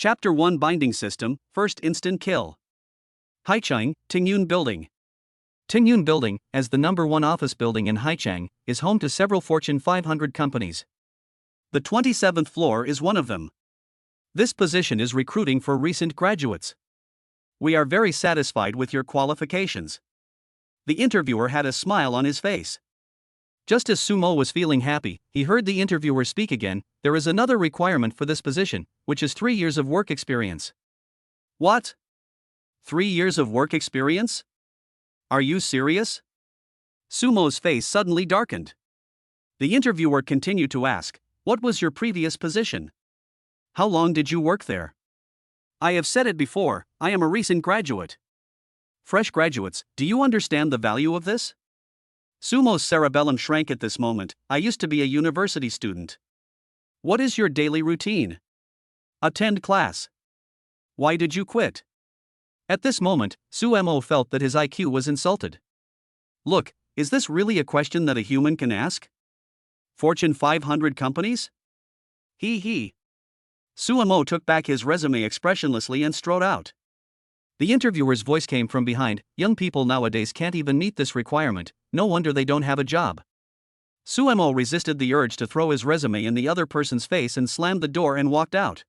Chapter 1 Binding System, First Instant Kill. Haichang, Tengyun Building. Tengyun Building, as the #1 office building in Haichang, is home to several Fortune 500 companies. The 27th floor is one of them. This position is recruiting for recent graduates. We are very satisfied with your qualifications. The interviewer had a smile on his face. Just as Sumo was feeling happy, he heard the interviewer speak again. There is another requirement for this position, which is 3 years of work experience. What? 3 years of work experience? Are you serious? Sumo's face suddenly darkened. The interviewer continued to ask, what was your previous position? How long did you work there? I have said it before, I am a recent graduate. Fresh graduates, do you understand the value of this? Sumo's cerebellum shrank at this moment. I used to be a university student. What is your daily routine? Attend class. Why did you quit? At this moment, Sumo felt that his IQ was insulted. Look, is this really a question that a human can ask? Fortune 500 companies? He. Sumo took back his resume expressionlessly and strode out. The interviewer's voice came from behind. Young people nowadays can't even meet this requirement, no wonder they don't have a job. Sumo resisted the urge to throw his resume in the other person's face and slammed the door and walked out.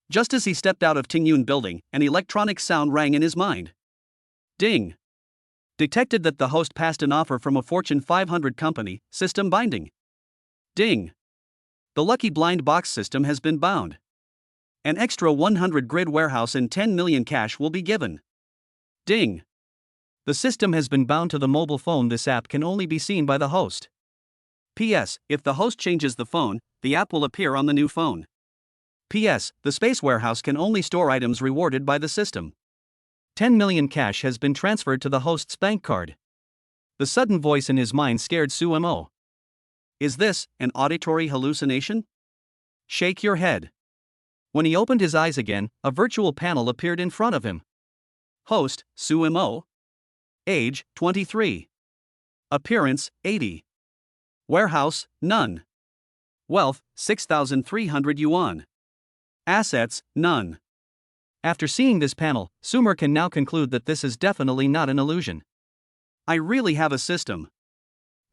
Just as he stepped out of Tengyun Building, an electronic sound rang in his mind. Ding! Detected that the host passed an offer from a Fortune 500 company, system binding. Ding! The lucky blind box system has been bound. An extra 100 grid warehouse and 10 million cash will be given. Ding! The system has been bound to the mobile phone. This app can only be seen by the host. P.S. If the host changes the phone, the app will appear on the new phone. P.S. The space warehouse can only store items rewarded by the system. 10 million cash has been transferred to the host's bank card. The sudden voice in his mind scared Sumo. Is this an auditory hallucination? Shake your head. When he opened his eyes again, a virtual panel appeared in front of him. Host, Sumo. Age, 23. Appearance, 80. Warehouse, none. Wealth, 6,300 yuan. Assets, none. After seeing this panel, Sumer can now conclude that this is definitely not an illusion. I really have a system.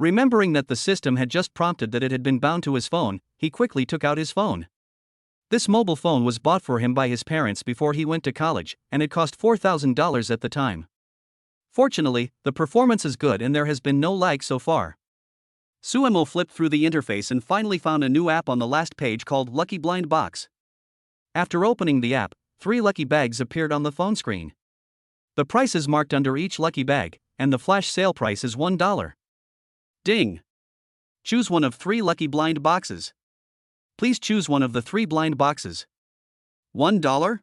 Remembering that the system had just prompted that it had been bound to his phone, he quickly took out his phone. This mobile phone was bought for him by his parents before he went to college, and it cost $4,000 at the time. Fortunately, the performance is good and there has been no lag so far. Sumo flipped through the interface and finally found a new app on the last page called Lucky Blind Box. After opening the app, 3 lucky bags appeared on the phone screen. The price is marked under each lucky bag, and the flash sale price is $1. Ding! Choose one of 3 lucky blind boxes. Please choose one of the 3 blind boxes. $1?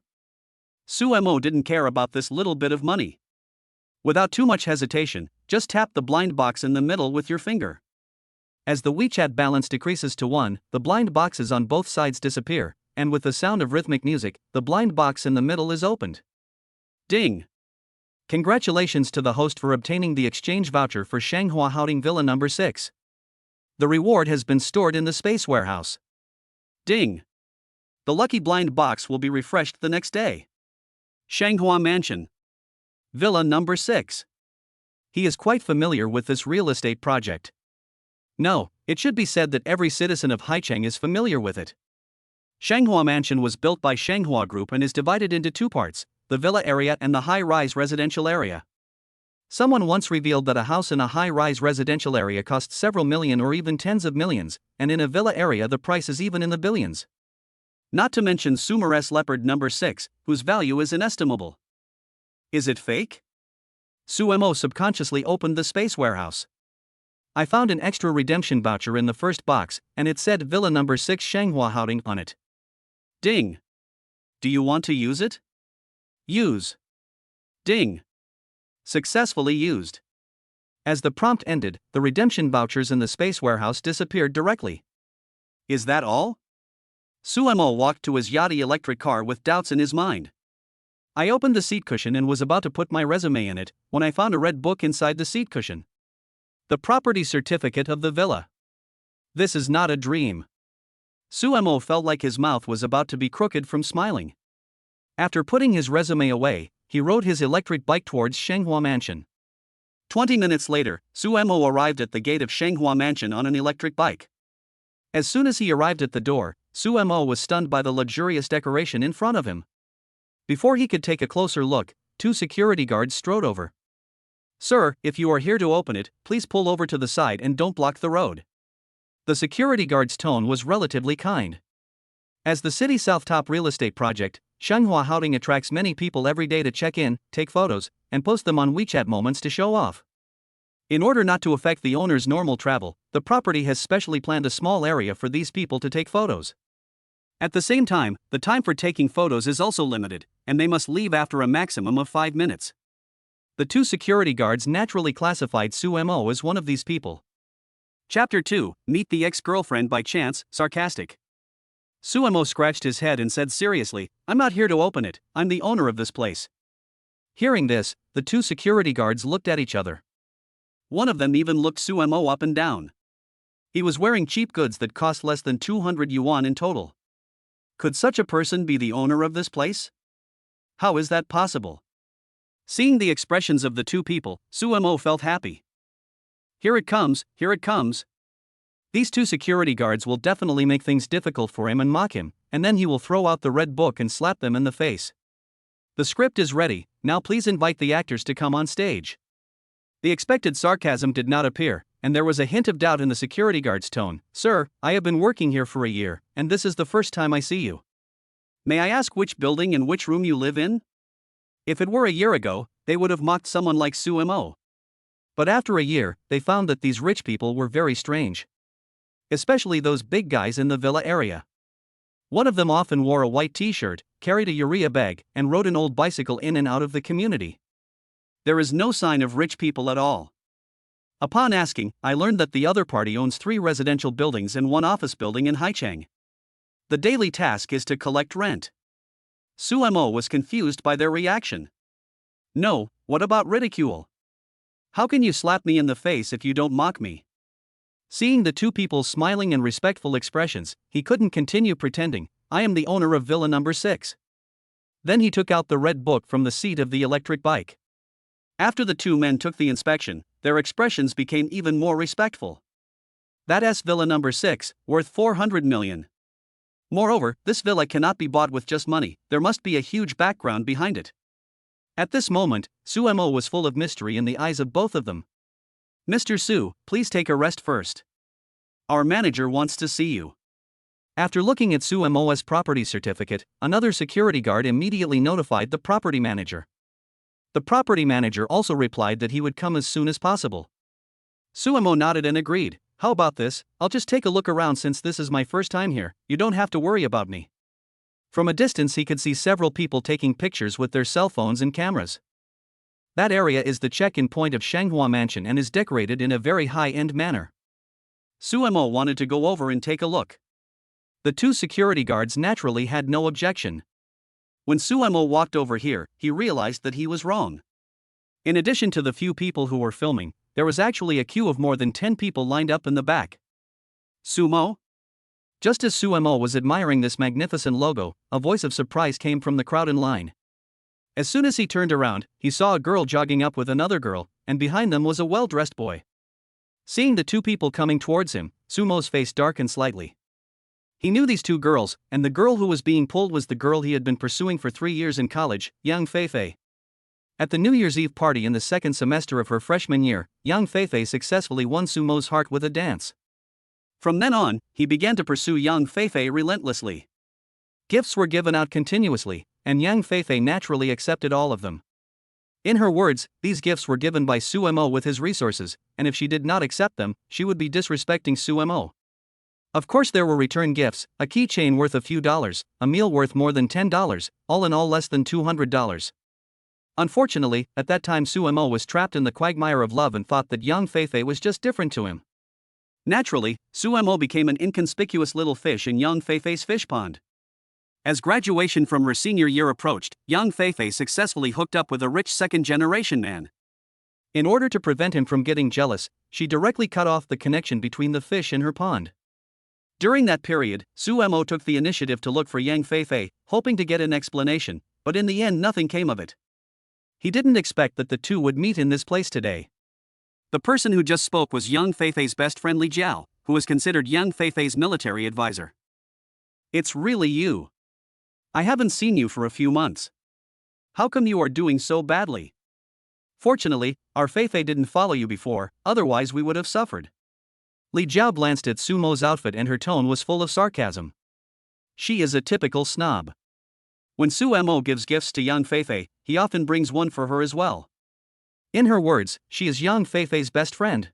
Sumo didn't care about this little bit of money. Without too much hesitation, just tap the blind box in the middle with your finger. As the WeChat balance decreases to 1, the blind boxes on both sides disappear, and with the sound of rhythmic music, the blind box in the middle is opened. Ding! Congratulations to the host for obtaining the exchange voucher for Shanghua Haoding Villa No. 6. The reward has been stored in the space warehouse. Ding! The lucky blind box will be refreshed the next day. Shanghua Mansion. Villa No. 6. He is quite familiar with this real estate project. No, it should be said that every citizen of Haichang is familiar with it. Shanghua Mansion was built by Shanghua Group and is divided into 2 parts, the villa area and the high-rise residential area. Someone once revealed that a house in a high-rise residential area costs several million or even tens of millions, and in a villa area the price is even in the billions. Not to mention Sumer's Leopard No. 6, whose value is inestimable. Is it fake? Sumo subconsciously opened the space warehouse. I found an extra redemption voucher in the first box, and it said Villa No. 6 Shanghua Haoding on it. Ding! Do you want to use it? Use. Ding! Successfully used. As the prompt ended, the redemption vouchers in the space warehouse disappeared directly. Is that all? Sumo walked to his Yachty electric car with doubts in his mind. I opened the seat cushion and was about to put my resume in it, when I found a red book inside the seat cushion. The property certificate of the villa. This is not a dream. Sumo felt like his mouth was about to be crooked from smiling. After putting his resume away, he rode his electric bike towards Shenghua Mansion. 20 minutes later, Suemo arrived at the gate of Shenghua Mansion on an electric bike. As soon as he arrived at the door, Suemo was stunned by the luxurious decoration in front of him. Before he could take a closer look, two security guards strode over. "Sir, if you are here to open it, please pull over to the side and don't block the road." The security guard's tone was relatively kind. As the city's South-top real estate project, Shenghua Housing attracts many people every day to check in, take photos, and post them on WeChat moments to show off. In order not to affect the owner's normal travel, the property has specially planned a small area for these people to take photos. At the same time, the time for taking photos is also limited, and they must leave after a maximum of 5 minutes. The two security guards naturally classified Suemo as one of these people. Chapter 2, Meet the Ex-Girlfriend by Chance, Sarcastic. Suemo scratched his head and said seriously, "I'm not here to open it, I'm the owner of this place." Hearing this, the two security guards looked at each other. One of them even looked Suemo up and down. He was wearing cheap goods that cost less than 200 yuan in total. Could such a person be the owner of this place? How is that possible? Seeing the expressions of the two people, Suemo felt happy. Here it comes, here it comes. These two security guards will definitely make things difficult for him and mock him, and then he will throw out the red book and slap them in the face. The script is ready, now please invite the actors to come on stage. The expected sarcasm did not appear, and there was a hint of doubt in the security guard's tone. "Sir, I have been working here for a year, and this is the first time I see you. May I ask which building and which room you live in?" If it were a year ago, they would have mocked someone like Suemo. But after a year, they found that these rich people were very strange. Especially those big guys in the villa area. One of them often wore a white t-shirt, carried a urea bag, and rode an old bicycle in and out of the community. There is no sign of rich people at all. Upon asking, I learned that the other party owns 3 residential buildings and 1 office building in Haicheng. The daily task is to collect rent. Suemo was confused by their reaction. "No, what about ridicule? How can you slap me in the face if you don't mock me?" Seeing the two people's smiling and respectful expressions, he couldn't continue pretending, "I am the owner of Villa number 6. Then he took out the red book from the seat of the electric bike. After the two men took the inspection, their expressions became even more respectful. "That's Villa number 6, worth 400 million. Moreover, this villa cannot be bought with just money, there must be a huge background behind it." At this moment, Suemo was full of mystery in the eyes of both of them. "Mr. Su, please take a rest first. Our manager wants to see you." After looking at Suemo's property certificate, another security guard immediately notified the property manager. The property manager also replied that he would come as soon as possible. Suemo nodded and agreed. "How about this? I'll just take a look around since this is my first time here, you don't have to worry about me." From a distance he could see several people taking pictures with their cell phones and cameras. That area is the check-in point of Shenghua Mansion and is decorated in a very high-end manner. Suemo wanted to go over and take a look. The two security guards naturally had no objection. When Suemo walked over here, he realized that he was wrong. In addition to the few people who were filming, there was actually a queue of more than 10 people lined up in the back. "Sumo?" Just as Suemo was admiring this magnificent logo, a voice of surprise came from the crowd in line. As soon as he turned around, he saw a girl jogging up with another girl, and behind them was a well-dressed boy. Seeing the two people coming towards him, Sumo's face darkened slightly. He knew these two girls, and the girl who was being pulled was the girl he had been pursuing for 3 years in college, Yang Feifei. At the New Year's Eve party in the second semester of her freshman year, Yang Feifei successfully won Sumo's heart with a dance. From then on, he began to pursue Yang Feifei relentlessly. Gifts were given out continuously, and Yang Feifei naturally accepted all of them. In her words, these gifts were given by Suemo with his resources, and if she did not accept them, she would be disrespecting Suemo. Of course there were return gifts, a keychain worth a few dollars, a meal worth more than $10, all in all less than $200. Unfortunately, at that time Suemo was trapped in the quagmire of love and thought that Yang Feifei was just different to him. Naturally, Suemo became an inconspicuous little fish in Yang Feifei's fish pond. As graduation from her senior year approached, Yang Feifei successfully hooked up with a rich second-generation man. In order to prevent him from getting jealous, she directly cut off the connection between the fish in her pond. During that period, Suemo took the initiative to look for Yang Feifei, hoping to get an explanation, but in the end nothing came of it. He didn't expect that the two would meet in this place today. The person who just spoke was Yang Feifei's best friend Li Jiao, who was considered Yang Feifei's military advisor. It's really you. I haven't seen you for a few months. How come you are doing so badly? Fortunately, our Feifei didn't follow you before, otherwise we would have suffered. Li Jiao glanced at Sumo's outfit and her tone was full of sarcasm. She is a typical snob. When Sumo gives gifts to Yang Feifei, he often brings one for her as well. In her words, she is Yang Feifei's best friend.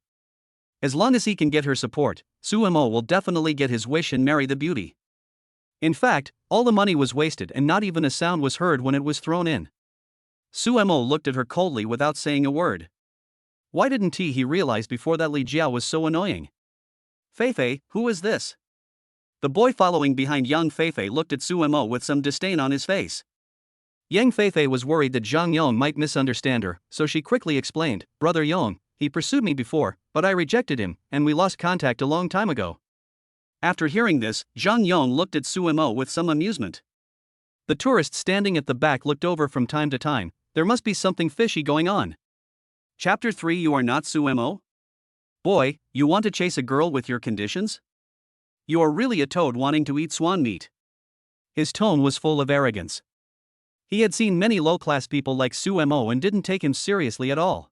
As long as he can get her support, Sumo will definitely get his wish and marry the beauty. In fact, all the money was wasted and not even a sound was heard when it was thrown in. Sumo looked at her coldly without saying a word. Why didn't he realize before that Li Jiao was so annoying? Feifei, who is this? The boy following behind Yang Feifei looked at Sumo with some disdain on his face. Yang Feifei was worried that Zhang Yong might misunderstand her, so she quickly explained, Brother Yong, he pursued me before, but I rejected him, and we lost contact a long time ago. After hearing this, Zhang Yong looked at Sumo with some amusement. The tourists standing at the back looked over from time to time. There must be something fishy going on. Chapter 3 You are not Sumo? Boy, you want to chase a girl with your conditions? You are really a toad wanting to eat swan meat. His tone was full of arrogance. He had seen many low-class people like Sumo and didn't take him seriously at all.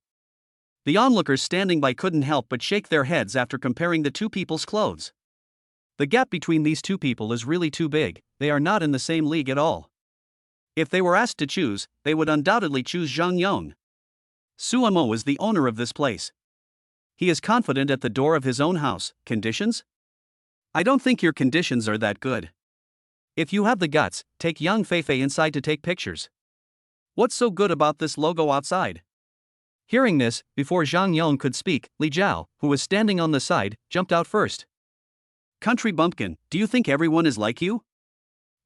The onlookers standing by couldn't help but shake their heads after comparing the two people's clothes. The gap between these two people is really too big, they are not in the same league at all. If they were asked to choose, they would undoubtedly choose Zhang Yong. Sumo is the owner of this place. He is confident at the door of his own house. Conditions? I don't think your conditions are that good. If you have the guts, take Yang Feifei inside to take pictures. What's so good about this logo outside? Hearing this, before Zhang Yong could speak, Li Jiao, who was standing on the side, jumped out first. Country bumpkin, do you think everyone is like you?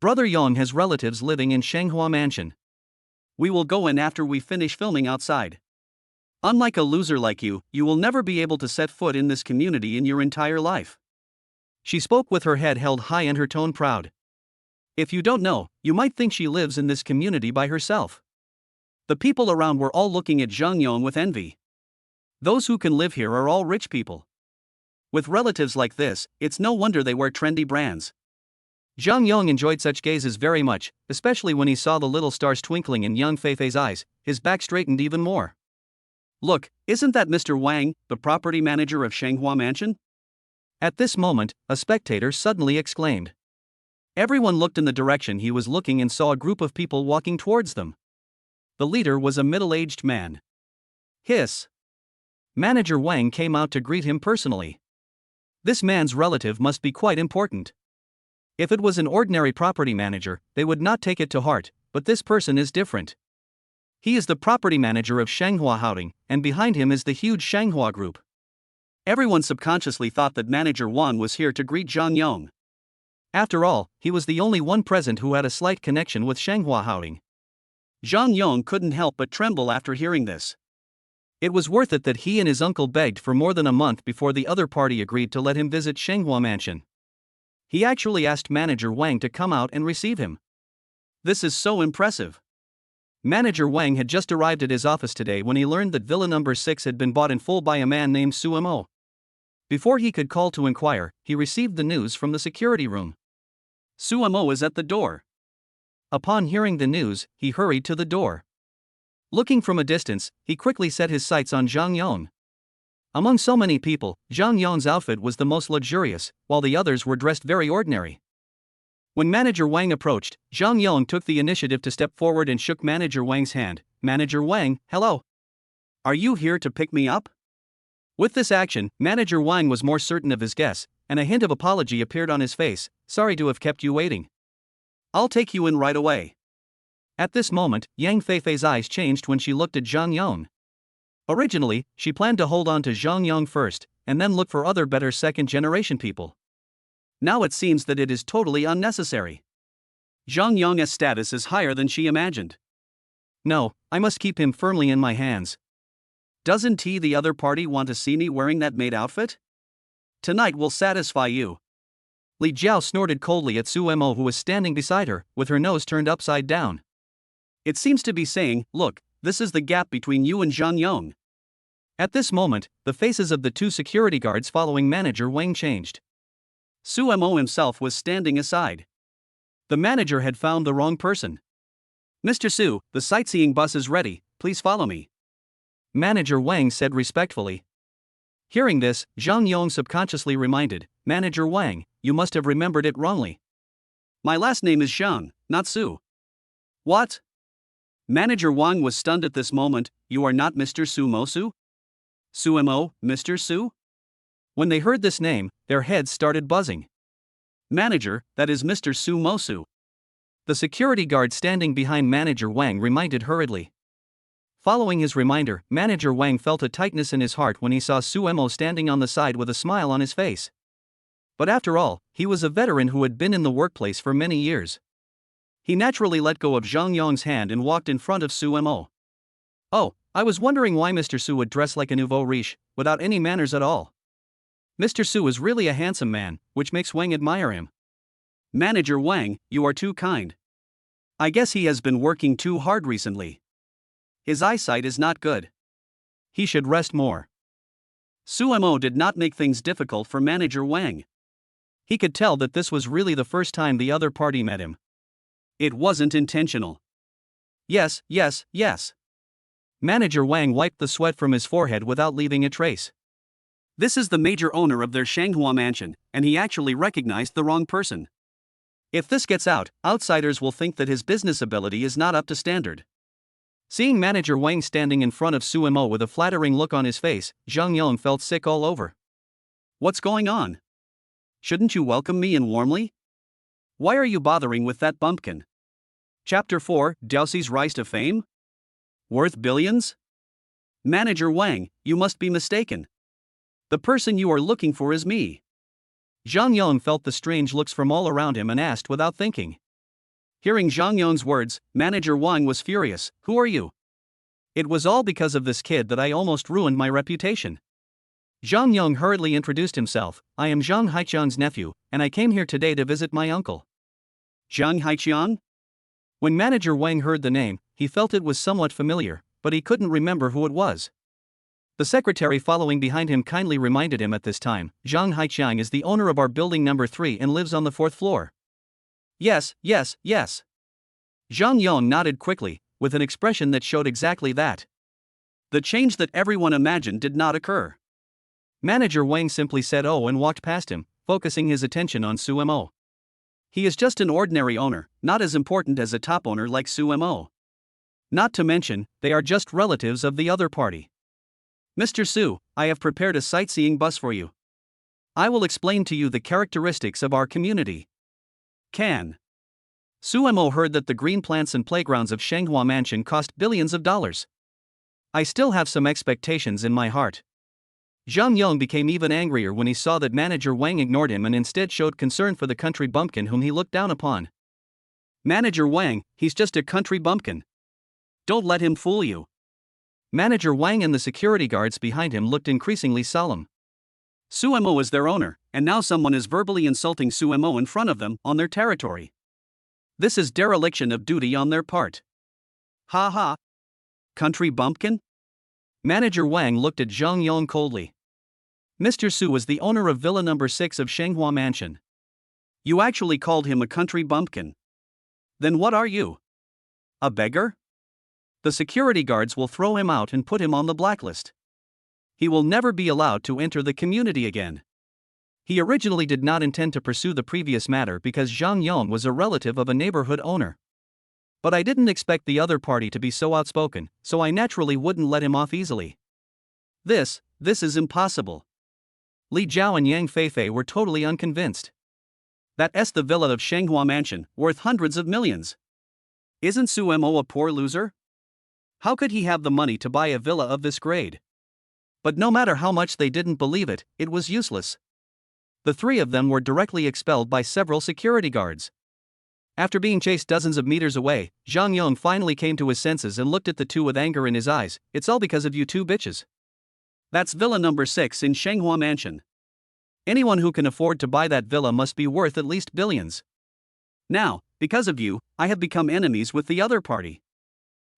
Brother Yong has relatives living in Shanghua Mansion. We will go in after we finish filming outside. Unlike a loser like you, you will never be able to set foot in this community in your entire life. She spoke with her head held high and her tone proud. If you don't know, you might think she lives in this community by herself. The people around were all looking at Zhang Yong with envy. Those who can live here are all rich people. With relatives like this, it's no wonder they wear trendy brands. Zhang Yong enjoyed such gazes very much, especially when he saw the little stars twinkling in Yang Feifei's eyes. His back straightened even more. Look, isn't that Mr. Wang, the property manager of Shanghua Mansion? At this moment, a spectator suddenly exclaimed. Everyone looked in the direction he was looking and saw a group of people walking towards them. The leader was a middle-aged man. Hiss. Manager Wang came out to greet him personally. This man's relative must be quite important. If it was an ordinary property manager, they would not take it to heart, but this person is different. He is the property manager of Shanghua Housing, and behind him is the huge Shanghua Group. Everyone subconsciously thought that Manager Wang was here to greet Zhang Yong. After all, he was the only one present who had a slight connection with Shanghua Housing. Zhang Yong couldn't help but tremble after hearing this. It was worth it that he and his uncle begged for more than a month before the other party agreed to let him visit Shanghua Mansion. He actually asked Manager Wang to come out and receive him. This is so impressive. Manager Wang had just arrived at his office today when he learned that Villa number 6 had been bought in full by a man named Sumo. Before he could call to inquire, he received the news from the security room. Sumo is at the door. Upon hearing the news, he hurried to the door. Looking from a distance, he quickly set his sights on Zhang Yong. Among so many people, Zhang Yong's outfit was the most luxurious, while the others were dressed very ordinary. When Manager Wang approached, Zhang Yong took the initiative to step forward and shook Manager Wang's hand. Manager Wang, hello. Are you here to pick me up? With this action, Manager Wang was more certain of his guess, and a hint of apology appeared on his face. Sorry to have kept you waiting. I'll take you in right away. At this moment, Yang Feifei's eyes changed when she looked at Zhang Yong. Originally, she planned to hold on to Zhang Yong first, and then look for other better second-generation people. Now it seems that it is totally unnecessary. Zhang Yong's status is higher than she imagined. No, I must keep him firmly in my hands. Doesn't the other party want to see me wearing that maid outfit? Tonight will satisfy you. Li Jiao snorted coldly at Sumo, who was standing beside her, with her nose turned upside down. It seems to be saying, look, this is the gap between you and Zhang Yong. At this moment, the faces of the two security guards following manager Wang changed. Su Mo himself was standing aside. The manager had found the wrong person. Mr. Su, the sightseeing bus is ready, please follow me. Manager Wang said respectfully. Hearing this, Zhang Yong subconsciously reminded, Manager Wang, you must have remembered it wrongly. My last name is Zhang, not Su. What? Manager Wang was stunned at this moment. You are not Mr. Su Mosu? Su Mo, Mr. Su? When they heard this name, their heads started buzzing. Manager, that is Mr. Su Mosu. The security guard standing behind Manager Wang reminded hurriedly. Following his reminder, Manager Wang felt a tightness in his heart when he saw Su Mo standing on the side with a smile on his face. But after all, he was a veteran who had been in the workplace for many years. He naturally let go of Zhang Yong's hand and walked in front of Su Mo. Oh, I was wondering why Mr. Su would dress like a nouveau riche, without any manners at all. Mr. Su is really a handsome man, which makes Wang admire him. Manager Wang, you are too kind. I guess he has been working too hard recently. His eyesight is not good. He should rest more. Su Mo did not make things difficult for Manager Wang. He could tell that this was really the first time the other party met him. It wasn't intentional. Yes, yes, yes. Manager Wang wiped the sweat from his forehead without leaving a trace. This is the major owner of their Shanghua mansion, and he actually recognized the wrong person. If this gets out, outsiders will think that his business ability is not up to standard. Seeing Manager Wang standing in front of Su Mo with a flattering look on his face, Zhang Yong felt sick all over. What's going on? Shouldn't you welcome me in warmly? Why are you bothering with that bumpkin? Chapter 4, Dowsey's Rise to Fame? Worth billions? Manager Wang, you must be mistaken. The person you are looking for is me. Zhang Yong felt the strange looks from all around him and asked without thinking. Hearing Zhang Yong's words, Manager Wang was furious. Who are you? It was all because of this kid that I almost ruined my reputation. Zhang Yong hurriedly introduced himself. I am Zhang Haiqiang's nephew, and I came here today to visit my uncle. Zhang Haiqiang? When Manager Wang heard the name, he felt it was somewhat familiar, but he couldn't remember who it was. The secretary following behind him kindly reminded him at this time, Zhang Haiqiang is the owner of our building number 3 and lives on the 4th floor. Yes, yes, yes. Zhang Yong nodded quickly, with an expression that showed exactly that. The change that everyone imagined did not occur. Manager Wang simply said oh and walked past him, focusing his attention on Su Mo. He is just an ordinary owner, not as important as a top owner like Su Mo. Not to mention, they are just relatives of the other party. Mr. Su, I have prepared a sightseeing bus for you. I will explain to you the characteristics of our community. Can. Su Mo heard that the green plants and playgrounds of Shanghua Mansion cost billions of dollars. I still have some expectations in my heart. Zhang Yong became even angrier when he saw that Manager Wang ignored him and instead showed concern for the country bumpkin whom he looked down upon. Manager Wang, he's just a country bumpkin. Don't let him fool you. Manager Wang and the security guards behind him looked increasingly solemn. Su Mo is their owner, and now someone is verbally insulting Su Mo in front of them, on their territory. This is dereliction of duty on their part. Ha ha. Country bumpkin? Manager Wang looked at Zhang Yong coldly. Mr. Su is the owner of Villa number 6 of Shanghua Mansion. You actually called him a country bumpkin. Then what are you? A beggar? The security guards will throw him out and put him on the blacklist. He will never be allowed to enter the community again. He originally did not intend to pursue the previous matter because Zhang Yong was a relative of a neighborhood owner. But I didn't expect the other party to be so outspoken, so I naturally wouldn't let him off easily. This is impossible. Li Jiao and Yang Feifei were totally unconvinced. That's the villa of Shanghua Mansion, worth hundreds of millions. Isn't Su Mo a poor loser? How could he have the money to buy a villa of this grade? But no matter how much they didn't believe it, it was useless. The three of them were directly expelled by several security guards. After being chased dozens of meters away, Zhang Yong finally came to his senses and looked at the two with anger in his eyes. It's all because of you two bitches. That's villa number 6 in Shanghua Mansion. Anyone who can afford to buy that villa must be worth at least billions. Now, because of you, I have become enemies with the other party.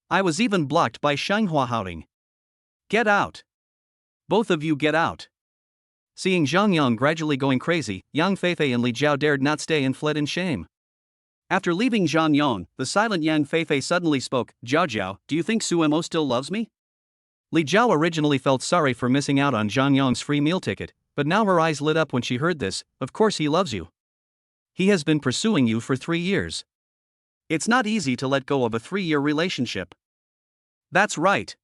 I was even blocked by Shanghua Haoting. Get out. Both of you get out. Seeing Zhang Yang gradually going crazy, Yang Feifei and Li Jiao dared not stay and fled in shame. After leaving Zhang Yang, the silent Yang Feifei suddenly spoke, Jiao Jiao, do you think Suemo still loves me? Li Jiao originally felt sorry for missing out on Zhang Yang's free meal ticket, but now her eyes lit up when she heard this. Of course he loves you. He has been pursuing you for 3 years. It's not easy to let go of a 3-year relationship. That's right.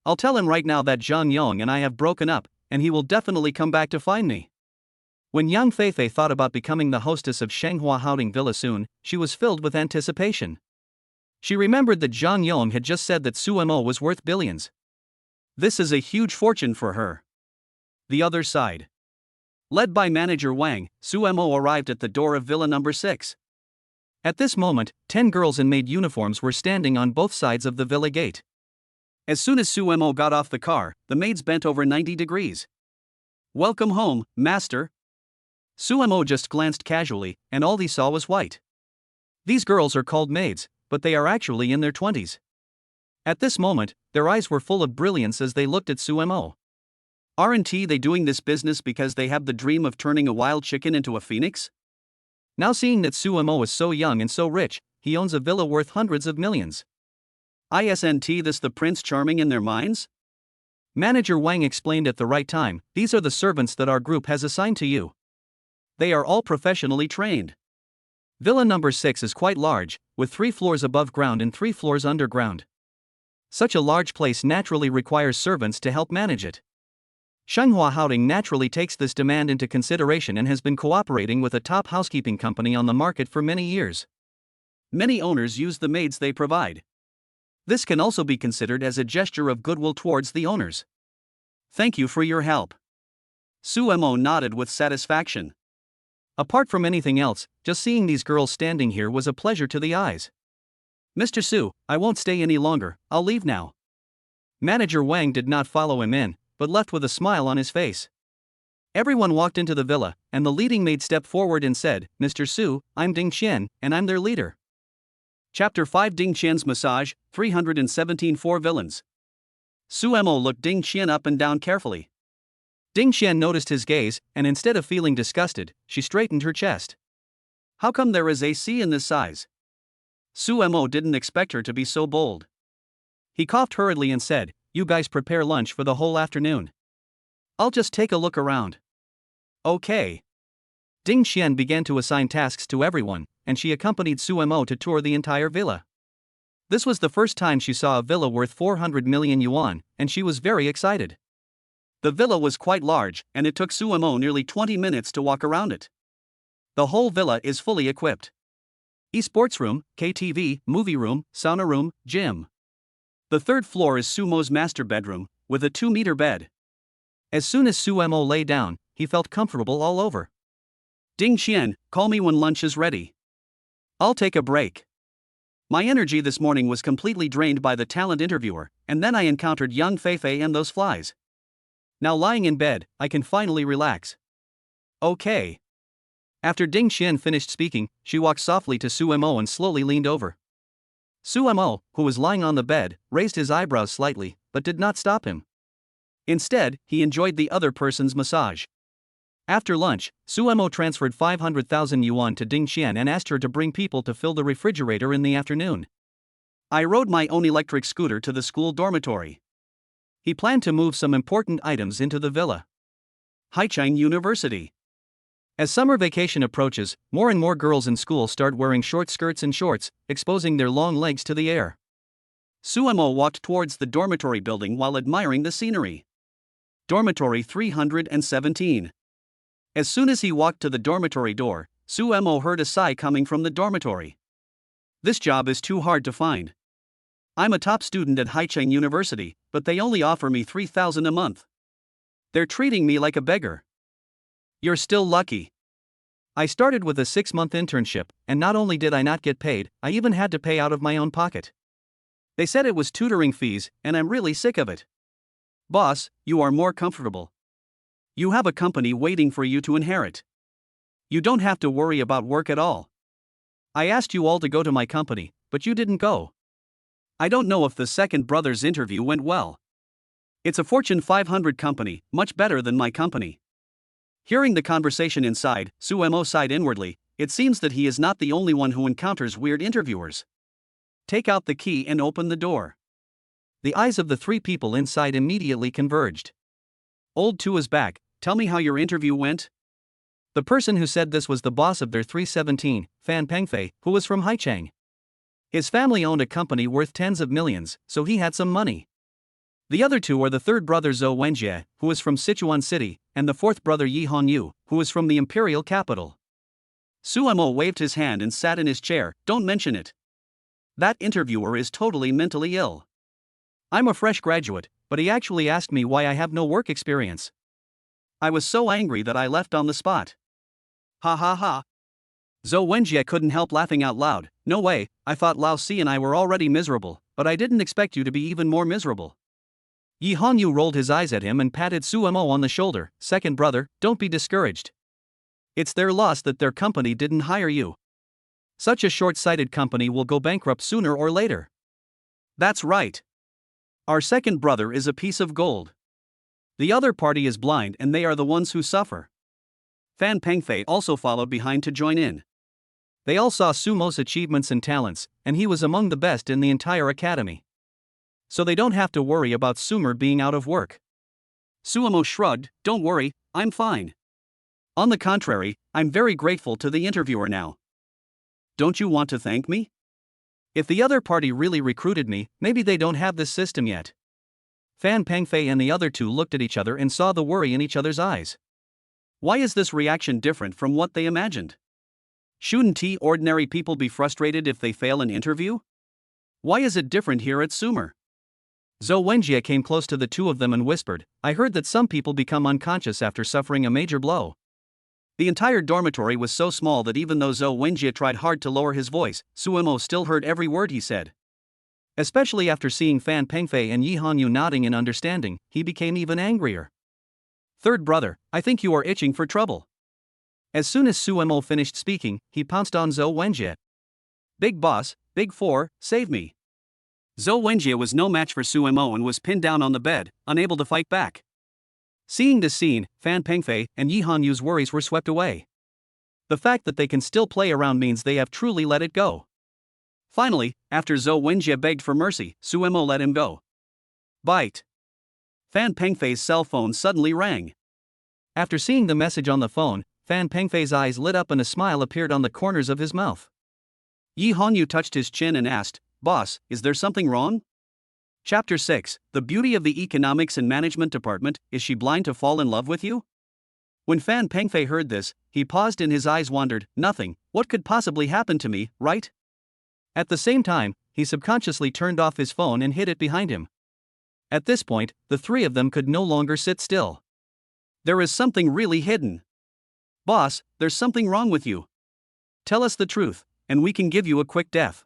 I'll tell him right now that Zhang Yang and I have broken up, and he will definitely come back to find me. When Yang Feifei thought about becoming the hostess of Shanghua Haoting Villa soon, she was filled with anticipation. She remembered that Zhang Yang had just said that Suemo was worth billions. This is a huge fortune for her. The other side. Led by manager Wang, Suemo arrived at the door of Villa number 6. At this moment, 10 girls in maid uniforms were standing on both sides of the villa gate. As soon as Suemo got off the car, the maids bent over 90 degrees. Welcome home, master. Suemo just glanced casually, and all he saw was white. These girls are called maids, but they are actually in their 20s. At this moment, their eyes were full of brilliance as they looked at Suemo. Aren't they doing this business because they have the dream of turning a wild chicken into a phoenix? Now seeing that Suemo is so young and so rich, he owns a villa worth hundreds of millions. Isn't this the Prince Charming in their minds? Manager Wang explained at the right time, these are the servants that our group has assigned to you. They are all professionally trained. Villa number 6 is quite large, with 3 floors above ground and 3 floors underground. Such a large place naturally requires servants to help manage it. Shanghua Haoting naturally takes this demand into consideration and has been cooperating with a top housekeeping company on the market for many years. Many owners use the maids they provide. This can also be considered as a gesture of goodwill towards the owners. Thank you for your help. Suemo nodded with satisfaction. Apart from anything else, just seeing these girls standing here was a pleasure to the eyes. Mr. Su, I won't stay any longer, I'll leave now. Manager Wang did not follow him in, but left with a smile on his face. Everyone walked into the villa, and the leading maid stepped forward and said, Mr. Su, I'm Ding Qian, and I'm their leader. Chapter 5 Ding Qian's Massage, 317 Four Villains. Suemo looked Ding Qian up and down carefully. Ding Qian noticed his gaze, and instead of feeling disgusted, she straightened her chest. How come there is a C in this size? Suemo didn't expect her to be so bold. He coughed hurriedly and said, You guys prepare lunch for the whole afternoon. I'll just take a look around. Okay. Ding Qian began to assign tasks to everyone, and she accompanied Suemo to tour the entire villa. This was the first time she saw a villa worth 400 million yuan, and she was very excited. The villa was quite large, and it took Suemo nearly 20 minutes to walk around it. The whole villa is fully equipped. Esports room, KTV, movie room, sauna room, gym. The 3rd floor is Sumo's master bedroom, with a 2-meter bed. As soon as Suemo lay down, he felt comfortable all over. Ding Qian, call me when lunch is ready. I'll take a break. My energy this morning was completely drained by the talent interviewer, and then I encountered Yang Feifei and those flies. Now lying in bed, I can finally relax. Okay. After Ding Qian finished speaking, she walked softly to Suemo and slowly leaned over. Suemo, who was lying on the bed, raised his eyebrows slightly, but did not stop him. Instead, he enjoyed the other person's massage. After lunch, Suemo transferred 500,000 yuan to Ding Qian and asked her to bring people to fill the refrigerator in the afternoon. I rode my own electric scooter to the school dormitory. He planned to move some important items into the villa. Haichang University. As summer vacation approaches, more and more girls in school start wearing short skirts and shorts, exposing their long legs to the air. Suemo walked towards the dormitory building while admiring the scenery. Dormitory 317. As soon as he walked to the dormitory door, Suemo heard a sigh coming from the dormitory. This job is too hard to find. I'm a top student at Haicheng University, but they only offer me 3,000 a month. They're treating me like a beggar. You're still lucky. I started with a 6-month internship, and not only did I not get paid, I even had to pay out of my own pocket. They said it was tutoring fees, and I'm really sick of it. Boss, you are more comfortable. You have a company waiting for you to inherit. You don't have to worry about work at all. I asked you all to go to my company, but you didn't go. I don't know if the second brother's interview went well. It's a Fortune 500 company, much better than my company. Hearing the conversation inside, Suemo sighed inwardly. It seems that he is not the only one who encounters weird interviewers. Take out the key and open the door. The eyes of the three people inside immediately converged. Old Tu is back. Tell me how your interview went. The person who said this was the boss of their 317, Fan Pengfei, who was from Haichang. His family owned a company worth tens of millions, so he had some money. The other two are the third brother Zhou Wenjie, who is from Sichuan City, and the fourth brother Yi Hongyu, who is from the imperial capital. Suemo waved his hand and sat in his chair. Don't mention it. That interviewer is totally mentally ill. I'm a fresh graduate, but he actually asked me why I have no work experience. I was so angry that I left on the spot. Ha ha ha. Zhou Wenjie couldn't help laughing out loud. No way, I thought Lao Si and I were already miserable, but I didn't expect you to be even more miserable. Yi Hongyu rolled his eyes at him and patted Suemo on the shoulder. Second brother, don't be discouraged. It's their loss that their company didn't hire you. Such a short-sighted company will go bankrupt sooner or later. That's right. Our second brother is a piece of gold. The other party is blind and they are the ones who suffer. Fan Pengfei also followed behind to join in. They all saw Sumo's achievements and talents, and he was among the best in the entire academy. So they don't have to worry about Sumer being out of work. Suemo shrugged. Don't worry, I'm fine. On the contrary, I'm very grateful to the interviewer now. Don't you want to thank me? If the other party really recruited me, maybe they don't have this system yet. Fan Pengfei and the other two looked at each other and saw the worry in each other's eyes. Why is this reaction different from what they imagined? Shouldn't ordinary people be frustrated if they fail an interview? Why is it different here at Sumer? Zhou Wenjie came close to the two of them and whispered, I heard that some people become unconscious after suffering a major blow. The entire dormitory was so small that even though Zhou Wenjie tried hard to lower his voice, Suemo still heard every word he said. Especially after seeing Fan Pengfei and Yi Hongyu nodding in understanding, he became even angrier. Third brother, I think you are itching for trouble. As soon as Suemo finished speaking, he pounced on Zhou Wenjie. Big boss, Big Four, save me. Zhou Wenjie was no match for Suemo and was pinned down on the bed, unable to fight back. Seeing this scene, Fan Pengfei and Yi Hongyu's worries were swept away. The fact that they can still play around means they have truly let it go. Finally, after Zhou Wenjie begged for mercy, Suemo let him go. Bite. Fan Pengfei's cell phone suddenly rang. After seeing the message on the phone, Fan Pengfei's eyes lit up and a smile appeared on the corners of his mouth. Yi Hongyu touched his chin and asked, Boss, is there something wrong? Chapter 6, The Beauty of the Economics and Management Department, Is She Blind to Fall in Love with You? When Fan Pengfei heard this, he paused and his eyes wandered. Nothing, what could possibly happen to me, right? At the same time, he subconsciously turned off his phone and hid it behind him. At this point, the three of them could no longer sit still. There is something really hidden. Boss, there's something wrong with you. Tell us the truth, and we can give you a quick death.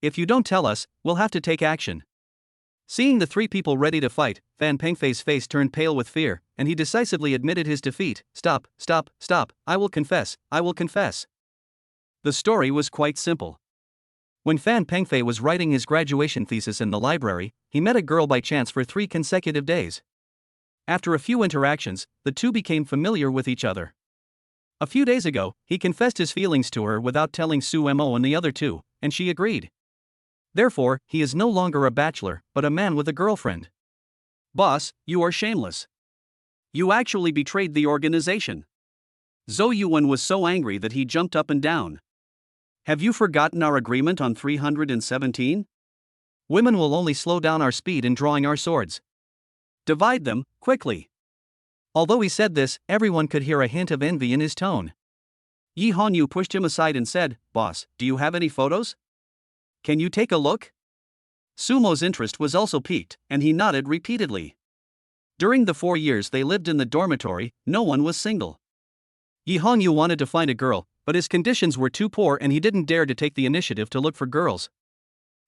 If you don't tell us, we'll have to take action. Seeing the three people ready to fight, Fan Pengfei's face turned pale with fear, and he decisively admitted his defeat. Stop, stop, stop, I will confess, I will confess. The story was quite simple. When Fan Pengfei was writing his graduation thesis in the library, he met a girl by chance for 3 consecutive days. After a few interactions, the two became familiar with each other. A few days ago, he confessed his feelings to her without telling Suemo and the other two, and she agreed. Therefore, he is no longer a bachelor, but a man with a girlfriend. Boss, you are shameless. You actually betrayed the organization. Zhou Yuan was so angry that he jumped up and down. Have you forgotten our agreement on 317? Women will only slow down our speed in drawing our swords. Divide them, quickly. Although he said this, everyone could hear a hint of envy in his tone. Yi Hongyu pushed him aside and said, Boss, do you have any photos? Can you take a look? Sumo's interest was also piqued, and he nodded repeatedly. During the 4 years they lived in the dormitory, no one was single. Yi Hongyu wanted to find a girl, but his conditions were too poor and he didn't dare to take the initiative to look for girls.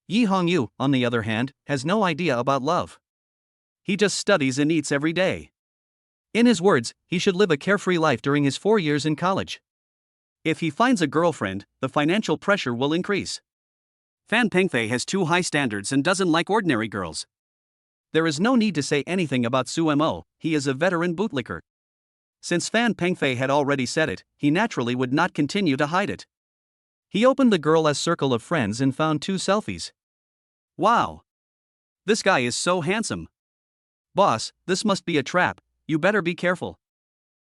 Yi Hongyu, on the other hand, has no idea about love. He just studies and eats every day. In his words, he should live a carefree life during his 4 years in college. If he finds a girlfriend, the financial pressure will increase. Fan Pengfei has too high standards and doesn't like ordinary girls. There is no need to say anything about Su Mo, he is a veteran bootlicker. Since Fan Pengfei had already said it, he naturally would not continue to hide it. He opened the girl's circle of friends and found 2 selfies. Wow! This guy is so handsome. Boss, this must be a trap, you better be careful.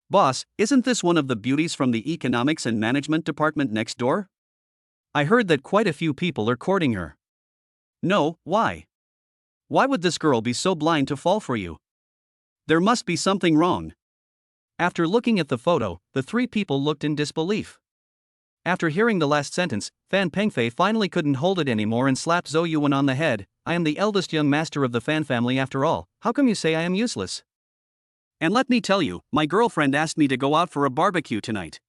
Boss, isn't this one of the beauties from the economics and management department next door? I heard that quite a few people are courting her. No, why? Why would this girl be so blind to fall for you? There must be something wrong. After looking at the photo, the 3 people looked in disbelief. After hearing the last sentence, Fan Pengfei finally couldn't hold it anymore and slapped Zhou Yuan on the head. I am the eldest young master of the Fan family after all, how come you say I am useless? And let me tell you, my girlfriend asked me to go out for a barbecue tonight.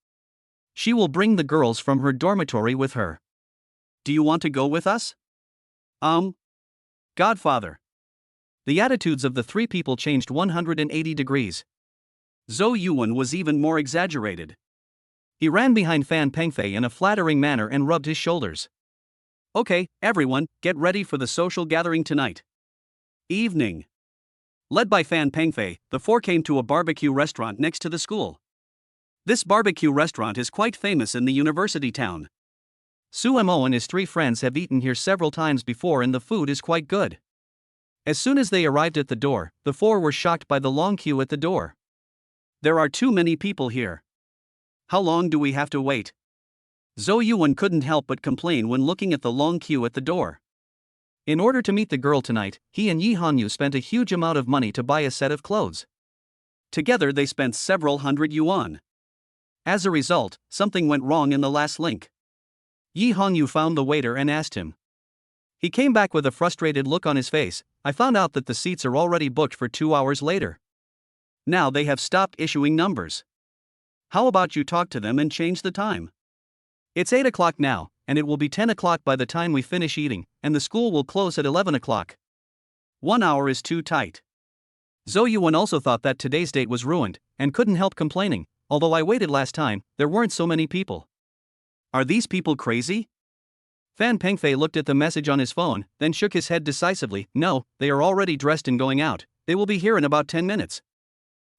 She will bring the girls from her dormitory with her. Do you want to go with us? Godfather. The attitudes of the 3 people changed 180 degrees. Zhou Yuan was even more exaggerated. He ran behind Fan Pengfei in a flattering manner and rubbed his shoulders. Okay, everyone, get ready for the social gathering tonight. Evening. Led by Fan Pengfei, the 4 came to a barbecue restaurant next to the school. This barbecue restaurant is quite famous in the university town. Su Mo and his 3 friends have eaten here several times before and the food is quite good. As soon as they arrived at the door, the 4 were shocked by the long queue at the door. There are too many people here. How long do we have to wait? Zhou Yuan couldn't help but complain when looking at the long queue at the door. In order to meet the girl tonight, he and Yi Hongyu spent a huge amount of money to buy a set of clothes. Together they spent several hundred yuan. As a result, something went wrong in the last link. Yi Hongyu found the waiter and asked him. He came back with a frustrated look on his face. I found out that the seats are already booked for 2 hours later. Now they have stopped issuing numbers. How about you talk to them and change the time? It's 8 o'clock now, and it will be 10 o'clock by the time we finish eating, and the school will close at 11 o'clock. 1 hour is too tight. Zhou Yuan also thought that today's date was ruined, and couldn't help complaining. Although I waited last time, there weren't so many people. Are these people crazy? Fan Pengfei looked at the message on his phone, then shook his head decisively. No, they are already dressed and going out. They will be here in about 10 minutes.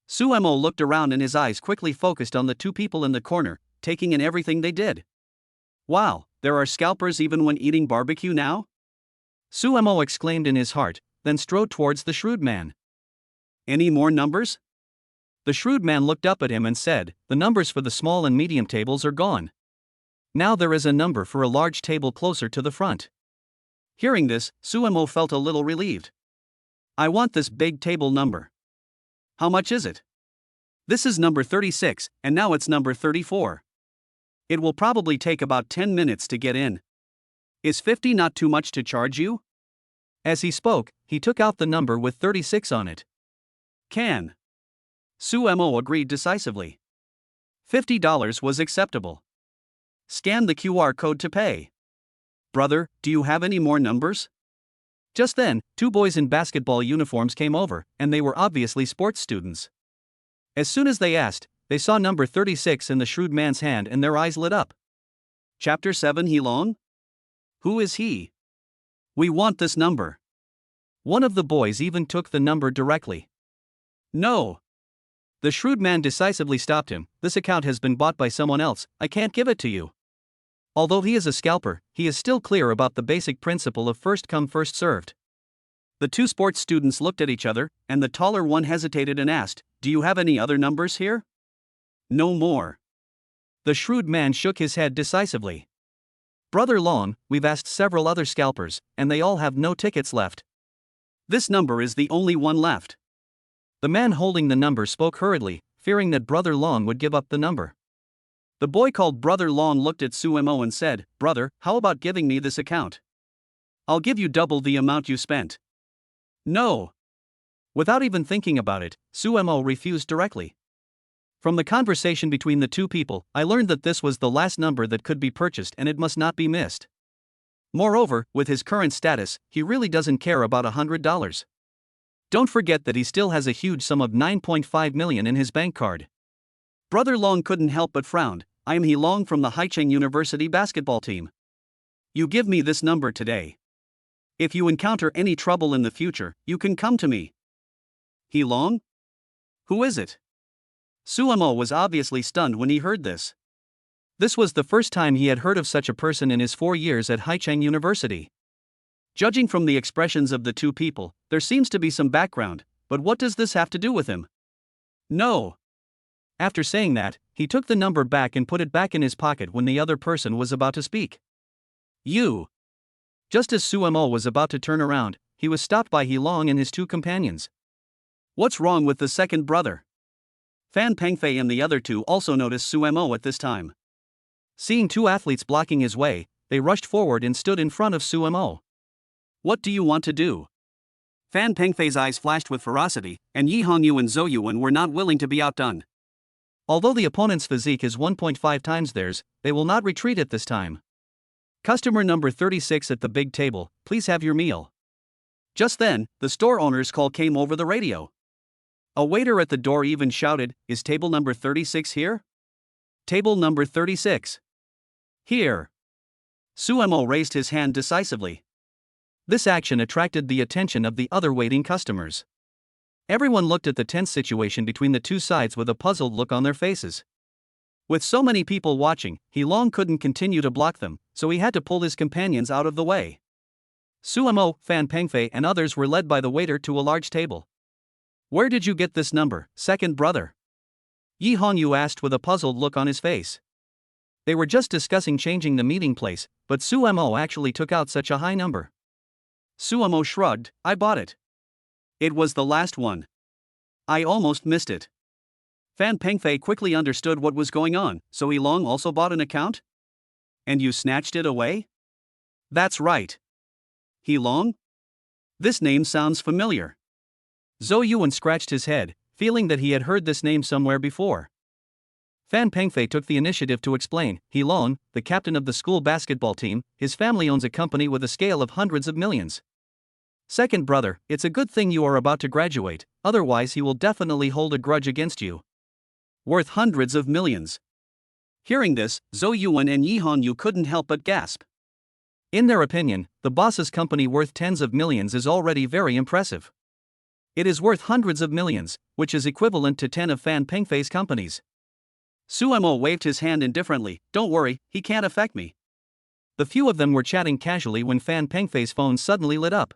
Su Mo looked around and his eyes quickly focused on the 2 people in the corner, taking in everything they did. Wow, there are scalpers even when eating barbecue now? Su Mo exclaimed in his heart, then strode towards the shrewd man. Any more numbers? The shrewd man looked up at him and said, the numbers for the small and medium tables are gone. Now there is a number for a large table closer to the front. Hearing this, Su Mo felt a little relieved. I want this big table number. How much is it? This is number 36, and now it's number 34. It will probably take about 10 minutes to get in. Is 50 not too much to charge you? As he spoke, he took out the number with 36 on it. Can. Su Mo agreed decisively. $50 was acceptable. Scan the QR code to pay. Brother, do you have any more numbers? Just then, 2 boys in basketball uniforms came over, and they were obviously sports students. As soon as they asked, they saw number 36 in the shrewd man's hand and their eyes lit up. Chapter 7 Heilong? Who is he? We want this number. One of the boys even took the number directly. No. The shrewd man decisively stopped him. This account has been bought by someone else, I can't give it to you. Although he is a scalper, he is still clear about the basic principle of first come first served. The 2 sports students looked at each other, and the taller one hesitated and asked, do you have any other numbers here? No more. The shrewd man shook his head decisively. Brother Long, we've asked several other scalpers, and they all have no tickets left. This number is the only one left. The man holding the number spoke hurriedly, fearing that Brother Long would give up the number. The boy called Brother Long looked at Su Mo and said, Brother, how about giving me this account? I'll give you double the amount you spent. No. Without even thinking about it, Su Mo refused directly. From the conversation between the 2 people, I learned that this was the last number that could be purchased and it must not be missed. Moreover, with his current status, he really doesn't care about $100. Don't forget that he still has a huge sum of 9.5 million in his bank card. Brother Long couldn't help but frowned. I am He Long from the Haicheng University basketball team. You give me this number today. If you encounter any trouble in the future, you can come to me. He Long? Who is it? Suemo was obviously stunned when he heard this. This was the first time he had heard of such a person in his 4 years at Haicheng University. Judging from the expressions of the two people, there seems to be some background, but what does this have to do with him? No. After saying that, he took the number back and put it back in his pocket when the other person was about to speak. You. Just as Suemo was about to turn around, he was stopped by He Long and his two companions. What's wrong with the second brother? Fan Pengfei and the other two also noticed Suemo at this time. Seeing two athletes blocking his way, they rushed forward and stood in front of Suemo. What do you want to do? Fan Pengfei's eyes flashed with ferocity, and Yi Hongyu and Zhou Yuan were not willing to be outdone. Although the opponent's physique is 1.5 times theirs, they will not retreat at this time. Customer number 36 at the big table, please have your meal. Just then, the store owner's call came over the radio. A waiter at the door even shouted, "Is table number 36 here?" Table number 36. Here. Suemo raised his hand decisively. This action attracted the attention of the other waiting customers. Everyone looked at the tense situation between the two sides with a puzzled look on their faces. With so many people watching, He Long couldn't continue to block them, so he had to pull his companions out of the way. Suemo, Fan Pengfei and others were led by the waiter to a large table. Where did you get this number, second brother? Yi Hongyu asked with a puzzled look on his face. They were just discussing changing the meeting place, but Suemo actually took out such a high number. Suemo shrugged, I bought it. It was the last one. I almost missed it. Fan Pengfei quickly understood what was going on, so He Long also bought an account? And you snatched it away? That's right. He Long? This name sounds familiar. Zhou Yuan scratched his head, feeling that he had heard this name somewhere before. Fan Pengfei took the initiative to explain, He Long, the captain of the school basketball team, his family owns a company with a scale of hundreds of millions. Second brother, it's a good thing you are about to graduate, otherwise he will definitely hold a grudge against you. Worth hundreds of millions. Hearing this, Zhou Yuan and Yi Hongyu couldn't help but gasp. In their opinion, the boss's company worth tens of millions is already very impressive. It is worth hundreds of millions, which is equivalent to 10 of Fan Pengfei's companies. Suemo waved his hand indifferently, don't worry, he can't affect me. The few of them were chatting casually when Fan Pengfei's phone suddenly lit up.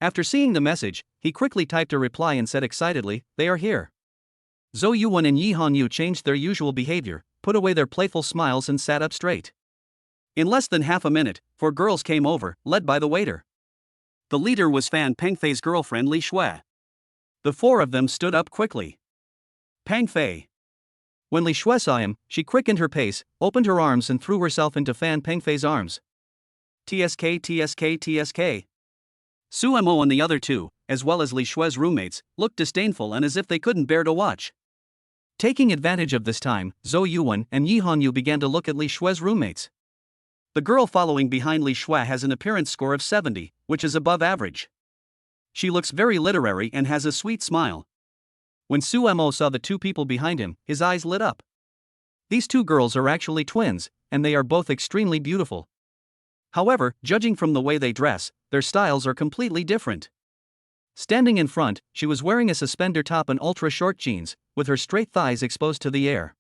After seeing the message, he quickly typed a reply and said excitedly, they are here. Zhou Yuan and Yi Hongyu changed their usual behavior, put away their playful smiles and sat up straight. In less than half a minute, 4 girls came over, led by the waiter. The leader was Fan Pengfei's girlfriend Li Shui. The 4 of them stood up quickly. Pengfei. When Li Shui saw him, she quickened her pace, opened her arms and threw herself into Fan Pengfei's arms. TSK TSK TSK. Suemo and the other two, as well as Li Shui's roommates, looked disdainful and as if they couldn't bear to watch. Taking advantage of this time, Zhou Yuan and Yi Hongyu began to look at Li Shui's roommates. The girl following behind Li Shui has an appearance score of 70, which is above average. She looks very literary and has a sweet smile. When Suemo saw the 2 people behind him, his eyes lit up. These 2 girls are actually twins, and they are both extremely beautiful. However, judging from the way they dress, their styles are completely different. Standing in front, she was wearing a suspender top and ultra-short jeans, with her straight thighs exposed to the air.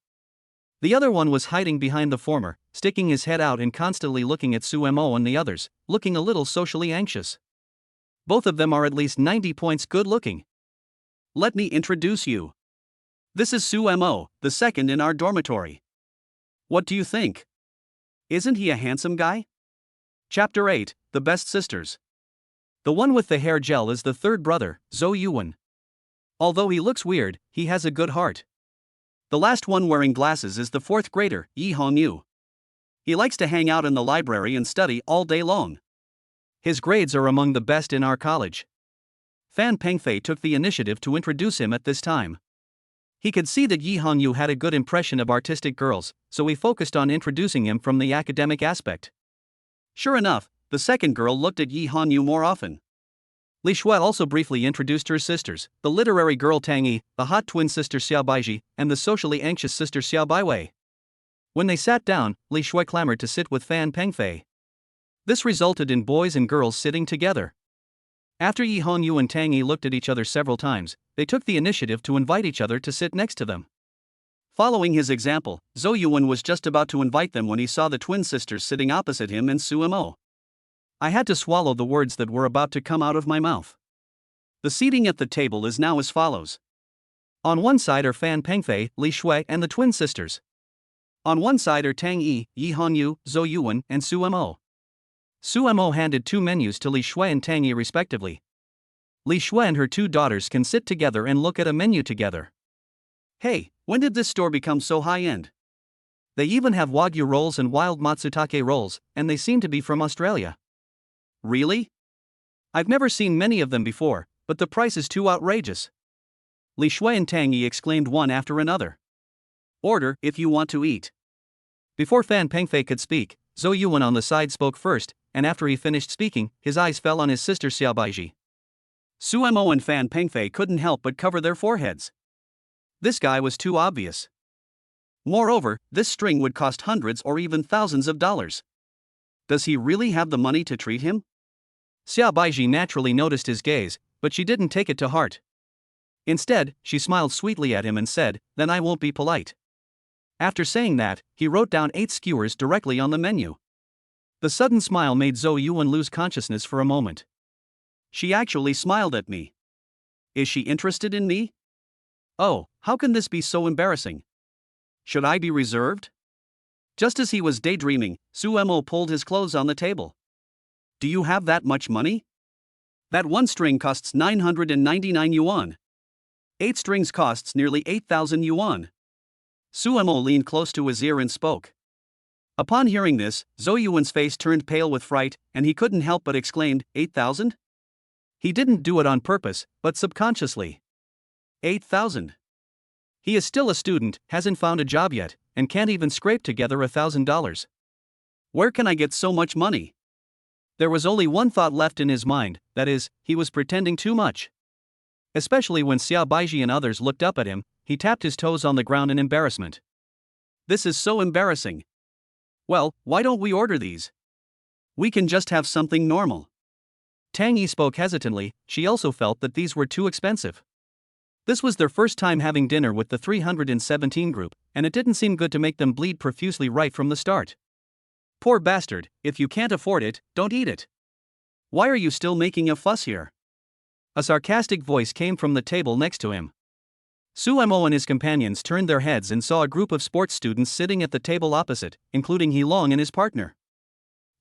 The other one was hiding behind the former, sticking his head out and constantly looking at Suemo and the others, looking a little socially anxious. Both of them are at least 90 points good-looking. Let me introduce you. This is Suemo, the second in our dormitory. What do you think? Isn't he a handsome guy? Chapter 8, The Best Sisters. The one with the hair gel is the third brother, Zhou Yuan. Although he looks weird, he has a good heart. The last one wearing glasses is the 4th grader, Yi Hongyu. He likes to hang out in the library and study all day long. His grades are among the best in our college. Fan Pengfei took the initiative to introduce him at this time. He could see that Yi Hongyu had a good impression of artistic girls, so he focused on introducing him from the academic aspect. Sure enough, the second girl looked at Yi Hongyu more often. Li Shui also briefly introduced her sisters, the literary girl Tang Yi, the hot twin sister Xiao Baiji, and the socially anxious sister Xiao Baiwei. When they sat down, Li Shui clamored to sit with Fan Pengfei. This resulted in boys and girls sitting together. After Yi Hongyu and Tang Yi looked at each other several times, they took the initiative to invite each other to sit next to them. Following his example, Zhou Yuan was just about to invite them when he saw the twin sisters sitting opposite him and Su Mo. I had to swallow the words that were about to come out of my mouth. The seating at the table is now as follows. On one side are Fan Pengfei, Li Shui, and the twin sisters. On one side are Tang Yi, Yi Hongyu, Zhou Yuan, and Su Mo. Su Mo handed 2 menus to Li Shui and Tang Yi respectively. Li Shui and her 2 daughters can sit together and look at a menu together. Hey, when did this store become so high-end? They even have Wagyu rolls and wild Matsutake rolls, and they seem to be from Australia. Really? I've never seen many of them before, but the price is too outrageous. Li Shui and Tang Yi exclaimed one after another. Order if you want to eat. Before Fan Pengfei could speak, Zhou Yuan on the side spoke first, and after he finished speaking, his eyes fell on his sister Xiao Baiji. Su Mo and Fan Pengfei couldn't help but cover their foreheads. This guy was too obvious. Moreover, this string would cost hundreds or even thousands of dollars. Does he really have the money to treat him? Xiao Baiji naturally noticed his gaze, but she didn't take it to heart. Instead, she smiled sweetly at him and said, "Then I won't be polite." After saying that, he wrote down 8 skewers directly on the menu. The sudden smile made Zhou Yuan lose consciousness for a moment. She actually smiled at me. Is she interested in me? Oh, how can this be so embarrassing? Should I be reserved? Just as he was daydreaming, Su Mo pulled his clothes on the table. Do you have that much money? That one string costs 999 yuan. 8 strings costs nearly 8,000 yuan. Su Mo leaned close to his ear and spoke. Upon hearing this, Zhou Yuan's face turned pale with fright, and he couldn't help but exclaimed, 8,000? He didn't do it on purpose, but subconsciously. 8,000. He is still a student, hasn't found a job yet, and can't even scrape together $1,000. Where can I get so much money? There was only one thought left in his mind, that is, he was pretending too much. Especially when Xiao Baiji and others looked up at him, he tapped his toes on the ground in embarrassment. This is so embarrassing. Well, why don't we order these? We can just have something normal. Tang Yi spoke hesitantly, she also felt that these were too expensive. This was their first time having dinner with the 317 group, and it didn't seem good to make them bleed profusely right from the start. Poor bastard, if you can't afford it, don't eat it. Why are you still making a fuss here? A sarcastic voice came from the table next to him. Su Mo and his companions turned their heads and saw a group of sports students sitting at the table opposite, including He Long and his partner.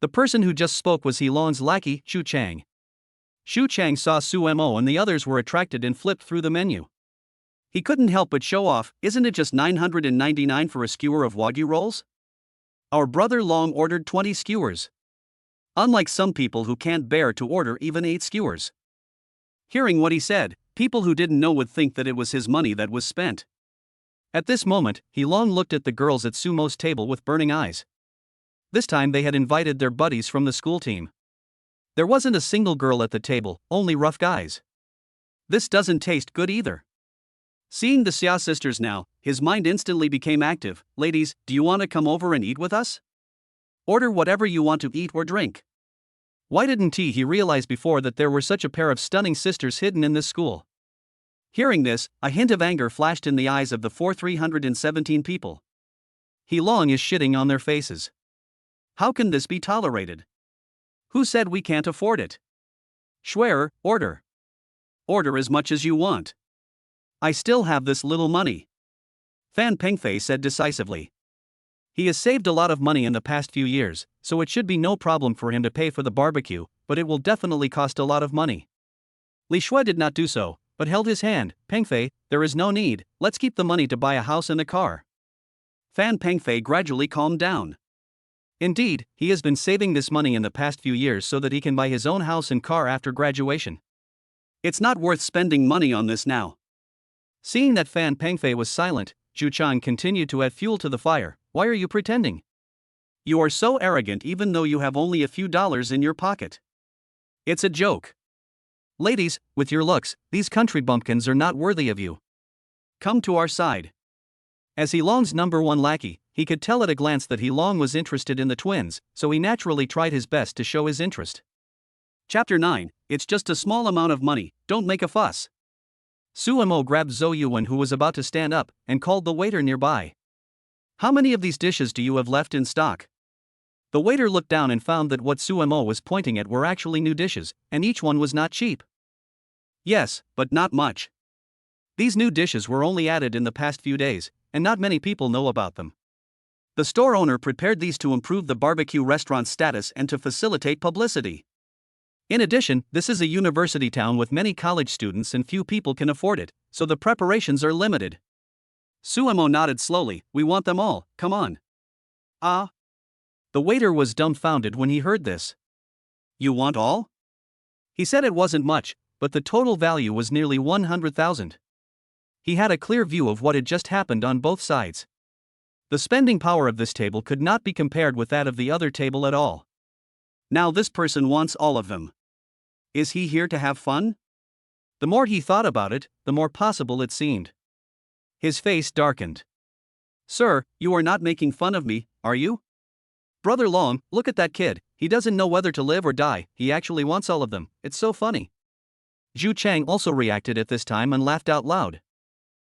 The person who just spoke was He Long's lackey, Xu Chang. Xu Chang saw Su Mo and the others were attracted and flipped through the menu. He couldn't help but show off, isn't it just 999 for a skewer of Wagyu rolls? Our brother Long ordered 20 skewers. Unlike some people who can't bear to order even 8 skewers. Hearing what he said, people who didn't know would think that it was his money that was spent. At this moment, He Long looked at the girls at Sumo's table with burning eyes. This time they had invited their buddies from the school team. There wasn't a single girl at the table, only rough guys. This doesn't taste good either. Seeing the Xia sisters now, his mind instantly became active. Ladies, do you want to come over and eat with us? Order whatever you want to eat or drink. Why didn't he realize before that there were such a pair of stunning sisters hidden in this school? Hearing this, a hint of anger flashed in the eyes of the 317 people. He Long is shitting on their faces. How can this be tolerated? Who said we can't afford it? Schwerer, order. Order as much as you want. I still have this little money. Fan Pengfei said decisively. He has saved a lot of money in the past few years, so it should be no problem for him to pay for the barbecue, but it will definitely cost a lot of money. Li Shui did not do so, but held his hand. Pengfei, there is no need, let's keep the money to buy a house and a car. Fan Pengfei gradually calmed down. Indeed, he has been saving this money in the past few years so that he can buy his own house and car after graduation. It's not worth spending money on this now. Seeing that Fan Pengfei was silent, Zhu Chang continued to add fuel to the fire. Why are you pretending? You are so arrogant even though you have only a few dollars in your pocket. It's a joke. Ladies, with your looks, these country bumpkins are not worthy of you. Come to our side. As He Long's number 1 lackey, He could tell at a glance that He Long was interested in the twins, so he naturally tried his best to show his interest. Chapter 9, It's just a small amount of money, don't make a fuss. Suemo grabbed Zhou Yuan, who was about to stand up, and called the waiter nearby. How many of these dishes do you have left in stock? The waiter looked down and found that what Suemo was pointing at were actually new dishes, and each one was not cheap. Yes, but not much. These new dishes were only added in the past few days, and not many people know about them. The store owner prepared these to improve the barbecue restaurant's status and to facilitate publicity. In addition, this is a university town with many college students and few people can afford it, so the preparations are limited. Suemo nodded slowly. We want them all, come on. Ah? The waiter was dumbfounded when he heard this. You want all? He said it wasn't much, but the total value was nearly 100,000. He had a clear view of what had just happened on both sides. The spending power of this table could not be compared with that of the other table at all. Now this person wants all of them. Is he here to have fun? The more he thought about it, the more possible it seemed. His face darkened. Sir, you are not making fun of me, are you? Brother Long, look at that kid, he doesn't know whether to live or die, he actually wants all of them, it's so funny. Zhu Chang also reacted at this time and laughed out loud.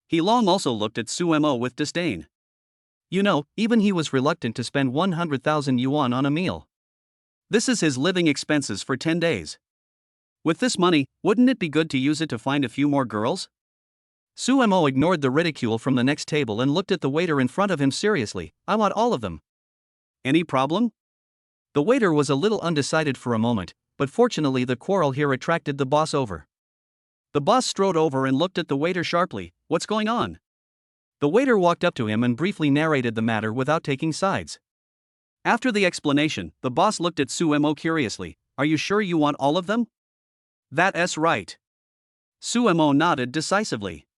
He Long also looked at Suemo with disdain. You know, even he was reluctant to spend 100,000 yuan on a meal. This is his living expenses for 10 days. With this money, wouldn't it be good to use it to find a few more girls? Suemo ignored the ridicule from the next table and looked at the waiter in front of him seriously. I want all of them. Any problem? The waiter was a little undecided for a moment, but fortunately the quarrel here attracted the boss over. The boss strode over and looked at the waiter sharply. What's going on? The waiter walked up to him and briefly narrated the matter without taking sides. After the explanation, the boss looked at Suemo curiously. Are you sure you want all of them? That's right. Suemo nodded decisively.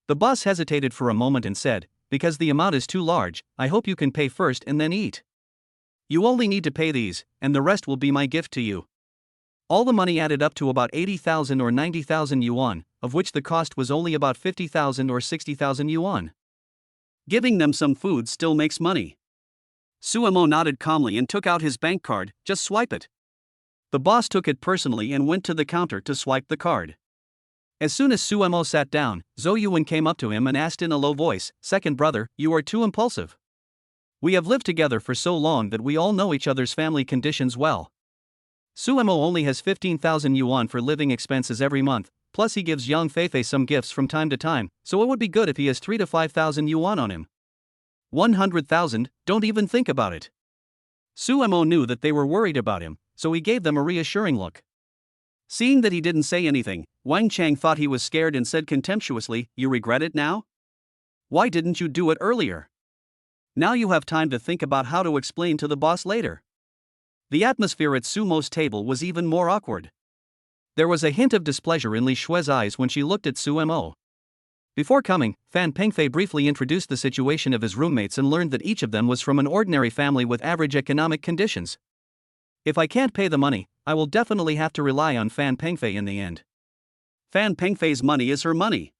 The boss hesitated for a moment and said, because the amount is too large, I hope you can pay first and then eat. You only need to pay these, and the rest will be my gift to you. All the money added up to about 80,000 or 90,000 yuan, of which the cost was only about 50,000 or 60,000 yuan. Giving them some food still makes money. Suemo nodded calmly and took out his bank card. Just swipe it. The boss took it personally and went to the counter to swipe the card. As soon as Suemo sat down, Zhou Yuan came up to him and asked in a low voice, Second brother, you are too impulsive. We have lived together for so long that we all know each other's family conditions well. Suemo only has 15,000 yuan for living expenses every month, plus he gives young Feifei some gifts from time to time, so it would be good if he has 3 to 5,000 yuan on him. 100,000, don't even think about it. Suemo knew that they were worried about him, so he gave them a reassuring look. Seeing that he didn't say anything, Wang Chang thought he was scared and said contemptuously, You regret it now? Why didn't you do it earlier? Now you have time to think about how to explain to the boss later. The atmosphere at Sumo's table was even more awkward. There was a hint of displeasure in Li Shue's eyes when she looked at Suemo. Before coming, Fan Pengfei briefly introduced the situation of his roommates and learned that each of them was from an ordinary family with average economic conditions. If I can't pay the money, I will definitely have to rely on Fan Pengfei in the end. Fan Pengfei's money is her money.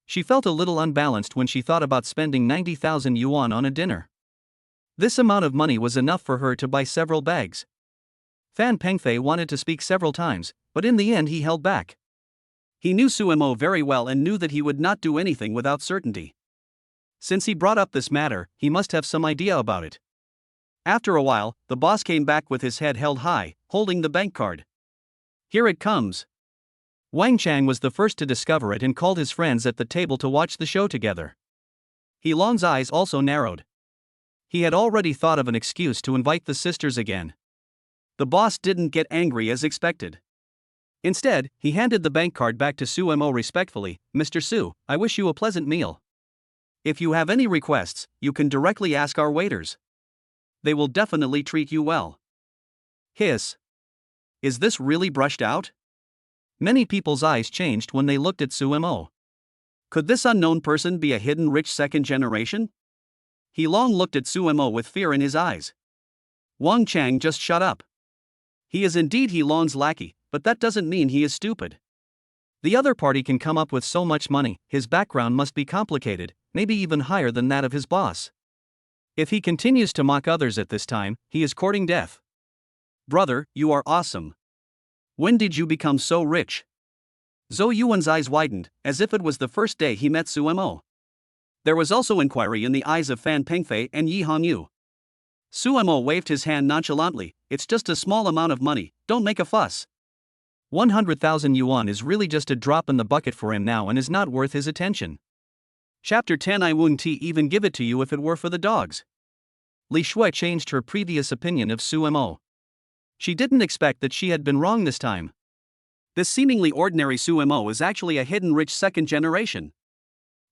She felt a little unbalanced when she thought about spending 90,000 yuan on a dinner. This amount of money was enough for her to buy several bags. Fan Pengfei wanted to speak several times, but in the end he held back. He knew Suemo very well and knew that he would not do anything without certainty. Since he brought up this matter, he must have some idea about it. After a while, the boss came back with his head held high, holding the bank card. Here it comes. Wang Chang was the first to discover it and called his friends at the table to watch the show together. He Long's eyes also narrowed. He had already thought of an excuse to invite the sisters again. The boss didn't get angry as expected. Instead, he handed the bank card back to Suemo respectfully. Mr. Su, I wish you a pleasant meal. If you have any requests, you can directly ask our waiters. They will definitely treat you well. Hiss. Is this really brushed out? Many people's eyes changed when they looked at Suemo. Could this unknown person be a hidden rich second generation? He Long looked at Suemo with fear in his eyes. Wang Chang just shut up. He is indeed He Long's lackey, but that doesn't mean he is stupid. The other party can come up with so much money, his background must be complicated, maybe even higher than that of his boss. If he continues to mock others at this time, he is courting death. Brother, you are awesome. When did you become so rich? Zhou Yuan's eyes widened, as if it was the first day he met Suemo. There was also inquiry in the eyes of Fan Pengfei and Yi Hongyu. Suemo waved his hand nonchalantly. It's just a small amount of money, don't make a fuss. 100,000 yuan is really just a drop in the bucket for him now and is not worth his attention. Chapter 10 I wouldn't even give it to you if it were for the dogs. Li Shui changed her previous opinion of Suemo. She didn't expect that she had been wrong this time. This seemingly ordinary Suemo is actually a hidden rich second generation.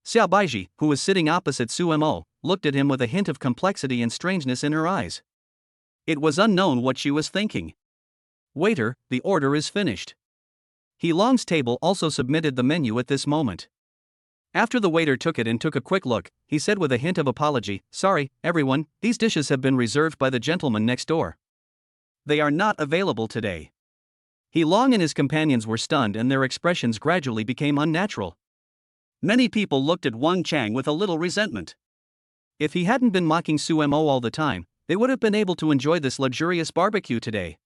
Xiao Baiji, who was sitting opposite Suemo, looked at him with a hint of complexity and strangeness in her eyes. It was unknown what she was thinking. Waiter, the order is finished. He Long's table also submitted the menu at this moment. After the waiter took it and took a quick look, he said with a hint of apology, "Sorry, everyone, these dishes have been reserved by the gentleman next door. They are not available today." He Long and his companions were stunned and their expressions gradually became unnatural. Many people looked at Wang Chang with a little resentment. If he hadn't been mocking Suemo all the time, they would have been able to enjoy this luxurious barbecue today.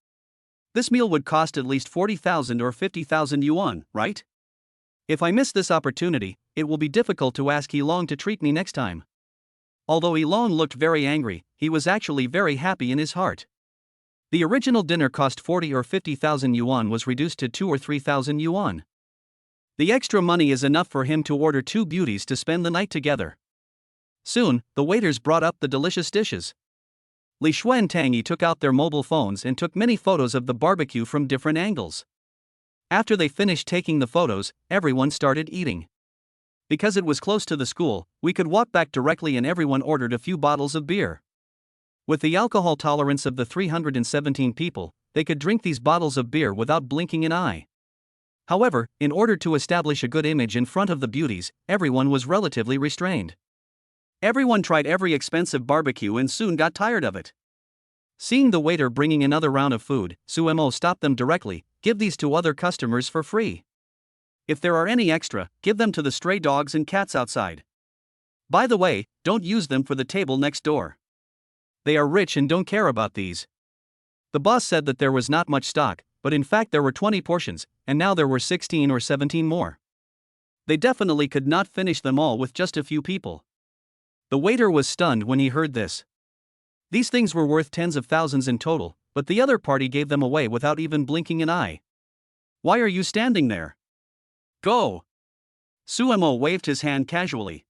This meal would cost at least 40,000 or 50,000 yuan, right? If I miss this opportunity, it will be difficult to ask He Long to treat me next time. Although He Long looked very angry, he was actually very happy in his heart. The original dinner cost 40 or 50,000 yuan was reduced to 2 or 3,000 yuan. The extra money is enough for him to order 2 beauties to spend the night together. Soon, the waiters brought up the delicious dishes. Li Shui and Tang Yi took out their mobile phones and took many photos of the barbecue from different angles. After they finished taking the photos, everyone started eating. Because it was close to the school, we could walk back directly and everyone ordered a few bottles of beer. With the alcohol tolerance of the 317 people, they could drink these bottles of beer without blinking an eye. However, in order to establish a good image in front of the beauties, everyone was relatively restrained. Everyone tried every expensive barbecue and soon got tired of it. Seeing the waiter bringing another round of food, Suemo stopped them directly. "Give these to other customers for free. If there are any extra, give them to the stray dogs and cats outside. By the way, don't use them for the table next door. They are rich and don't care about these." The boss said that there was not much stock, but in fact there were 20 portions, and now there were 16 or 17 more. They definitely could not finish them all with just a few people. The waiter was stunned when he heard this. These things were worth tens of thousands in total, but the other party gave them away without even blinking an eye. "Why are you standing there? Go!" Suemo waved his hand casually.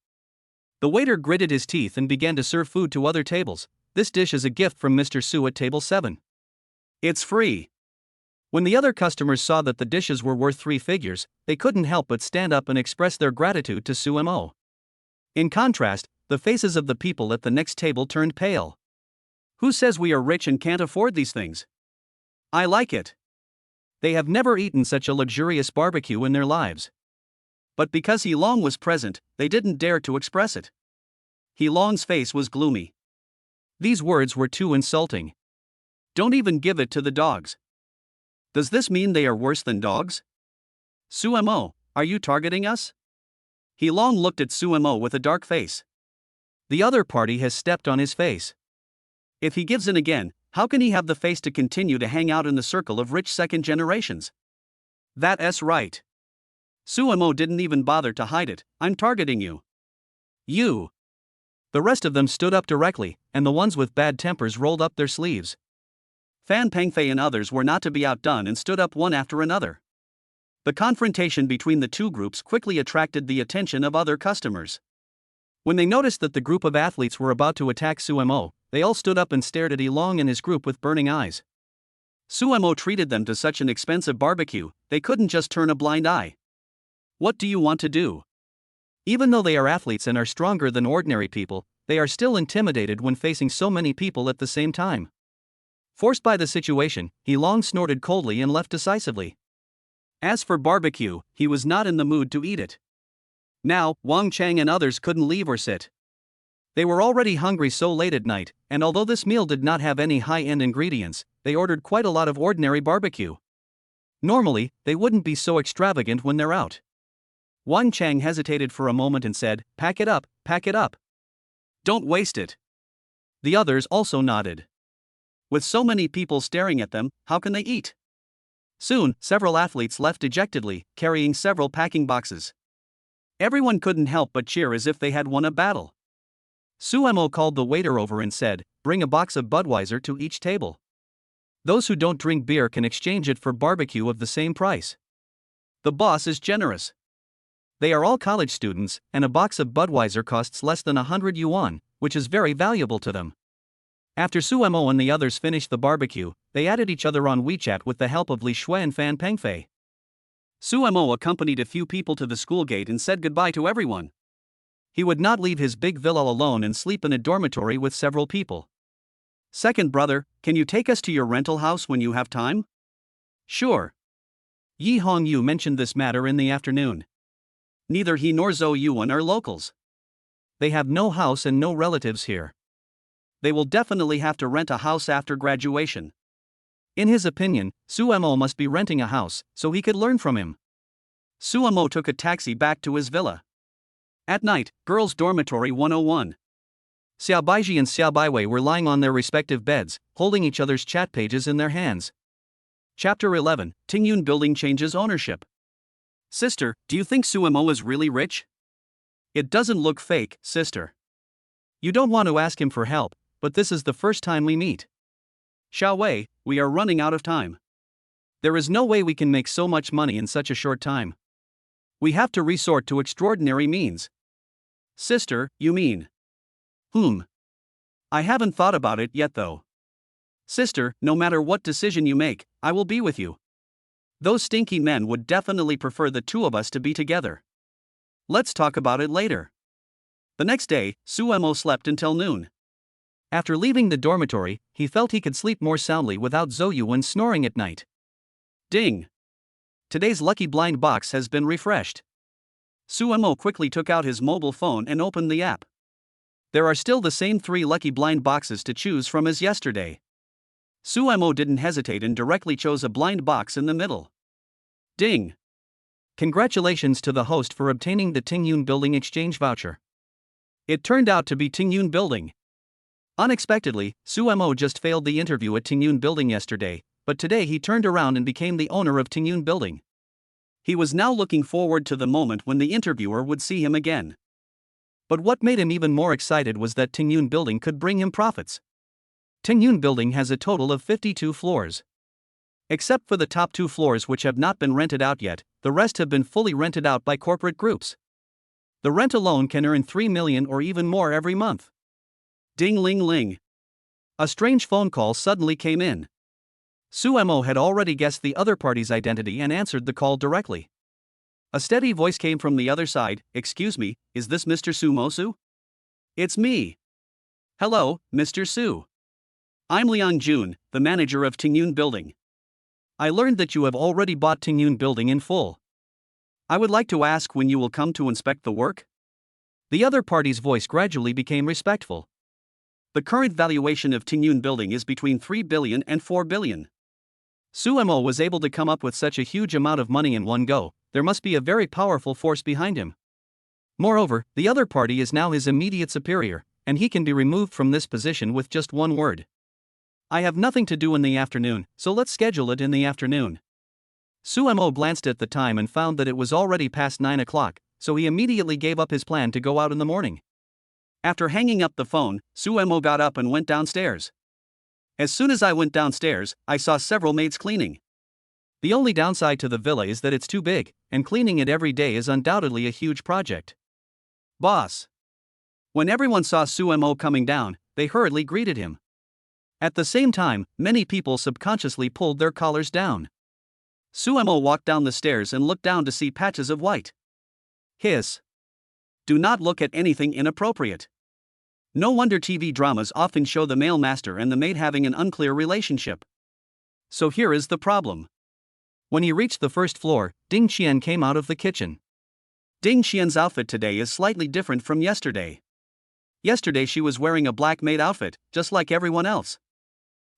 The waiter gritted his teeth and began to serve food to other tables. "This dish is a gift from Mr. Su at table 7. It's free." When the other customers saw that the dishes were worth 3 figures, they couldn't help but stand up and express their gratitude to Suemo. In contrast, the faces of the people at the next table turned pale. "Who says we are rich and can't afford these things? I like it." They have never eaten such a luxurious barbecue in their lives. But because He Long was present, they didn't dare to express it. He Long's face was gloomy. These words were too insulting. "Don't even give it to the dogs. Does this mean they are worse than dogs? Suemo, are you targeting us?" He Long looked at Suemo with a dark face. The other party has stepped on his face. If he gives in again, how can he have the face to continue to hang out in the circle of rich second generations? That's right. Suemo didn't even bother to hide it. "I'm targeting you. You." The rest of them stood up directly, and the ones with bad tempers rolled up their sleeves. Fan Pengfei and others were not to be outdone and stood up one after another. The confrontation between the two groups quickly attracted the attention of other customers. When they noticed that the group of athletes were about to attack Suemo, they all stood up and stared at He Long and his group with burning eyes. Suemo treated them to such an expensive barbecue, they couldn't just turn a blind eye. What do you want to do? Even though they are athletes and are stronger than ordinary people, they are still intimidated when facing so many people at the same time. Forced by the situation, He Long snorted coldly and left decisively. As for barbecue, he was not in the mood to eat it. Now, Wang Chang and others couldn't leave or sit. They were already hungry so late at night, and although this meal did not have any high-end ingredients, they ordered quite a lot of ordinary barbecue. Normally, they wouldn't be so extravagant when they're out. Wang Chang hesitated for a moment and said, pack it up, pack it up. Don't waste it. The others also nodded. With so many people staring at them, how can they eat? Soon, several athletes left dejectedly, carrying several packing boxes. Everyone couldn't help but cheer as if they had won a battle. Suemo called the waiter over and said, "Bring a box of Budweiser to each table. Those who don't drink beer can exchange it for barbecue of the same price." The boss is generous. They are all college students, and a box of Budweiser costs less than 100 yuan, which is very valuable to them. After Suemo and the others finished the barbecue, they added each other on WeChat with the help of Li Shui and Fan Pengfei. Suemo accompanied a few people to the school gate and said goodbye to everyone. He would not leave his big villa alone and sleep in a dormitory with several people. "Second brother, can you take us to your rental house when you have time?" "Sure." Yi Hongyu mentioned this matter in the afternoon. Neither he nor Zhou Yuan are locals. They have no house and no relatives here. They will definitely have to rent a house after graduation. In his opinion, Suemo must be renting a house, so he could learn from him. Suemo took a taxi back to his villa. At night, Girls' Dormitory 101. Xiao Baiji and Xiao Baiwei were lying on their respective beds, holding each other's chat pages in their hands. Chapter 11, Tengyun Building changes ownership. "Sister, do you think Suemo is really rich?" "It doesn't look fake, sister. You don't want to ask him for help, but this is the first time we meet." "Xiao Wei, we are running out of time. There is no way we can make so much money in such a short time. We have to resort to extraordinary means." "Sister, you mean?" I haven't thought about it yet though." "Sister, no matter what decision you make, I will be with you. Those stinky men would definitely prefer the two of us to be together. Let's talk about it later." The next day, Suemo slept until noon. After leaving the dormitory, he felt he could sleep more soundly without Zhou Yuan snoring at night. Ding! Today's lucky blind box has been refreshed. Suemo quickly took out his mobile phone and opened the app. There are still the same 3 lucky blind boxes to choose from as yesterday. Suemo didn't hesitate and directly chose a blind box in the middle. Ding! Congratulations to the host for obtaining the Tengyun Building exchange voucher. It turned out to be Tengyun Building. Unexpectedly, Suemo just failed the interview at Tengyun Building yesterday, but today he turned around and became the owner of Tengyun Building. He was now looking forward to the moment when the interviewer would see him again. But what made him even more excited was that Tengyun Building could bring him profits. Tengyun Building has a total of 52 floors. Except for the top 2 floors which have not been rented out yet, the rest have been fully rented out by corporate groups. The rent alone can earn 3 million or even more every month. Ding ling ling. A strange phone call suddenly came in. Suemo had already guessed the other party's identity and answered the call directly. A steady voice came from the other side. "Excuse me, is this Mr. Sumosu?" "It's me." "Hello, Mr. Su. I'm Liang Jun, the manager of Tengyun Building. I learned that you have already bought Tengyun Building in full. I would like to ask when you will come to inspect the work?" The other party's voice gradually became respectful. The current valuation of Tengyun Building is between 3 billion and 4 billion. Suemo was able to come up with such a huge amount of money in one go. There must be a very powerful force behind him. Moreover, the other party is now his immediate superior, and he can be removed from this position with just one word. "I have nothing to do in the afternoon, so let's schedule it in the afternoon." Suemo glanced at the time and found that it was already past 9 o'clock, so he immediately gave up his plan to go out in the morning. After hanging up the phone, Suemo got up and went downstairs. As soon as I went downstairs, I saw several maids cleaning. The only downside to the villa is that it's too big, and cleaning it every day is undoubtedly a huge project. "Boss." When everyone saw Suemo coming down, they hurriedly greeted him. At the same time, many people subconsciously pulled their collars down. Suemo walked down the stairs and looked down to see patches of white. Hiss. Do not look at anything inappropriate. No wonder TV dramas often show the male master and the maid having an unclear relationship. So here is the problem. When he reached the first floor, Ding Qian came out of the kitchen. Ding Qian's outfit today is slightly different from yesterday. Yesterday she was wearing a black maid outfit, just like everyone else.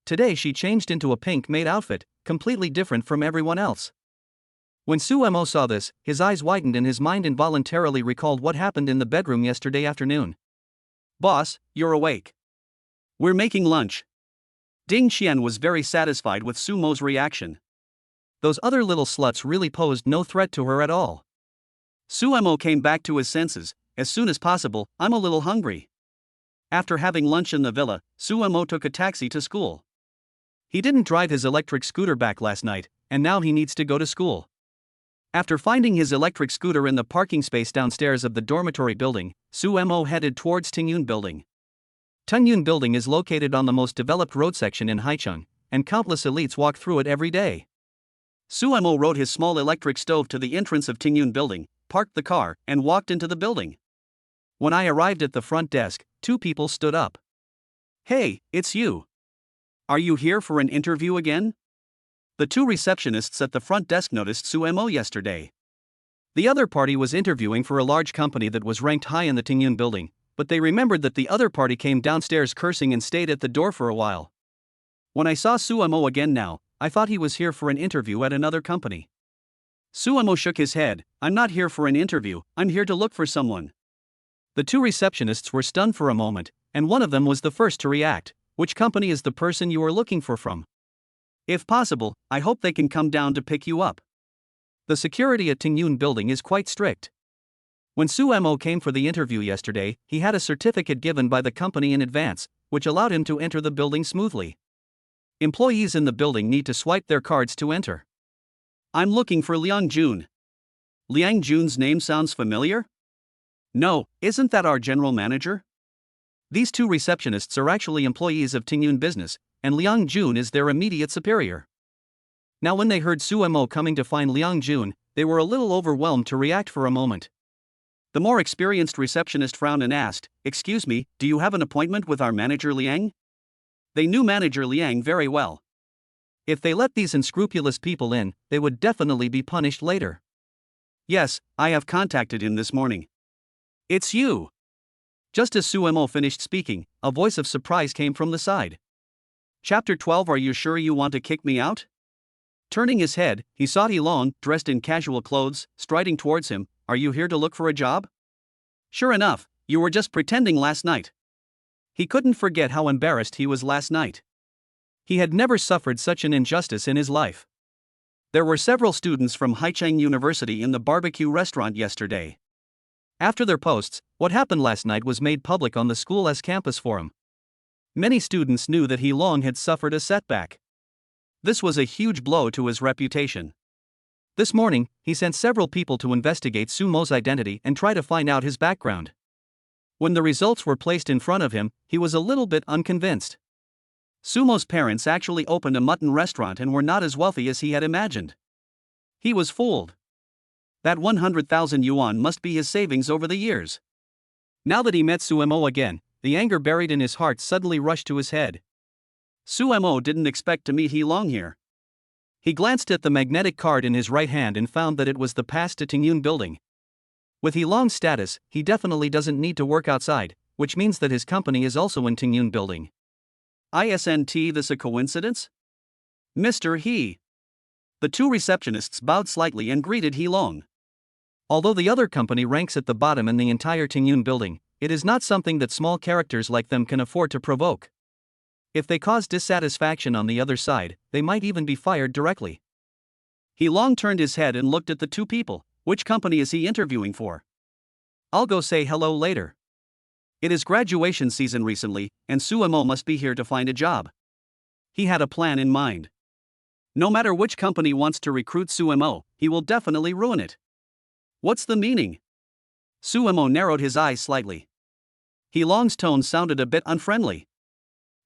Today she changed into a pink maid outfit, completely different from everyone else. When Suemo saw this, his eyes widened and his mind involuntarily recalled what happened in the bedroom yesterday afternoon. "Boss, you're awake." We're making lunch. Ding Xian was very satisfied with Sumo's reaction. Those other little sluts really posed no threat to her at all. Sumo came back to his senses. As soon as possible, I'm a little hungry. After having lunch in the villa, Sumo took a taxi to school. He didn't drive his electric scooter back last night, and now he needs to go to school. After finding his electric scooter in the parking space downstairs of the dormitory building, Sumo headed towards Tengyun Building. Tengyun Building is located on the most developed road section in Haicheng, and countless elites walk through it every day. Sumo rode his small electric stove to the entrance of Tengyun Building, parked the car, and walked into the building. When I arrived at the front desk, 2 people stood up. Hey, it's you. Are you here for an interview again? The 2 receptionists at the front desk noticed Sumo yesterday. The other party was interviewing for a large company that was ranked high in the Tengyun Building, but they remembered that the other party came downstairs cursing and stayed at the door for a while. When I saw Sumo again now, I thought he was here for an interview at another company. Sumo shook his head. I'm not here for an interview, I'm here to look for someone. The 2 receptionists were stunned for a moment, and one of them was the first to react. Which company is the person you are looking for from? If possible, I hope they can come down to pick you up. The security at Tengyun Building is quite strict. When Sumo came for the interview yesterday, he had a certificate given by the company in advance, which allowed him to enter the building smoothly. Employees in the building need to swipe their cards to enter. I'm looking for Liang Jun. Liang Jun's name sounds familiar? No, isn't that our general manager? These 2 receptionists are actually employees of Tengyun Business, and Liang Jun is their immediate superior. Now when they heard Sumo coming to find Liang Jun, they were a little overwhelmed to react for a moment. The more experienced receptionist frowned and asked, "Excuse me, do you have an appointment with our manager Liang?" They knew manager Liang very well. If they let these unscrupulous people in, they would definitely be punished later. Yes, I have contacted him this morning. It's you. Just as Sumo finished speaking, a voice of surprise came from the side. Chapter 12. Are you sure you want to kick me out? Turning his head, he saw Long, dressed in casual clothes, striding towards him. Are you here to look for a job? Sure enough, you were just pretending last night. He couldn't forget how embarrassed he was last night. He had never suffered such an injustice in his life. There were several students from Haicheng University in the barbecue restaurant yesterday. After their posts, what happened last night was made public on the school's campus forum. Many students knew that Long had suffered a setback. This was a huge blow to his reputation. This morning, he sent several people to investigate Sumo's identity and try to find out his background. When the results were placed in front of him, he was a little bit unconvinced. Sumo's parents actually opened a mutton restaurant and were not as wealthy as he had imagined. He was fooled. That 100,000 yuan must be his savings over the years. Now that he met Sumo again, the anger buried in his heart suddenly rushed to his head. Sumo didn't expect to meet Long here. He glanced at the magnetic card in his right hand and found that it was the pass to Tengyun Building. With Long's status, he definitely doesn't need to work outside, which means that his company is also in Tengyun Building. Isn't this a coincidence? Mr. He. The 2 receptionists bowed slightly and greeted Long. Although the other company ranks at the bottom in the entire Tengyun Building, it is not something that small characters like them can afford to provoke. If they cause dissatisfaction on the other side, they might even be fired directly. Long turned his head and looked at the 2 people. Which company is he interviewing for? I'll go say hello later. It is graduation season recently, and Sumo must be here to find a job. He had a plan in mind. No matter which company wants to recruit Sumo, he will definitely ruin it. What's the meaning? Sumo narrowed his eyes slightly. Long's tone sounded a bit unfriendly.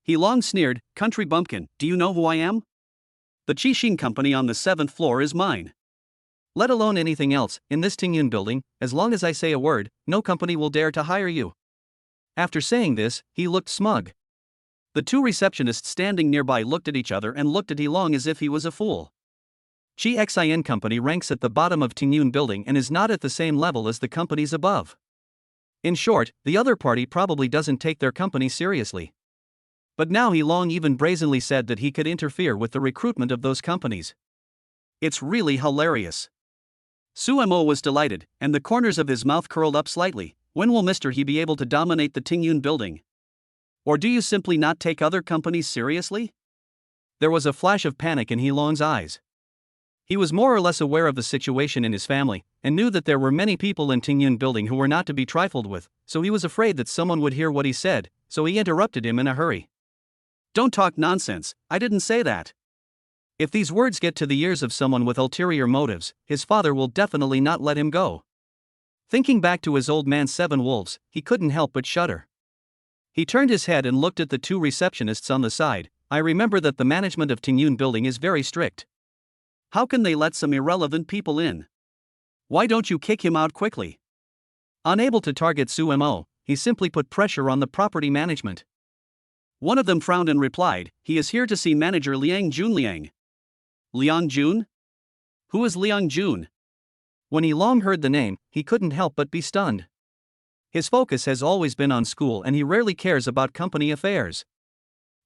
Long sneered, "Country bumpkin, do you know who I am? The Qixing company on the 7th floor is mine. Let alone anything else, in this Tengyun Building, as long as I say a word, no company will dare to hire you." After saying this, he looked smug. The 2 receptionists standing nearby looked at each other and looked at Long as if he was a fool. Qixin company ranks at the bottom of Tengyun Building and is not at the same level as the companies above. In short, the other party probably doesn't take their company seriously. But now Long even brazenly said that he could interfere with the recruitment of those companies. It's really hilarious. Sumo was delighted, and the corners of his mouth curled up slightly. When will Mr. He be able to dominate the Tengyun Building? Or do you simply not take other companies seriously? There was a flash of panic in Heilong's eyes. He was more or less aware of the situation in his family, and knew that there were many people in Tengyun building who were not to be trifled with, so he was afraid that someone would hear what he said, so he interrupted him in a hurry. Don't talk nonsense, I didn't say that. If these words get to the ears of someone with ulterior motives, his father will definitely not let him go. Thinking back to his old man's 7 wolves, he couldn't help but shudder. He turned his head and looked at the 2 receptionists on the side. I remember that the management of Tengyun building is very strict. How can they let some irrelevant people in? Why don't you kick him out quickly? Unable to target Sumo, he simply put pressure on the property management. One of them frowned and replied, he is here to see manager Liang Junliang. Liang Jun? Who is Liang Jun? When Heilong heard the name, he couldn't help but be stunned. His focus has always been on school and he rarely cares about company affairs.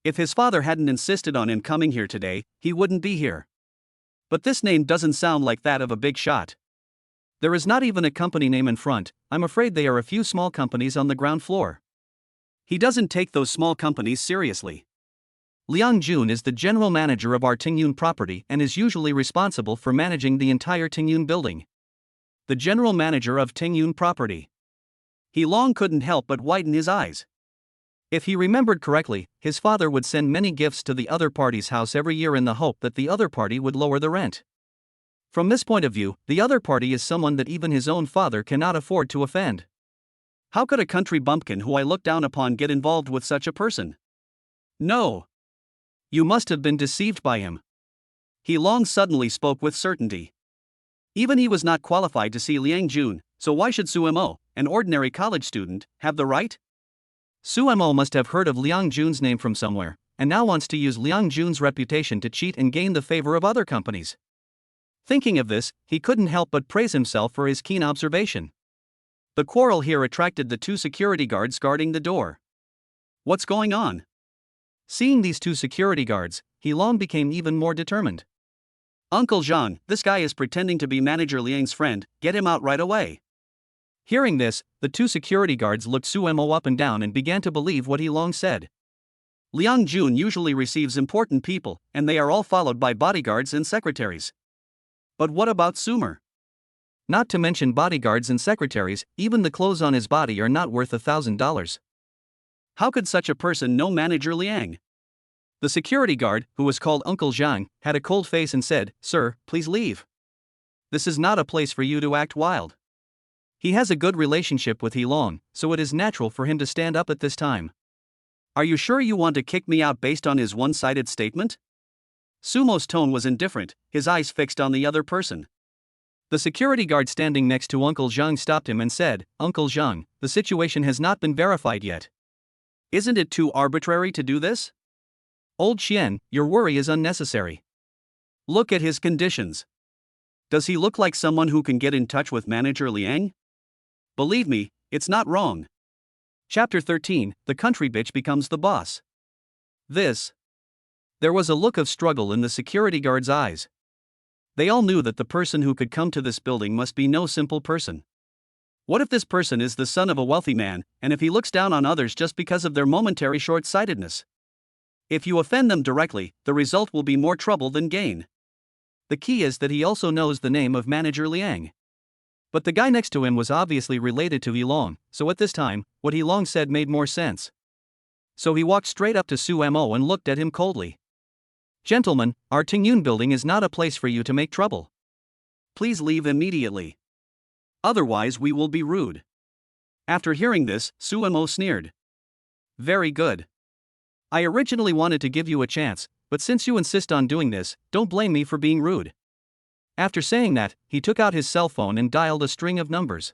If his father hadn't insisted on him coming here today, he wouldn't be here. But this name doesn't sound like that of a big shot. There is not even a company name in front. I'm afraid they are a few small companies on the ground floor. He doesn't take those small companies seriously. Liang Jun is the general manager of our Tengyun property and is usually responsible for managing the entire Tengyun building. The general manager of Tengyun property. Heilong couldn't help but widen his eyes. If he remembered correctly, his father would send many gifts to the other party's house every year in the hope that the other party would lower the rent. From this point of view, the other party is someone that even his own father cannot afford to offend. How could a country bumpkin who I look down upon get involved with such a person? No. You must have been deceived by him. Heilong suddenly spoke with certainty. Even he was not qualified to see Liang Jun, so why should Sumo, an ordinary college student, have the right? Sumo must have heard of Liang Jun's name from somewhere, and now wants to use Liang Jun's reputation to cheat and gain the favor of other companies. Thinking of this, he couldn't help but praise himself for his keen observation. The quarrel here attracted the 2 security guards guarding the door. What's going on? Seeing these 2 security guards, Heilong became even more determined. Uncle Zhang, this guy is pretending to be manager Liang's friend, get him out right away. Hearing this, the 2 security guards looked Sumo up and down and began to believe what Heilong said. Liang Jun usually receives important people, and they are all followed by bodyguards and secretaries. But what about Sumer? Not to mention bodyguards and secretaries, even the clothes on his body are not worth $1,000. How could such a person know manager Liang? The security guard, who was called Uncle Zhang, had a cold face and said, Sir, please leave. This is not a place for you to act wild. He has a good relationship with Heilong, so it is natural for him to stand up at this time. Are you sure you want to kick me out based on his one-sided statement? Sumo's tone was indifferent, his eyes fixed on the other person. The security guard standing next to Uncle Zhang stopped him and said, Uncle Zhang, the situation has not been verified yet. Isn't it too arbitrary to do this? Old Xian, your worry is unnecessary. Look at his conditions. Does he look like someone who can get in touch with manager Liang? Believe me, it's not wrong. Chapter 13, The Country Bitch Becomes the Boss. There was a look of struggle in the security guards' eyes. They all knew that the person who could come to this building must be no simple person. What if this person is the son of a wealthy man, and if he looks down on others just because of their momentary short-sightedness? If you offend them directly, the result will be more trouble than gain. The key is that he also knows the name of manager Liang. But the guy next to him was obviously related to Heilong, so at this time, what Heilong said made more sense. So he walked straight up to Sumo and looked at him coldly. Gentlemen, our Tengyun building is not a place for you to make trouble. Please leave immediately. Otherwise we will be rude. After hearing this, Sumo sneered. Very good. I originally wanted to give you a chance, but since you insist on doing this, don't blame me for being rude. After saying that, he took out his cell phone and dialed a string of numbers.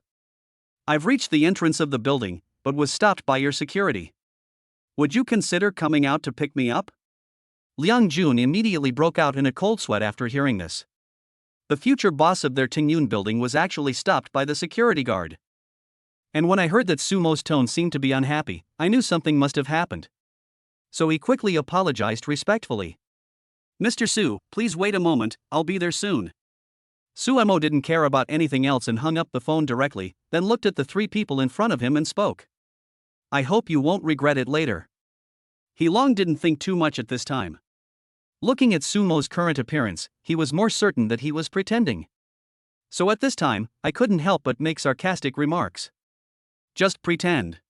I've reached the entrance of the building, but was stopped by your security. Would you consider coming out to pick me up? Liang Jun immediately broke out in a cold sweat after hearing this. The future boss of their Tengyun building was actually stopped by the security guard. And when I heard that Sumo's tone seemed to be unhappy, I knew something must have happened. So he quickly apologized respectfully. Mr. Su, please wait a moment, I'll be there soon. Sumo didn't care about anything else and hung up the phone directly, then looked at the 3 people in front of him and spoke. I hope you won't regret it later. He Long didn't think too much at this time. Looking at Sumo's current appearance, he was more certain that he was pretending. So at this time, I couldn't help but make sarcastic remarks. Just pretend.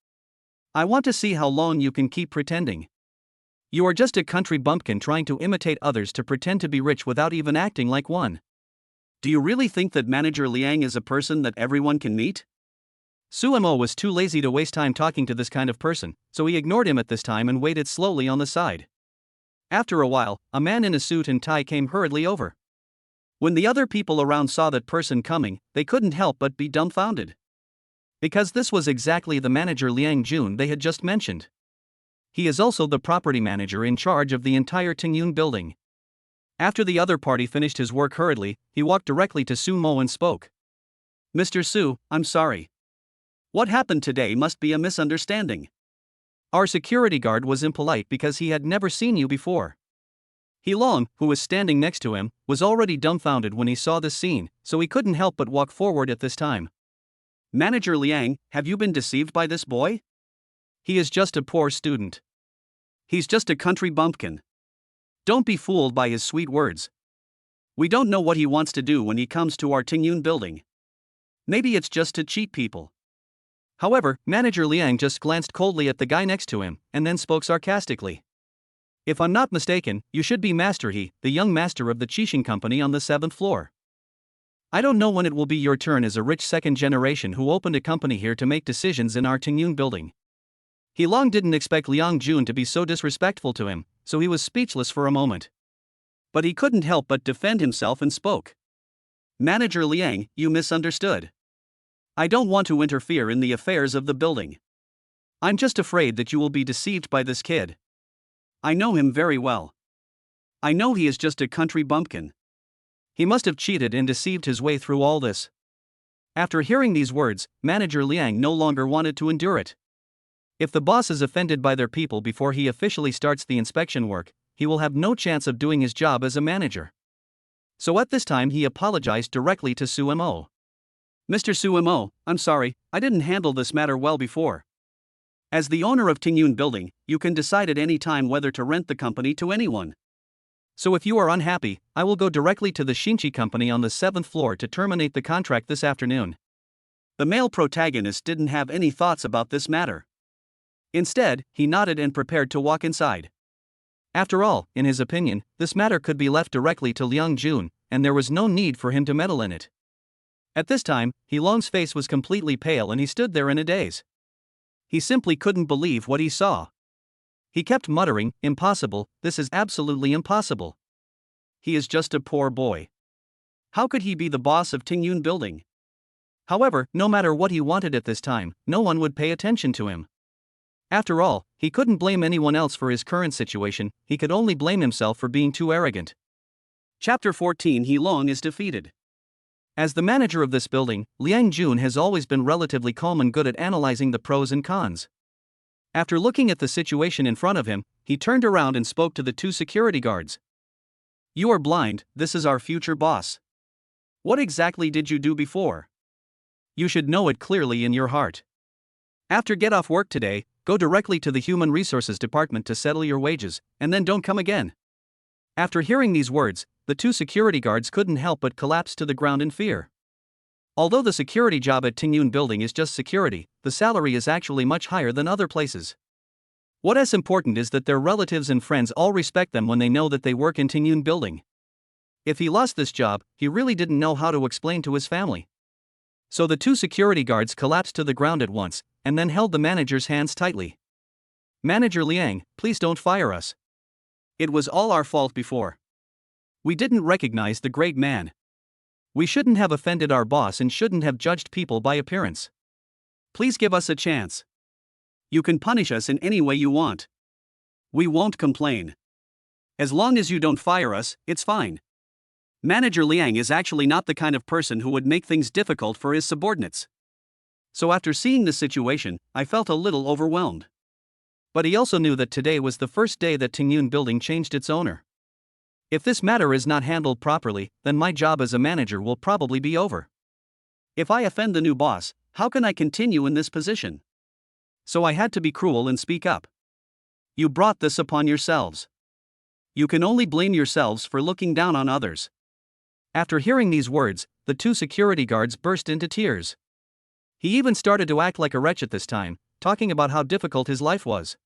I want to see how long you can keep pretending. You are just a country bumpkin trying to imitate others to pretend to be rich without even acting like one. Do you really think that Manager Liang is a person that everyone can meet? Sumo was too lazy to waste time talking to this kind of person, so he ignored him at this time and waited slowly on the side. After a while, a man in a suit and tie came hurriedly over. When the other people around saw that person coming, they couldn't help but be dumbfounded. Because this was exactly the manager Liang Jun they had just mentioned. He is also the property manager in charge of the entire Tengyun building. After the other party finished his work hurriedly, he walked directly to Sumo and spoke. Mr. Su, I'm sorry. What happened today must be a misunderstanding. Our security guard was impolite because he had never seen you before. He Long, who was standing next to him, was already dumbfounded when he saw this scene, so he couldn't help but walk forward at this time. Manager Liang, have you been deceived by this boy? He is just a poor student. He's just a country bumpkin. Don't be fooled by his sweet words. We don't know what he wants to do when he comes to our Tengyun building. Maybe it's just to cheat people. However, Manager Liang just glanced coldly at the guy next to him, and then spoke sarcastically. If I'm not mistaken, you should be Master He, the young master of the Qixing company on the 7th floor. I don't know when it will be your turn as a rich second generation who opened a company here to make decisions in our Tengyun building. He Long didn't expect Liang Jun to be so disrespectful to him, so he was speechless for a moment. But he couldn't help but defend himself and spoke. Manager Liang, you misunderstood. I don't want to interfere in the affairs of the building. I'm just afraid that you will be deceived by this kid. I know him very well. I know he is just a country bumpkin. He must have cheated and deceived his way through all this. After hearing these words, Manager Liang no longer wanted to endure it. If the boss is offended by their people before he officially starts the inspection work, he will have no chance of doing his job as a manager. So at this time he apologized directly to Sumo. Mr. Sumo, I'm sorry, I didn't handle this matter well before. As the owner of Tengyun building, you can decide at any time whether to rent the company to anyone. So if you are unhappy, I will go directly to the Shinchi company on the 7th floor to terminate the contract this afternoon. The male protagonist didn't have any thoughts about this matter. Instead, he nodded and prepared to walk inside. After all, in his opinion, this matter could be left directly to Liang Jun, and there was no need for him to meddle in it. At this time, He Long's face was completely pale and he stood there in a daze. He simply couldn't believe what he saw. He kept muttering, impossible, this is absolutely impossible. He is just a poor boy. How could he be the boss of Tengyun building? However, no matter what he wanted at this time, no one would pay attention to him. After all, he couldn't blame anyone else for his current situation, he could only blame himself for being too arrogant. Chapter 14 He Long is defeated. As the manager of this building, Liang Jun has always been relatively calm and good at analyzing the pros and cons. After looking at the situation in front of him, he turned around and spoke to the two security guards. You are blind, this is our future boss. What exactly did you do before? You should know it clearly in your heart. After get off work today, go directly to the Human Resources Department to settle your wages, and then don't come again. After hearing these words, the two security guards couldn't help but collapse to the ground in fear. Although the security job at Tengyun building is just security, the salary is actually much higher than other places. What is important is that their relatives and friends all respect them when they know that they work in Tengyun building. If he lost this job, he really didn't know how to explain to his family. So the two security guards collapsed to the ground at once, and then held the manager's hands tightly. Manager Liang, please don't fire us. It was all our fault before. We didn't recognize the great man. We shouldn't have offended our boss and shouldn't have judged people by appearance. Please give us a chance. You can punish us in any way you want. We won't complain. As long as you don't fire us, it's fine. Manager Liang is actually not the kind of person who would make things difficult for his subordinates. So after seeing the situation, I felt a little overwhelmed. But he also knew that today was the first day that Tengyun building changed its owner. If this matter is not handled properly, then my job as a manager will probably be over. If I offend the new boss, how can I continue in this position? So I had to be cruel and speak up. You brought this upon yourselves. You can only blame yourselves for looking down on others." After hearing these words, the two security guards burst into tears. He even started to act like a wretch at this time, talking about how difficult his life was.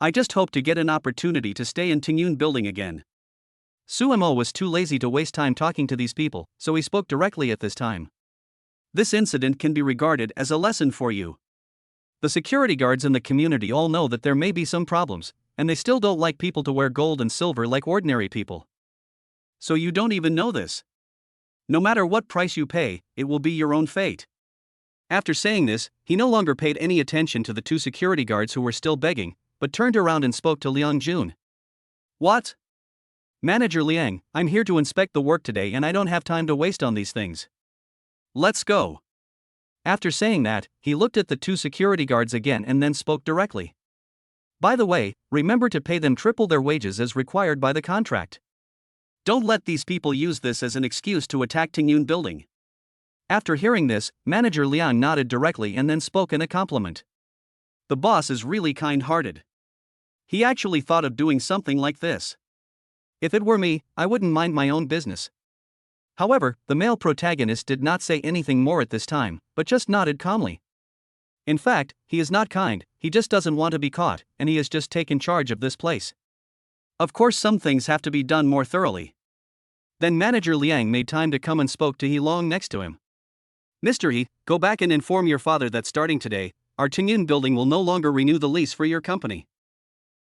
"I just hope to get an opportunity to stay in Tengyun Building again." Sumo was too lazy to waste time talking to these people, so he spoke directly at this time. "This incident can be regarded as a lesson for you. The security guards in the community all know that there may be some problems, and they still don't like people to wear gold and silver like ordinary people. So you don't even know this. No matter what price you pay, it will be your own fate." After saying this, he no longer paid any attention to the two security guards who were still begging, but turned around and spoke to Liang Jun. "What? Manager Liang, I'm here to inspect the work today and I don't have time to waste on these things. Let's go." After saying that, he looked at the two security guards again and then spoke directly. "By the way, remember to pay them triple their wages as required by the contract. Don't let these people use this as an excuse to attack Tengyun Building." After hearing this, Manager Liang nodded directly and then spoke in a compliment. "The boss is really kind-hearted. He actually thought of doing something like this. If it were me, I wouldn't mind my own business." However, the male protagonist did not say anything more at this time, but just nodded calmly. In fact, he is not kind, he just doesn't want to be caught, and he has just taken charge of this place. Of course, some things have to be done more thoroughly. Then Manager Liang made time to come and spoke to He Long next to him. "Mr. He, go back and inform your father that starting today, our Tengyun Building will no longer renew the lease for your company.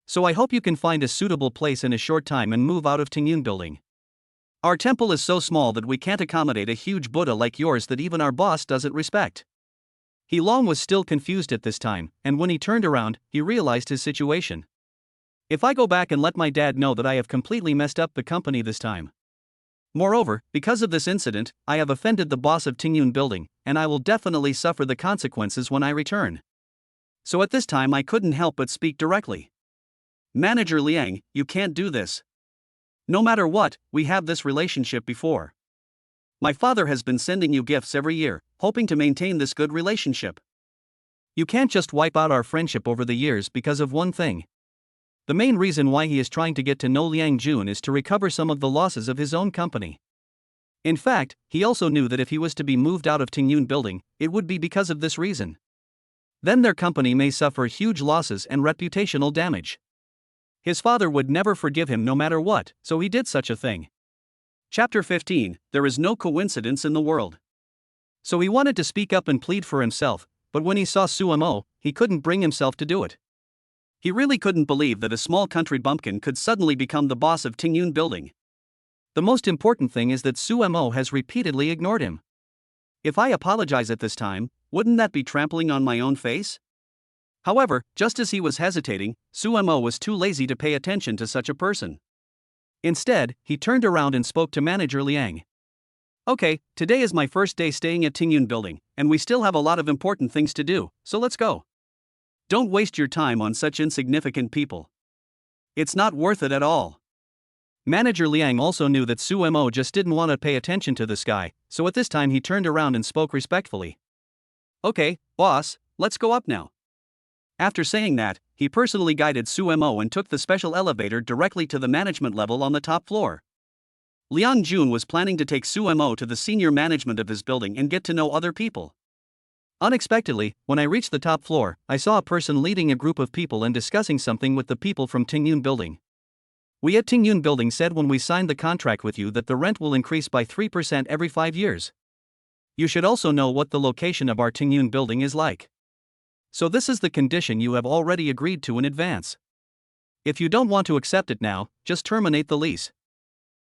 So I hope you can find a suitable place in a short time and move out of Tengyun Building. Our temple is so small that we can't accommodate a huge Buddha like yours that even our boss doesn't respect." He Long was still confused at this time, and when he turned around, he realized his situation. "If I go back and let my dad know that I have completely messed up the company this time. Moreover, because of this incident, I have offended the boss of Tengyun Building, and I will definitely suffer the consequences when I return. So at this time I couldn't help but speak directly. Manager Liang, you can't do this. No matter what, we have this relationship before. My father has been sending you gifts every year, hoping to maintain this good relationship. You can't just wipe out our friendship over the years because of one thing. The main reason why he is trying to get to know Liang Jun is to recover some of the losses of his own company. In fact, he also knew that if he was to be moved out of Tengyun Building, it would be because of this reason. Then their company may suffer huge losses and reputational damage. His father would never forgive him no matter what, so he did such a thing." Chapter 15, There is no coincidence in the world. So he wanted to speak up and plead for himself, but when he saw Sumo, he couldn't bring himself to do it. He really couldn't believe that a small country bumpkin could suddenly become the boss of Tengyun Building. The most important thing is that Sumo has repeatedly ignored him. If I apologize at this time, wouldn't that be trampling on my own face? However, just as he was hesitating, Sumo was too lazy to pay attention to such a person. Instead, he turned around and spoke to Manager Liang. "Okay, today is my first day staying at Tengyun Building, and we still have a lot of important things to do, so let's go. Don't waste your time on such insignificant people. It's not worth it at all." Manager Liang also knew that Sumo just didn't want to pay attention to this guy, so at this time he turned around and spoke respectfully. "Okay, boss, let's go up now." After saying that, he personally guided Sumo and took the special elevator directly to the management level on the top floor. Liang Jun was planning to take Sumo to the senior management of his building and get to know other people. Unexpectedly, when I reached the top floor, I saw a person leading a group of people and discussing something with the people from Tengyun Building. "We at Tengyun Building said when we signed the contract with you that the rent will increase by 3% every 5 years. You should also know what the location of our Tengyun Building is like. So this is the condition you have already agreed to in advance. If you don't want to accept it now, just terminate the lease."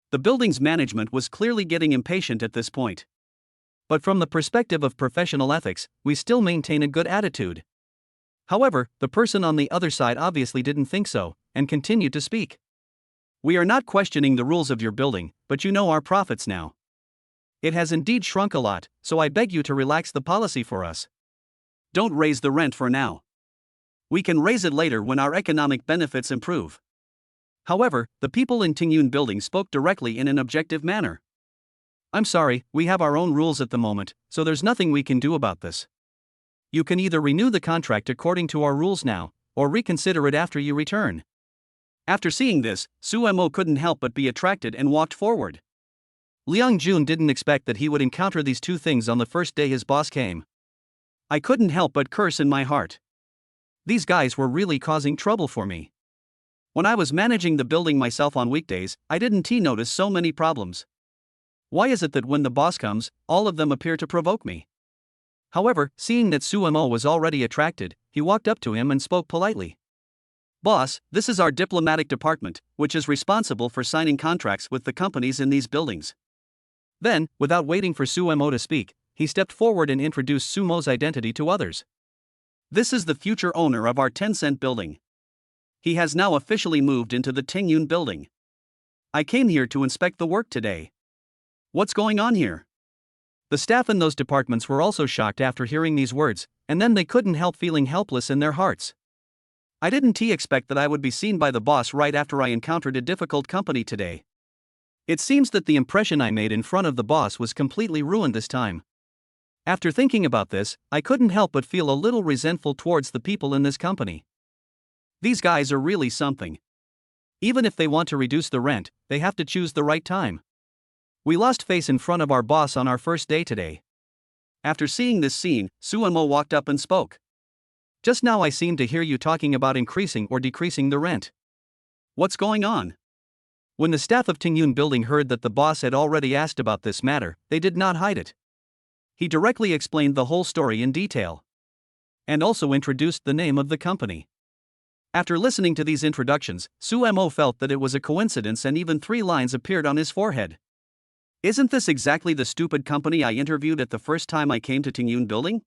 The building's management was clearly getting impatient at this point. But from the perspective of professional ethics, we still maintain a good attitude. However, the person on the other side obviously didn't think so, and continued to speak. "We are not questioning the rules of your building, but you know our profits now. It has indeed shrunk a lot, so I beg you to relax the policy for us. Don't raise the rent for now. We can raise it later when our economic benefits improve." However, the people in Tengyun Building spoke directly in an objective manner. "I'm sorry, we have our own rules at the moment, so there's nothing we can do about this. You can either renew the contract according to our rules now, or reconsider it after you return. After seeing this, Sumo couldn't help but be attracted and walked forward. Jun didn't expect that he would encounter these two things on the first day his boss came. I couldn't help but curse in my heart. These guys were really causing trouble for me. When I was managing the building myself on weekdays, I didn't notice so many problems. Why is it that when the boss comes, all of them appear to provoke me? However, seeing that Sumo was already attracted, he walked up to him and spoke politely. Boss, this is our diplomatic department, which is responsible for signing contracts with the companies in these buildings. Then, without waiting for Sumo to speak, he stepped forward and introduced Sumo's identity to others. This is the future owner of our 10-cent building. He has now officially moved into the Tengyun building. I came here to inspect the work today. What's going on here? The staff in those departments were also shocked after hearing these words, and then they couldn't help feeling helpless in their hearts. I didn't expect that I would be seen by the boss right after I encountered a difficult company today. It seems that the impression I made in front of the boss was completely ruined this time. After thinking about this, I couldn't help but feel a little resentful towards the people in this company. These guys are really something. Even if they want to reduce the rent, they have to choose the right time. We lost face in front of our boss on our first day today. After seeing this scene, Sumo walked up and spoke. Just now I seem to hear you talking about increasing or decreasing the rent. What's going on? When the staff of Tengyun building heard that the boss had already asked about this matter, they did not hide it. He directly explained the whole story in detail. And also introduced the name of the company. After listening to these introductions, Sumo felt that it was a coincidence and even 3 lines appeared on his forehead. Isn't this exactly the stupid company I interviewed at the first time I came to Tengyun building?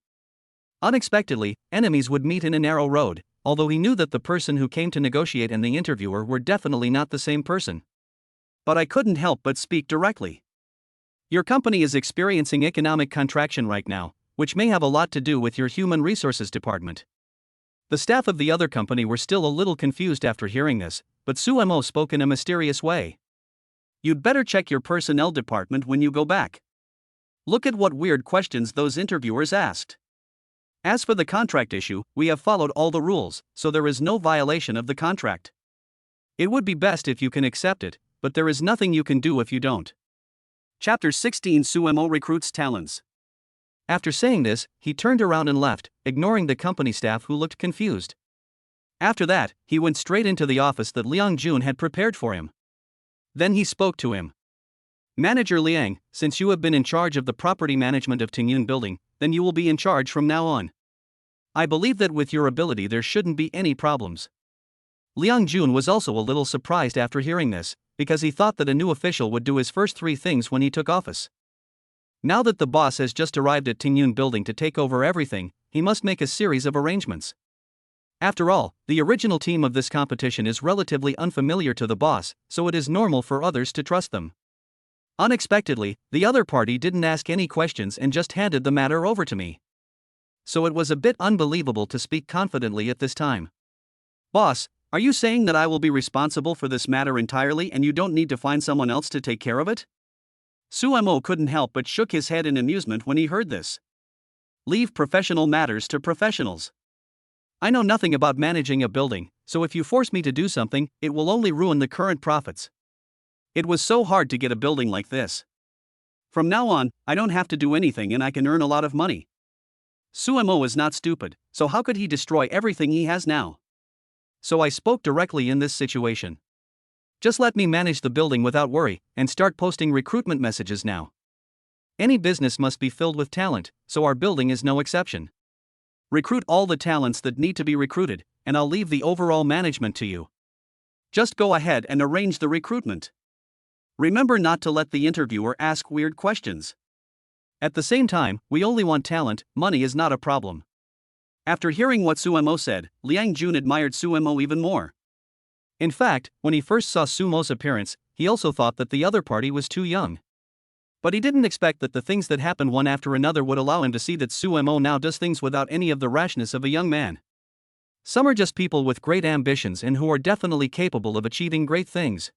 Unexpectedly, enemies would meet in a narrow road, although he knew that the person who came to negotiate and the interviewer were definitely not the same person. But I couldn't help but speak directly. Your company is experiencing economic contraction right now, which may have a lot to do with your human resources department. The staff of the other company were still a little confused after hearing this, but Sumo spoke in a mysterious way. You'd better check your personnel department when you go back. Look at what weird questions those interviewers asked. As for the contract issue, we have followed all the rules, so there is no violation of the contract. It would be best if you can accept it, but there is nothing you can do if you don't. Chapter 16 Sumo recruits talents. After saying this, he turned around and left, ignoring the company staff who looked confused. After that, he went straight into the office that Jun had prepared for him. Then he spoke to him. Manager Liang, since you have been in charge of the property management of Tengyun building, then you will be in charge from now on. I believe that with your ability there shouldn't be any problems. Jun was also a little surprised after hearing this, because he thought that a new official would do his first 3 things when he took office. Now that the boss has just arrived at Tengyun building to take over everything, he must make a series of arrangements. After all, the original team of this competition is relatively unfamiliar to the boss, so it is normal for others to trust them. Unexpectedly, the other party didn't ask any questions and just handed the matter over to me. So it was a bit unbelievable to speak confidently at this time. Boss, are you saying that I will be responsible for this matter entirely and you don't need to find someone else to take care of it? Sumo couldn't help but shook his head in amusement when he heard this. Leave professional matters to professionals. I know nothing about managing a building, so if you force me to do something, it will only ruin the current profits. It was so hard to get a building like this. From now on, I don't have to do anything and I can earn a lot of money. Sumo is not stupid, so how could he destroy everything he has now? So I spoke directly in this situation. Just let me manage the building without worry, and start posting recruitment messages now. Any business must be filled with talent, so our building is no exception. Recruit all the talents that need to be recruited, and I'll leave the overall management to you. Just go ahead and arrange the recruitment. Remember not to let the interviewer ask weird questions. At the same time, we only want talent, money is not a problem. After hearing what Sumo said, Jun admired Sumo even more. In fact, when he first saw Sumo's appearance, he also thought that the other party was too young. But he didn't expect that the things that happened one after another would allow him to see that Sumo now does things without any of the rashness of a young man. Some are just people with great ambitions and who are definitely capable of achieving great things.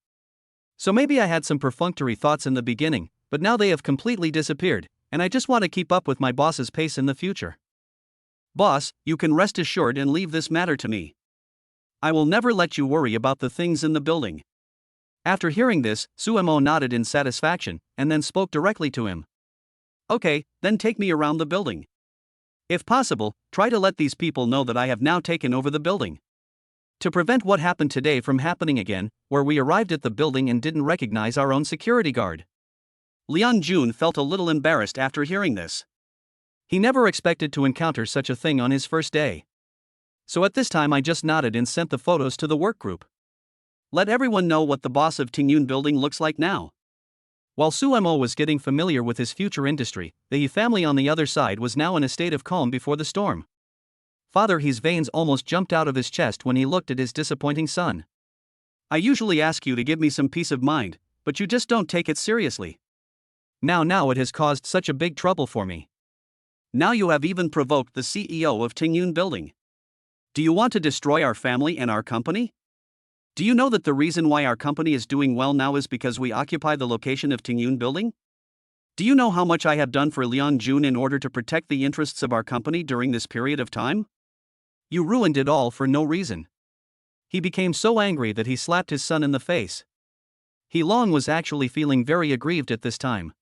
So maybe I had some perfunctory thoughts in the beginning, but now they have completely disappeared, and I just want to keep up with my boss's pace in the future. Boss, you can rest assured and leave this matter to me. I will never let you worry about the things in the building. After hearing this, Suemo nodded in satisfaction, and then spoke directly to him. Okay, then take me around the building. If possible, try to let these people know that I have now taken over the building. To prevent what happened today from happening again, where we arrived at the building and didn't recognize our own security guard. Jun felt a little embarrassed after hearing this. He never expected to encounter such a thing on his first day. So at this time I just nodded and sent the photos to the work group. Let everyone know what the boss of Tengyun building looks like now. While Suemo was getting familiar with his future industry, the He family on the other side was now in a state of calm before the storm. Father He's veins almost jumped out of his chest when he looked at his disappointing son. I usually ask you to give me some peace of mind, but you just don't take it seriously. Now it has caused such a big trouble for me. Now you have even provoked the CEO of Tengyun building. Do you want to destroy our family and our company? Do you know that the reason why our company is doing well now is because we occupy the location of Tengyun building? Do you know how much I have done for Jun in order to protect the interests of our company during this period of time? You ruined it all for no reason. He became so angry that he slapped his son in the face. He Long was actually feeling very aggrieved at this time.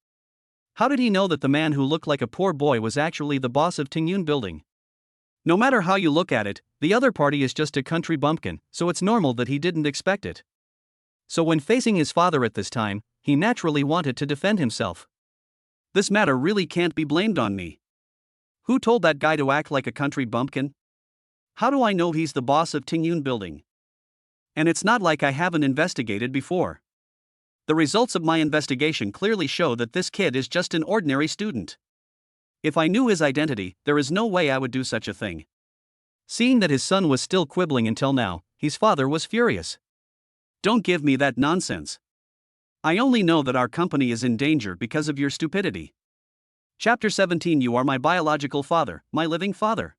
How did he know that the man who looked like a poor boy was actually the boss of Tengyun building? No matter how you look at it, the other party is just a country bumpkin, so it's normal that he didn't expect it. So when facing his father at this time, he naturally wanted to defend himself. This matter really can't be blamed on me. Who told that guy to act like a country bumpkin? How do I know he's the boss of Tengyun building? And it's not like I haven't investigated before. The results of my investigation clearly show that this kid is just an ordinary student. If I knew his identity, there is no way I would do such a thing. Seeing that his son was still quibbling until now, his father was furious. Don't give me that nonsense. I only know that our company is in danger because of your stupidity. Chapter 17 You are my biological father, my living father.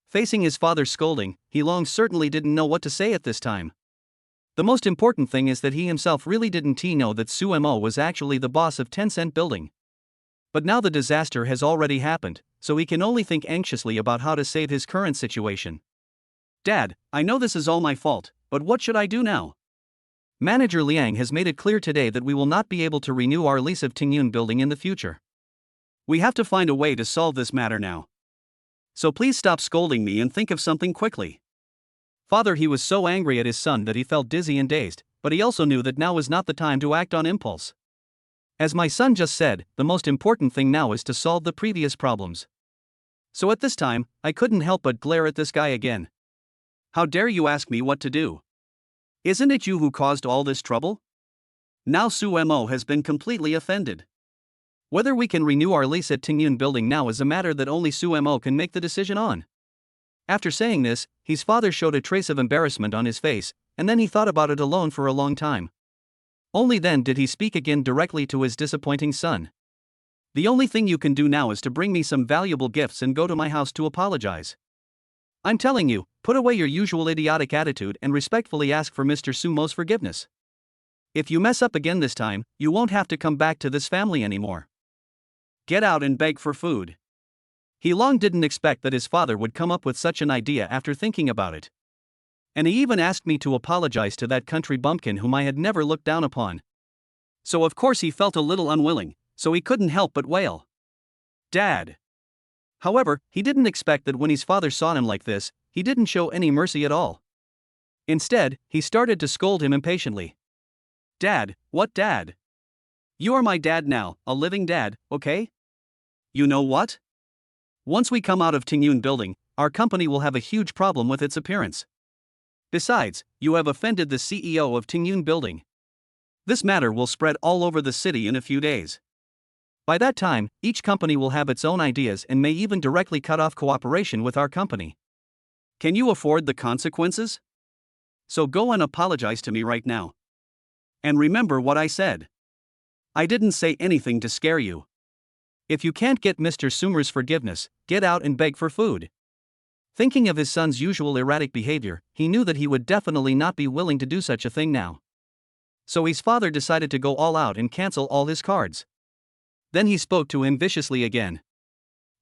Facing his father's scolding, He Long certainly didn't know what to say at this time. The most important thing is that he himself really didn't know that Suemo was actually the boss of Tencent building. But now the disaster has already happened, so he can only think anxiously about how to save his current situation. Dad, I know this is all my fault, but what should I do now? Manager Liang has made it clear today that we will not be able to renew our lease of Tengyun building in the future. We have to find a way to solve this matter now. So please stop scolding me and think of something quickly. Father He was so angry at his son that he felt dizzy and dazed, but he also knew that now was not the time to act on impulse. As my son just said, the most important thing now is to solve the previous problems. So at this time, I couldn't help but glare at this guy again. How dare you ask me what to do? Isn't it you who caused all this trouble? Now Suemo has been completely offended. Whether we can renew our lease at Tengyun building now is a matter that only Suemo can make the decision on. After saying this, his father showed a trace of embarrassment on his face, and then he thought about it alone for a long time. Only then did he speak again directly to his disappointing son. The only thing you can do now is to bring me some valuable gifts and go to my house to apologize. I'm telling you, put away your usual idiotic attitude and respectfully ask for Mr. Sumo's forgiveness. If you mess up again this time, you won't have to come back to this family anymore. Get out and beg for food. He Long didn't expect that his father would come up with such an idea after thinking about it. And he even asked me to apologize to that country bumpkin whom I had never looked down upon. So of course he felt a little unwilling, so he couldn't help but wail. Dad. However, he didn't expect that when his father saw him like this, he didn't show any mercy at all. Instead, he started to scold him impatiently. Dad, what dad? You are my dad now, a living dad, okay? You know what? Once we come out of Tengyun building, our company will have a huge problem with its appearance. Besides, you have offended the CEO of Tengyun building. This matter will spread all over the city in a few days. By that time, each company will have its own ideas and may even directly cut off cooperation with our company. Can you afford the consequences? So go and apologize to me right now. And remember what I said. I didn't say anything to scare you. If you can't get Mr. Sumer's forgiveness, get out and beg for food. Thinking of his son's usual erratic behavior, he knew that he would definitely not be willing to do such a thing now. So his father decided to go all out and cancel all his cards. Then he spoke to him viciously again.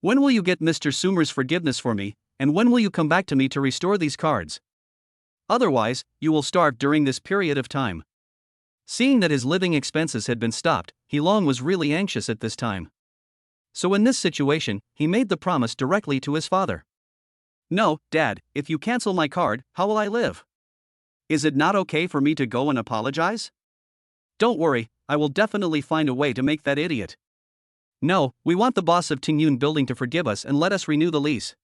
When will you get Mr. Sumer's forgiveness for me, and when will you come back to me to restore these cards? Otherwise, you will starve during this period of time. Seeing that his living expenses had been stopped, He Long was really anxious at this time. So in this situation, he made the promise directly to his father. "No, Dad, if you cancel my card, how will I live? Is it not okay for me to go and apologize?" "Don't worry, I will definitely find a way to make that idiot." "No, we want the boss of Tengyun building to forgive us and let us renew the lease."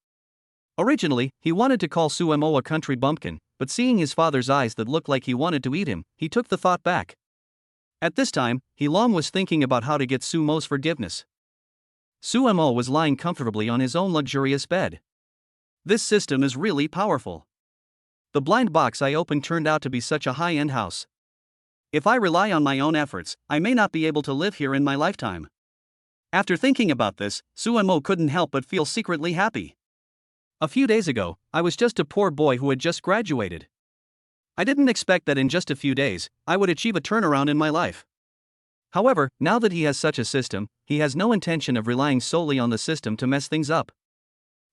Originally, he wanted to call Sumo a country bumpkin, but seeing his father's eyes that looked like he wanted to eat him, he took the thought back. At this time, He Long was thinking about how to get Sumo's forgiveness. Sumo was lying comfortably on his own luxurious bed. This system is really powerful. The blind box I opened turned out to be such a high-end house. If I rely on my own efforts, I may not be able to live here in my lifetime. After thinking about this, Sumo couldn't help but feel secretly happy. A few days ago, I was just a poor boy who had just graduated. I didn't expect that in just a few days, I would achieve a turnaround in my life. However, now that he has such a system, he has no intention of relying solely on the system to mess things up.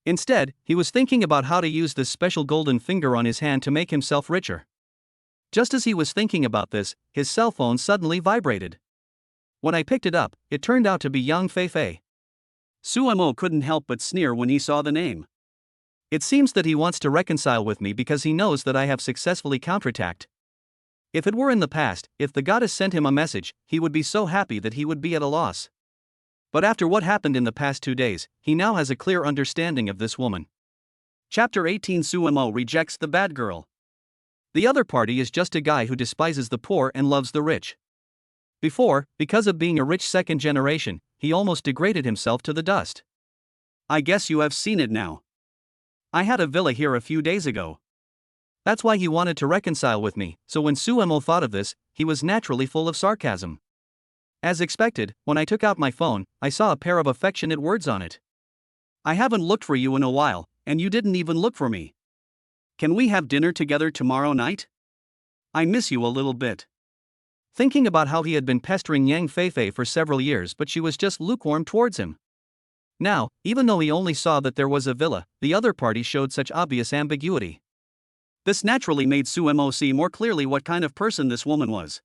Instead, he was thinking about how to use this special golden finger on his hand to make himself richer. Just as he was thinking about this, his cell phone suddenly vibrated. When I picked it up, it turned out to be Yang Feifei. Sumo couldn't help but sneer when he saw the name. It seems that he wants to reconcile with me because he knows that I have successfully counterattacked. If it were in the past, if the goddess sent him a message, he would be so happy that he would be at a loss. But after what happened in the past 2 days, he now has a clear understanding of this woman. Chapter 18. Sumo rejects the bad girl. The other party is just a guy who despises the poor and loves the rich. Before, because of being a rich second generation, he almost degraded himself to the dust. I guess you have seen it now. I had a villa here a few days ago. That's why he wanted to reconcile with me, so when Sumo thought of this, he was naturally full of sarcasm. As expected, when I took out my phone, I saw a pair of affectionate words on it. "I haven't looked for you in a while, and you didn't even look for me. Can we have dinner together tomorrow night? I miss you a little bit." Thinking about how he had been pestering Yang Feifei for several years, but she was just lukewarm towards him. Now, even though he only saw that there was a villa, the other party showed such obvious ambiguity. This naturally made Sumo see more clearly what kind of person this woman was.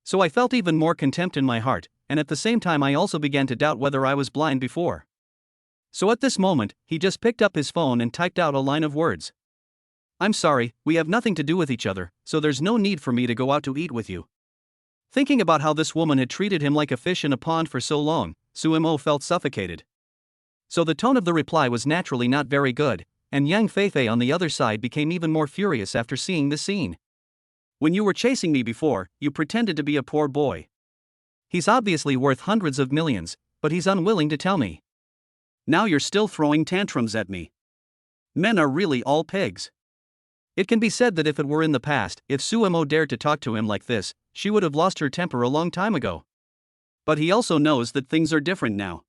So I felt even more contempt in my heart, and at the same time I also began to doubt whether I was blind before. So at this moment, he just picked up his phone and typed out a line of words. "I'm sorry, we have nothing to do with each other, so there's no need for me to go out to eat with you." Thinking about how this woman had treated him like a fish in a pond for so long, Sumo felt suffocated. So the tone of the reply was naturally not very good, and Yang Feifei on the other side became even more furious after seeing the scene. "When you were chasing me before, you pretended to be a poor boy. He's obviously worth hundreds of millions, but he's unwilling to tell me. Now you're still throwing tantrums at me. Men are really all pigs." It can be said that if it were in the past, if Sumo dared to talk to him like this, she would have lost her temper a long time ago. But he also knows that things are different now.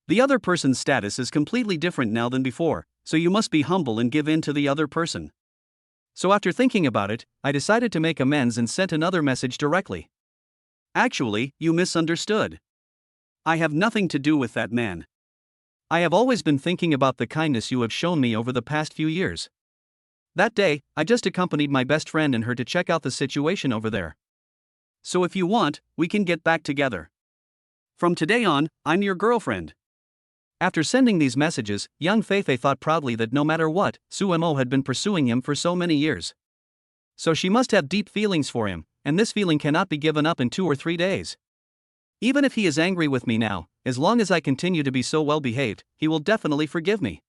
The other person's status is completely different now than before, so you must be humble and give in to the other person. So after thinking about it, I decided to make amends and sent another message directly. "Actually, you misunderstood. I have nothing to do with that man. I have always been thinking about the kindness you have shown me over the past few years. That day, I just accompanied my best friend and her to check out the situation over there. So if you want, we can get back together. From today on, I'm your girlfriend." After sending these messages, Yang Feifei thought proudly that no matter what, Sumo had been pursuing him for so many years. So she must have deep feelings for him, and this feeling cannot be given up in 2 or 3 days. Even if he is angry with me now, as long as I continue to be so well behaved, he will definitely forgive me.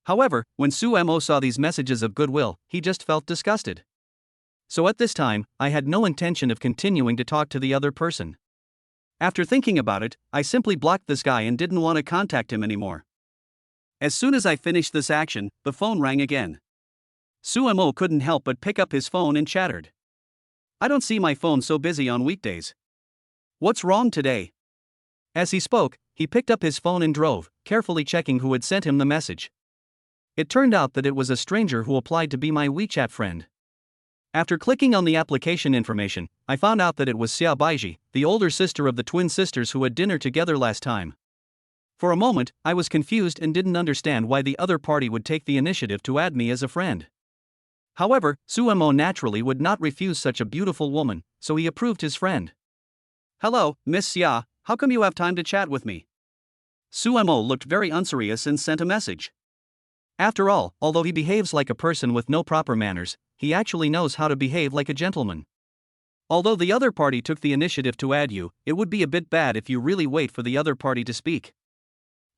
However, when Sumo saw these messages of goodwill, he just felt disgusted. So at this time, I had no intention of continuing to talk to the other person. After thinking about it, I simply blocked this guy and didn't want to contact him anymore. As soon as I finished this action, the phone rang again. Sumo couldn't help but pick up his phone and chattered. "I don't see my phone so busy on weekdays. What's wrong today?" As he spoke, he picked up his phone and drove, carefully checking who had sent him the message. It turned out that it was a stranger who applied to be my WeChat friend. After clicking on the application information, I found out that it was Xia Baiji, the older sister of the twin sisters who had dinner together last time. For a moment, I was confused and didn't understand why the other party would take the initiative to add me as a friend. However, Suemo naturally would not refuse such a beautiful woman, so he approved his friend. "Hello, Miss Xia, how come you have time to chat with me?" Suemo looked very unserious and sent a message. After all, although he behaves like a person with no proper manners, he actually knows how to behave like a gentleman. Although the other party took the initiative to add you, it would be a bit bad if you really wait for the other party to speak.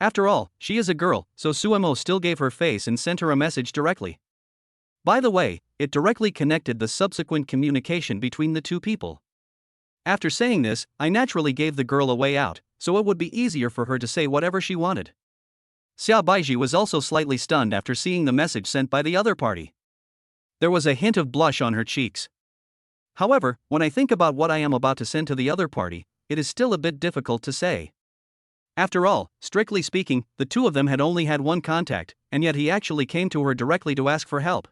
After all, she is a girl, so Suemo still gave her face and sent her a message directly. By the way, it directly connected the subsequent communication between the two people. After saying this, I naturally gave the girl a way out, so it would be easier for her to say whatever she wanted. Xia Baiji was also slightly stunned after seeing the message sent by the other party. There was a hint of blush on her cheeks. However, when I think about what I am about to send to the other party, it is still a bit difficult to say. After all, strictly speaking, the two of them had only had one contact, and yet he actually came to her directly to ask for help.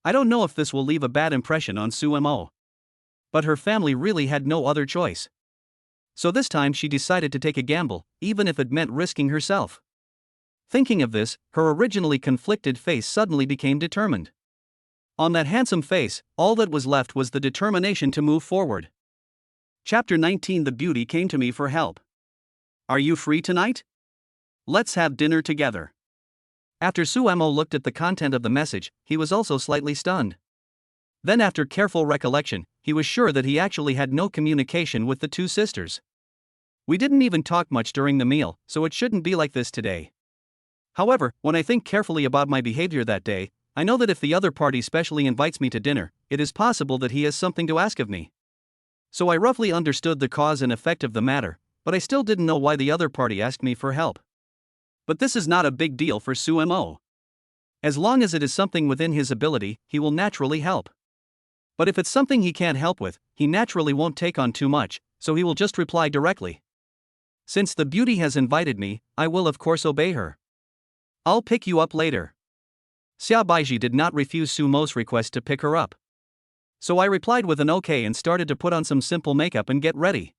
I don't know if this will leave a bad impression on Suemo. But her family really had no other choice. So this time she decided to take a gamble, even if it meant risking herself. Thinking of this, her originally conflicted face suddenly became determined. On that handsome face, all that was left was the determination to move forward. Chapter 19. The beauty came to me for help. Are you free tonight? Let's have dinner together. After Suemo looked at the content of the message, he was also slightly stunned. Then after careful recollection, he was sure that he actually had no communication with the two sisters. We didn't even talk much during the meal, so it shouldn't be like this today. However, when I think carefully about my behavior that day, I know that if the other party specially invites me to dinner, it is possible that he has something to ask of me. So I roughly understood the cause and effect of the matter, but I still didn't know why the other party asked me for help. But this is not a big deal for Suemo. As long as it is something within his ability, he will naturally help. But if it's something he can't help with, he naturally won't take on too much, so he will just reply directly. Since the beauty has invited me, I will of course obey her. I'll pick you up later. Xia Baiji did not refuse Sumo's request to pick her up. So I replied with an okay and started to put on some simple makeup and get ready.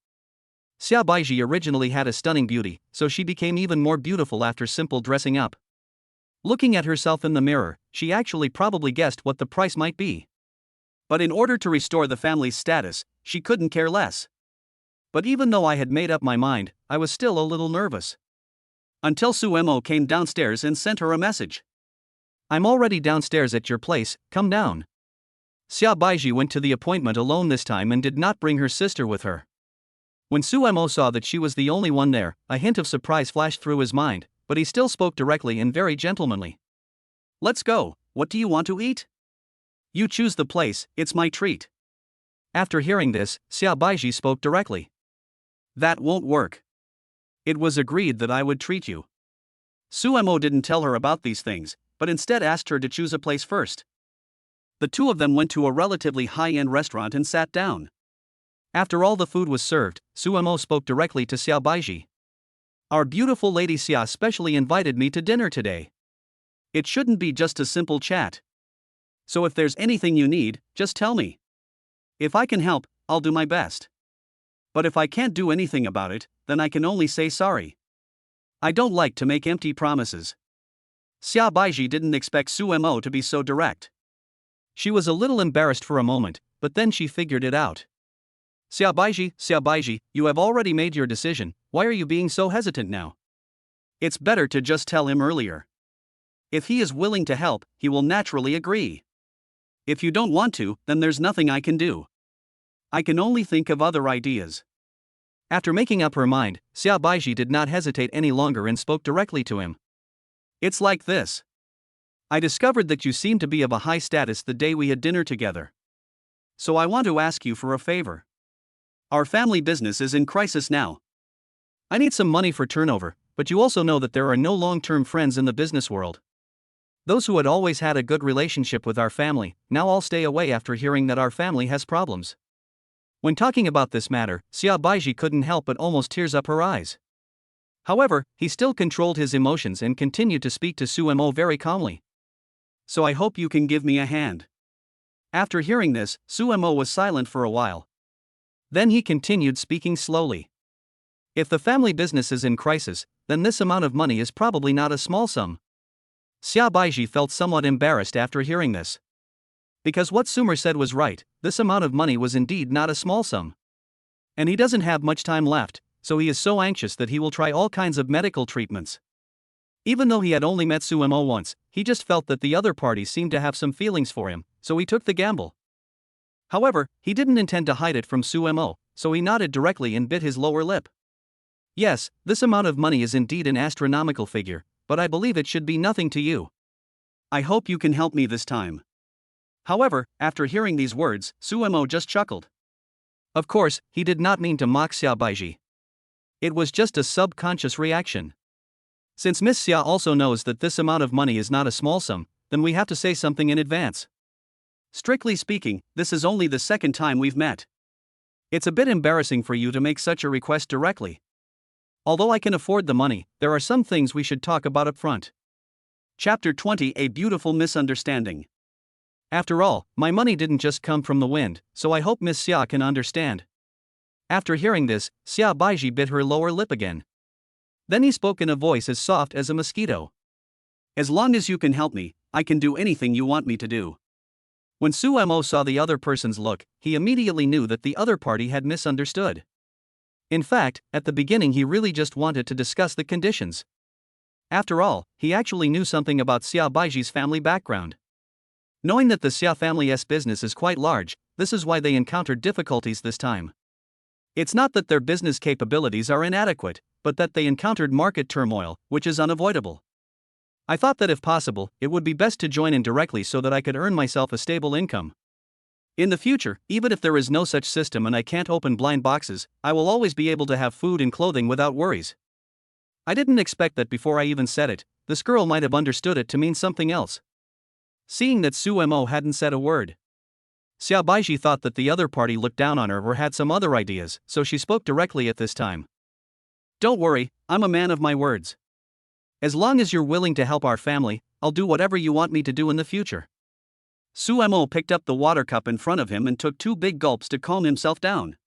Xia Baiji originally had a stunning beauty, so she became even more beautiful after simple dressing up. Looking at herself in the mirror, she actually probably guessed what the price might be. But in order to restore the family's status, she couldn't care less. But even though I had made up my mind, I was still a little nervous. Until Suemo came downstairs and sent her a message. I'm already downstairs at your place, come down. Xia Baiji went to the appointment alone this time and did not bring her sister with her. When Suemo saw that she was the only one there, a hint of surprise flashed through his mind, but he still spoke directly and very gentlemanly. Let's go, what do you want to eat? You choose the place, it's my treat. After hearing this, Xia Baiji spoke directly. That won't work. It was agreed that I would treat you. Suemo didn't tell her about these things, but instead asked her to choose a place first. The two of them went to a relatively high-end restaurant and sat down. After all the food was served, Suemo spoke directly to Xia Baiji. Our beautiful lady Xia specially invited me to dinner today. It shouldn't be just a simple chat. So if there's anything you need, just tell me. If I can help, I'll do my best. But if I can't do anything about it, then I can only say sorry. I don't like to make empty promises. Xia Baiji didn't expect Suemo to be so direct. She was a little embarrassed for a moment, but then she figured it out. Xia Baiji, you have already made your decision, why are you being so hesitant now? It's better to just tell him earlier. If he is willing to help, he will naturally agree. If you don't want to, then there's nothing I can do. I can only think of other ideas. After making up her mind, Xia Baiji did not hesitate any longer and spoke directly to him. It's like this. I discovered that you seemed to be of a high status the day we had dinner together. So I want to ask you for a favor. Our family business is in crisis now. I need some money for turnover, but you also know that there are no long-term friends in the business world. Those who had always had a good relationship with our family, now all stay away after hearing that our family has problems. When talking about this matter, Xia Baiji couldn't help but almost tears up her eyes. However, he still controlled his emotions and continued to speak to Suemo very calmly. So I hope you can give me a hand. After hearing this, Suemo was silent for a while. Then he continued speaking slowly. If the family business is in crisis, then this amount of money is probably not a small sum. Xia Baiji felt somewhat embarrassed after hearing this. Because what Sumer said was right, this amount of money was indeed not a small sum. And he doesn't have much time left, so he is so anxious that he will try all kinds of medical treatments. Even though he had only met Suemo once, he just felt that the other party seemed to have some feelings for him, so he took the gamble. However, he didn't intend to hide it from Suemo, so he nodded directly and bit his lower lip. Yes, this amount of money is indeed an astronomical figure, but I believe it should be nothing to you. I hope you can help me this time. However, after hearing these words, Suemo just chuckled. Of course, he did not mean to mock Xia Baiji. It was just a subconscious reaction. Since Miss Xia also knows that this amount of money is not a small sum, then we have to say something in advance. Strictly speaking, this is only the second time we've met. It's a bit embarrassing for you to make such a request directly. Although I can afford the money, there are some things we should talk about up front. Chapter 20: A Beautiful Misunderstanding. After all, my money didn't just come from the wind, so I hope Miss Xia can understand. After hearing this, Xia Baiji bit her lower lip again. Then he spoke in a voice as soft as a mosquito. As long as you can help me, I can do anything you want me to do. When Suemo saw the other person's look, he immediately knew that the other party had misunderstood. In fact, at the beginning he really just wanted to discuss the conditions. After all, he actually knew something about Xia Baiji's family background. Knowing that the Xia family's business is quite large, this is why they encountered difficulties this time. It's not that their business capabilities are inadequate, but that they encountered market turmoil, which is unavoidable. I thought that if possible, it would be best to join in directly so that I could earn myself a stable income. In the future, even if there is no such system and I can't open blind boxes, I will always be able to have food and clothing without worries. I didn't expect that before I even said it, this girl might have understood it to mean something else. Seeing that Suemo hadn't said a word, Xia Baiji thought that the other party looked down on her or had some other ideas, so she spoke directly at this time. Don't worry, I'm a man of my words. As long as you're willing to help our family, I'll do whatever you want me to do in the future. Suemo picked up the water cup in front of him and took 2 big gulps to calm himself down.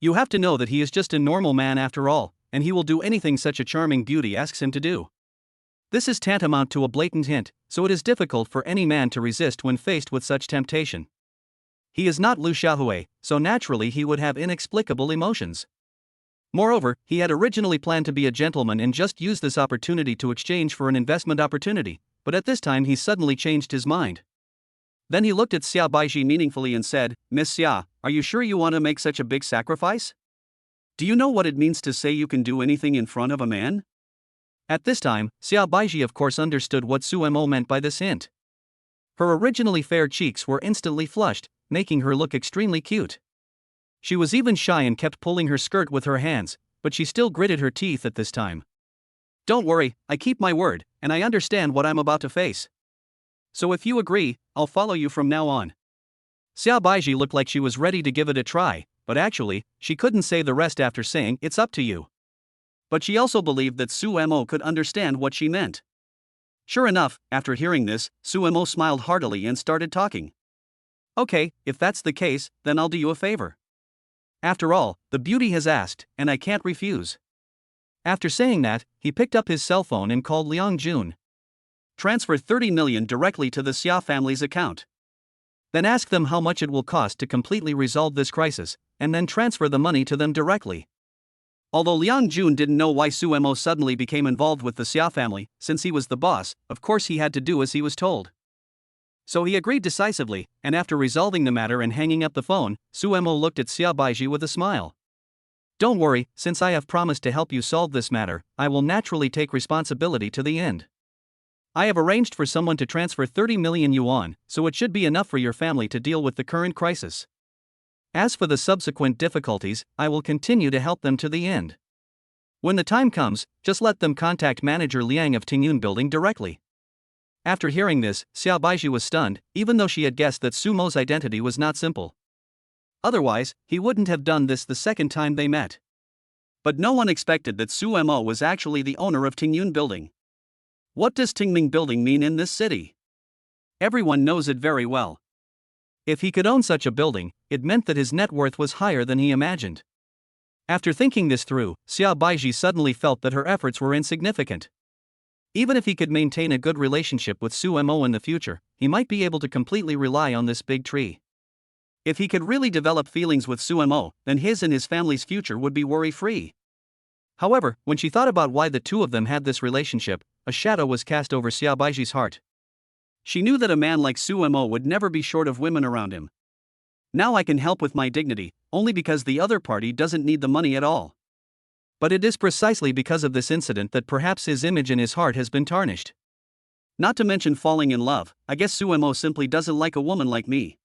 You have to know that he is just a normal man after all, and he will do anything such a charming beauty asks him to do. This is tantamount to a blatant hint, so it is difficult for any man to resist when faced with such temptation. He is not Lu Xiaohui, so naturally he would have inexplicable emotions. Moreover, he had originally planned to be a gentleman and just use this opportunity to exchange for an investment opportunity, but at this time he suddenly changed his mind. Then he looked at Xia Baiji meaningfully and said, Miss Xia, are you sure you want to make such a big sacrifice? Do you know what it means to say you can do anything in front of a man? At this time, Xia Baiji of course understood what Suemo meant by this hint. Her originally fair cheeks were instantly flushed, making her look extremely cute. She was even shy and kept pulling her skirt with her hands, but she still gritted her teeth at this time. Don't worry, I keep my word, and I understand what I'm about to face. So if you agree, I'll follow you from now on. Xia Baiji looked like she was ready to give it a try, but actually, she couldn't say the rest after saying, it's up to you. But she also believed that Suemo could understand what she meant. Sure enough, after hearing this, Suemo smiled heartily and started talking. Okay, if that's the case, then I'll do you a favor. After all, the beauty has asked, and I can't refuse. After saying that, he picked up his cell phone and called Liang Jun. Transfer 30 million directly to the Xia family's account. Then ask them how much it will cost to completely resolve this crisis, and then transfer the money to them directly. Although Liang Jun didn't know why Suemo suddenly became involved with the Xia family, since he was the boss, of course he had to do as he was told. So he agreed decisively, and after resolving the matter and hanging up the phone, Suemo looked at Xia Baiji with a smile. Don't worry, since I have promised to help you solve this matter, I will naturally take responsibility to the end. I have arranged for someone to transfer 30 million yuan, so it should be enough for your family to deal with the current crisis. As for the subsequent difficulties, I will continue to help them to the end. When the time comes, just let them contact manager Liang of Tengyun building directly. After hearing this, Xia Baiji was stunned, even though she had guessed that Sumo's identity was not simple. Otherwise, he wouldn't have done this the second time they met. But no one expected that Suemo was actually the owner of Tengyun building. What does Tingming building mean in this city? Everyone knows it very well. If he could own such a building, it meant that his net worth was higher than he imagined. After thinking this through, Xia Baiji suddenly felt that her efforts were insignificant. Even if he could maintain a good relationship with Sumo in the future, he might be able to completely rely on this big tree. If he could really develop feelings with Sumo, then his and his family's future would be worry-free. However, when she thought about why the two of them had this relationship, a shadow was cast over Xiaobaiji's heart. She knew that a man like Sumo would never be short of women around him. Now I can help with my dignity, only because the other party doesn't need the money at all. But it is precisely because of this incident that perhaps his image in his heart has been tarnished. Not to mention falling in love, I guess Sumo simply doesn't like a woman like me.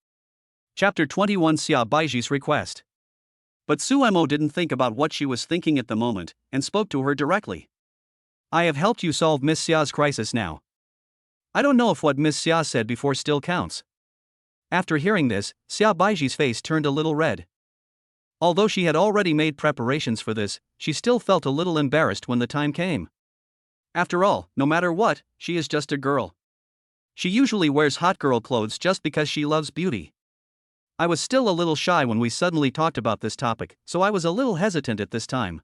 Chapter 21 Xiaobaiji's Request. But Sumo didn't think about what she was thinking at the moment, and spoke to her directly. I have helped you solve Miss Xia's crisis now. I don't know if what Miss Xia said before still counts. After hearing this, Xiaobaiji's face turned a little red. Although she had already made preparations for this, she still felt a little embarrassed when the time came. After all, no matter what, she is just a girl. She usually wears hot girl clothes just because she loves beauty. I was still a little shy when we suddenly talked about this topic, so I was a little hesitant at this time.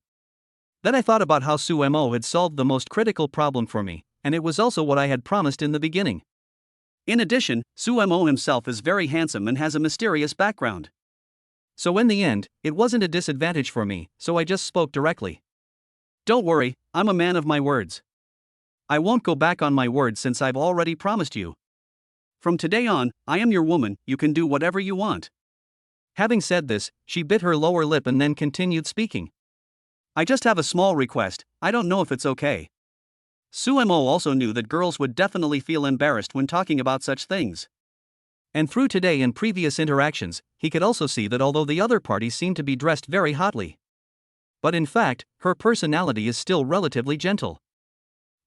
Then I thought about how Sumo had solved the most critical problem for me, and it was also what I had promised in the beginning. In addition, Sumo himself is very handsome and has a mysterious background. So in the end, it wasn't a disadvantage for me, so I just spoke directly. Don't worry, I'm a man of my words. I won't go back on my word since I've already promised you. From today on, I am your woman, you can do whatever you want. Having said this, she bit her lower lip and then continued speaking. I just have a small request, I don't know if it's okay. Sumo also knew that girls would definitely feel embarrassed when talking about such things. And through today and previous interactions, he could also see that although the other party seemed to be dressed very hotly, but in fact, her personality is still relatively gentle.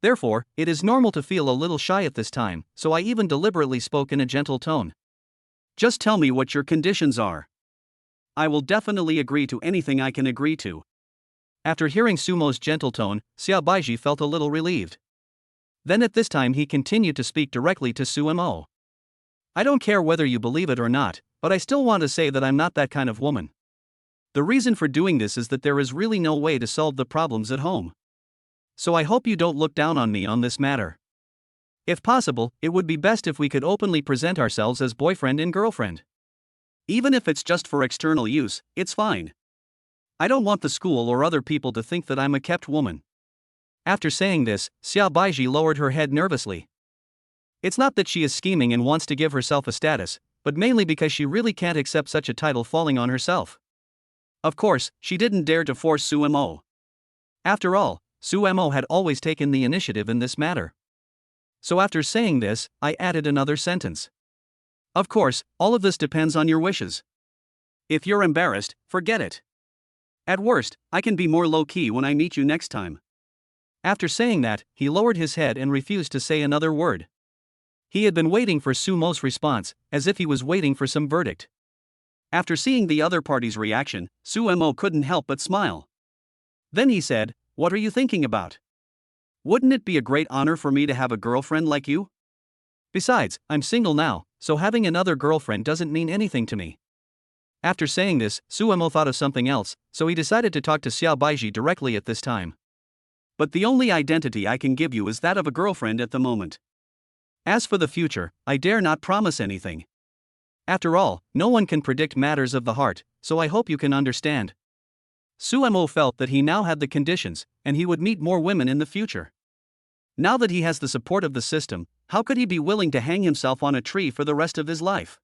Therefore, it is normal to feel a little shy at this time, so I even deliberately spoke in a gentle tone. Just tell me what your conditions are. I will definitely agree to anything I can agree to. After hearing Sumo's gentle tone, Xiaobaiji felt a little relieved. Then at this time he continued to speak directly to Sumo. I don't care whether you believe it or not, but I still want to say that I'm not that kind of woman. The reason for doing this is that there is really no way to solve the problems at home. So I hope you don't look down on me on this matter. If possible, it would be best if we could openly present ourselves as boyfriend and girlfriend. Even if it's just for external use, it's fine. I don't want the school or other people to think that I'm a kept woman. After saying this, Xiaobaiji lowered her head nervously. It's not that she is scheming and wants to give herself a status, but mainly because she really can't accept such a title falling on herself. Of course, she didn't dare to force Sumo. After all, Sumo had always taken the initiative in this matter. So after saying this, I added another sentence. Of course, all of this depends on your wishes. If you're embarrassed, forget it. At worst, I can be more low-key when I meet you next time. After saying that, he lowered his head and refused to say another word. He had been waiting for Sumo's response, as if he was waiting for some verdict. After seeing the other party's reaction, Sumo couldn't help but smile. Then he said, "What are you thinking about? Wouldn't it be a great honor for me to have a girlfriend like you? Besides, I'm single now, so having another girlfriend doesn't mean anything to me." After saying this, Sumo thought of something else, so he decided to talk to Xiaobaiji directly at this time. But the only identity I can give you is that of a girlfriend at the moment. As for the future, I dare not promise anything. After all, no one can predict matters of the heart, so I hope you can understand. Sumo felt that he now had the conditions, and he would meet more women in the future. Now that he has the support of the system, how could he be willing to hang himself on a tree for the rest of his life?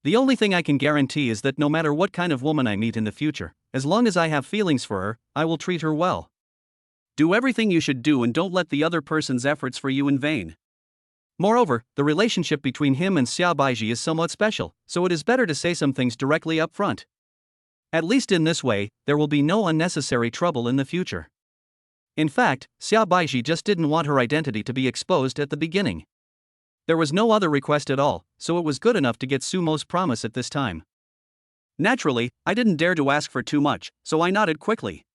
The only thing I can guarantee is that no matter what kind of woman I meet in the future, as long as I have feelings for her, I will treat her well. Do everything you should do and don't let the other person's efforts for you in vain. Moreover, the relationship between him and Xiaobaiji is somewhat special, so it is better to say some things directly up front. At least in this way, there will be no unnecessary trouble in the future. In fact, Xiaobaiji just didn't want her identity to be exposed at the beginning. There was no other request at all, so it was good enough to get Sumo's promise at this time. Naturally, I didn't dare to ask for too much, so I nodded quickly.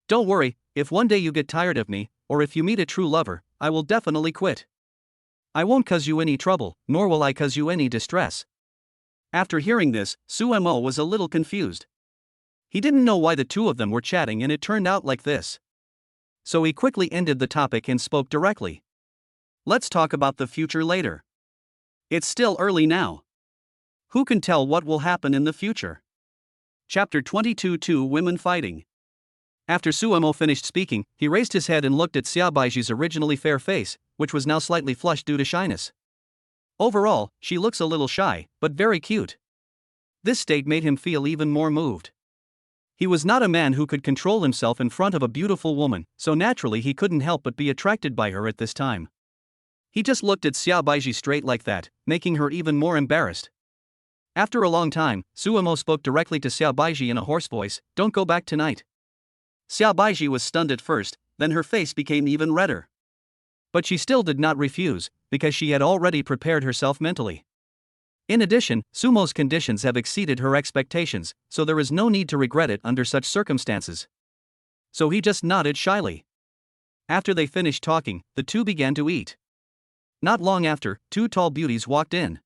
Don't worry, if one day you get tired of me, or if you meet a true lover, I will definitely quit. I won't cause you any trouble, nor will I cause you any distress. After hearing this, Sumo was a little confused. He didn't know why the two of them were chatting and it turned out like this. So he quickly ended the topic and spoke directly. Let's talk about the future later. It's still early now. Who can tell what will happen in the future? Chapter 22 Two Women Fighting. After Suemo finished speaking, he raised his head and looked at Xiaobaiji's originally fair face, which was now slightly flushed due to shyness. Overall, she looks a little shy, but very cute. This state made him feel even more moved. He was not a man who could control himself in front of a beautiful woman, so naturally he couldn't help but be attracted by her at this time. He just looked at Xiaobaiji straight like that, making her even more embarrassed. After a long time, Suemo spoke directly to Xiaobaiji in a hoarse voice, "Don't go back tonight." Xiaobaiji was stunned at first, then her face became even redder. But she still did not refuse, because she had already prepared herself mentally. In addition, Sumo's conditions have exceeded her expectations, so there is no need to regret it under such circumstances. So he just nodded shyly. After they finished talking, the two began to eat. Not long after, two tall beauties walked in.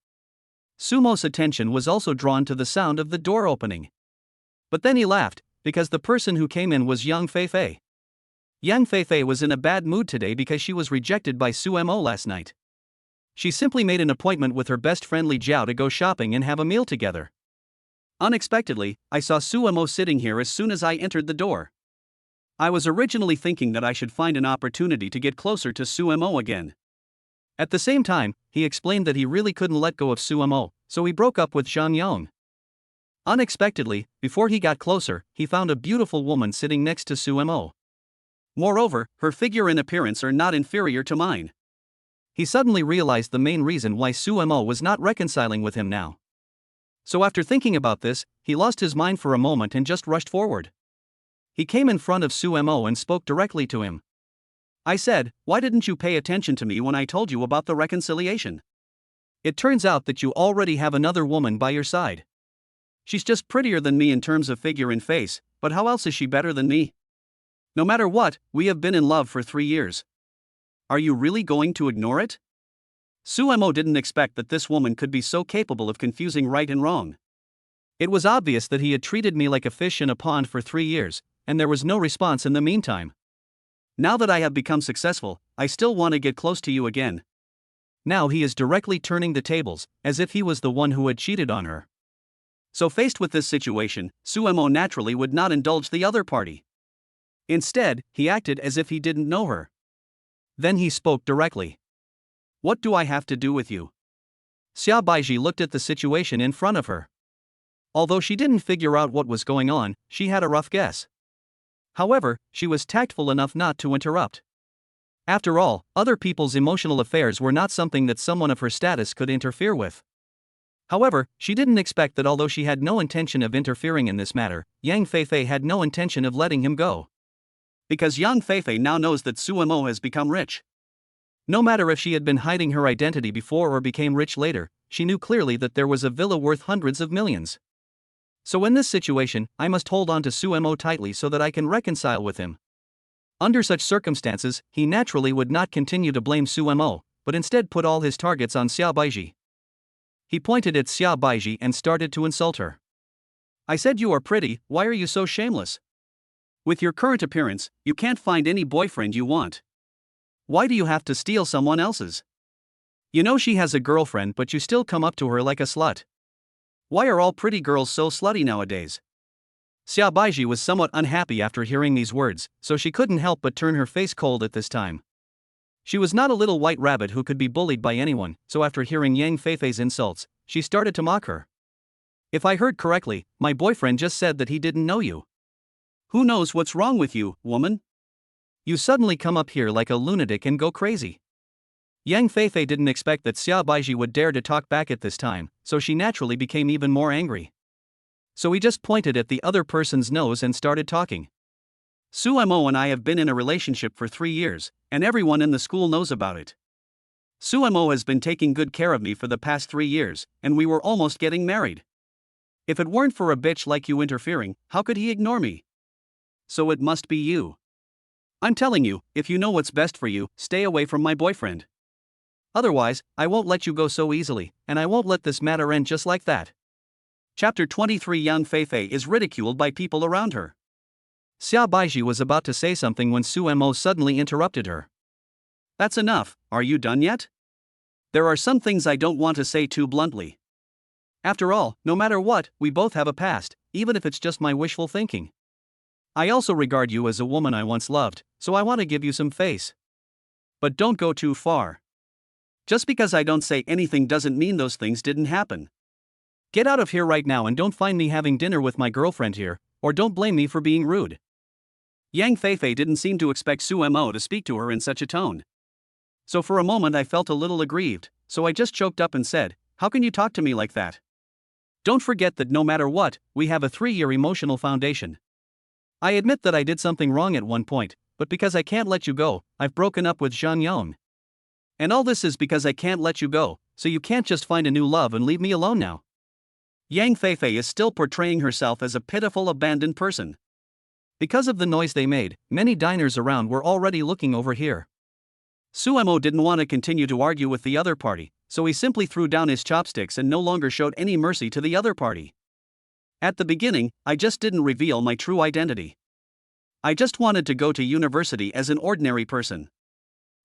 Sumo's attention was also drawn to the sound of the door opening. But then he laughed, because the person who came in was Yang Feifei. Yang Feifei was in a bad mood today because she was rejected by Suemo last night. She simply made an appointment with her best friend Li Jiao to go shopping and have a meal together. Unexpectedly, I saw Suemo sitting here as soon as I entered the door. I was originally thinking that I should find an opportunity to get closer to Suemo again. At the same time, he explained that he really couldn't let go of Suemo, so he broke up with Zhang Yong. Unexpectedly, before he got closer, he found a beautiful woman sitting next to Suemo. Moreover, her figure and appearance are not inferior to mine. He suddenly realized the main reason why Suemo was not reconciling with him now. So after thinking about this, he lost his mind for a moment and just rushed forward. He came in front of Suemo and spoke directly to him. I said, "Why didn't you pay attention to me when I told you about the reconciliation? It turns out that you already have another woman by your side. She's just prettier than me in terms of figure and face, but how else is she better than me? No matter what, we have been in love for 3 years. Are you really going to ignore it?" Suemo didn't expect that this woman could be so capable of confusing right and wrong. It was obvious that he had treated me like a fish in a pond for 3 years, and there was no response in the meantime. Now that I have become successful, I still want to get close to you again. Now he is directly turning the tables, as if he was the one who had cheated on her. So faced with this situation, Suemo naturally would not indulge the other party. Instead, he acted as if he didn't know her. Then he spoke directly. "What do I have to do with you?" Xiaobaiji looked at the situation in front of her. Although she didn't figure out what was going on, she had a rough guess. However, she was tactful enough not to interrupt. After all, other people's emotional affairs were not something that someone of her status could interfere with. However, she didn't expect that although she had no intention of interfering in this matter, Yang Feifei had no intention of letting him go. Because Yang Feifei now knows that Suemo has become rich. No matter if she had been hiding her identity before or became rich later, she knew clearly that there was a villa worth hundreds of millions. So in this situation, I must hold on to Suemo tightly so that I can reconcile with him. Under such circumstances, he naturally would not continue to blame Suemo, but instead put all his targets on Xiaobaiji. He pointed at Xiaobaiji and started to insult her. "I said you are pretty, why are you so shameless? With your current appearance, you can't find any boyfriend you want. Why do you have to steal someone else's? You know she has a girlfriend but you still come up to her like a slut. Why are all pretty girls so slutty nowadays?" Xiaobaiji was somewhat unhappy after hearing these words, so she couldn't help but turn her face cold at this time. She was not a little white rabbit who could be bullied by anyone, so after hearing Yang Feifei's insults, she started to mock her. "If I heard correctly, my boyfriend just said that he didn't know you. Who knows what's wrong with you, woman? You suddenly come up here like a lunatic and go crazy." Yang Feifei didn't expect that Xiaobaiji would dare to talk back at this time, so she naturally became even more angry. So he just pointed at the other person's nose and started talking. "Suemo and I have been in a relationship for 3 years, and everyone in the school knows about it. Suemo has been taking good care of me for the past 3 years, and we were almost getting married. If it weren't for a bitch like you interfering, how could he ignore me? So it must be you. I'm telling you, if you know what's best for you, stay away from my boyfriend. Otherwise, I won't let you go so easily, and I won't let this matter end just like that." Chapter 23 Yang Feifei is ridiculed by people around her. Xia Baiji was about to say something when Su Mo suddenly interrupted her. That's enough, are you done yet? There are some things I don't want to say too bluntly. After all, no matter what, we both have a past, even if it's just my wishful thinking. I also regard you as a woman I once loved, so I want to give you some face. But don't go too far. Just because I don't say anything doesn't mean those things didn't happen. Get out of here right now and don't find me having dinner with my girlfriend here, or don't blame me for being rude. Yang Feifei didn't seem to expect Su Mo to speak to her in such a tone. So for a moment I felt a little aggrieved, so I just choked up and said, "How can you talk to me like that? Don't forget that no matter what, we have a 3-year emotional foundation. I admit that I did something wrong at one point, but because I can't let you go, I've broken up with Zhang Yong. And all this is because I can't let you go, so you can't just find a new love and leave me alone now." Yang Feifei is still portraying herself as a pitiful abandoned person. Because of the noise they made, many diners around were already looking over here. Su Mo didn't want to continue to argue with the other party, so he simply threw down his chopsticks and no longer showed any mercy to the other party. At the beginning, I just didn't reveal my true identity. I just wanted to go to university as an ordinary person.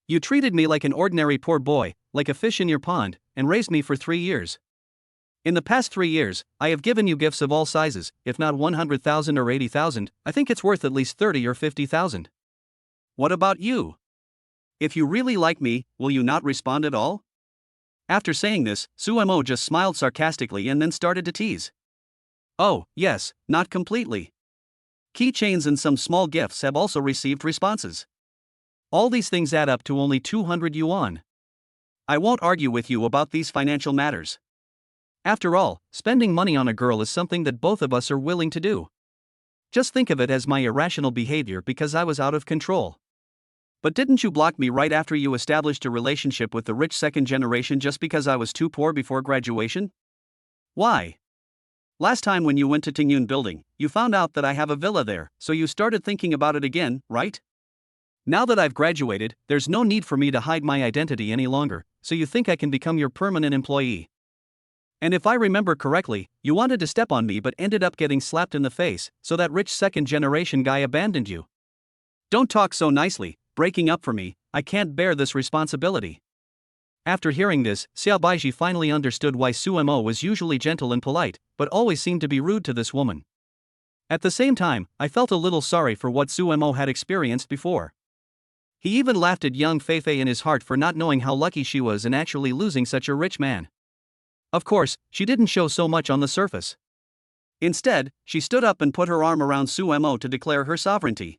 You treated me like an ordinary poor boy, like a fish in your pond, and raised me for 3 years. In the past 3 years, I have given you gifts of all sizes, if not 100,000 or 80,000, I think it's worth at least 30 or 50,000. What about you? If you really like me, will you not respond at all? After saying this, Su Mo just smiled sarcastically and then started to tease. Oh, yes, not completely. Keychains and some small gifts have also received responses. All these things add up to only 200 yuan. I won't argue with you about these financial matters. After all, spending money on a girl is something that both of us are willing to do. Just think of it as my irrational behavior because I was out of control. But didn't you block me right after you established a relationship with the rich second generation just because I was too poor before graduation? Why? Last time when you went to Tengyun building, you found out that I have a villa there, so you started thinking about it again, right? Now that I've graduated, there's no need for me to hide my identity any longer, so you think I can become your permanent employee. And if I remember correctly, you wanted to step on me but ended up getting slapped in the face, so that rich second generation guy abandoned you. Don't talk so nicely, breaking up for me, I can't bear this responsibility. After hearing this, Xia Baiji finally understood why Su Mo was usually gentle and polite, but always seemed to be rude to this woman. At the same time, I felt a little sorry for what Su Mo had experienced before. He even laughed at young Feifei in his heart for not knowing how lucky she was in actually losing such a rich man. Of course, she didn't show so much on the surface. Instead, she stood up and put her arm around Su Mo to declare her sovereignty.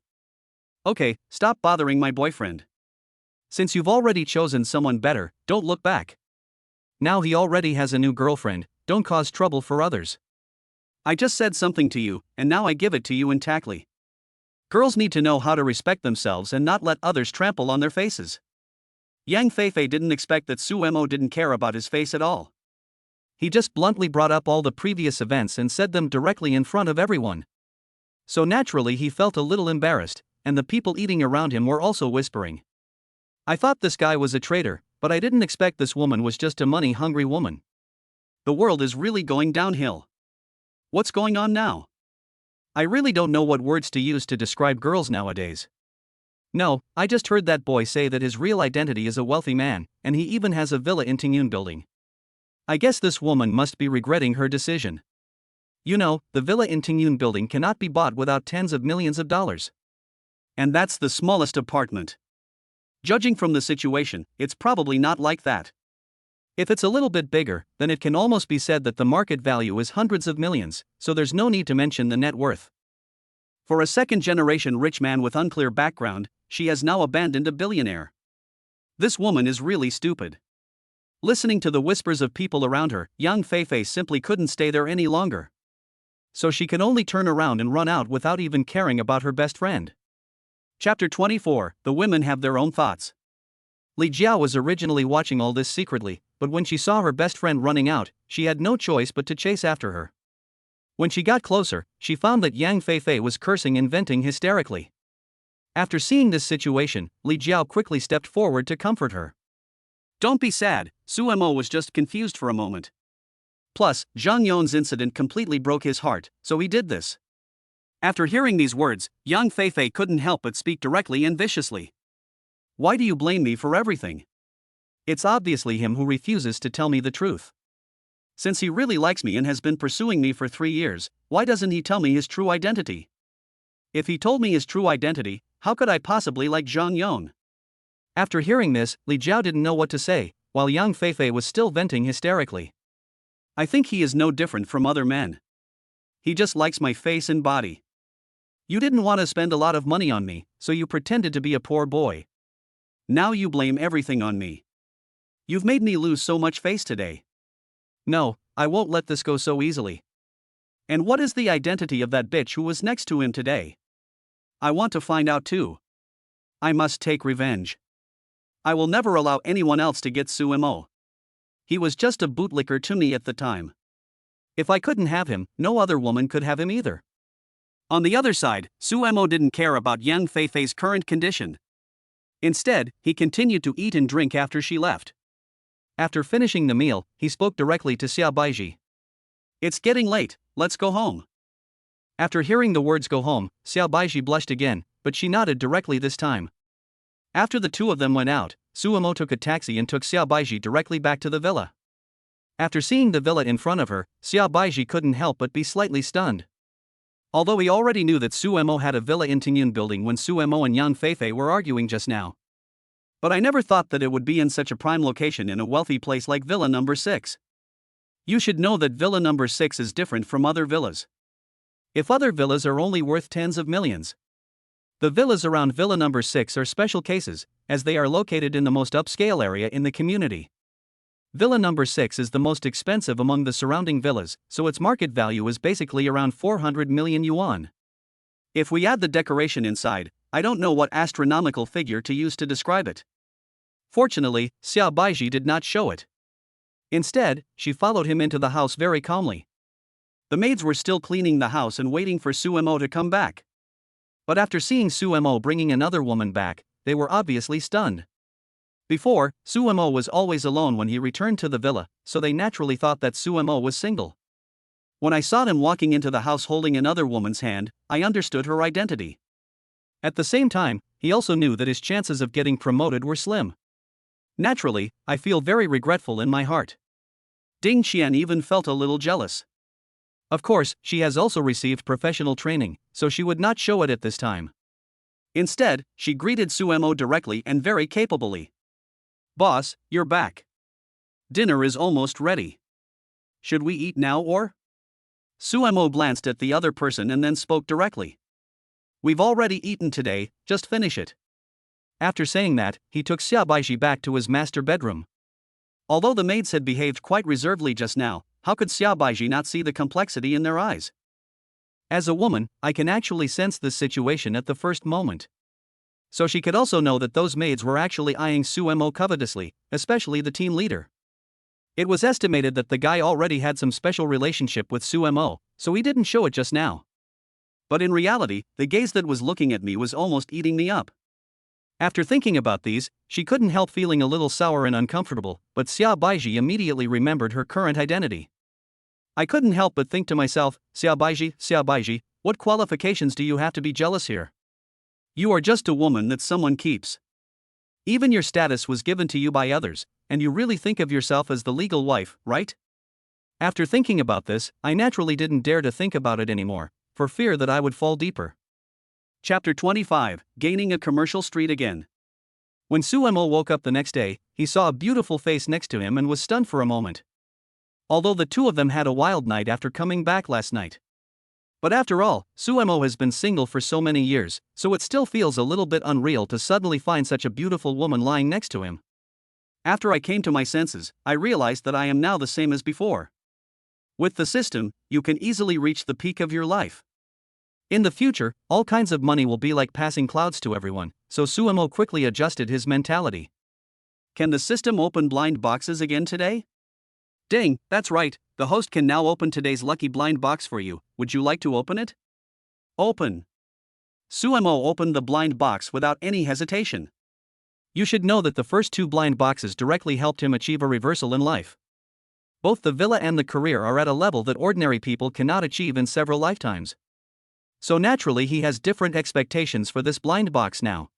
Okay, stop bothering my boyfriend. Since you've already chosen someone better, don't look back. Now he already has a new girlfriend, don't cause trouble for others. I just said something to you, and now I give it to you intactly. Girls need to know how to respect themselves and not let others trample on their faces. Yang Feifei didn't expect that Su Mo didn't care about his face at all. He just bluntly brought up all the previous events and said them directly in front of everyone. So naturally he felt a little embarrassed, and the people eating around him were also whispering. I thought this guy was a traitor, but I didn't expect this woman was just a money-hungry woman. The world is really going downhill. What's going on now? I really don't know what words to use to describe girls nowadays. No, I just heard that boy say that his real identity is a wealthy man, and he even has a villa in Tengyun building. I guess this woman must be regretting her decision. You know, the villa in Tengyun building cannot be bought without tens of millions of dollars. And that's the smallest apartment. Judging from the situation, it's probably not like that. If it's a little bit bigger, then it can almost be said that the market value is hundreds of millions, so there's no need to mention the net worth. For a second-generation rich man with unclear background, she has now abandoned a billionaire. This woman is really stupid. Listening to the whispers of people around her, young Feifei simply couldn't stay there any longer. So she can only turn around and run out without even caring about her best friend. Chapter 24, The Women Have Their Own Thoughts. Li Jiao was originally watching all this secretly, but when she saw her best friend running out, she had no choice but to chase after her. When she got closer, she found that Yang Feifei was cursing and venting hysterically. After seeing this situation, Li Jiao quickly stepped forward to comfort her. Don't be sad, Su Mo was just confused for a moment. Plus, Zhang Yon's incident completely broke his heart, so he did this. After hearing these words, young Feifei couldn't help but speak directly and viciously. Why do you blame me for everything? It's obviously him who refuses to tell me the truth. Since he really likes me and has been pursuing me for 3 years, why doesn't he tell me his true identity? If he told me his true identity, how could I possibly like Zhang Yong? After hearing this, Li Jiao didn't know what to say, while young Feifei was still venting hysterically. I think he is no different from other men. He just likes my face and body. You didn't want to spend a lot of money on me, so you pretended to be a poor boy. Now you blame everything on me. You've made me lose so much face today. No, I won't let this go so easily. And what is the identity of that bitch who was next to him today? I want to find out too. I must take revenge. I will never allow anyone else to get Su Mo. He was just a bootlicker to me at the time. If I couldn't have him, no other woman could have him either. On the other side, Su Mo didn't care about young Feifei's current condition. Instead, he continued to eat and drink after she left. After finishing the meal, he spoke directly to Xia Baiji. It's getting late, let's go home. After hearing the words go home, Xia Baiji blushed again, but she nodded directly this time. After the two of them went out, Su Mo took a taxi and took Xia Baiji directly back to the villa. After seeing the villa in front of her, Xia Baiji couldn't help but be slightly stunned. Although he already knew that Su Mo had a villa in Tengyun building when Su Mo and Yang Feifei were arguing just now. But I never thought that it would be in such a prime location in a wealthy place like Villa Number 6. You should know that Villa Number 6 is different from other villas. If other villas are only worth tens of millions, the villas around Villa Number 6 are special cases, as they are located in the most upscale area in the community. Villa Number 6 is the most expensive among the surrounding villas, so its market value is basically around 400 million yuan. If we add the decoration inside, I don't know what astronomical figure to use to describe it. Fortunately, Xia Baiji did not show it. Instead, she followed him into the house very calmly. The maids were still cleaning the house and waiting for Su Mo to come back. But after seeing Su Mo bringing another woman back, they were obviously stunned. Before, Su Mo was always alone when he returned to the villa, so they naturally thought that Su Mo was single. When I saw him walking into the house holding another woman's hand, I understood her identity. At the same time, he also knew that his chances of getting promoted were slim. Naturally, I feel very regretful in my heart. Ding Qian even felt a little jealous. Of course, she has also received professional training, so she would not show it at this time. Instead, she greeted Su Mo directly and very capably. Boss, you're back. Dinner is almost ready. Should we eat now or? Su Mo glanced at the other person and then spoke directly. We've already eaten today, just finish it. After saying that, he took Xia Baiji back to his master bedroom. Although the maids had behaved quite reservedly just now, how could Xia Baiji not see the complexity in their eyes? As a woman, I can actually sense this situation at the first moment. So she could also know that those maids were actually eyeing Su Mo covetously, especially the team leader. It was estimated that the guy already had some special relationship with Su Mo, so he didn't show it just now. But in reality, the gaze that was looking at me was almost eating me up. After thinking about these, she couldn't help feeling a little sour and uncomfortable, but Xia Baiji immediately remembered her current identity. I couldn't help but think to myself, Xia Baiji, what qualifications do you have to be jealous here? You are just a woman that someone keeps. Even your status was given to you by others, and you really think of yourself as the legal wife, right? After thinking about this, I naturally didn't dare to think about it anymore, for fear that I would fall deeper. Chapter 25, Gaining a Commercial Street Again. When Su Mo woke up the next day, he saw a beautiful face next to him and was stunned for a moment. Although the two of them had a wild night after coming back last night. But after all, Su Mo has been single for so many years, so it still feels a little bit unreal to suddenly find such a beautiful woman lying next to him. After I came to my senses, I realized that I am now the same as before. With the system, you can easily reach the peak of your life. In the future, all kinds of money will be like passing clouds to everyone, so Su Mo quickly adjusted his mentality. Can the system open blind boxes again today? Ding, that's right, the host can now open today's lucky blind box for you. Would you like to open it? Open. Su Mo opened the blind box without any hesitation. You should know that the first two blind boxes directly helped him achieve a reversal in life. Both the villa and the career are at a level that ordinary people cannot achieve in several lifetimes. So naturally he has different expectations for this blind box now.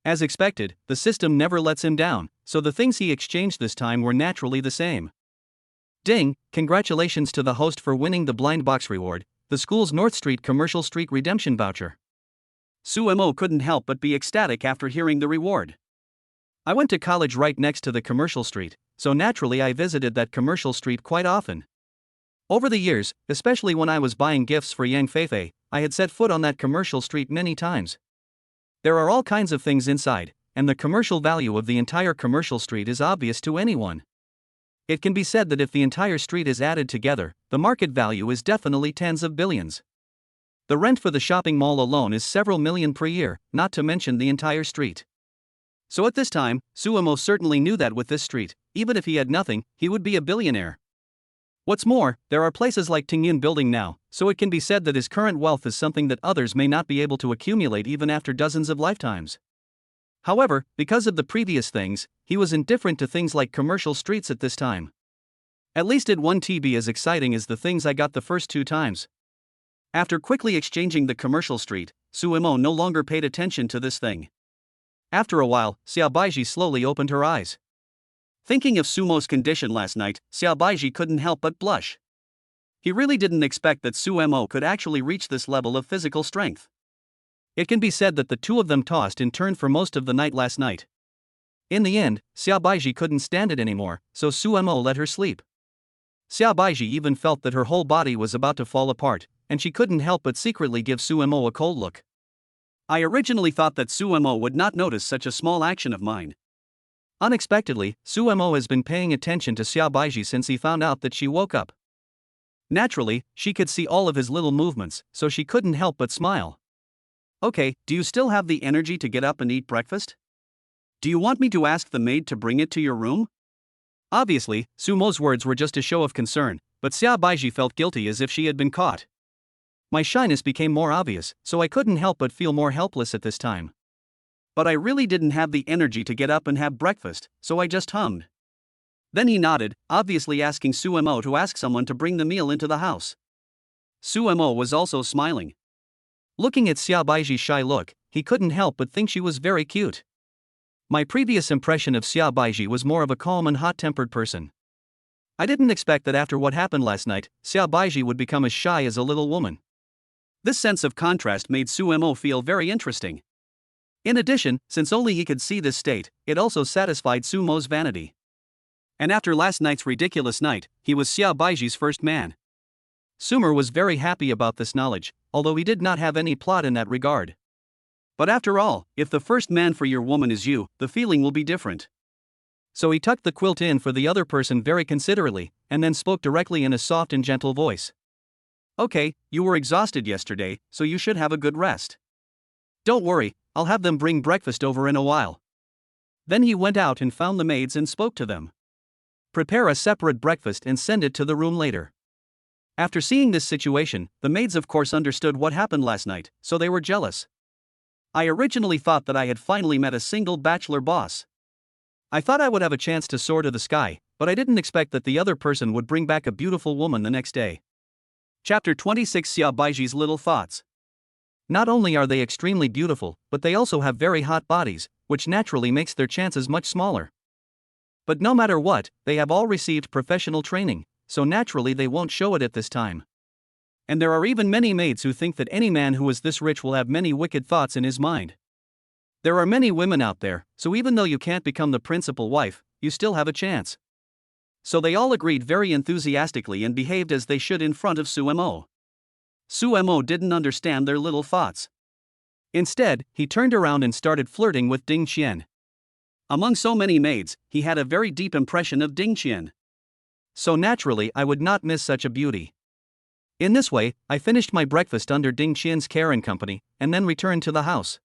As expected, the system never lets him down, so the things he exchanged this time were naturally the same. Ding, congratulations to the host for winning the blind box reward, the school's North Street Commercial Street redemption voucher. Sumo couldn't help but be ecstatic after hearing the reward. I went to college right next to the commercial street, so naturally I visited that commercial street quite often. Over the years, especially when I was buying gifts for Yang Feifei, I had set foot on that commercial street many times. There are all kinds of things inside, and the commercial value of the entire commercial street is obvious to anyone. It can be said that if the entire street is added together, the market value is definitely tens of billions. The rent for the shopping mall alone is several million per year, not to mention the entire street. So at this time, Sumo certainly knew that with this street, even if he had nothing, he would be a billionaire. What's more, there are places like Tengyun Building now, so it can be said that his current wealth is something that others may not be able to accumulate even after dozens of lifetimes. However, because of the previous things, he was indifferent to things like commercial streets at this time. At least it won't be as exciting as the things I got the first 2 times. After quickly exchanging the commercial street, Sumo no longer paid attention to this thing. After a while, Xiaobaiji slowly opened her eyes. Thinking of Sumo's condition last night, Xiaobaiji couldn't help but blush. He really didn't expect that Sumo could actually reach this level of physical strength. It can be said that the two of them tossed in turn for most of the night last night. In the end, Xiaobaiji couldn't stand it anymore, so Sumo let her sleep. Xiaobaiji even felt that her whole body was about to fall apart, and she couldn't help but secretly give Sumo a cold look. I originally thought that Sumo would not notice such a small action of mine. Unexpectedly, Sumo has been paying attention to Xiaobaiji since he found out that she woke up. Naturally, she could see all of his little movements, so she couldn't help but smile. Okay, do you still have the energy to get up and eat breakfast? Do you want me to ask the maid to bring it to your room? Obviously, Sumo's words were just a show of concern, but Xiaobaiji felt guilty as if she had been caught. My shyness became more obvious, so I couldn't help but feel more helpless at this time. But I really didn't have the energy to get up and have breakfast, so I just hummed. Then he nodded, obviously asking Sumo to ask someone to bring the meal into the house. Sumo was also smiling. Looking at Xiaobaiji's shy look, he couldn't help but think she was very cute. My previous impression of Xiaobaiji was more of a calm and hot-tempered person. I didn't expect that after what happened last night, Xiaobaiji would become as shy as a little woman. This sense of contrast made Sumo feel very interesting. In addition, since only he could see this state, it also satisfied Sumo's vanity. And after last night's ridiculous night, he was Xiaobaiji's first man. Sumer was very happy about this knowledge, although he did not have any plot in that regard. But after all, if the first man for your woman is you, the feeling will be different. So he tucked the quilt in for the other person very considerately, and then spoke directly in a soft and gentle voice. Okay, you were exhausted yesterday, so you should have a good rest. Don't worry, I'll have them bring breakfast over in a while. Then he went out and found the maids and spoke to them. Prepare a separate breakfast and send it to the room later. After seeing this situation, the maids of course understood what happened last night, so they were jealous. I originally thought that I had finally met a single bachelor boss. I thought I would have a chance to soar to the sky, but I didn't expect that the other person would bring back a beautiful woman the next day. Chapter 26 Xiaobaiji's Little Thoughts. Not only are they extremely beautiful, but they also have very hot bodies, which naturally makes their chances much smaller. But no matter what, they have all received professional training, so naturally they won't show it at this time. And there are even many maids who think that any man who is this rich will have many wicked thoughts in his mind. There are many women out there, so even though you can't become the principal wife, you still have a chance. So they all agreed very enthusiastically and behaved as they should in front of Sumo. Sumo didn't understand their little thoughts. Instead, he turned around and started flirting with Ding Qian. Among so many maids, he had a very deep impression of Ding Qian. So naturally I would not miss such a beauty. In this way, I finished my breakfast under Ding Qian's care and company, and then returned to the house.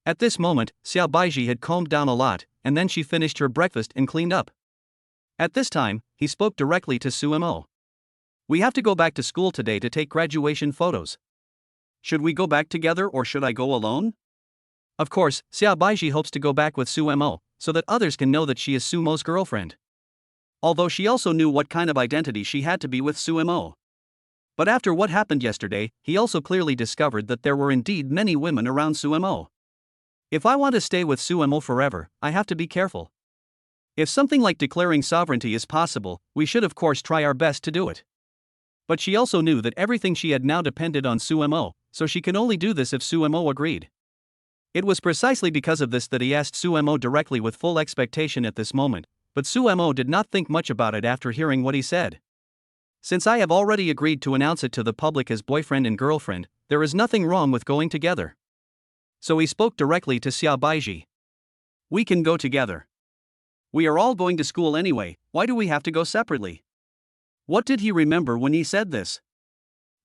At this moment, Xiaobaiji had calmed down a lot, and then she finished her breakfast and cleaned up. At this time, he spoke directly to Sumo. We have to go back to school today to take graduation photos. Should we go back together or should I go alone? Of course, Xiaobaiji hopes to go back with Sumo, so that others can know that she is Sumo's girlfriend. Although she also knew what kind of identity she had to be with Sumo. But after what happened yesterday, he also clearly discovered that there were indeed many women around Suemo. If I want to stay with Suemo forever, I have to be careful. If something like declaring sovereignty is possible, we should of course try our best to do it. But she also knew that everything she had now depended on Suemo, so she can only do this if Suemo agreed. It was precisely because of this that he asked Suemo directly with full expectation at this moment, but Suemo did not think much about it after hearing what he said. Since I have already agreed to announce it to the public as boyfriend and girlfriend, there is nothing wrong with going together. So he spoke directly to Xia Baiji. We can go together. We are all going to school anyway, why do we have to go separately? What did he remember when he said this?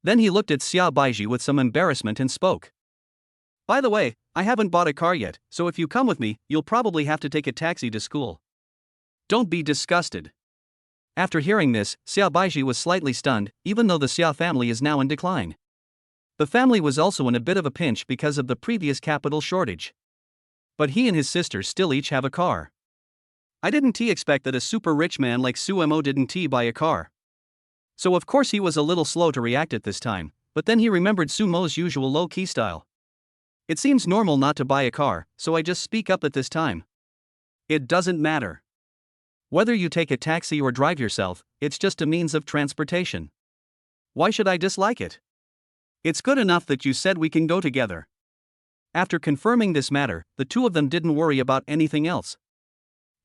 Then he looked at Xia Baiji with some embarrassment and spoke. By the way, I haven't bought a car yet, so if you come with me, you'll probably have to take a taxi to school. Don't be disgusted. After hearing this, Xia Baiji was slightly stunned, even though the Xia family is now in decline. The family was also in a bit of a pinch because of the previous capital shortage. But he and his sister still each have a car. I didn't expect that a super rich man like Suemo didn't buy a car. So of course he was a little slow to react at this time, but then he remembered Sumo's usual low-key style. It seems normal not to buy a car, so I just speak up at this time. It doesn't matter. Whether you take a taxi or drive yourself, it's just a means of transportation. Why should I dislike it? It's good enough that you said we can go together. After confirming this matter, the two of them didn't worry about anything else.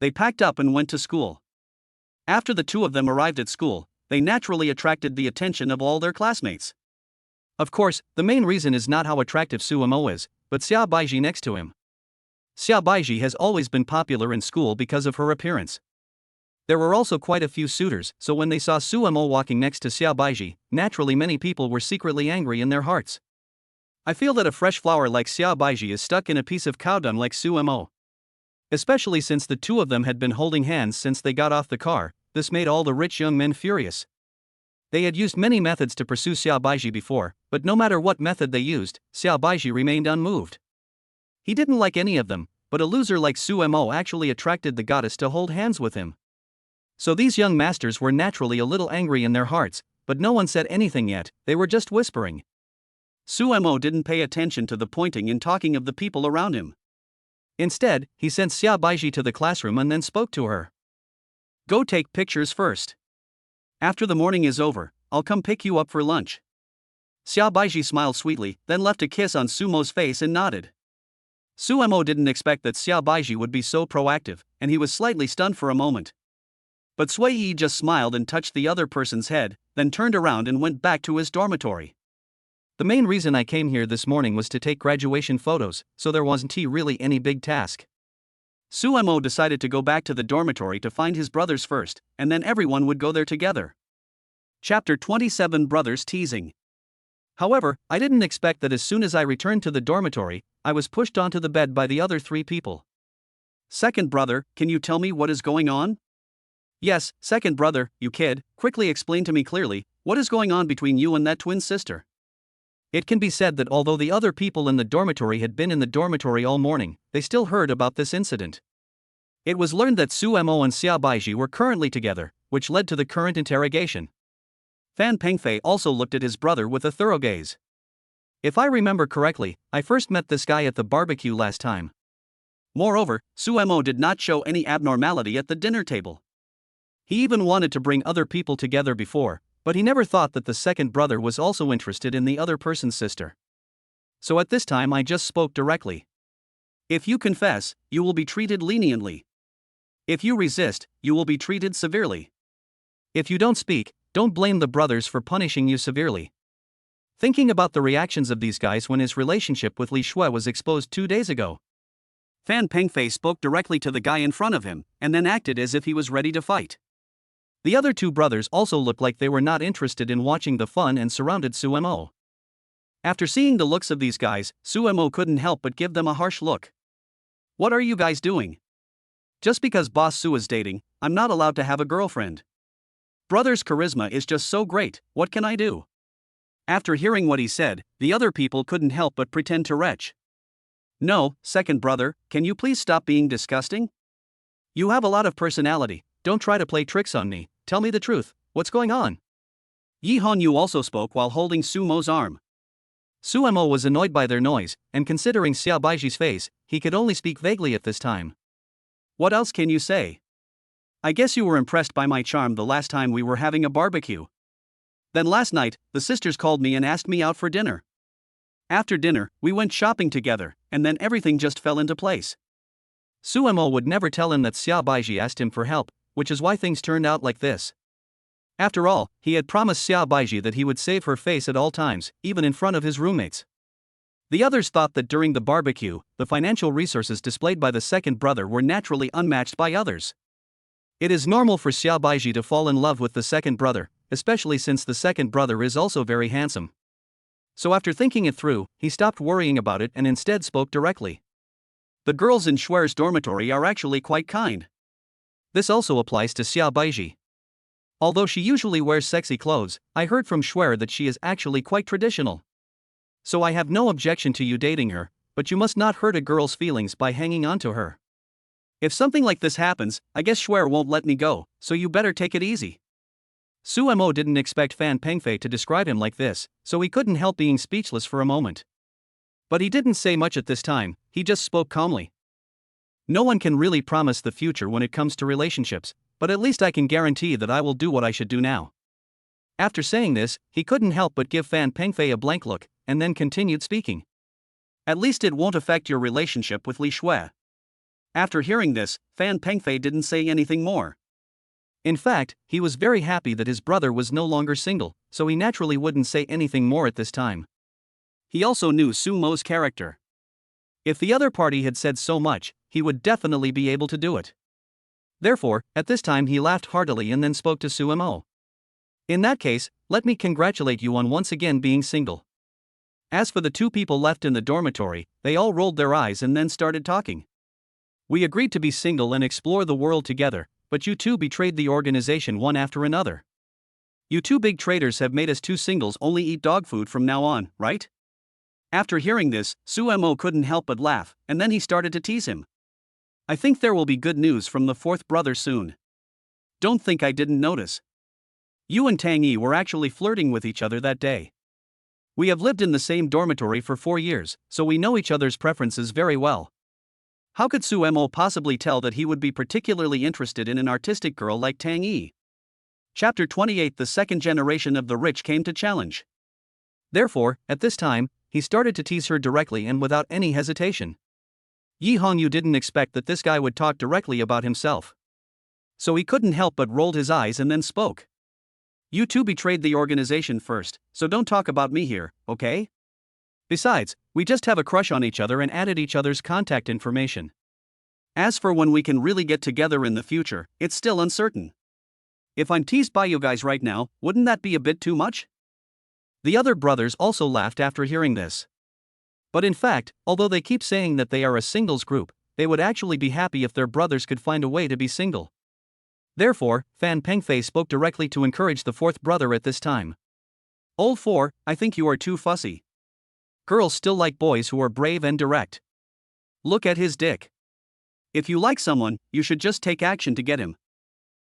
They packed up and went to school. After the two of them arrived at school, they naturally attracted the attention of all their classmates. Of course, the main reason is not how attractive Suemo is, but Xia Baiji next to him. Xia Baiji has always been popular in school because of her appearance. There were also quite a few suitors, so when they saw Suemo walking next to Xia Baiji, naturally many people were secretly angry in their hearts. I feel that a fresh flower like Xia Baiji is stuck in a piece of cow dung like Suemo. Especially since the two of them had been holding hands since they got off the car, this made all the rich young men furious. They had used many methods to pursue Xia Baiji before, but no matter what method they used, Xia Baiji remained unmoved. He didn't like any of them, but a loser like Suemo actually attracted the goddess to hold hands with him. So these young masters were naturally a little angry in their hearts, but no one said anything yet, they were just whispering. Suemo didn't pay attention to the pointing and talking of the people around him. Instead, he sent Xia Baiji to the classroom and then spoke to her. Go take pictures first. After the morning is over, I'll come pick you up for lunch. Xia Baiji smiled sweetly, then left a kiss on Sumo's face and nodded. Suemo didn't expect that Xia Baiji would be so proactive, and he was slightly stunned for a moment. But Sui Yi just smiled and touched the other person's head, then turned around and went back to his dormitory. The main reason I came here this morning was to take graduation photos, so there wasn't really any big task. Suemo decided to go back to the dormitory to find his brothers first, and then everyone would go there together. Chapter 27 Brothers Teasing. However, I didn't expect that as soon as I returned to the dormitory, I was pushed onto the bed by the other three people. Second brother, can you tell me what is going on? Yes, second brother, you kid, quickly explain to me clearly, what is going on between you and that twin sister? It can be said that although the other people in the dormitory had been in the dormitory all morning, they still heard about this incident. It was learned that Suemo and Xia Baiji were currently together, which led to the current interrogation. Fan Pengfei also looked at his brother with a thorough gaze. If I remember correctly, I first met this guy at the barbecue last time. Moreover, Suemo did not show any abnormality at the dinner table. He even wanted to bring other people together before, but he never thought that the second brother was also interested in the other person's sister. So at this time I just spoke directly. If you confess, you will be treated leniently. If you resist, you will be treated severely. If you don't speak, don't blame the brothers for punishing you severely. Thinking about the reactions of these guys when his relationship with Li Shui was exposed 2 days ago. Fan Pengfei spoke directly to the guy in front of him, and then acted as if he was ready to fight. The other two brothers also looked like they were not interested in watching the fun and surrounded Suemo. After seeing the looks of these guys, Suemo couldn't help but give them a harsh look. What are you guys doing? Just because Boss Su is dating, I'm not allowed to have a girlfriend. Brother's charisma is just so great, what can I do? After hearing what he said, the other people couldn't help but pretend to retch. No, second brother, can you please stop being disgusting? You have a lot of personality, don't try to play tricks on me, tell me the truth, what's going on? Yi Hongyu also spoke while holding Sumo's arm. Sumo was annoyed by their noise, and considering Xia Baiji's face, he could only speak vaguely at this time. What else can you say? I guess you were impressed by my charm the last time we were having a barbecue. Then last night, the sisters called me and asked me out for dinner. After dinner, we went shopping together, and then everything just fell into place. Sumo would never tell him that Xia Baiji asked him for help, which is why things turned out like this. After all, he had promised Xia Baiji that he would save her face at all times, even in front of his roommates. The others thought that during the barbecue, the financial resources displayed by the second brother were naturally unmatched by others. It is normal for Xia Baiji to fall in love with the second brother, especially since the second brother is also very handsome. So after thinking it through, he stopped worrying about it and instead spoke directly. The girls in Schwer's dormitory are actually quite kind. This also applies to Xia Baiji. Although she usually wears sexy clothes, I heard from Schwer that she is actually quite traditional. So I have no objection to you dating her, but you must not hurt a girl's feelings by hanging on to her. If something like this happens, I guess Schwer won't let me go, so you better take it easy. Sumo didn't expect Fan Pengfei to describe him like this, so he couldn't help being speechless for a moment. But he didn't say much at this time, he just spoke calmly. No one can really promise the future when it comes to relationships, but at least I can guarantee that I will do what I should do now. After saying this, he couldn't help but give Fan Pengfei a blank look, and then continued speaking. At least it won't affect your relationship with Li Shui. After hearing this, Fan Pengfei didn't say anything more. In fact, he was very happy that his brother was no longer single, so he naturally wouldn't say anything more at this time. He also knew Sumo's character. If the other party had said so much, he would definitely be able to do it. Therefore, at this time he laughed heartily and then spoke to Sumo. In that case, let me congratulate you on once again being single. As for the two people left in the dormitory, they all rolled their eyes and then started talking. We agreed to be single and explore the world together, but you two betrayed the organization one after another. You two big traitors have made us two singles only eat dog food from now on, right? After hearing this, Sumo couldn't help but laugh, and then he started to tease him. I think there will be good news from the fourth brother soon. Don't think I didn't notice. You and Tang Yi were actually flirting with each other that day. We have lived in the same dormitory for 4 years, so we know each other's preferences very well. How could Sumo possibly tell that he would be particularly interested in an artistic girl like Tang Yi? Chapter 28. The second generation of the rich came to challenge. Therefore, at this time, he started to tease her directly and without any hesitation. Yi Hongyu didn't expect that this guy would talk directly about himself. So he couldn't help but rolled his eyes and then spoke. You two betrayed the organization first, so don't talk about me here, okay? Besides, we just have a crush on each other and added each other's contact information. As for when we can really get together in the future, it's still uncertain. If I'm teased by you guys right now, wouldn't that be a bit too much? The other brothers also laughed after hearing this. But in fact, although they keep saying that they are a singles group, they would actually be happy if their brothers could find a way to be single. Therefore, Fan Pengfei spoke directly to encourage the fourth brother at this time. Old four, I think you are too fussy. Girls still like boys who are brave and direct. Look at his dick. If you like someone, you should just take action to get him.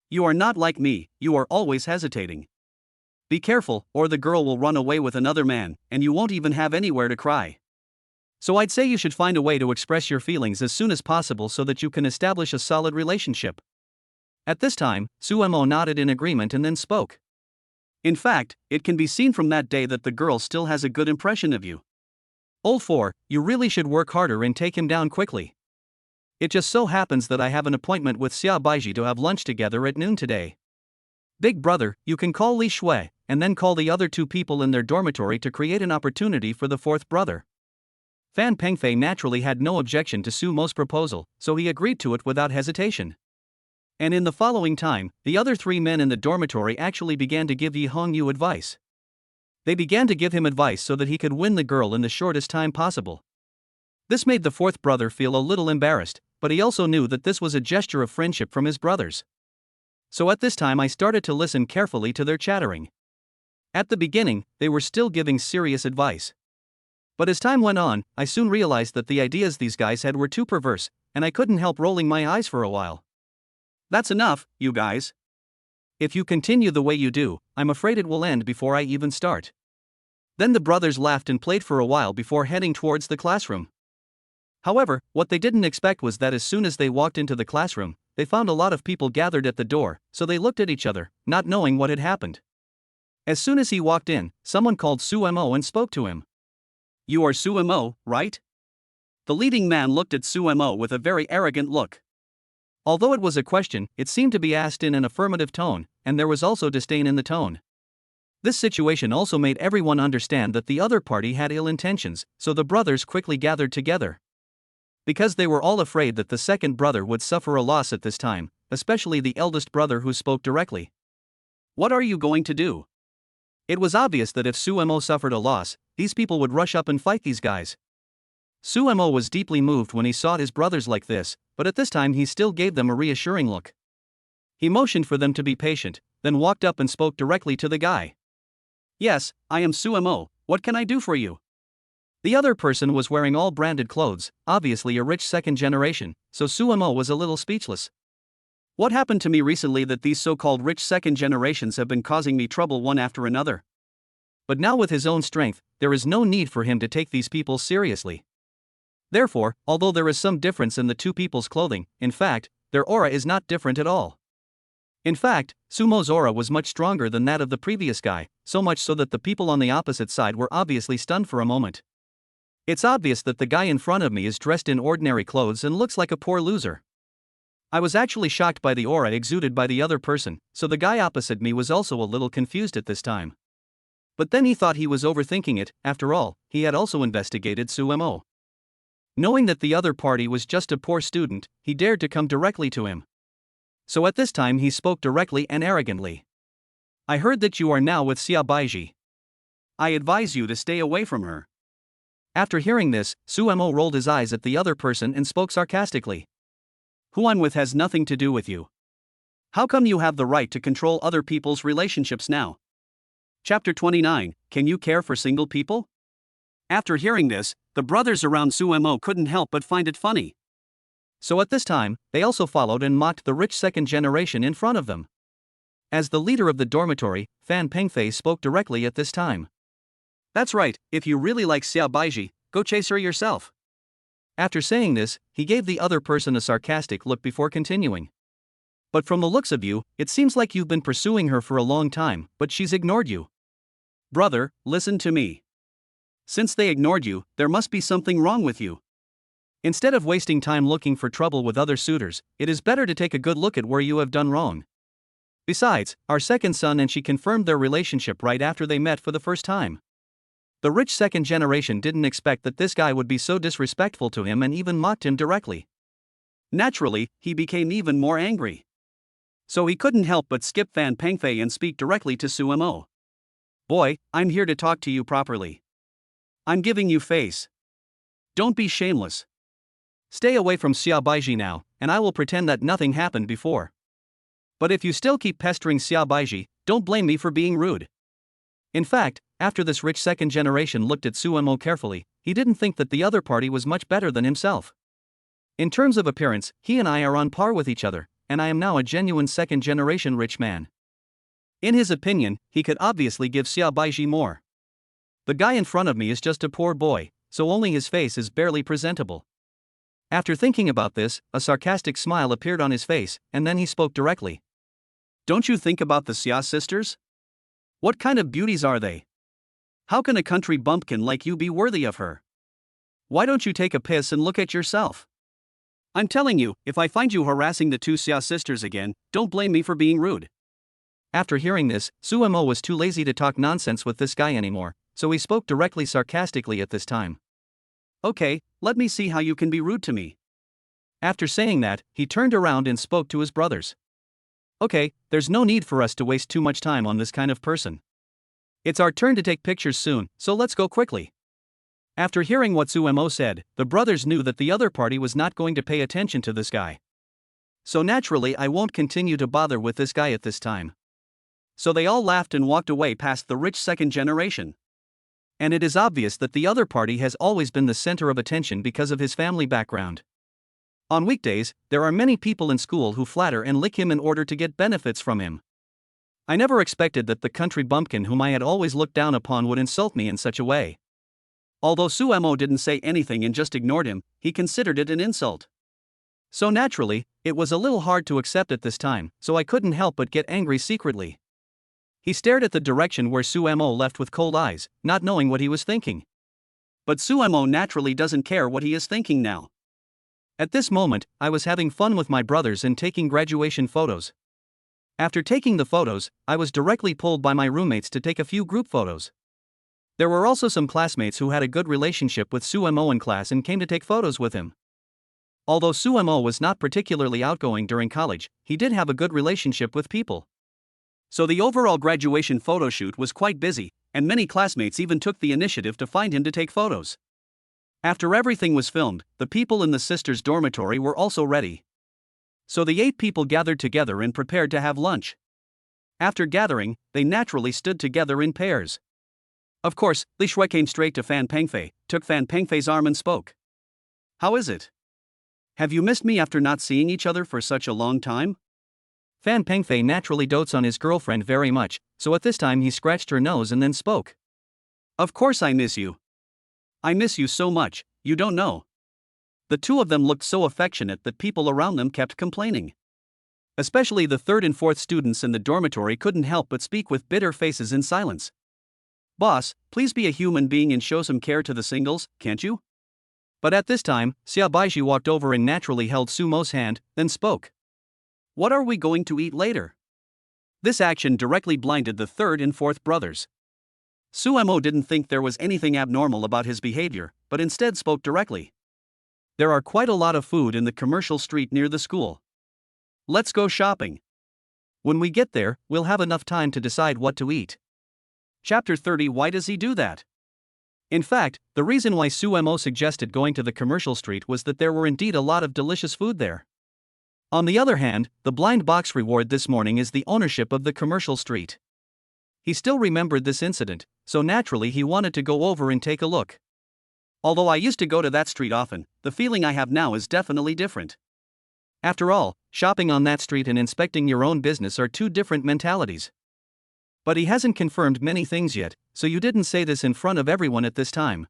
You are not like me, you are always hesitating. Be careful, or the girl will run away with another man, and you won't even have anywhere to cry. So I'd say you should find a way to express your feelings as soon as possible so that you can establish a solid relationship. At this time, Sumo nodded in agreement and then spoke. In fact, it can be seen from that day that the girl still has a good impression of you. Old four, you really should work harder and take him down quickly. It just so happens that I have an appointment with Xia Baiji to have lunch together at noon today. Big brother, you can call Li Shui, and then call the other two people in their dormitory to create an opportunity for the fourth brother. Fan Pengfei naturally had no objection to Sumo's proposal, so he agreed to it without hesitation. And in the following time, the other three men in the dormitory actually began to give Yi Hongyu advice. They began to give him advice so that he could win the girl in the shortest time possible. This made the fourth brother feel a little embarrassed, but he also knew that this was a gesture of friendship from his brothers. So at this time I started to listen carefully to their chattering. At the beginning, they were still giving serious advice. But as time went on, I soon realized that the ideas these guys had were too perverse, and I couldn't help rolling my eyes for a while. That's enough, you guys. If you continue the way you do, I'm afraid it will end before I even start." Then the brothers laughed and played for a while before heading towards the classroom. However, what they didn't expect was that as soon as they walked into the classroom, they found a lot of people gathered at the door, so they looked at each other, not knowing what had happened. As soon as he walked in, someone called Sumo and spoke to him. "You are Sumo, right?" The leading man looked at Sumo with a very arrogant look. Although it was a question, it seemed to be asked in an affirmative tone, and there was also disdain in the tone. This situation also made everyone understand that the other party had ill intentions, so the brothers quickly gathered together. Because they were all afraid that the second brother would suffer a loss at this time, especially the eldest brother who spoke directly. "What are you going to do?" It was obvious that if Sumo suffered a loss, these people would rush up and fight these guys. Sumo was deeply moved when he saw his brothers like this, but at this time he still gave them a reassuring look. He motioned for them to be patient, then walked up and spoke directly to the guy. "Yes, I am Sumo, what can I do for you?" The other person was wearing all branded clothes, obviously a rich second generation, so Sumo was a little speechless. "What happened to me recently that these so-called rich second generations have been causing me trouble one after another?" But now with his own strength, there is no need for him to take these people seriously. Therefore, although there is some difference in the two people's clothing, in fact, their aura is not different at all. In fact, Sumo's aura was much stronger than that of the previous guy, so much so that the people on the opposite side were obviously stunned for a moment. It's obvious that the guy in front of me is dressed in ordinary clothes and looks like a poor loser. I was actually shocked by the aura exuded by the other person, so the guy opposite me was also a little confused at this time. But then he thought he was overthinking it. After all, he had also investigated Sumo. Knowing that the other party was just a poor student, he dared to come directly to him. So at this time he spoke directly and arrogantly. "I heard that you are now with Xiaobaiji. I advise you to stay away from her." After hearing this, Sumo rolled his eyes at the other person and spoke sarcastically. "Who I'm with has nothing to do with you. How come you have the right to control other people's relationships now?" Chapter 29, Can You Care for Single People? After hearing this, the brothers around Sumo couldn't help but find it funny. So at this time, they also followed and mocked the rich second generation in front of them. As the leader of the dormitory, Fan Pengfei spoke directly at this time. "That's right, if you really like Xiaobaiji, go chase her yourself." After saying this, he gave the other person a sarcastic look before continuing. "But from the looks of you, it seems like you've been pursuing her for a long time, but she's ignored you. Brother, listen to me. Since they ignored you, there must be something wrong with you. Instead of wasting time looking for trouble with other suitors, it is better to take a good look at where you have done wrong. Besides, our second son and she confirmed their relationship right after they met for the first time." The rich second generation didn't expect that this guy would be so disrespectful to him and even mocked him directly. Naturally, he became even more angry. So he couldn't help but skip Fan Pengfei and speak directly to Sumo. "Boy, I'm here to talk to you properly. I'm giving you face. Don't be shameless. Stay away from Xiaobaiji now, and I will pretend that nothing happened before. But if you still keep pestering Xiaobaiji, don't blame me for being rude." In fact, after this rich second generation looked at Sumo carefully, he didn't think that the other party was much better than himself. In terms of appearance, he and I are on par with each other, and I am now a genuine second generation rich man. In his opinion, he could obviously give Xiaobaiji more. The guy in front of me is just a poor boy, so only his face is barely presentable. After thinking about this, a sarcastic smile appeared on his face, and then he spoke directly. "Don't you think about the Xia sisters? What kind of beauties are they? How can a country bumpkin like you be worthy of her? Why don't you take a piss and look at yourself? I'm telling you, if I find you harassing the two Xia sisters again, don't blame me for being rude." After hearing this, Sumo was too lazy to talk nonsense with this guy anymore, so he spoke directly sarcastically at this time. "Okay, let me see how you can be rude to me." After saying that, he turned around and spoke to his brothers. "Okay, there's no need for us to waste too much time on this kind of person. It's our turn to take pictures soon, so let's go quickly." After hearing what Sumo said, the brothers knew that the other party was not going to pay attention to this guy. So naturally I won't continue to bother with this guy at this time. So they all laughed and walked away past the rich second generation. And it is obvious that the other party has always been the center of attention because of his family background. On weekdays, there are many people in school who flatter and lick him in order to get benefits from him. I never expected that the country bumpkin whom I had always looked down upon would insult me in such a way. Although Suemo didn't say anything and just ignored him, he considered it an insult. So naturally, it was a little hard to accept at this time, so I couldn't help but get angry secretly. He stared at the direction where Suemo left with cold eyes, not knowing what he was thinking. But Suemo naturally doesn't care what he is thinking now. At this moment, I was having fun with my brothers and taking graduation photos. After taking the photos, I was directly pulled by my roommates to take a few group photos. There were also some classmates who had a good relationship with Suemo in class and came to take photos with him. Although Suemo was not particularly outgoing during college, he did have a good relationship with people. So the overall graduation photo shoot was quite busy, and many classmates even took the initiative to find him to take photos. After everything was filmed, the people in the sisters' dormitory were also ready. So the 8 people gathered together and prepared to have lunch. After gathering, they naturally stood together in pairs. Of course, Li Shui came straight to Fan Pengfei, took Fan Pengfei's arm and spoke. "How is it? Have you missed me after not seeing each other for such a long time?" Fan Pengfei naturally dotes on his girlfriend very much, so at this time he scratched her nose and then spoke. "Of course I miss you. I miss you so much, you don't know." The two of them looked so affectionate that people around them kept complaining. Especially the 3rd and 4th students in the dormitory couldn't help but speak with bitter faces in silence. "Boss, please be a human being and show some care to the singles, can't you?" But at this time, Xiaobaiji walked over and naturally held Sumo's hand, then spoke. "What are we going to eat later?" This action directly blinded the 3rd and 4th brothers. Suemo didn't think there was anything abnormal about his behavior, but instead spoke directly. "There are quite a lot of food in the commercial street near the school. Let's go shopping. When we get there, we'll have enough time to decide what to eat." Chapter 30. Why does he do that? In fact, the reason why Suemo suggested going to the commercial street was that there were indeed a lot of delicious food there. On the other hand, the blind box reward this morning is the ownership of the commercial street. He still remembered this incident, so naturally he wanted to go over and take a look. Although I used to go to that street often, the feeling I have now is definitely different. After all, shopping on that street and inspecting your own business are two different mentalities. But he hasn't confirmed many things yet, so you didn't say this in front of everyone at this time.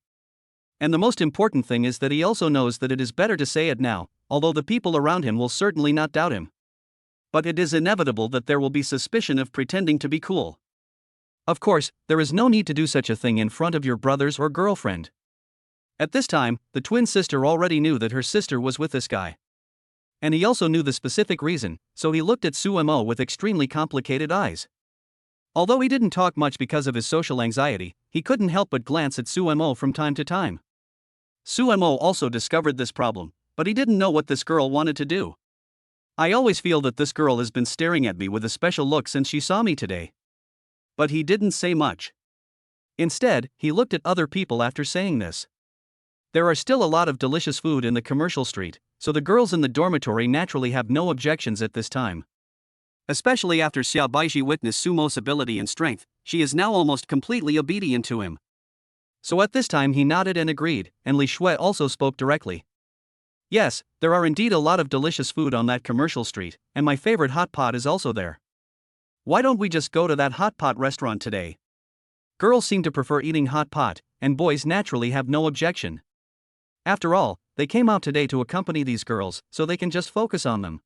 And the most important thing is that he also knows that it is better to say it now, although the people around him will certainly not doubt him. But it is inevitable that there will be suspicion of pretending to be cool. Of course, there is no need to do such a thing in front of your brothers or girlfriend. At this time, the twin sister already knew that her sister was with this guy. And he also knew the specific reason, so he looked at Suemo with extremely complicated eyes. Although he didn't talk much because of his social anxiety, he couldn't help but glance at Suemo from time to time. Suemo also discovered this problem, but he didn't know what this girl wanted to do. "I always feel that this girl has been staring at me with a special look since she saw me today." But he didn't say much. Instead, he looked at other people after saying this. There are still a lot of delicious food in the commercial street, so the girls in the dormitory naturally have no objections at this time. Especially after Xiaobaiji witnessed Sumo's ability and strength, she is now almost completely obedient to him. So at this time he nodded and agreed, and Li Shui also spoke directly. "Yes, there are indeed a lot of delicious food on that commercial street, and my favorite hot pot is also there. Why don't we just go to that hot pot restaurant today?" Girls seem to prefer eating hot pot, and boys naturally have no objection. After all, they came out today to accompany these girls, so they can just focus on them.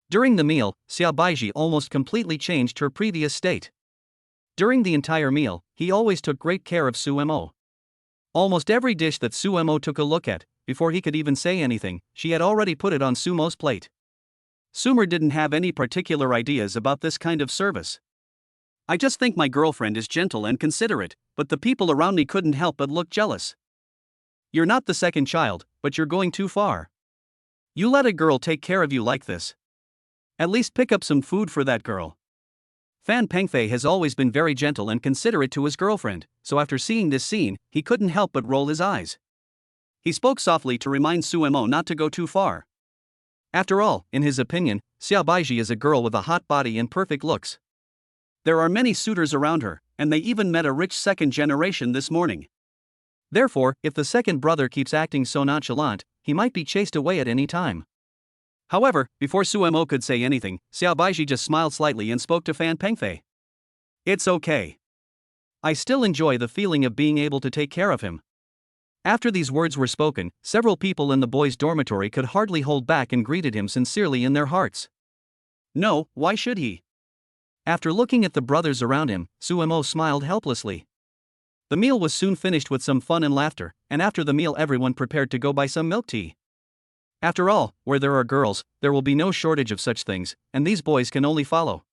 During the meal, Xiaobaiji almost completely changed her previous state. During the entire meal, he always took great care of Suemo. Almost every dish that Suemo took a look at, before he could even say anything, she had already put it on Sumo's plate. Sumer didn't have any particular ideas about this kind of service. "I just think my girlfriend is gentle and considerate, but the people around me couldn't help but look jealous." "You're not the second child, but you're going too far. You let a girl take care of you like this. At least pick up some food for that girl." Fan Pengfei has always been very gentle and considerate to his girlfriend, so after seeing this scene, he couldn't help but roll his eyes. He spoke softly to remind Suemo not to go too far. After all, in his opinion, Xiaobaiji is a girl with a hot body and perfect looks. There are many suitors around her, and they even met a rich second generation this morning. Therefore, if the second brother keeps acting so nonchalant, he might be chased away at any time. However, before Suemo could say anything, Xiaobaiji just smiled slightly and spoke to Fan Pengfei. It's okay. I still enjoy the feeling of being able to take care of him. After these words were spoken, several people in the boys' dormitory could hardly hold back and greeted him sincerely in their hearts. No, why should he? After looking at the brothers around him, Suemo smiled helplessly. The meal was soon finished with some fun and laughter, and after the meal everyone prepared to go buy some milk tea. After all, where there are girls, there will be no shortage of such things, and these boys can only follow.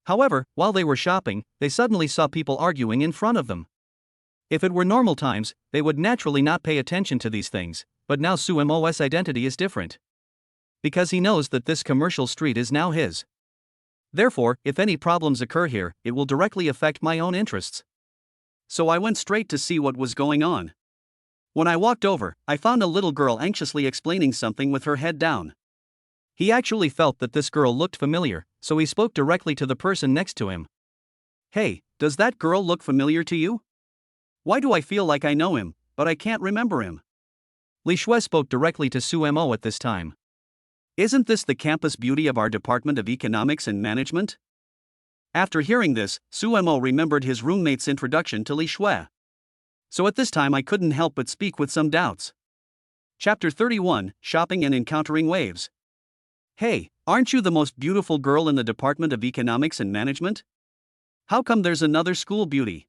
However, while they were shopping, they suddenly saw people arguing in front of them. If it were normal times, they would naturally not pay attention to these things, but now Suemo's identity is different. Because he knows that this commercial street is now his. Therefore, if any problems occur here, it will directly affect my own interests. So I went straight to see what was going on. When I walked over, I found a little girl anxiously explaining something with her head down. He actually felt that this girl looked familiar, so he spoke directly to the person next to him. Hey, does that girl look familiar to you? Why do I feel like I know him, but I can't remember him? Li Shui spoke directly to Suemo at this time. Isn't this the campus beauty of our Department of Economics and Management? After hearing this, Suemo remembered his roommate's introduction to Li Shui. So at this time I couldn't help but speak with some doubts. Chapter 31, Shopping and Encountering Waves. Hey, aren't you the most beautiful girl in the Department of Economics and Management? How come there's another school beauty?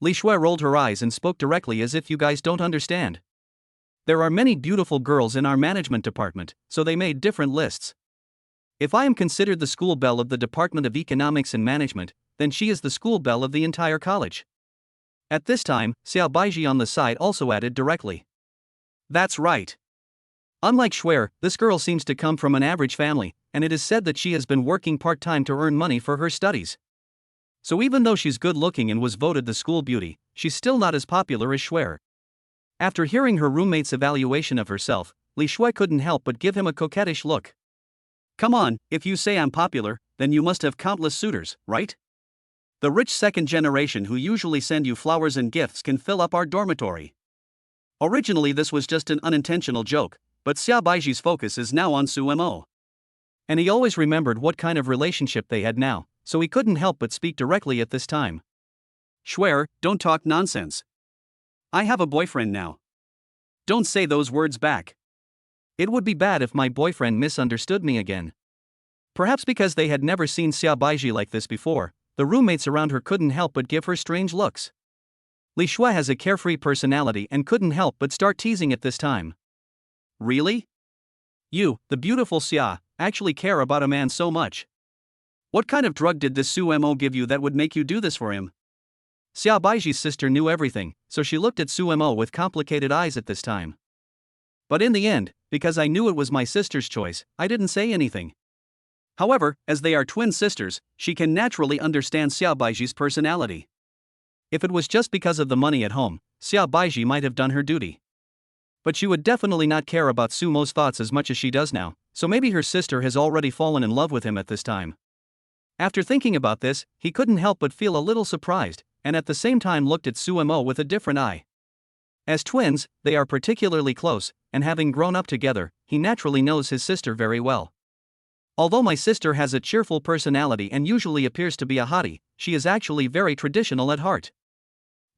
Li Shui rolled her eyes and spoke directly as if you guys don't understand. There are many beautiful girls in our management department, so they made different lists. If I am considered the school belle of the Department of Economics and Management, then she is the school belle of the entire college. At this time, Xiao Baiji on the side also added directly. That's right. Unlike Shui, this girl seems to come from an average family, and it is said that she has been working part-time to earn money for her studies. So even though she's good-looking and was voted the school beauty, she's still not as popular as Shui. After hearing her roommate's evaluation of herself, Li Shui couldn't help but give him a coquettish look. Come on, if you say I'm popular, then you must have countless suitors, right? The rich second generation who usually send you flowers and gifts can fill up our dormitory. Originally this was just an unintentional joke, but Xiao Baiji's focus is now on Suemo. And he always remembered what kind of relationship they had now, so he couldn't help but speak directly at this time. Shui, don't talk nonsense. I have a boyfriend now. Don't say those words back. It would be bad if my boyfriend misunderstood me again. Perhaps because they had never seen Xiao Baiji like this before, the roommates around her couldn't help but give her strange looks. Li Shui has a carefree personality and couldn't help but start teasing at this time. Really? You, the beautiful Xia, actually care about a man so much? What kind of drug did this Suemo give you that would make you do this for him? Xiao Baiji's sister knew everything, so she looked at Suemo with complicated eyes at this time. But in the end, because I knew it was my sister's choice, I didn't say anything. However, as they are twin sisters, she can naturally understand Xiao Baiji's personality. If it was just because of the money at home, Xiao Baiji might have done her duty. But she would definitely not care about Sumo's thoughts as much as she does now, so maybe her sister has already fallen in love with him at this time. After thinking about this, he couldn't help but feel a little surprised, and at the same time looked at Suemo with a different eye. As twins, they are particularly close, and having grown up together, he naturally knows his sister very well. Although my sister has a cheerful personality and usually appears to be a hottie, she is actually very traditional at heart.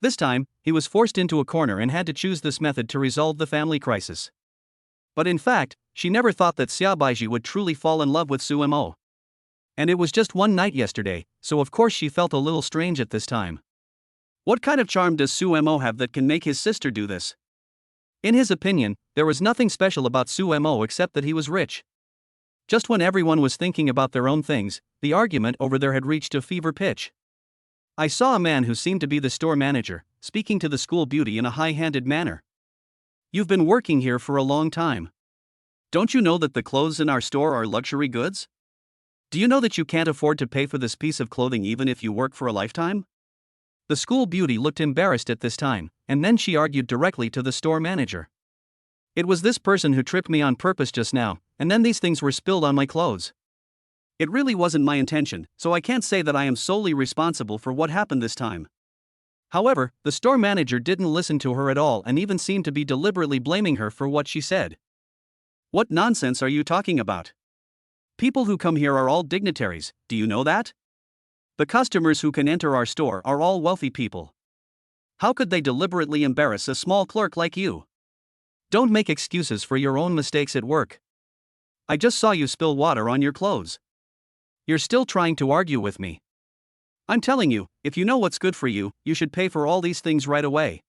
This time, he was forced into a corner and had to choose this method to resolve the family crisis. But in fact, she never thought that Xiao Baiji would truly fall in love with Suemo. And it was just one night yesterday, so of course she felt a little strange at this time. What kind of charm does Suemo have that can make his sister do this? In his opinion, there was nothing special about Suemo except that he was rich. Just when everyone was thinking about their own things, the argument over there had reached a fever pitch. I saw a man who seemed to be the store manager, speaking to the school beauty in a high-handed manner. You've been working here for a long time. Don't you know that the clothes in our store are luxury goods? Do you know that you can't afford to pay for this piece of clothing even if you work for a lifetime? The school beauty looked embarrassed at this time, and then she argued directly to the store manager. It was this person who tripped me on purpose just now, and then these things were spilled on my clothes. It really wasn't my intention, so I can't say that I am solely responsible for what happened this time. However, the store manager didn't listen to her at all and even seemed to be deliberately blaming her for what she said. What nonsense are you talking about? People who come here are all dignitaries, do you know that? The customers who can enter our store are all wealthy people. How could they deliberately embarrass a small clerk like you? Don't make excuses for your own mistakes at work. I just saw you spill water on your clothes. You're still trying to argue with me. I'm telling you, if you know what's good for you, you should pay for all these things right away.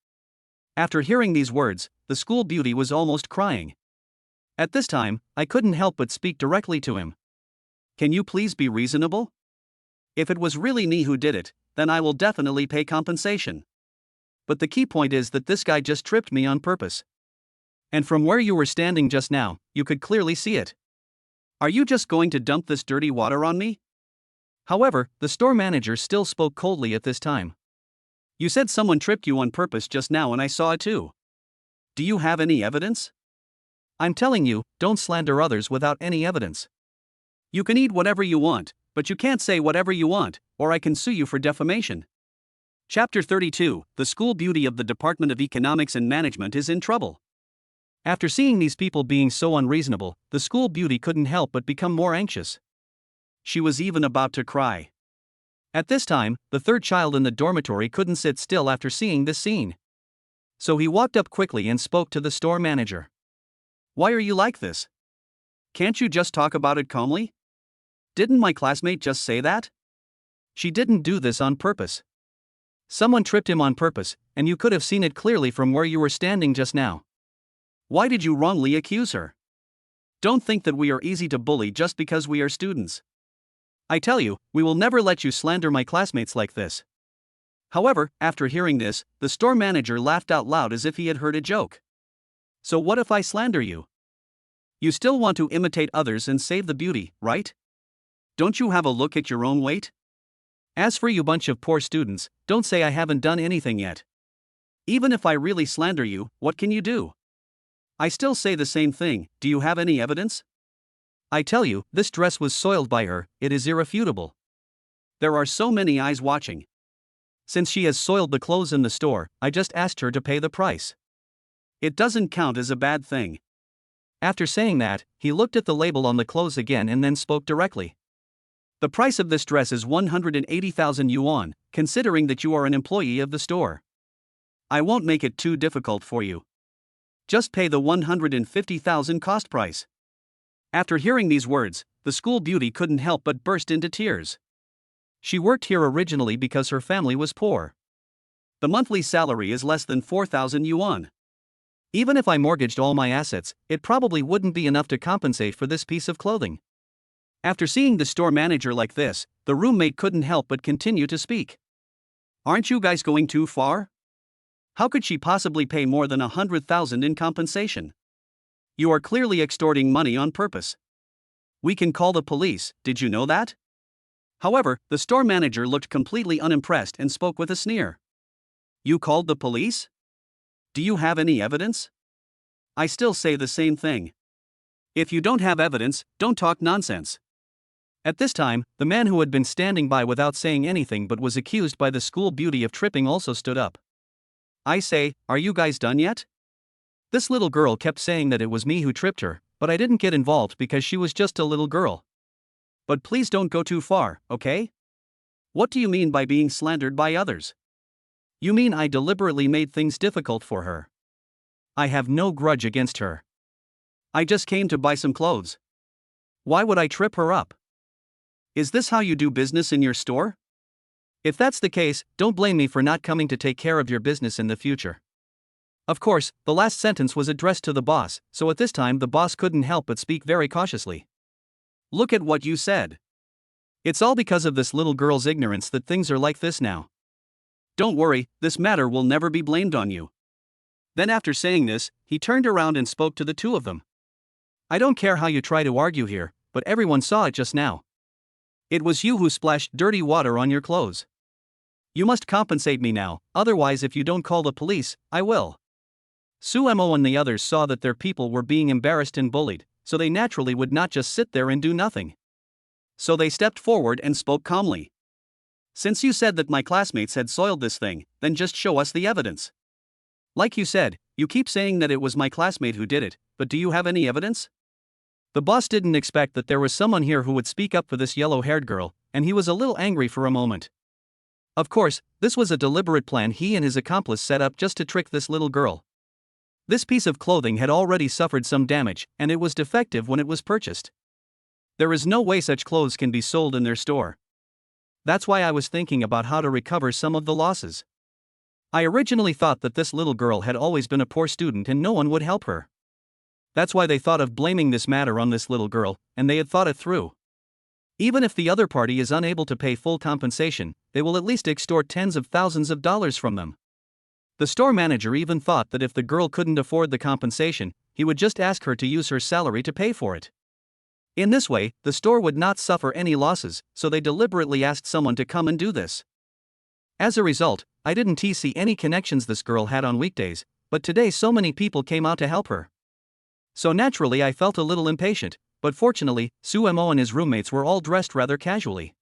After hearing these words, the school beauty was almost crying. At this time, I couldn't help but speak directly to him. Can you please be reasonable? If it was really me who did it, then I will definitely pay compensation. But the key point is that this guy just tripped me on purpose. And from where you were standing just now, you could clearly see it. Are you just going to dump this dirty water on me? However, the store manager still spoke coldly at this time. You said someone tripped you on purpose just now and I saw it too. Do you have any evidence? I'm telling you, don't slander others without any evidence. You can eat whatever you want, but you can't say whatever you want, or I can sue you for defamation. Chapter 32, The School Beauty of the Department of Economics and Management is in trouble. After seeing these people being so unreasonable, the school beauty couldn't help but become more anxious. She was even about to cry. At this time, the third child in the dormitory couldn't sit still after seeing this scene. So he walked up quickly and spoke to the store manager. Why are you like this? Can't you just talk about it calmly? Didn't my classmate just say that? She didn't do this on purpose. Someone tripped him on purpose, and you could have seen it clearly from where you were standing just now. Why did you wrongly accuse her? Don't think that we are easy to bully just because we are students. I tell you, we will never let you slander my classmates like this. However, after hearing this, the store manager laughed out loud as if he had heard a joke. So what if I slander you? You still want to imitate others and save the beauty, right? Don't you have a look at your own weight? As for you bunch of poor students, don't say I haven't done anything yet. Even if I really slander you, what can you do? I still say the same thing, do you have any evidence? I tell you, this dress was soiled by her, it is irrefutable. There are so many eyes watching. Since she has soiled the clothes in the store, I just asked her to pay the price. It doesn't count as a bad thing. After saying that, he looked at the label on the clothes again and then spoke directly. The price of this dress is 180,000 yuan, considering that you are an employee of the store. I won't make it too difficult for you. Just pay the 150,000 cost price. After hearing these words, the school beauty couldn't help but burst into tears. She worked here originally because her family was poor. The monthly salary is less than 4,000 yuan. Even if I mortgaged all my assets, it probably wouldn't be enough to compensate for this piece of clothing. After seeing the store manager like this, the roommate couldn't help but continue to speak. Aren't you guys going too far? How could she possibly pay more than 100,000 in compensation? You are clearly extorting money on purpose. We can call the police, did you know that? However, the store manager looked completely unimpressed and spoke with a sneer. You called the police? Do you have any evidence? I still say the same thing. If you don't have evidence, don't talk nonsense. At this time, the man who had been standing by without saying anything but was accused by the school beauty of tripping also stood up. I say, are you guys done yet? This little girl kept saying that it was me who tripped her, but I didn't get involved because she was just a little girl. But please don't go too far, okay? What do you mean by being slandered by others? You mean I deliberately made things difficult for her? I have no grudge against her. I just came to buy some clothes. Why would I trip her up? Is this how you do business in your store? If that's the case, don't blame me for not coming to take care of your business in the future. Of course, the last sentence was addressed to the boss, so at this time the boss couldn't help but speak very cautiously. Look at what you said. It's all because of this little girl's ignorance that things are like this now. Don't worry, this matter will never be blamed on you. Then after saying this, he turned around and spoke to the two of them. I don't care how you try to argue here, but everyone saw it just now. It was you who splashed dirty water on your clothes. You must compensate me now, otherwise if you don't call the police, I will. Sumo and the others saw that their people were being embarrassed and bullied, so they naturally would not just sit there and do nothing. So they stepped forward and spoke calmly. Since you said that my classmates had soiled this thing, then just show us the evidence. Like you said, you keep saying that it was my classmate who did it, but do you have any evidence? The boss didn't expect that there was someone here who would speak up for this yellow-haired girl, and he was a little angry for a moment. Of course, this was a deliberate plan he and his accomplice set up just to trick this little girl. This piece of clothing had already suffered some damage, and it was defective when it was purchased. There is no way such clothes can be sold in their store. That's why I was thinking about how to recover some of the losses. I originally thought that this little girl had always been a poor student and no one would help her. That's why they thought of blaming this matter on this little girl, and they had thought it through. Even if the other party is unable to pay full compensation, they will at least extort tens of thousands of dollars from them. The store manager even thought that if the girl couldn't afford the compensation, he would just ask her to use her salary to pay for it. In this way, the store would not suffer any losses, so they deliberately asked someone to come and do this. As a result, I didn't see any connections this girl had on weekdays, but today so many people came out to help her. So naturally I felt a little impatient, but fortunately, Sumo and his roommates were all dressed rather casually.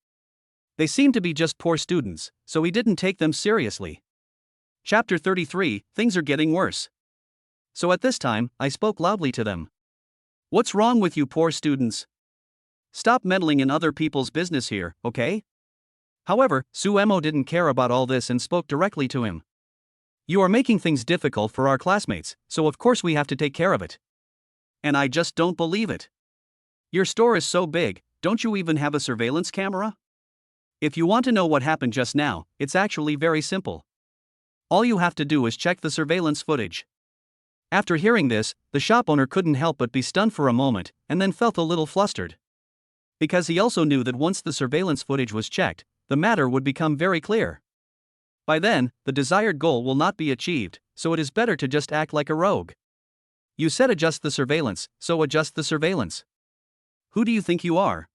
They seemed to be just poor students, so he didn't take them seriously. Chapter 33, Things are getting worse. So at this time, I spoke loudly to them. What's wrong with you poor students? Stop meddling in other people's business here, okay? However, Sumo didn't care about all this and spoke directly to him. You are making things difficult for our classmates, so of course we have to take care of it. And I just don't believe it. Your store is so big, don't you even have a surveillance camera? If you want to know what happened just now, it's actually very simple. All you have to do is check the surveillance footage. After hearing this, the shop owner couldn't help but be stunned for a moment, and then felt a little flustered. Because he also knew that once the surveillance footage was checked, the matter would become very clear. By then, the desired goal will not be achieved, so it is better to just act like a rogue. You said adjust the surveillance, so adjust the surveillance. Who do you think you are?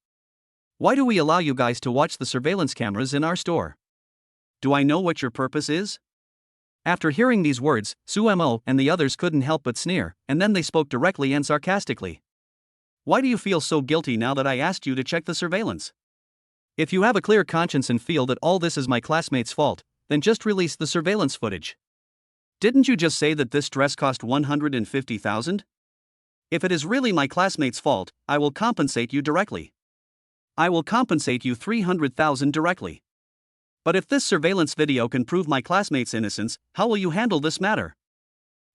Why do we allow you guys to watch the surveillance cameras in our store? Do I know what your purpose is? After hearing these words, Sumo and the others couldn't help but sneer, and then they spoke directly and sarcastically. Why do you feel so guilty now that I asked you to check the surveillance? If you have a clear conscience and feel that all this is my classmate's fault, then just release the surveillance footage. Didn't you just say that this dress cost $150,000? If it is really my classmate's fault, I will compensate you directly. I will compensate you $300,000 directly. But if this surveillance video can prove my classmate's innocence, how will you handle this matter?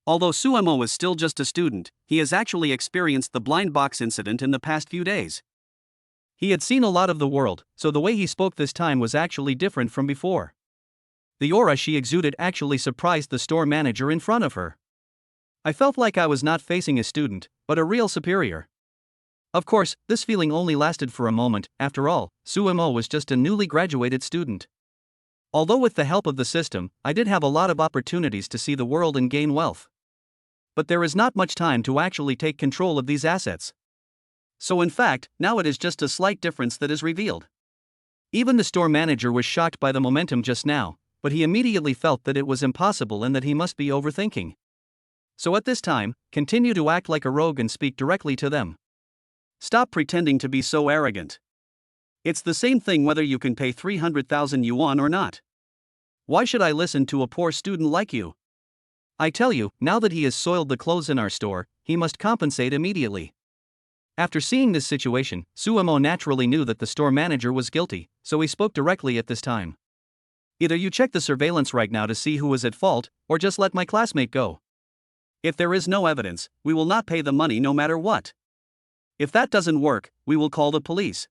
Although Sumo is still just a student, he has actually experienced the blind box incident in the past few days. He had seen a lot of the world, so the way he spoke this time was actually different from before. The aura she exuded actually surprised the store manager in front of her. I felt like I was not facing a student, but a real superior. Of course, this feeling only lasted for a moment. After all, Sumo was just a newly graduated student. Although with the help of the system, I did have a lot of opportunities to see the world and gain wealth. But there is not much time to actually take control of these assets. So in fact, now it is just a slight difference that is revealed. Even the store manager was shocked by the momentum just now, but he immediately felt that it was impossible and that he must be overthinking. So at this time, continue to act like a rogue and speak directly to them. Stop pretending to be so arrogant. It's the same thing whether you can pay 300,000 yuan or not. Why should I listen to a poor student like you? I tell you, now that he has soiled the clothes in our store, he must compensate immediately. After seeing this situation, Sumo naturally knew that the store manager was guilty, so he spoke directly at this time. Either you check the surveillance right now to see who is at fault, or just let my classmate go. If there is no evidence, we will not pay the money no matter what. If that doesn't work, we will call the police.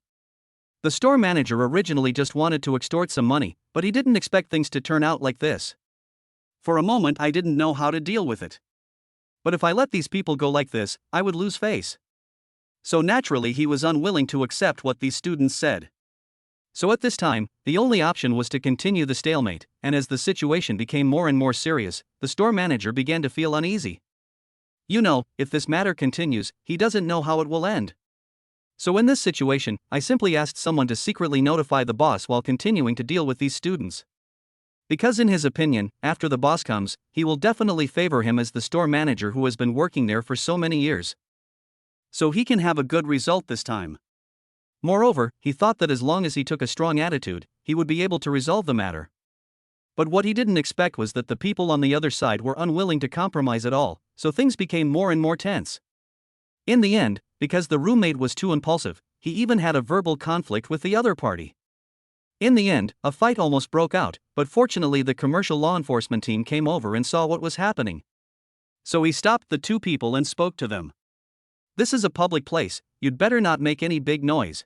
The store manager originally just wanted to extort some money, but he didn't expect things to turn out like this. For a moment I didn't know how to deal with it. But if I let these people go like this, I would lose face. So naturally he was unwilling to accept what these students said. So at this time, the only option was to continue the stalemate, and as the situation became more and more serious, the store manager began to feel uneasy. You know, if this matter continues, he doesn't know how it will end. So in this situation, I simply asked someone to secretly notify the boss while continuing to deal with these students. Because in his opinion, after the boss comes, he will definitely favor him as the store manager who has been working there for so many years. So he can have a good result this time. Moreover, he thought that as long as he took a strong attitude, he would be able to resolve the matter. But what he didn't expect was that the people on the other side were unwilling to compromise at all, so things became more and more tense. In the end, because the roommate was too impulsive, he even had a verbal conflict with the other party. In the end, a fight almost broke out, but fortunately the commercial law enforcement team came over and saw what was happening. So he stopped the two people and spoke to them. This is a public place, you'd better not make any big noise.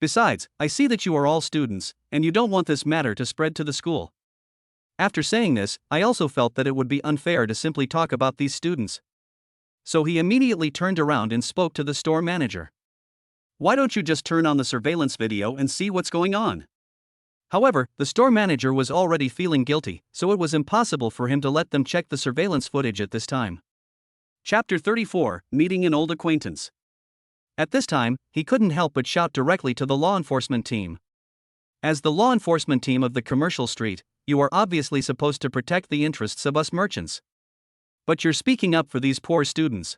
Besides, I see that you are all students, and you don't want this matter to spread to the school. After saying this, I also felt that it would be unfair to simply talk about these students. So he immediately turned around and spoke to the store manager. Why don't you just turn on the surveillance video and see what's going on? However, the store manager was already feeling guilty, so it was impossible for him to let them check the surveillance footage at this time. Chapter 34, Meeting an Old Acquaintance. At this time, he couldn't help but shout directly to the law enforcement team. As the law enforcement team of the commercial street, you are obviously supposed to protect the interests of us merchants. But you're speaking up for these poor students.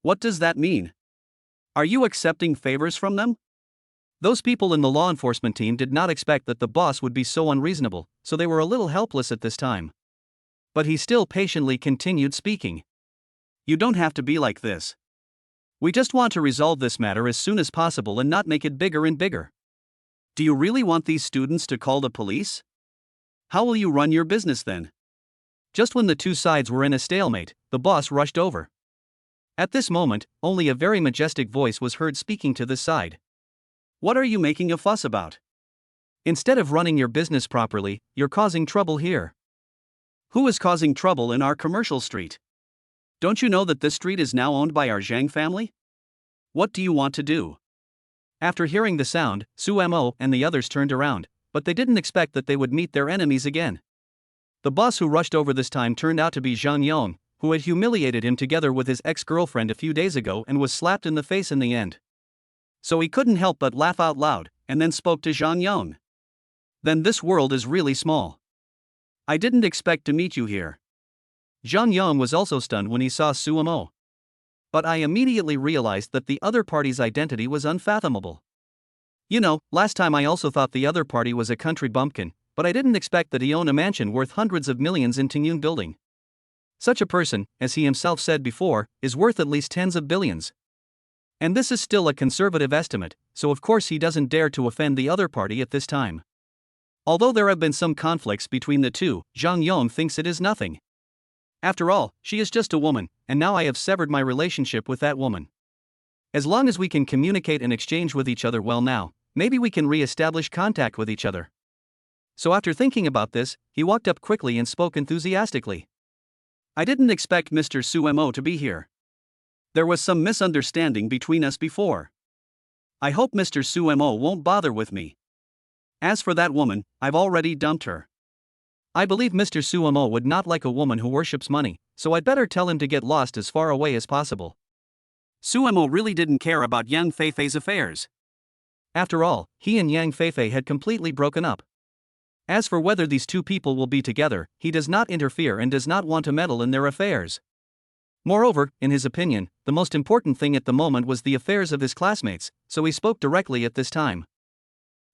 What does that mean? Are you accepting favors from them? Those people in the law enforcement team did not expect that the boss would be so unreasonable, so they were a little helpless at this time. But he still patiently continued speaking. You don't have to be like this. We just want to resolve this matter as soon as possible and not make it bigger and bigger. Do you really want these students to call the police? How will you run your business then? Just when the two sides were in a stalemate, the boss rushed over. At this moment, only a very majestic voice was heard speaking to this side. What are you making a fuss about? Instead of running your business properly, you're causing trouble here. Who is causing trouble in our commercial street? Don't you know that this street is now owned by our Zhang family? What do you want to do? After hearing the sound, Su Mo and the others turned around, but they didn't expect that they would meet their enemies again. The boss who rushed over this time turned out to be Zhang Yong, who had humiliated him together with his ex-girlfriend a few days ago and was slapped in the face in the end. So he couldn't help but laugh out loud, and then spoke to Zhang Yong. Then this world is really small. I didn't expect to meet you here. Zhang Yong was also stunned when he saw Su Mo. But I immediately realized that the other party's identity was unfathomable. You know, last time I also thought the other party was a country bumpkin, but I didn't expect that he owned a mansion worth hundreds of millions in Tengyun building. Such a person, as he himself said before, is worth at least tens of billions. And this is still a conservative estimate, so of course he doesn't dare to offend the other party at this time. Although there have been some conflicts between the two, Zhang Yong thinks it is nothing. After all, she is just a woman, and now I have severed my relationship with that woman. As long as we can communicate and exchange with each other well now, maybe we can re-establish contact with each other. So after thinking about this, he walked up quickly and spoke enthusiastically. I didn't expect Mr. Su Mo to be here. There was some misunderstanding between us before. I hope Mr. Su Mo won't bother with me. As for that woman, I've already dumped her. I believe Mr. Su Mo would not like a woman who worships money, so I'd better tell him to get lost as far away as possible. Su Mo really didn't care about Yang Feifei's affairs. After all, he and Yang Feifei had completely broken up. As for whether these two people will be together, he does not interfere and does not want to meddle in their affairs. Moreover, in his opinion, the most important thing at the moment was the affairs of his classmates, so he spoke directly at this time.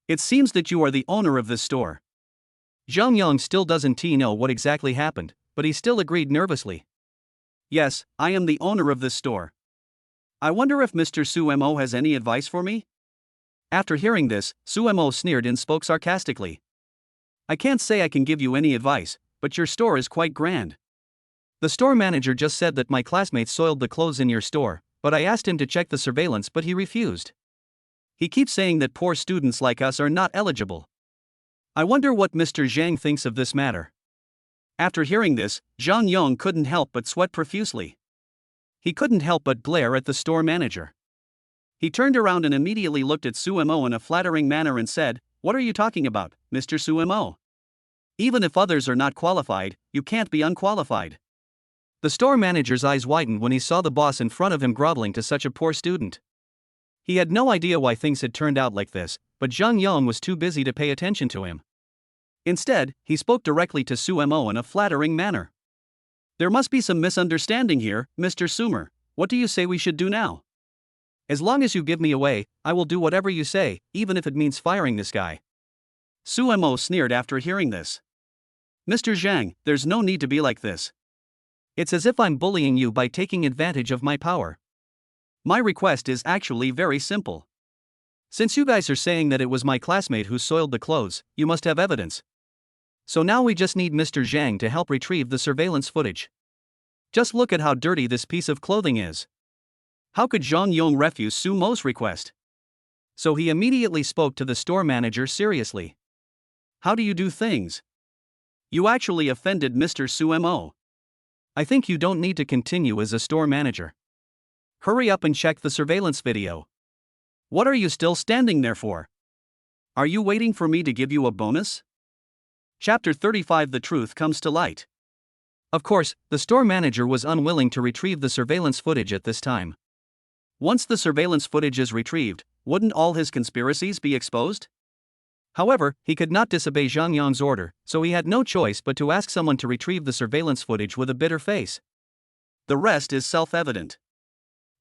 It seems that you are the owner of this store. Zhang Yong still doesn't know what exactly happened, but he still agreed nervously. Yes, I am the owner of this store. I wonder if Mr. Su Mo has any advice for me? After hearing this, Su Mo sneered and spoke sarcastically. I can't say I can give you any advice, but your store is quite grand. The store manager just said that my classmates soiled the clothes in your store, but I asked him to check the surveillance but he refused. He keeps saying that poor students like us are not eligible. I wonder what Mr. Zhang thinks of this matter. After hearing this, Zhang Yong couldn't help but sweat profusely. He couldn't help but glare at the store manager. He turned around and immediately looked at Su Mo in a flattering manner and said, "What are you talking about, Mr. Su Mo? Even if others are not qualified, you can't be unqualified." The store manager's eyes widened when he saw the boss in front of him groveling to such a poor student. He had no idea why things had turned out like this, but Zhang Yong was too busy to pay attention to him. Instead, he spoke directly to Su Mo in a flattering manner. There must be some misunderstanding here, Mr. Sumer. What do you say we should do now? As long as you give me away, I will do whatever you say, even if it means firing this guy. Su Mo sneered after hearing this. Mr. Zhang, there's no need to be like this. It's as if I'm bullying you by taking advantage of my power. My request is actually very simple. Since you guys are saying that it was my classmate who soiled the clothes, you must have evidence. So now we just need Mr. Zhang to help retrieve the surveillance footage. Just look at how dirty this piece of clothing is. How could Zhang Yong refuse Su Mo's request? So he immediately spoke to the store manager seriously. How do you do things? You actually offended Mr. Su Mo. I think you don't need to continue as a store manager. Hurry up and check the surveillance video. What are you still standing there for? Are you waiting for me to give you a bonus? Chapter 35 The Truth Comes to Light. Of course, the store manager was unwilling to retrieve the surveillance footage at this time. Once the surveillance footage is retrieved, wouldn't all his conspiracies be exposed? However, he could not disobey Zhang Yong's order, so he had no choice but to ask someone to retrieve the surveillance footage with a bitter face. The rest is self-evident.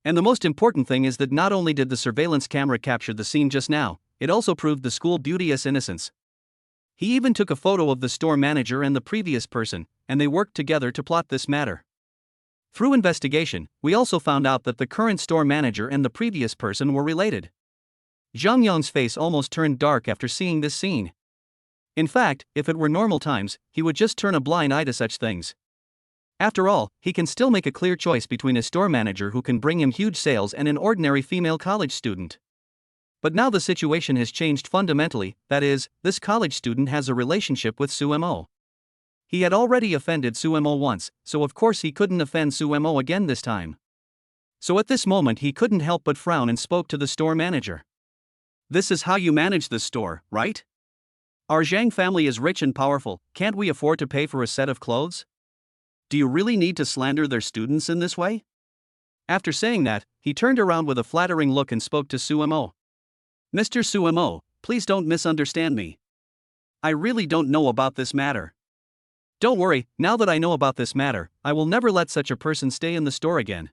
And the most important thing is that not only did the surveillance camera capture the scene just now, it also proved the school beauty's innocence. He even took a photo of the store manager and the previous person, and they worked together to plot this matter. Through investigation, we also found out that the current store manager and the previous person were related. Zhang Yong's face almost turned dark after seeing this scene. In fact, if it were normal times, he would just turn a blind eye to such things. After all, he can still make a clear choice between a store manager who can bring him huge sales and an ordinary female college student. But now the situation has changed fundamentally, that is, this college student has a relationship with Su Mo. He had already offended Su Mo once, so of course he couldn't offend Su Mo again this time. So at this moment he couldn't help but frown and spoke to the store manager. This is how you manage this store, right? Our Zhang family is rich and powerful, can't we afford to pay for a set of clothes? Do you really need to slander their students in this way? After saying that, he turned around with a flattering look and spoke to Su Mo. Mr. Su Mo, please don't misunderstand me. I really don't know about this matter. Don't worry, now that I know about this matter, I will never let such a person stay in the store again.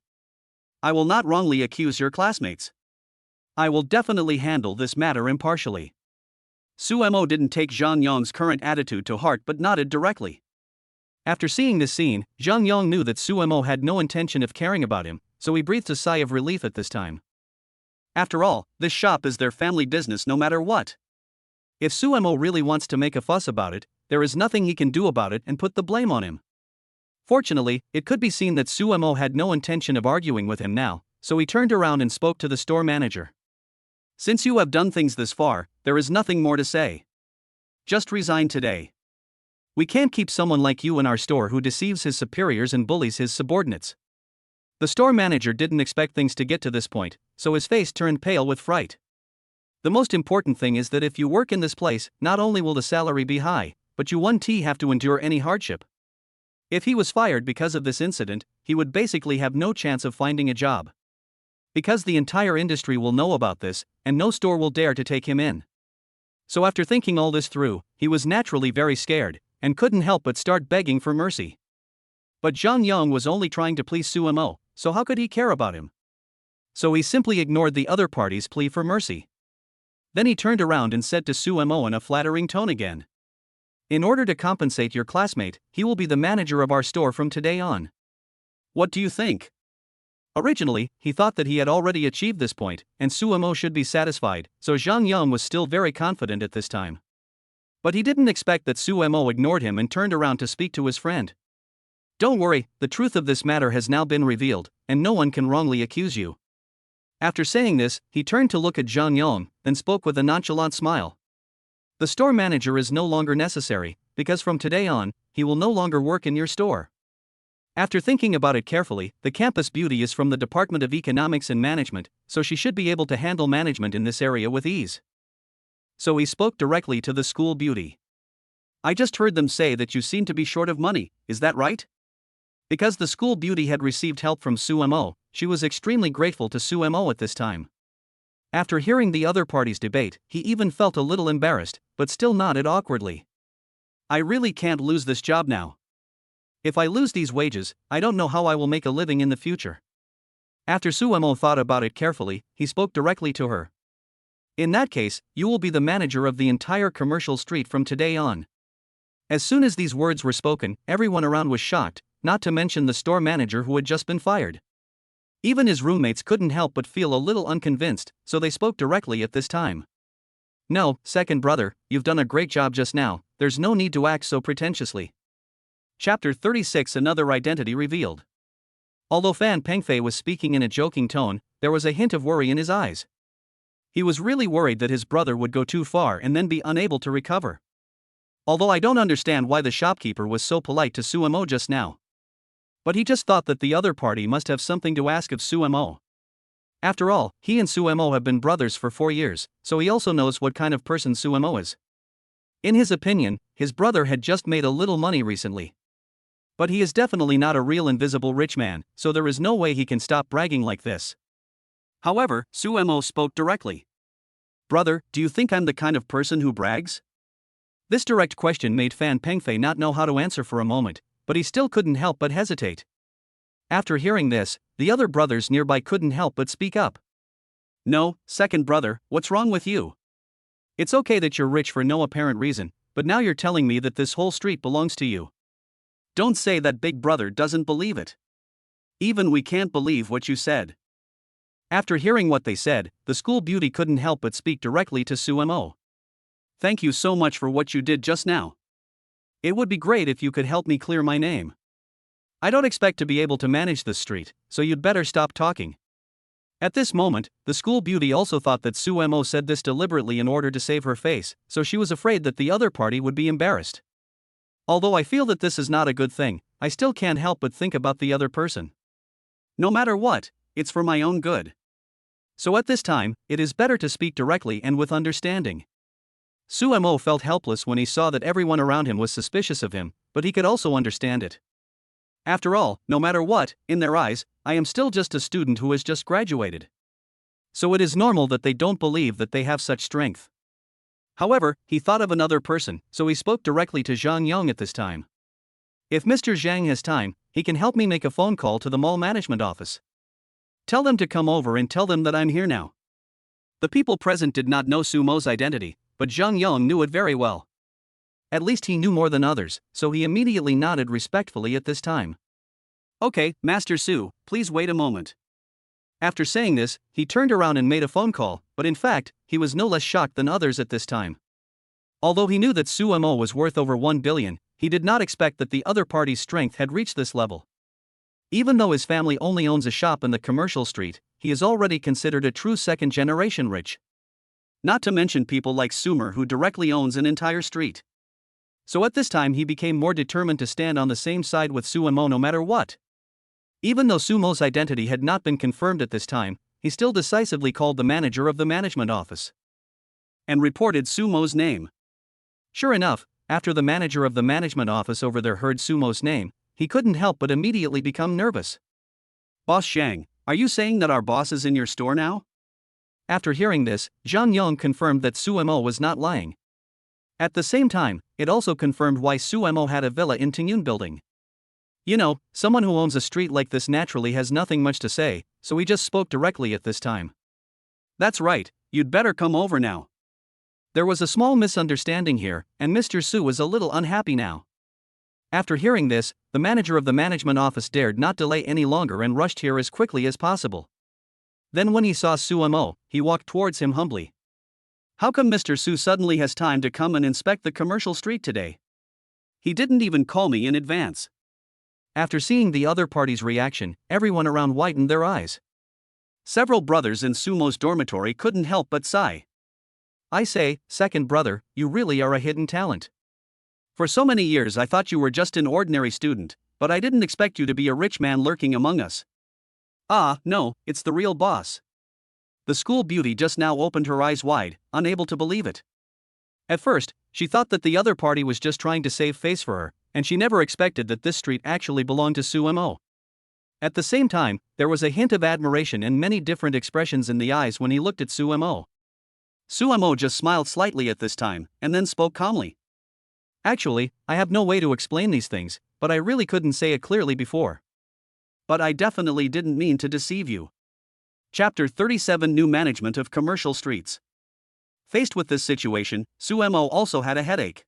I will not wrongly accuse your classmates. I will definitely handle this matter impartially. Su Mo didn't take Zhang Yong's current attitude to heart but nodded directly. After seeing this scene, Zhang Yong knew that Su Mo had no intention of caring about him, so he breathed a sigh of relief at this time. After all, this shop is their family business no matter what. If Su Mo really wants to make a fuss about it, there is nothing he can do about it and put the blame on him. Fortunately, it could be seen that Su Mo had no intention of arguing with him now, so he turned around and spoke to the store manager. Since you have done things this far, there is nothing more to say. Just resign today. We can't keep someone like you in our store who deceives his superiors and bullies his subordinates. The store manager didn't expect things to get to this point, so his face turned pale with fright. The most important thing is that if you work in this place, not only will the salary be high, but you won't have to endure any hardship. If he was fired because of this incident, he would basically have no chance of finding a job. Because the entire industry will know about this, and no store will dare to take him in. So after thinking all this through, he was naturally very scared, and couldn't help but start begging for mercy. But Zhang Yong was only trying to please Su Mo, so how could he care about him? So he simply ignored the other party's plea for mercy. Then he turned around and said to Su Mo in a flattering tone again. In order to compensate your classmate, he will be the manager of our store from today on. What do you think? Originally, he thought that he had already achieved this point, and Su Mo should be satisfied, so Zhang Yong was still very confident at this time. But he didn't expect that Su Mo ignored him and turned around to speak to his friend. Don't worry, the truth of this matter has now been revealed, and no one can wrongly accuse you. After saying this, he turned to look at Zhang Yong, then spoke with a nonchalant smile. The store manager is no longer necessary, because from today on, he will no longer work in your store. After thinking about it carefully, the campus beauty is from the Department of Economics and Management, so she should be able to handle management in this area with ease. So he spoke directly to the school beauty. I just heard them say that you seem to be short of money, is that right? Because the school beauty had received help from Su Mo, she was extremely grateful to Su Mo at this time. After hearing the other party's debate, he even felt a little embarrassed, but still nodded awkwardly. I really can't lose this job now. If I lose these wages, I don't know how I will make a living in the future. After Su Mo thought about it carefully, he spoke directly to her. In that case, you will be the manager of the entire commercial street from today on. As soon as these words were spoken, everyone around was shocked, not to mention the store manager who had just been fired. Even his roommates couldn't help but feel a little unconvinced, so they spoke directly at this time. No, second brother, you've done a great job just now, there's no need to act so pretentiously. Chapter 36 Another Identity Revealed. Although Fan Pengfei was speaking in a joking tone, there was a hint of worry in his eyes. He was really worried that his brother would go too far and then be unable to recover. Although I don't understand why the shopkeeper was so polite to Suemo just now. But he just thought that the other party must have something to ask of Suemo. After all, he and Suemo have been brothers for 4 years, so he also knows what kind of person Suemo is. In his opinion, his brother had just made a little money recently. But he is definitely not a real invisible rich man, so there is no way he can stop bragging like this. However, Suemo spoke directly. Brother, do you think I'm the kind of person who brags? This direct question made Fan Pengfei not know how to answer for a moment, but he still couldn't help but hesitate. After hearing this, the other brothers nearby couldn't help but speak up. No, second brother, what's wrong with you? It's okay that you're rich for no apparent reason, but now you're telling me that this whole street belongs to you. Don't say that big brother doesn't believe it. Even we can't believe what you said. After hearing what they said, the school beauty couldn't help but speak directly to Suemo. Thank you so much for what you did just now. It would be great if you could help me clear my name. I don't expect to be able to manage this street, so you'd better stop talking. At this moment, the school beauty also thought that Suemo said this deliberately in order to save her face, so she was afraid that the other party would be embarrassed. Although I feel that this is not a good thing, I still can't help but think about the other person. No matter what, it's for my own good. So at this time, it is better to speak directly and with understanding. Suemo felt helpless when he saw that everyone around him was suspicious of him, but he could also understand it. After all, no matter what, in their eyes, I am still just a student who has just graduated. So it is normal that they don't believe that they have such strength. However, he thought of another person, so he spoke directly to Zhang Yong at this time. If Mr. Zhang has time, he can help me make a phone call to the mall management office. Tell them to come over and tell them that I'm here now. The people present did not know Sumo's identity, but Zhang Yong knew it very well. At least he knew more than others, so he immediately nodded respectfully at this time. Okay, Master Su, please wait a moment. After saying this, he turned around and made a phone call, but in fact, he was no less shocked than others at this time. Although he knew that Suemo was worth over 1 billion, he did not expect that the other party's strength had reached this level. Even though his family only owns a shop in the commercial street, he is already considered a true second-generation rich. Not to mention people like Sumer who directly owns an entire street. So at this time he became more determined to stand on the same side with Suemo no matter what. Even though Sumo's identity had not been confirmed at this time, he still decisively called the manager of the management office and reported Sumo's name. Sure enough, after the manager of the management office over there heard Sumo's name, he couldn't help but immediately become nervous. Boss Zhang, are you saying that our boss is in your store now? After hearing this, Zhang Yong confirmed that Suemo was not lying. At the same time, it also confirmed why Suemo had a villa in Tengyun building. You know, someone who owns a street like this naturally has nothing much to say, so he just spoke directly at this time. That's right, you'd better come over now. There was a small misunderstanding here, and Mr. Su was a little unhappy now. After hearing this, the manager of the management office dared not delay any longer and rushed here as quickly as possible. Then when he saw Suemo, he walked towards him humbly. How come Mr. Su suddenly has time to come and inspect the commercial street today? He didn't even call me in advance. After seeing the other party's reaction, everyone around widened their eyes. Several brothers in Sumo's dormitory couldn't help but sigh. I say, second brother, you really are a hidden talent. For so many years I thought you were just an ordinary student, but I didn't expect you to be a rich man lurking among us. Ah, no, it's the real boss. The school beauty just now opened her eyes wide, unable to believe it. At first, she thought that the other party was just trying to save face for her, and she never expected that this street actually belonged to Suemo. At the same time, there was a hint of admiration and many different expressions in the eyes when he looked at Suemo. Suemo just smiled slightly at this time, and then spoke calmly. Actually, I have no way to explain these things, but I really couldn't say it clearly before. But I definitely didn't mean to deceive you. Chapter 37 New Management of Commercial Streets. Faced with this situation, Suemo also had a headache.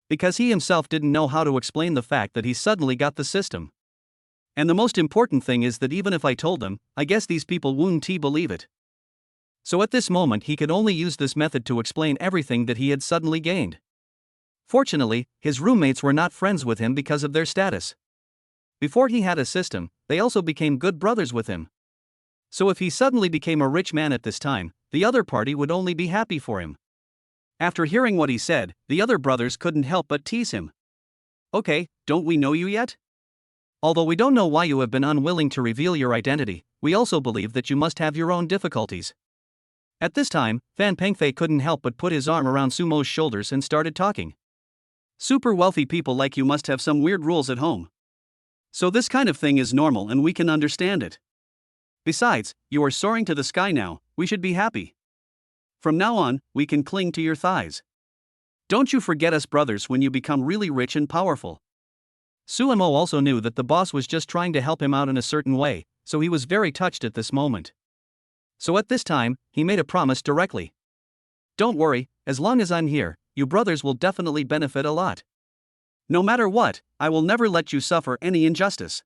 Because he himself didn't know how to explain the fact that he suddenly got the system. And the most important thing is that even if I told them, I guess these people wouldn't believe it. So at this moment he could only use this method to explain everything that he had suddenly gained. Fortunately, his roommates were not friends with him because of their status. Before he had a system, they also became good brothers with him. So if he suddenly became a rich man at this time, the other party would only be happy for him. After hearing what he said, the other brothers couldn't help but tease him. Okay, don't we know you yet? Although we don't know why you have been unwilling to reveal your identity, we also believe that you must have your own difficulties. At this time, Fan Pengfei couldn't help but put his arm around Sumo's shoulders and started talking. Super wealthy people like you must have some weird rules at home. So this kind of thing is normal and we can understand it. Besides, you are soaring to the sky now, we should be happy. From now on, we can cling to your thighs. Don't you forget us brothers when you become really rich and powerful. Sumo also knew that the boss was just trying to help him out in a certain way, so he was very touched at this moment. So at this time, he made a promise directly. Don't worry, as long as I'm here, you brothers will definitely benefit a lot. No matter what, I will never let you suffer any injustice.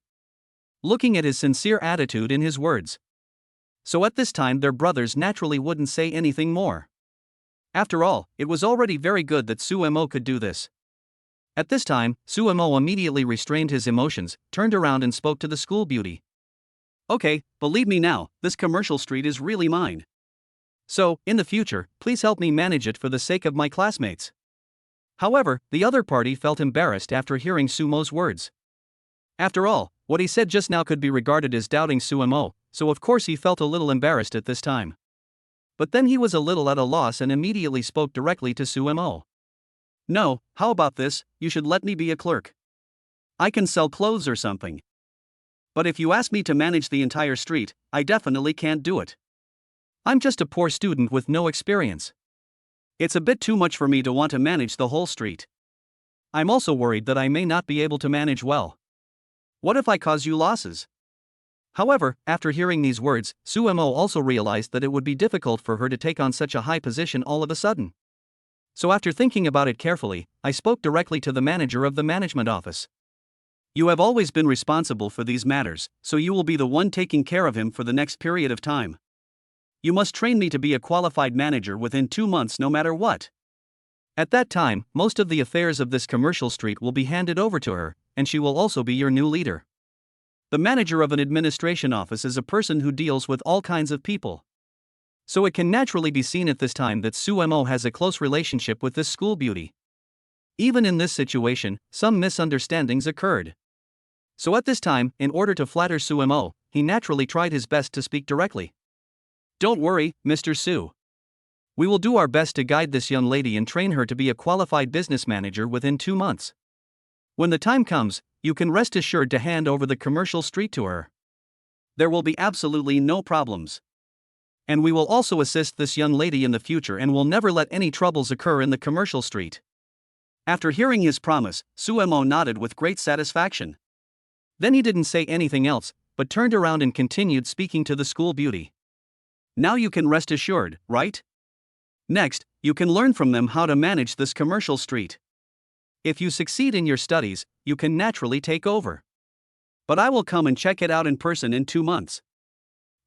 Looking at his sincere attitude in his words. So at this time their brothers naturally wouldn't say anything more. After all, it was already very good that Sumo could do this. At this time, Sumo immediately restrained his emotions, turned around and spoke to the school beauty. Okay, believe me now, this commercial street is really mine. So, in the future, please help me manage it for the sake of my classmates. However, the other party felt embarrassed after hearing Sumo's words. After all, what he said just now could be regarded as doubting Sumo, so of course he felt a little embarrassed at this time. But then he was a little at a loss and immediately spoke directly to Sumo. No, how about this, you should let me be a clerk. I can sell clothes or something. But if you ask me to manage the entire street, I definitely can't do it. I'm just a poor student with no experience. It's a bit too much for me to want to manage the whole street. I'm also worried that I may not be able to manage well. What if I cause you losses? However, after hearing these words, Sumo also realized that it would be difficult for her to take on such a high position all of a sudden. So after thinking about it carefully, I spoke directly to the manager of the management office. You have always been responsible for these matters, so you will be the one taking care of him for the next period of time. You must train me to be a qualified manager within 2 months no matter what. At that time, most of the affairs of this commercial street will be handed over to her, and she will also be your new leader. The manager of an administration office is a person who deals with all kinds of people. So it can naturally be seen at this time that Sumo has a close relationship with this school beauty. Even in this situation, some misunderstandings occurred. So at this time, in order to flatter Sumo, he naturally tried his best to speak directly. Don't worry, Mr. Su. We will do our best to guide this young lady and train her to be a qualified business manager within 2 months. When the time comes, you can rest assured to hand over the commercial street to her. There will be absolutely no problems. And we will also assist this young lady in the future and will never let any troubles occur in the commercial street. After hearing his promise, Sumo nodded with great satisfaction. Then he didn't say anything else, but turned around and continued speaking to the school beauty. Now you can rest assured, right? Next, you can learn from them how to manage this commercial street. If you succeed in your studies, you can naturally take over. But I will come and check it out in person in 2 months.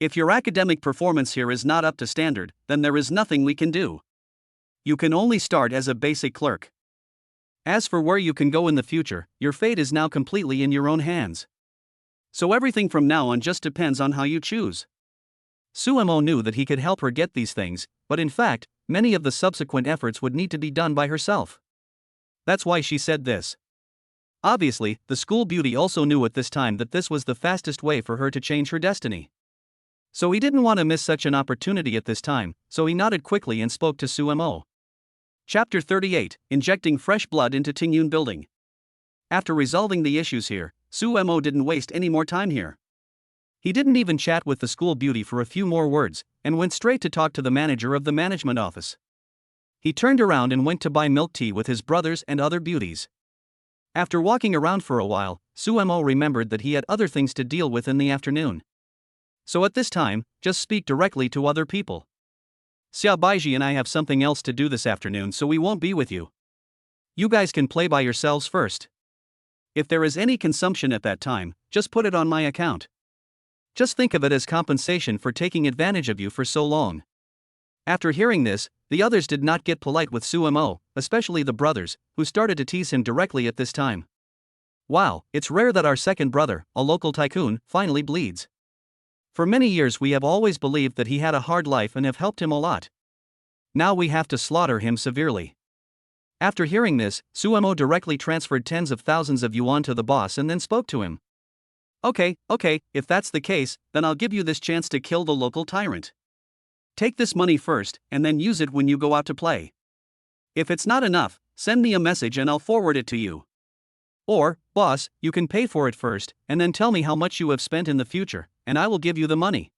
If your academic performance here is not up to standard, then there is nothing we can do. You can only start as a basic clerk. As for where you can go in the future, your fate is now completely in your own hands. So everything from now on just depends on how you choose. Sumo knew that he could help her get these things, but in fact, many of the subsequent efforts would need to be done by herself. That's why she said this. Obviously, the school beauty also knew at this time that this was the fastest way for her to change her destiny. So he didn't want to miss such an opportunity at this time, so he nodded quickly and spoke to Sumo. Chapter 38, Injecting Fresh Blood into Tengyun Building. After resolving the issues here, Sumo didn't waste any more time here. He didn't even chat with the school beauty for a few more words, and went straight to talk to the manager of the management office. He turned around and went to buy milk tea with his brothers and other beauties. After walking around for a while, Sumo remembered that he had other things to deal with in the afternoon. So at this time, just speak directly to other people. Xia Baiji and I have something else to do this afternoon, so we won't be with you. You guys can play by yourselves first. If there is any consumption at that time, just put it on my account. Just think of it as compensation for taking advantage of you for so long. After hearing this, the others did not get polite with Sumo, especially the brothers, who started to tease him directly at this time. Wow, it's rare that our second brother, a local tycoon, finally bleeds. For many years we have always believed that he had a hard life and have helped him a lot. Now we have to slaughter him severely. After hearing this, Sumo directly transferred tens of thousands of yuan to the boss and then spoke to him. Okay, if that's the case, then I'll give you this chance to kill the local tyrant. Take this money first, and then use it when you go out to play. If it's not enough, send me a message and I'll forward it to you. Or, boss, you can pay for it first, and then tell me how much you have spent in the future, and I will give you the money.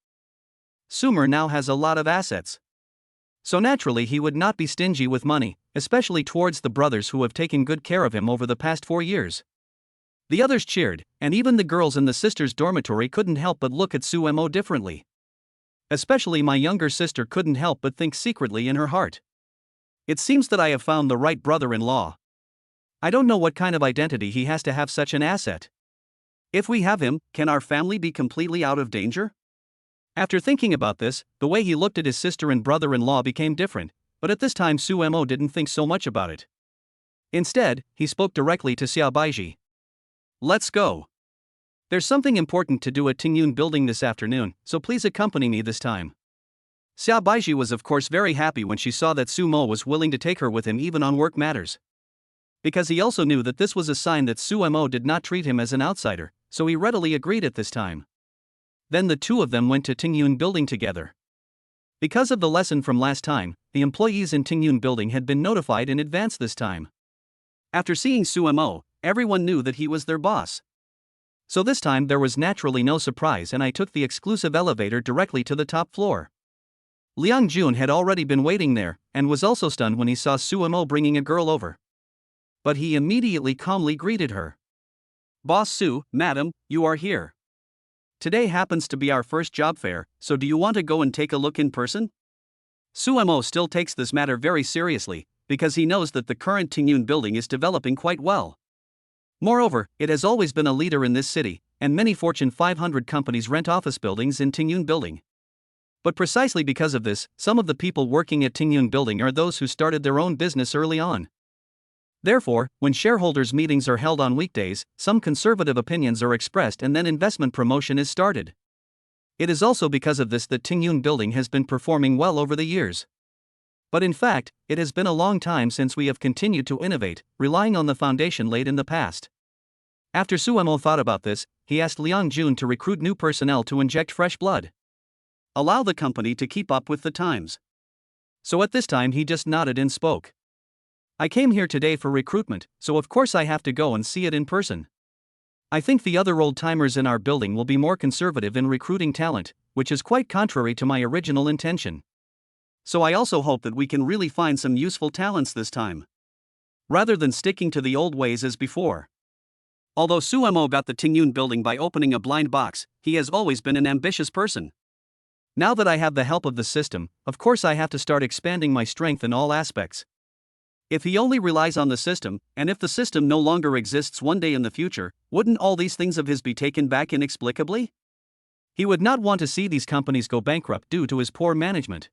Sumer now has a lot of assets. So naturally he would not be stingy with money, especially towards the brothers who have taken good care of him over the past 4 years. The others cheered, and even the girls in the sisters' dormitory couldn't help but look at Sumo differently. Especially my younger sister couldn't help but think secretly in her heart. It seems that I have found the right brother-in-law. I don't know what kind of identity he has to have such an asset. If we have him, can our family be completely out of danger? After thinking about this, the way he looked at his sister and brother-in-law became different, but at this time Sumo didn't think so much about it. Instead, he spoke directly to Xiaobaiji. Let's go. There's something important to do at Tengyun building this afternoon, so please accompany me this time. Xiaobaiji was of course very happy when she saw that Sumo was willing to take her with him even on work matters. Because he also knew that this was a sign that Sumo did not treat him as an outsider, so he readily agreed at this time. Then the two of them went to Tengyun building together. Because of the lesson from last time, the employees in Tengyun building had been notified in advance this time. After seeing Sumo, everyone knew that he was their boss. So this time there was naturally no surprise and I took the exclusive elevator directly to the top floor. Liang Jun had already been waiting there, and was also stunned when he saw Sumo bringing a girl over. But he immediately calmly greeted her. Boss Su, madam, you are here. Today happens to be our first job fair, so do you want to go and take a look in person? Sumo still takes this matter very seriously, because he knows that the current Tengyun building is developing quite well. Moreover, it has always been a leader in this city, and many Fortune 500 companies rent office buildings in Tengyun building. But precisely because of this, some of the people working at Tengyun building are those who started their own business early on. Therefore, when shareholders' meetings are held on weekdays, some conservative opinions are expressed and then investment promotion is started. It is also because of this that Tengyun building has been performing well over the years. But in fact, it has been a long time since we have continued to innovate, relying on the foundation laid in the past. After Sumo thought about this, he asked Liang Jun to recruit new personnel to inject fresh blood. Allow the company to keep up with the times. So at this time he just nodded and spoke. I came here today for recruitment, so of course I have to go and see it in person. I think the other old-timers in our building will be more conservative in recruiting talent, which is quite contrary to my original intention. So I also hope that we can really find some useful talents this time, rather than sticking to the old ways as before. Although Sumo got the Tengyun building by opening a blind box, he has always been an ambitious person. Now that I have the help of the system, of course I have to start expanding my strength in all aspects. If he only relies on the system, and if the system no longer exists one day in the future, wouldn't all these things of his be taken back inexplicably? He would not want to see these companies go bankrupt due to his poor management.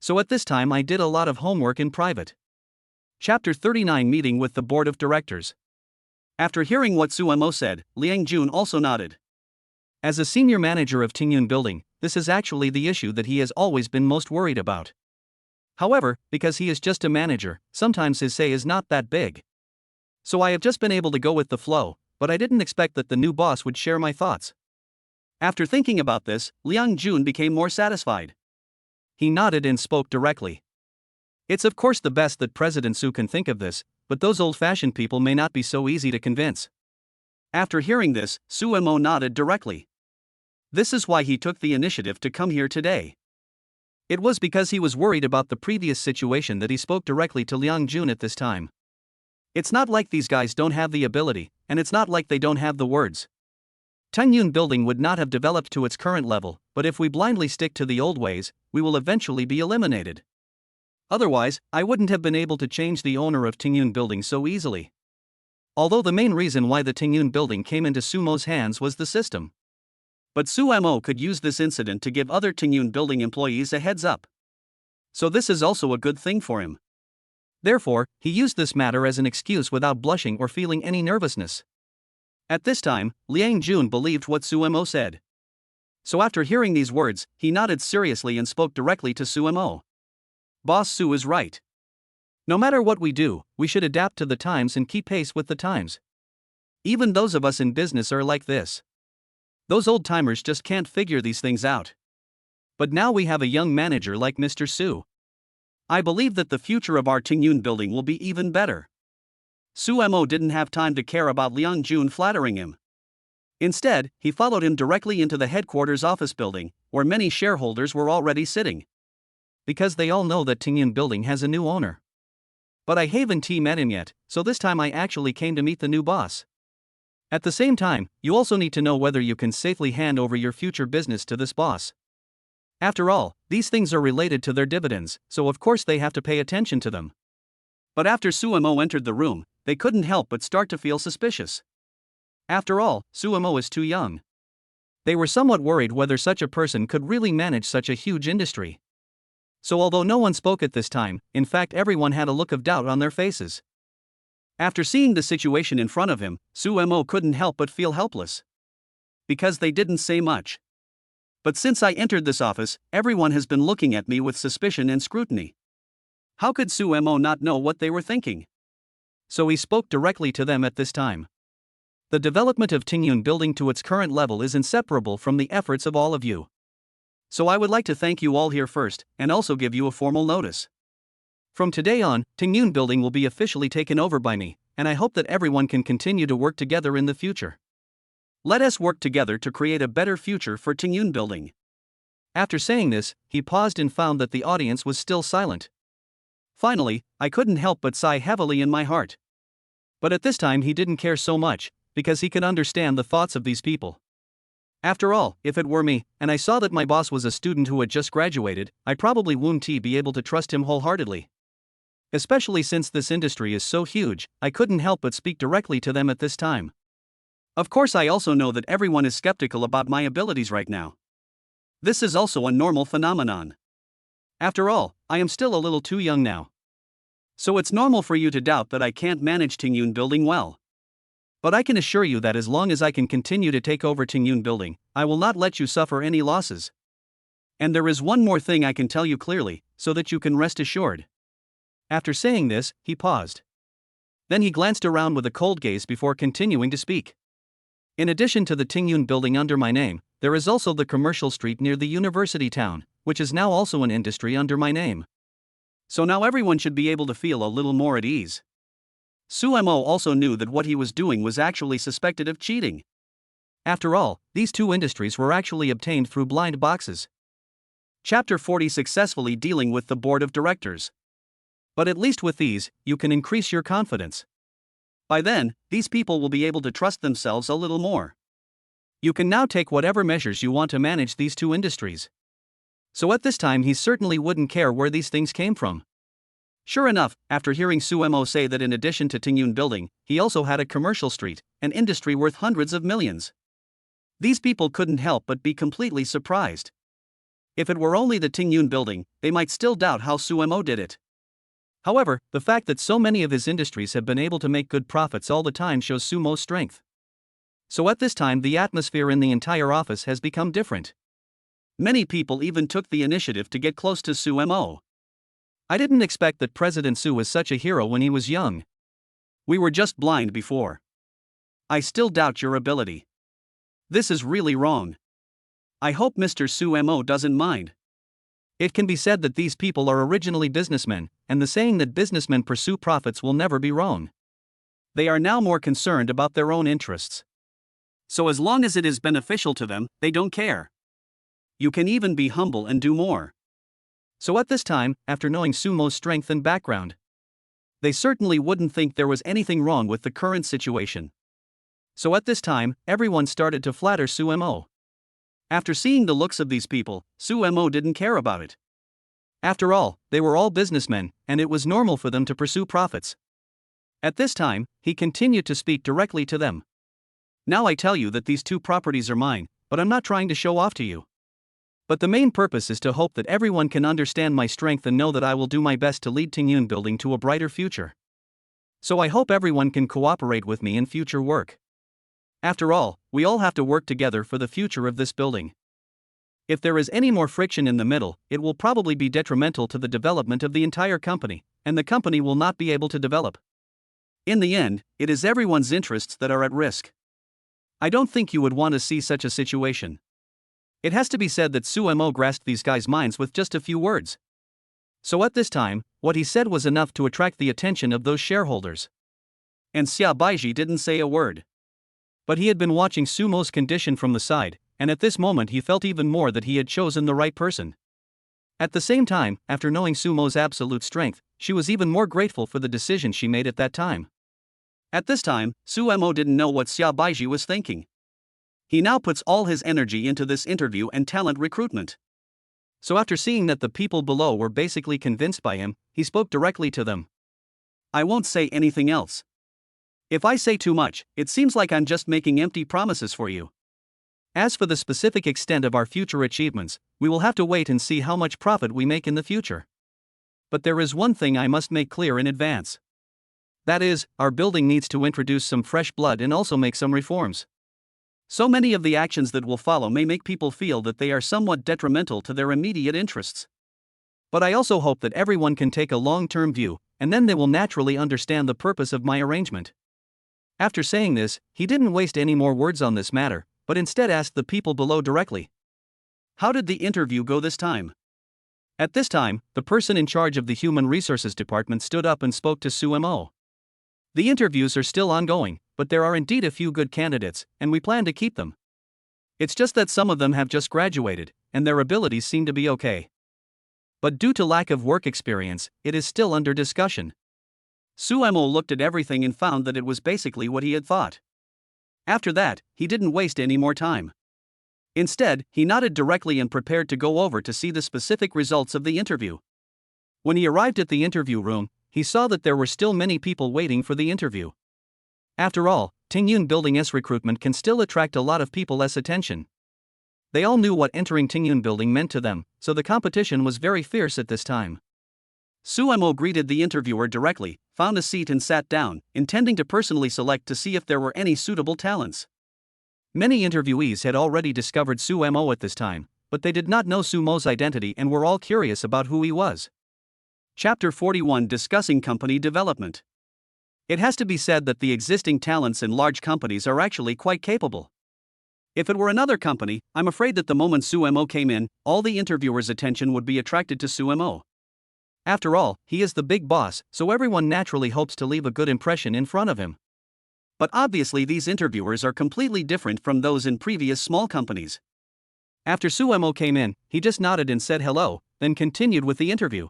So at this time I did a lot of homework in private. Chapter 39 Meeting with the Board of Directors. After hearing what Sumo said, Liang Jun also nodded. As a senior manager of Tengyun building, this is actually the issue that he has always been most worried about. However, because he is just a manager, sometimes his say is not that big. So I have just been able to go with the flow, but I didn't expect that the new boss would share my thoughts. After thinking about this, Liang Jun became more satisfied. He nodded and spoke directly. It's of course the best that President Su can think of this, but those old-fashioned people may not be so easy to convince. After hearing this, Sumo nodded directly. This is why he took the initiative to come here today. It was because he was worried about the previous situation that he spoke directly to Liang Jun at this time. It's not like these guys don't have the ability, and it's not like they don't have the words. Tengyun building would not have developed to its current level, but if we blindly stick to the old ways, we will eventually be eliminated. Otherwise, I wouldn't have been able to change the owner of Tengyun building so easily. although the main reason why the Tengyun building came into Sumo's hands was the system. But Sumo could use this incident to give other Tengyun building employees a heads up. So this is also a good thing for him. Therefore, he used this matter as an excuse without blushing or feeling any nervousness. At this time, Liang Jun believed what Sumo said. So after hearing these words, he nodded seriously and spoke directly to Sumo. Boss Su is right. No matter what we do, we should adapt to the times and keep pace with the times. Even those of us in business are like this. Those old-timers just can't figure these things out. But now we have a young manager like Mr. Su. I believe that the future of our Tengyun building will be even better. Sumo didn't have time to care about Liang Jun flattering him. Instead, he followed him directly into the headquarters office building, where many shareholders were already sitting. Because they all know that Tengyun building has a new owner. But I haven't met him yet, so this time I actually came to meet the new boss. At the same time, you also need to know whether you can safely hand over your future business to this boss. After all, these things are related to their dividends, so of course they have to pay attention to them. But after Sumo entered the room, they couldn't help but start to feel suspicious. After all, Sumo is too young. They were somewhat worried whether such a person could really manage such a huge industry. So although no one spoke at this time, in fact everyone had a look of doubt on their faces. After seeing the situation in front of him, Sumo couldn't help but feel helpless. Because they didn't say much. But since I entered this office, everyone has been looking at me with suspicion and scrutiny. How could Sumo not know what they were thinking? So he spoke directly to them at this time. The development of Tengyun building to its current level is inseparable from the efforts of all of you. So I would like to thank you all here first, and also give you a formal notice. From today on, Tengyun building will be officially taken over by me, and I hope that everyone can continue to work together in the future. Let us work together to create a better future for Tengyun building. After saying this, he paused and found that the audience was still silent. Finally, I couldn't help but sigh heavily in my heart. But at this time he didn't care so much, because he could understand the thoughts of these people. After all, if it were me, and I saw that my boss was a student who had just graduated, I probably wouldn't be able to trust him wholeheartedly. Especially since this industry is so huge, I couldn't help but speak directly to them at this time. Of course, I also know that everyone is skeptical about my abilities right now. This is also a normal phenomenon. After all, I am still a little too young now. So it's normal for you to doubt that I can't manage Tengyun building well. But I can assure you that as long as I can continue to take over Tengyun building, I will not let you suffer any losses. And there is one more thing I can tell you clearly, so that you can rest assured. After saying this, he paused. Then he glanced around with a cold gaze before continuing to speak. In addition to the Tengyun building under my name, there is also the commercial street near the university town, which is now also an industry under my name. So now everyone should be able to feel a little more at ease. Sumo also knew that what he was doing was actually suspected of cheating. After all, these two industries were actually obtained through blind boxes. Chapter 40: Successfully dealing with the board of directors. But at least with these, you can increase your confidence. By then, these people will be able to trust themselves a little more. You can now take whatever measures you want to manage these two industries. So at this time he certainly wouldn't care where these things came from. Sure enough, after hearing Sumo say that in addition to Tengyun building, he also had a commercial street, an industry worth hundreds of millions. These people couldn't help but be completely surprised. If it were only the Tengyun building, they might still doubt how Sumo did it. However, the fact that so many of his industries have been able to make good profits all the time shows Sumo's strength. So at this time the atmosphere in the entire office has become different. Many people even took the initiative to get close to Sumo. I didn't expect that President Su was such a hero when he was young. We were just blind before. I still doubt your ability. This is really wrong. I hope Mr. Sumo doesn't mind. It can be said that these people are originally businessmen, and the saying that businessmen pursue profits will never be wrong. They are now more concerned about their own interests. So as long as it is beneficial to them, they don't care. You can even be humble and do more. So at this time, after knowing Sumo's strength and background, they certainly wouldn't think there was anything wrong with the current situation. So at this time, everyone started to flatter Sumo. After seeing the looks of these people, Sumo didn't care about it. After all, they were all businessmen, and it was normal for them to pursue profits. At this time, he continued to speak directly to them. Now I tell you that these 2 properties are mine, but I'm not trying to show off to you. But the main purpose is to hope that everyone can understand my strength and know that I will do my best to lead Tengyun Building to a brighter future. So I hope everyone can cooperate with me in future work. After all, we all have to work together for the future of this building. If there is any more friction in the middle, it will probably be detrimental to the development of the entire company, and the company will not be able to develop. In the end, it is everyone's interests that are at risk. I don't think you would want to see such a situation. It has to be said that Sumo grasped these guys' minds with just a few words. So at this time, what he said was enough to attract the attention of those shareholders. And Xia Baiji didn't say a word. But he had been watching Sumo's condition from the side, and at this moment he felt even more that he had chosen the right person. At the same time, after knowing Sumo's absolute strength, she was even more grateful for the decision she made at that time. At this time, Sumo didn't know what Xia Baiji was thinking. He now puts all his energy into this interview and talent recruitment. So after seeing that the people below were basically convinced by him, he spoke directly to them. I won't say anything else. If I say too much, it seems like I'm just making empty promises for you. As for the specific extent of our future achievements, we will have to wait and see how much profit we make in the future. But there is one thing I must make clear in advance. That is, our building needs to introduce some fresh blood and also make some reforms. So many of the actions that will follow may make people feel that they are somewhat detrimental to their immediate interests. But I also hope that everyone can take a long-term view, and then they will naturally understand the purpose of my arrangement. After saying this, he didn't waste any more words on this matter, but instead asked the people below directly. How did the interview go this time? At this time, the person in charge of the Human Resources Department stood up and spoke to Sumo. The interviews are still ongoing, but there are indeed a few good candidates, and we plan to keep them. It's just that some of them have just graduated, and their abilities seem to be okay. But due to lack of work experience, it is still under discussion. Sumo looked at everything and found that it was basically what he had thought. After that, he didn't waste any more time. Instead, he nodded directly and prepared to go over to see the specific results of the interview. When he arrived at the interview room, he saw that there were still many people waiting for the interview. After all, Tengyun Building's recruitment can still attract a lot of people's attention. They all knew what entering Tengyun Building meant to them, so the competition was very fierce at this time. Sumo greeted the interviewer directly, found a seat and sat down, intending to personally select to see if there were any suitable talents. Many interviewees had already discovered Sumo at this time, but they did not know Sumo's identity and were all curious about who he was. Chapter 41 Discussing Company Development. It has to be said that the existing talents in large companies are actually quite capable. If it were another company, I'm afraid that the moment Sumo came in, all the interviewers' attention would be attracted to Sumo. After all, he is the big boss, so everyone naturally hopes to leave a good impression in front of him. But obviously these interviewers are completely different from those in previous small companies. After Sumo came in, he just nodded and said hello, then continued with the interview.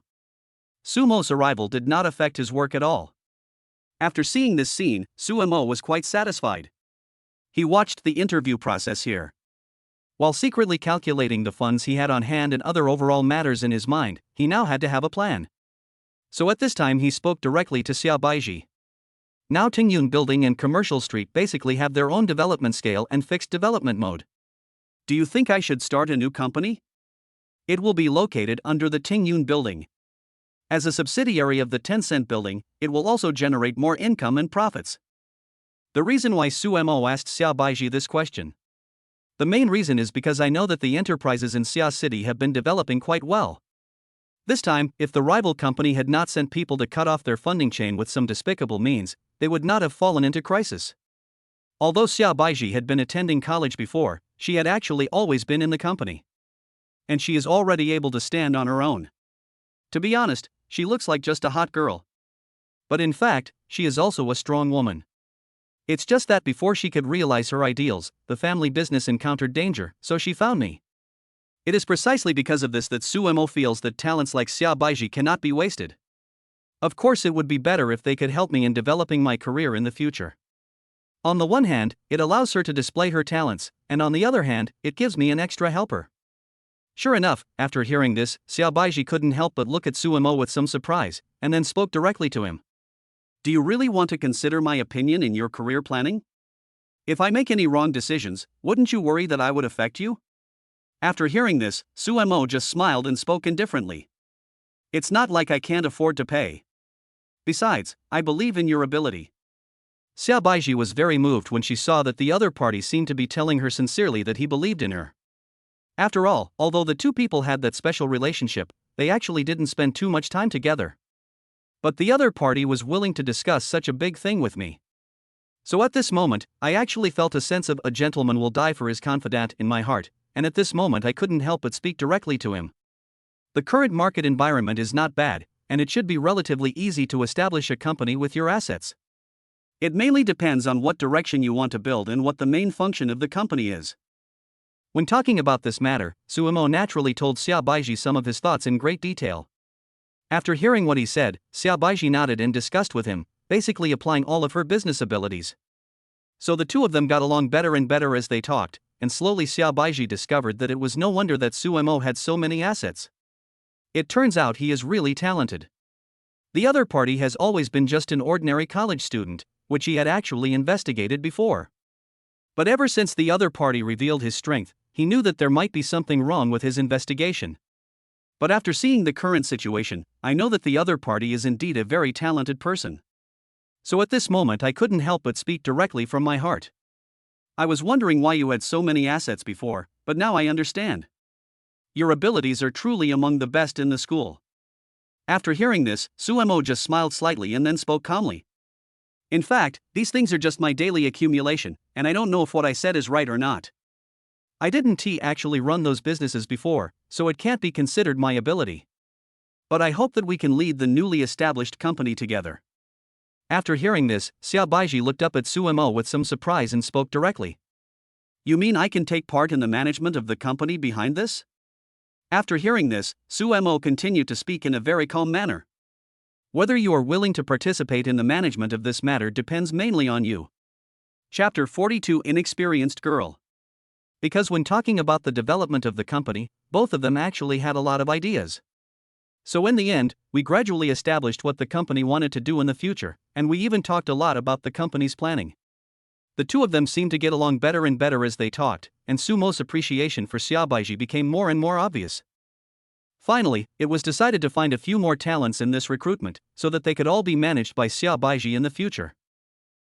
Sumo's arrival did not affect his work at all. After seeing this scene, Sumo was quite satisfied. He watched the interview process here. While secretly calculating the funds he had on hand and other overall matters in his mind, he now had to have a plan. So at this time he spoke directly to Xia Baiji. Now Tengyun Building and Commercial Street basically have their own development scale and fixed development mode. Do you think I should start a new company? It will be located under the Tengyun Building. As a subsidiary of the Tencent Building, it will also generate more income and profits. The reason why Sumo asked Xia Baiji this question. The main reason is because I know that the enterprises in Xia City have been developing quite well. This time, if the rival company had not sent people to cut off their funding chain with some despicable means, they would not have fallen into crisis. Although Xia Baiji had been attending college before, she had actually always been in the company. And she is already able to stand on her own. To be honest, she looks like just a hot girl. But in fact, she is also a strong woman. It's just that before she could realize her ideals, the family business encountered danger, so she found me. It is precisely because of this that Sumo feels that talents like Xia Baiji cannot be wasted. Of course it would be better if they could help me in developing my career in the future. On the one hand, it allows her to display her talents, and on the other hand, it gives me an extra helper. Sure enough, after hearing this, Xia Baiji couldn't help but look at Sumo with some surprise, and then spoke directly to him. Do you really want to consider my opinion in your career planning? If I make any wrong decisions, wouldn't you worry that I would affect you? After hearing this, Sumo just smiled and spoke indifferently. It's not like I can't afford to pay. Besides, I believe in your ability. Xiaobaiji was very moved when she saw that the other party seemed to be telling her sincerely that he believed in her. After all, although the two people had that special relationship, they actually didn't spend too much time together. But the other party was willing to discuss such a big thing with me. So at this moment, I actually felt a sense of a gentleman will die for his confidant in my heart, and at this moment I couldn't help but speak directly to him. The current market environment is not bad, and it should be relatively easy to establish a company with your assets. It mainly depends on what direction you want to build and what the main function of the company is. When talking about this matter, Sumo naturally told Xiaobaiji some of his thoughts in great detail. After hearing what he said, Xiaobaiji nodded and discussed with him, basically applying all of her business abilities. So the two of them got along better and better as they talked, and slowly Xiaobaiji discovered that it was no wonder that Sumo had so many assets. It turns out he is really talented. The other party has always been just an ordinary college student, which he had actually investigated before. But ever since the other party revealed his strength, he knew that there might be something wrong with his investigation. But after seeing the current situation, I know that the other party is indeed a very talented person. So at this moment I couldn't help but speak directly from my heart. I was wondering why you had so many assets before, but now I understand. Your abilities are truly among the best in the school. After hearing this, Sumo just smiled slightly and then spoke calmly. In fact, these things are just my daily accumulation, and I don't know if what I said is right or not. I didn't actually run those businesses before, so it can't be considered my ability. But I hope that we can lead the newly established company together. After hearing this, Xiaobaiji looked up at Sumo with some surprise and spoke directly. You mean I can take part in the management of the company behind this? After hearing this, Sumo continued to speak in a very calm manner. Whether you are willing to participate in the management of this matter depends mainly on you. Chapter 42 Inexperienced Girl. Because when talking about the development of the company, both of them actually had a lot of ideas. So in the end, we gradually established what the company wanted to do in the future, and we even talked a lot about the company's planning. The two of them seemed to get along better and better as they talked, and Sumo's appreciation for Xiaobaiji became more and more obvious. Finally, it was decided to find a few more talents in this recruitment, so that they could all be managed by Xiaobaiji in the future.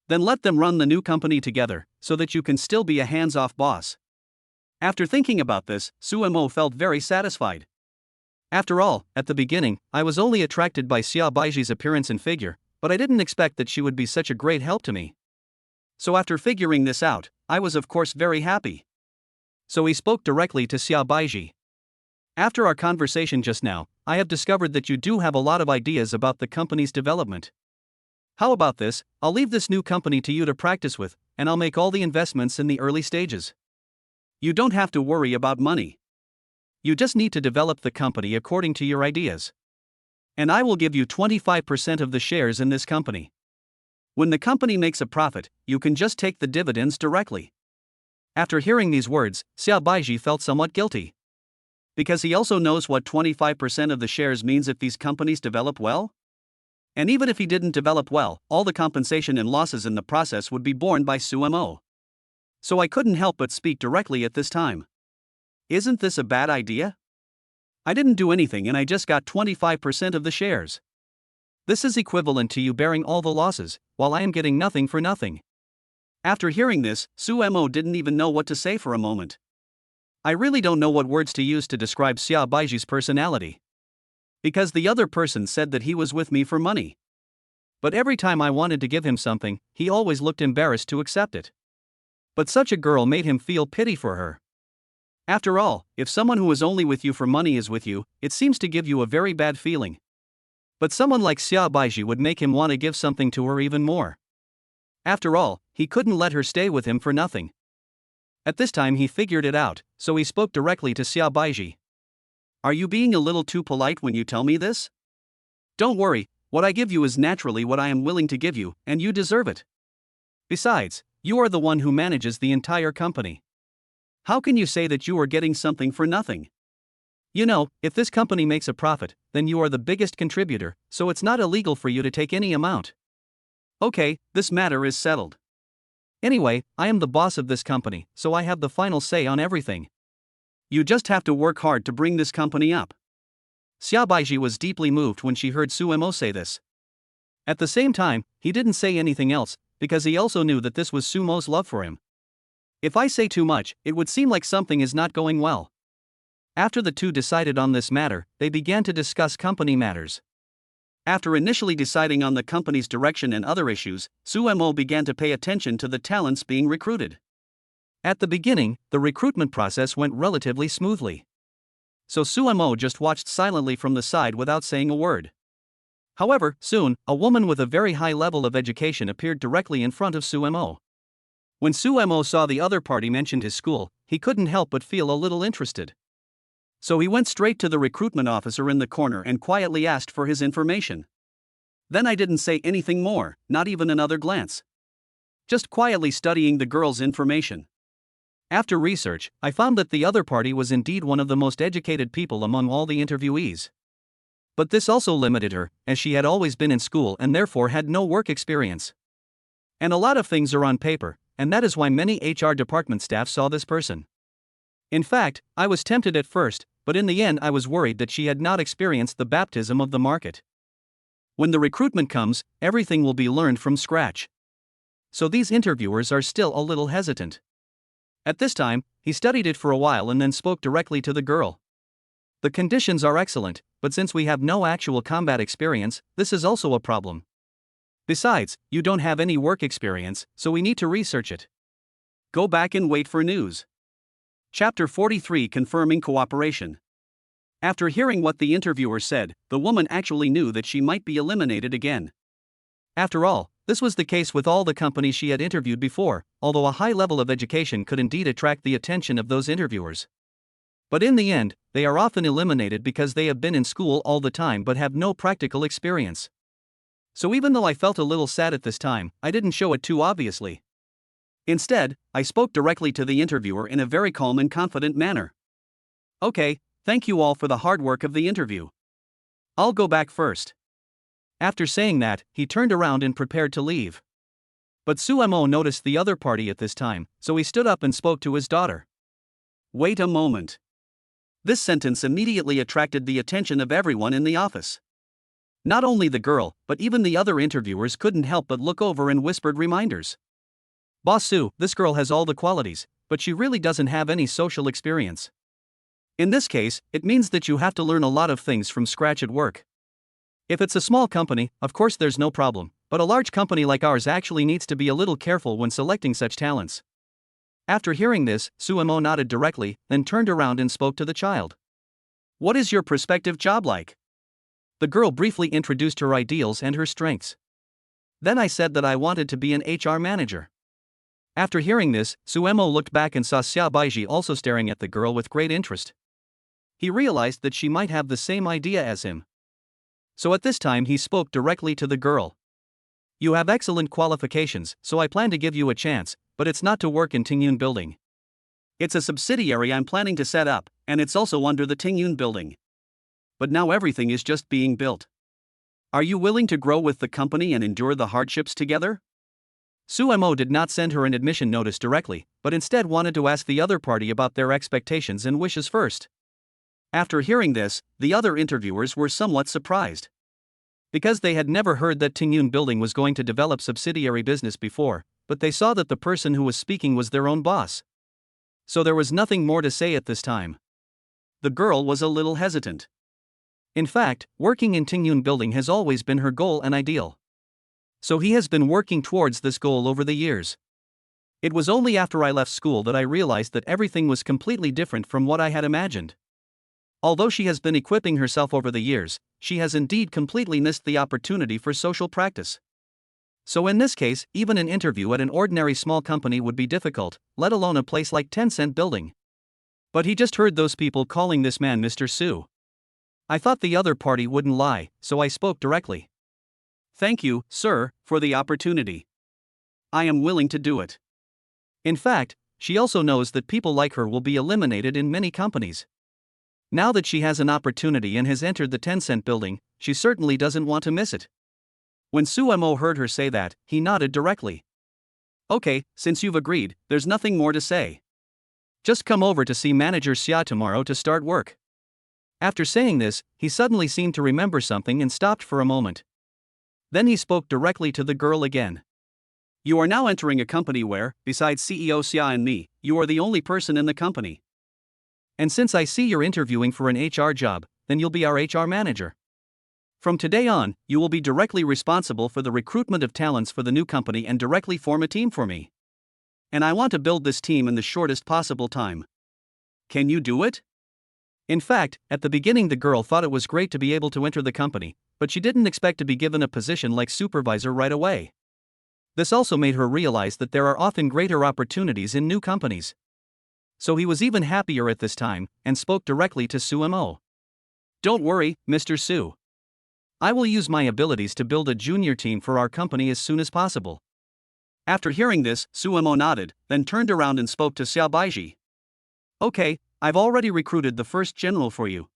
Then let them run the new company together, so that you can still be a hands-off boss. After thinking about this, Sumo felt very satisfied. After all, at the beginning, I was only attracted by Xiaobaiji's appearance and figure, but I didn't expect that she would be such a great help to me. So after figuring this out, I was of course very happy. So he spoke directly to Xiaobaiji. After our conversation just now, I have discovered that you do have a lot of ideas about the company's development. How about this? I'll leave this new company to you to practice with, and I'll make all the investments in the early stages. You don't have to worry about money. You just need to develop the company according to your ideas. And I will give you 25% of the shares in this company. When the company makes a profit, you can just take the dividends directly. After hearing these words, Xiaobaiji felt somewhat guilty. Because he also knows what 25% of the shares means if these companies develop well. And even if he didn't develop well, all the compensation and losses in the process would be borne by Sumo. So I couldn't help but speak directly at this time. Isn't this a bad idea? I didn't do anything and I just got 25% of the shares. This is equivalent to you bearing all the losses, while I am getting nothing for nothing. After hearing this, Sumo didn't even know what to say for a moment. I really don't know what words to use to describe Xiaobaiji's personality. Because the other person said that he was with me for money. But every time I wanted to give him something, he always looked embarrassed to accept it. But such a girl made him feel pity for her. After all, if someone who is only with you for money is with you, it seems to give you a very bad feeling. But someone like Xiaobaiji would make him want to give something to her even more. After all, he couldn't let her stay with him for nothing. At this time he figured it out, so he spoke directly to Xiaobaiji. Are you being a little too polite when you tell me this? Don't worry, what I give you is naturally what I am willing to give you, and you deserve it. Besides, you are the one who manages the entire company. How can you say that you are getting something for nothing? You know, if this company makes a profit, then you are the biggest contributor, so it's not illegal for you to take any amount. Okay, this matter is settled. Anyway, I am the boss of this company, so I have the final say on everything. You just have to work hard to bring this company up. Xiaobaiji was deeply moved when she heard Suemo say this. At the same time, he didn't say anything else, because he also knew that this was Sumo's love for him. If I say too much, it would seem like something is not going well. After the two decided on this matter, they began to discuss company matters. After initially deciding on the company's direction and other issues, Suemo began to pay attention to the talents being recruited. At the beginning, the recruitment process went relatively smoothly. So Suemo just watched silently from the side without saying a word. However, soon, a woman with a very high level of education appeared directly in front of Suemo. When Suemo saw the other party mentioned his school, he couldn't help but feel a little interested. So he went straight to the recruitment officer in the corner and quietly asked for his information. Then I didn't say anything more, not even another glance. Just quietly studying the girl's information. After research, I found that the other party was indeed one of the most educated people among all the interviewees. But this also limited her, as she had always been in school and therefore had no work experience. And a lot of things are on paper, and that is why many HR department staff saw this person. In fact, I was tempted at first, but in the end I was worried that she had not experienced the baptism of the market. When the recruitment comes, everything will be learned from scratch. So these interviewers are still a little hesitant. At this time, he studied it for a while and then spoke directly to the girl. The conditions are excellent, but since we have no actual combat experience, this is also a problem. Besides, you don't have any work experience, so we need to research it. Go back and wait for news. Chapter 43 Confirming Cooperation. After hearing what the interviewer said, the woman actually knew that she might be eliminated again. After all, this was the case with all the companies she had interviewed before, although a high level of education could indeed attract the attention of those interviewers. But in the end, they are often eliminated because they have been in school all the time but have no practical experience. So even though I felt a little sad at this time, I didn't show it too obviously. Instead, I spoke directly to the interviewer in a very calm and confident manner. Okay, thank you all for the hard work of the interview. I'll go back first. After saying that, he turned around and prepared to leave. But Suemo noticed the other party at this time, so he stood up and spoke to his daughter. Wait a moment. This sentence immediately attracted the attention of everyone in the office. Not only the girl, but even the other interviewers couldn't help but look over and whispered reminders. Boss Su, this girl has all the qualities, but she really doesn't have any social experience. In this case, it means that you have to learn a lot of things from scratch at work. If it's a small company, of course there's no problem, but a large company like ours actually needs to be a little careful when selecting such talents. After hearing this, Suemo nodded directly, then turned around and spoke to the child. What is your prospective job like? The girl briefly introduced her ideals and her strengths. Then I said that I wanted to be an HR manager. After hearing this, Suemo looked back and saw Xiaobaiji also staring at the girl with great interest. He realized that she might have the same idea as him. So at this time he spoke directly to the girl. You have excellent qualifications, so I plan to give you a chance, but it's not to work in Tengyun Building. It's a subsidiary I'm planning to set up, and it's also under the Tengyun Building. But now everything is just being built. Are you willing to grow with the company and endure the hardships together? Suemo did not send her an admission notice directly, but instead wanted to ask the other party about their expectations and wishes first. After hearing this, the other interviewers were somewhat surprised. Because they had never heard that Tengyun Building was going to develop subsidiary business before, but they saw that the person who was speaking was their own boss. So there was nothing more to say at this time. The girl was a little hesitant. In fact, working in Tengyun Building has always been her goal and ideal. So he has been working towards this goal over the years. It was only after I left school that I realized that everything was completely different from what I had imagined. Although she has been equipping herself over the years, she has indeed completely missed the opportunity for social practice. So in this case, even an interview at an ordinary small company would be difficult, let alone a place like Tencent Building. But he just heard those people calling this man Mr. Su. I thought the other party wouldn't lie, so I spoke directly. Thank you, sir, for the opportunity. I am willing to do it. In fact, she also knows that people like her will be eliminated in many companies. Now that she has an opportunity and has entered the Tencent Building, she certainly doesn't want to miss it. When Sumo heard her say that, he nodded directly. Okay, since you've agreed, there's nothing more to say. Just come over to see Manager Xia tomorrow to start work. After saying this, he suddenly seemed to remember something and stopped for a moment. Then he spoke directly to the girl again. You are now entering a company where, besides CEO Xia and me, you are the only person in the company. And since I see you're interviewing for an HR job, then you'll be our HR manager. From today on, you will be directly responsible for the recruitment of talents for the new company and directly form a team for me. And I want to build this team in the shortest possible time. Can you do it? In fact, at the beginning the girl thought it was great to be able to enter the company, but she didn't expect to be given a position like supervisor right away. This also made her realize that there are often greater opportunities in new companies. So he was even happier at this time, and spoke directly to Sumo. Don't worry, Mr. Su. I will use my abilities to build a junior team for our company as soon as possible. After hearing this, Sumo nodded, then turned around and spoke to Xiao Baiji. Okay, I've already recruited the first general for you.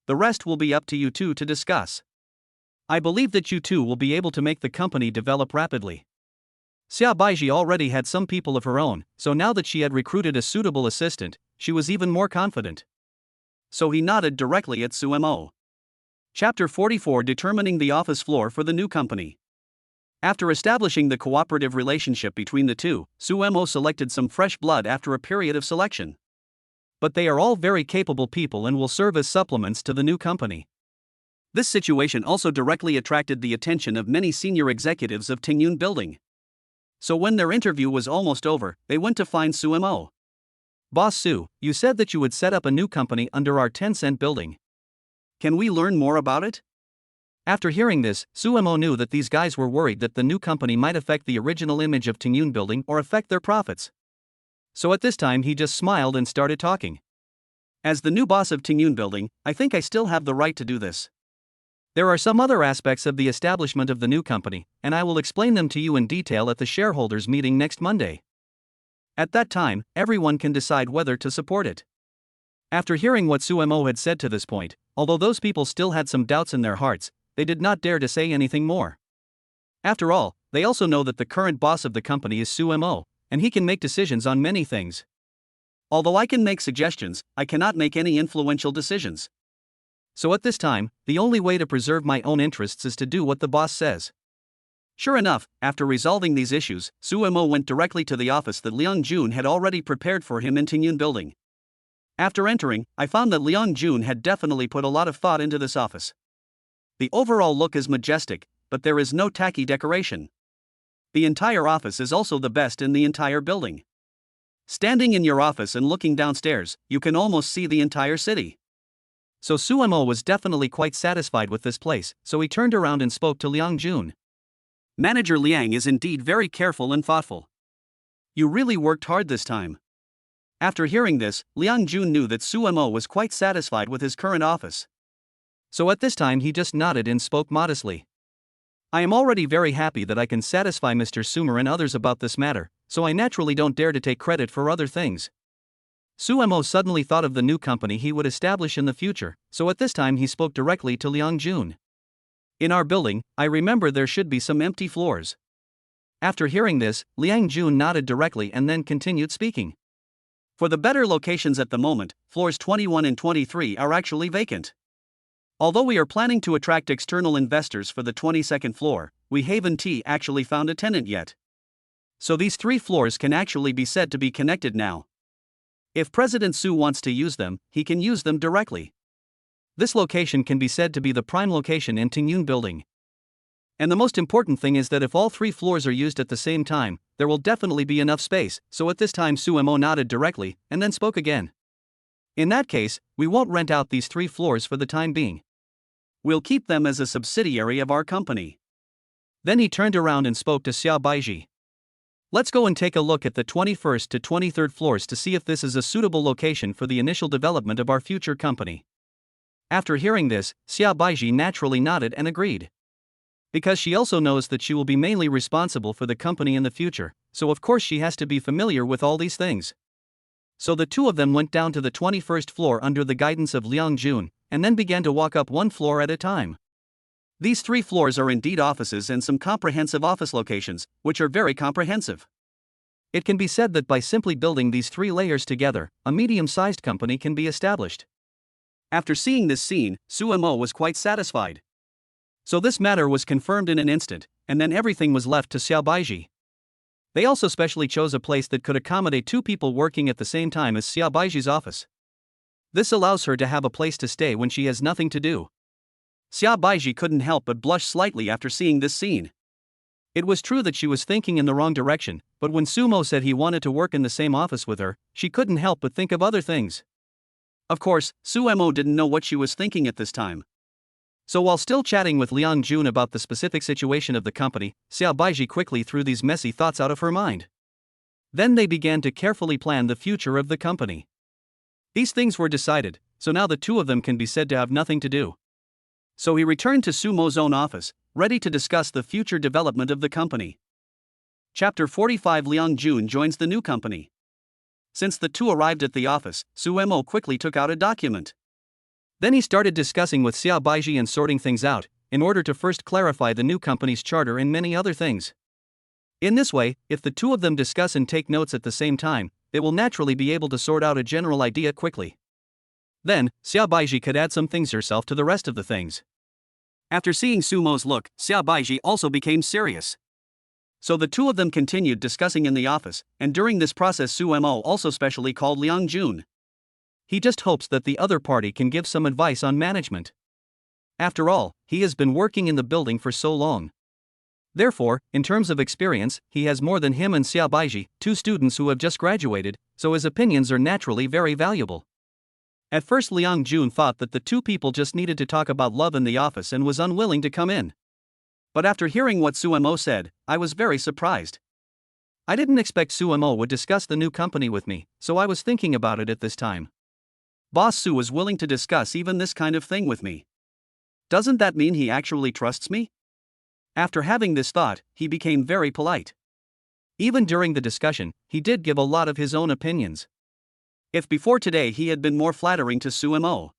The rest will be up to you two to discuss. I believe that you two will be able to make the company develop rapidly. Xiao Baiji already had some people of her own, so now that she had recruited a suitable assistant, she was even more confident. So he nodded directly at Sumo. Chapter 44 Determining the office floor for the new company. After establishing the cooperative relationship between the two, Sumo selected some fresh blood after a period of selection. But they are all very capable people and will serve as supplements to the new company. This situation also directly attracted the attention of many senior executives of Tengyun Building. So when their interview was almost over, they went to find Sumo. Boss Su, you said that you would set up a new company under our 10-cent building. Can we learn more about it? After hearing this, Sumo knew that these guys were worried that the new company might affect the original image of Tengyun Building or affect their profits. So at this time he just smiled and started talking. As the new boss of Tengyun Building, I think I still have the right to do this. There are some other aspects of the establishment of the new company, and I will explain them to you in detail at the shareholders meeting next Monday. At that time, everyone can decide whether to support it. After hearing what Sumo had said to this point, although those people still had some doubts in their hearts, they did not dare to say anything more. After all, they also know that the current boss of the company is Sumo, and he can make decisions on many things. Although I can make suggestions, I cannot make any influential decisions. So at this time, the only way to preserve my own interests is to do what the boss says. Sure enough, after resolving these issues, Sumo went directly to the office that Liang Jun had already prepared for him in Tengyun Building. After entering, I found that Liang Jun had definitely put a lot of thought into this office. The overall look is majestic, but there is no tacky decoration. The entire office is also the best in the entire building. Standing in your office and looking downstairs, you can almost see the entire city. So Sumo was definitely quite satisfied with this place, so he turned around and spoke to Liang Jun. Manager Liang is indeed very careful and thoughtful. You really worked hard this time. After hearing this, Liang Jun knew that Sumo was quite satisfied with his current office. So at this time he just nodded and spoke modestly. I am already very happy that I can satisfy Mr. Sumer and others about this matter, so I naturally don't dare to take credit for other things. Sumo suddenly thought of the new company he would establish in the future, so at this time he spoke directly to Liang Jun. In our building, I remember there should be some empty floors. After hearing this, Liang Jun nodded directly and then continued speaking. For the better locations at the moment, floors 21 and 23 are actually vacant. Although we are planning to attract external investors for the 22nd floor, we haven't actually found a tenant yet. So these 3 floors can actually be said to be connected now. If President Su wants to use them, he can use them directly. This location can be said to be the prime location in Tengyun Building. And the most important thing is that if all 3 floors are used at the same time, there will definitely be enough space, so at this time Sumo nodded directly, and then spoke again. In that case, we won't rent out these 3 floors for the time being. We'll keep them as a subsidiary of our company. Then he turned around and spoke to Xiao Baiji. Let's go and take a look at the 21st to 23rd floors to see if this is a suitable location for the initial development of our future company. After hearing this, Xiao Baiji naturally nodded and agreed. Because she also knows that she will be mainly responsible for the company in the future, so of course she has to be familiar with all these things. So the two of them went down to the 21st floor under the guidance of Liang Jun, and then began to walk up one floor at a time. These 3 floors are indeed offices and some comprehensive office locations, which are very comprehensive. It can be said that by simply building these 3 layers together, a medium-sized company can be established. After seeing this scene, Sumo was quite satisfied. So this matter was confirmed in an instant, and then everything was left to Xiaobaiji. They also specially chose a place that could accommodate 2 people working at the same time as Xiaobaiji's office. This allows her to have a place to stay when she has nothing to do. Xiaobaiji couldn't help but blush slightly after seeing this scene. It was true that she was thinking in the wrong direction, but when Sumo said he wanted to work in the same office with her, she couldn't help but think of other things. Of course, Sumo didn't know what she was thinking at this time. So while still chatting with Liang Jun about the specific situation of the company, Xiaobaiji quickly threw these messy thoughts out of her mind. Then they began to carefully plan the future of the company. These things were decided, so now the 2 of them can be said to have nothing to do. So he returned to Sumo's own office, ready to discuss the future development of the company. Chapter 45 Liang Jun joins the new company. Since the 2 arrived at the office, Sumo quickly took out a document. Then he started discussing with Xiaobaiji and sorting things out, in order to first clarify the new company's charter and many other things. In this way, if the 2 of them discuss and take notes at the same time, they will naturally be able to sort out a general idea quickly. Then, Xiaobaiji could add some things herself to the rest of the things. After seeing Sumo's look, Xiaobaiji also became serious. So the 2 of them continued discussing in the office, and during this process Sumo also specially called Liang Jun. He just hopes that the other party can give some advice on management. After all, he has been working in the building for so long. Therefore, in terms of experience, he has more than him and Xiaobaiji, 2 students who have just graduated, so his opinions are naturally very valuable. At first Liang Jun thought that the 2 people just needed to talk about love in the office and was unwilling to come in. But after hearing what Sumo said, I was very surprised. I didn't expect Sumo would discuss the new company with me, so I was thinking about it at this time. Boss Su was willing to discuss even this kind of thing with me. Doesn't that mean he actually trusts me? After having this thought, he became very polite. Even during the discussion, he did give a lot of his own opinions. If before today he had been more flattering to Sumo.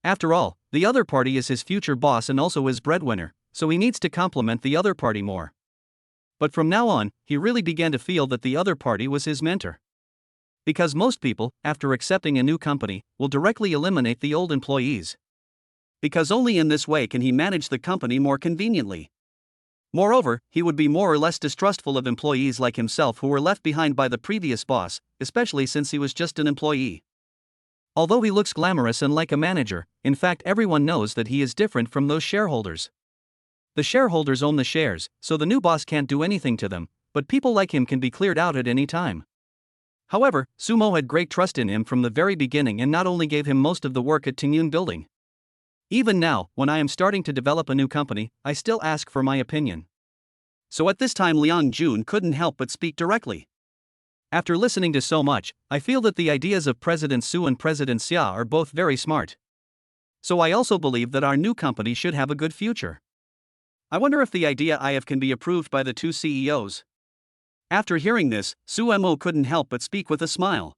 After all, the other party is his future boss and also his breadwinner, so he needs to compliment the other party more. But from now on, he really began to feel that the other party was his mentor. Because most people, after accepting a new company, will directly eliminate the old employees. Because only in this way can he manage the company more conveniently. Moreover, he would be more or less distrustful of employees like himself who were left behind by the previous boss, especially since he was just an employee. Although he looks glamorous and like a manager, in fact everyone knows that he is different from those shareholders. The shareholders own the shares, so the new boss can't do anything to them, but people like him can be cleared out at any time. However, Sumo had great trust in him from the very beginning and not only gave him most of the work at Tengyun building. Even now, when I am starting to develop a new company, I still ask for my opinion. So at this time Liang Jun couldn't help but speak directly. After listening to so much, I feel that the ideas of President Su and President Xia are both very smart. So I also believe that our new company should have a good future. I wonder if the idea I have can be approved by the 2 CEOs. After hearing this, Sumo couldn't help but speak with a smile.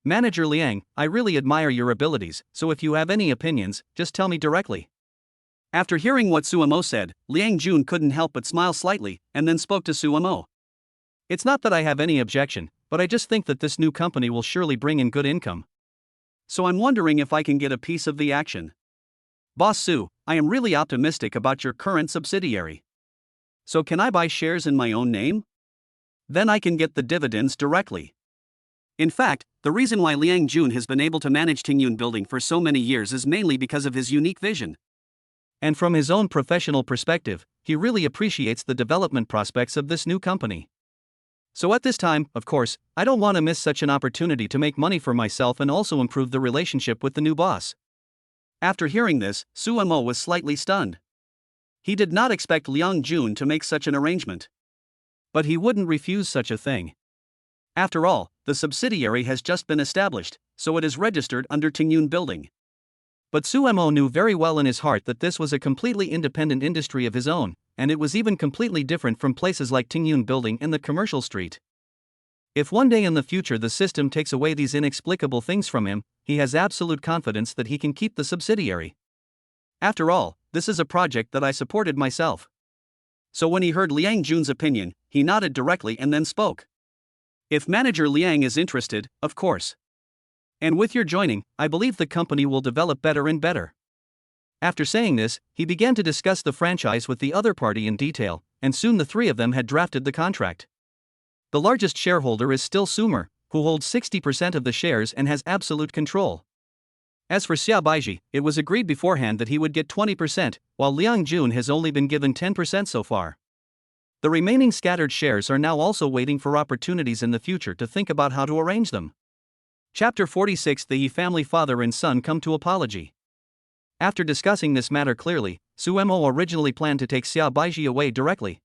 Manager Liang, I really admire your abilities, so if you have any opinions, just tell me directly. After hearing what Sumo said, Liang Jun couldn't help but smile slightly, and then spoke to Sumo. It's not that I have any objection, but I just think that this new company will surely bring in good income. So I'm wondering if I can get a piece of the action. Boss Su, I am really optimistic about your current subsidiary. So can I buy shares in my own name? Then I can get the dividends directly. In fact, the reason why Liang Jun has been able to manage Tengyun building for so many years is mainly because of his unique vision. And from his own professional perspective, he really appreciates the development prospects of this new company. So at this time, of course, I don't want to miss such an opportunity to make money for myself and also improve the relationship with the new boss. After hearing this, Sumo was slightly stunned. He did not expect Liang Jun to make such an arrangement. But he wouldn't refuse such a thing. After all, the subsidiary has just been established, so it is registered under Tengyun building. But Sumo knew very well in his heart that this was a completely independent industry of his own, and it was even completely different from places like Tengyun building and the commercial street. If one day in the future the system takes away these inexplicable things from him, he has absolute confidence that he can keep the subsidiary. After all, this is a project that I supported myself. So when he heard Liang Jun's opinion, he nodded directly and then spoke. If Manager Liang is interested, of course. And with your joining, I believe the company will develop better and better. After saying this, he began to discuss the franchise with the other party in detail, and soon the three of them had drafted the contract. The largest shareholder is still Sumer, who holds 60% of the shares and has absolute control. As for Xia Baiji, it was agreed beforehand that he would get 20%, while Liang Jun has only been given 10% so far. The remaining scattered shares are now also waiting for opportunities in the future to think about how to arrange them. Chapter 46. The Yi family father and son come to apology. After discussing this matter clearly, Su Mo originally planned to take Xia Baiji away directly.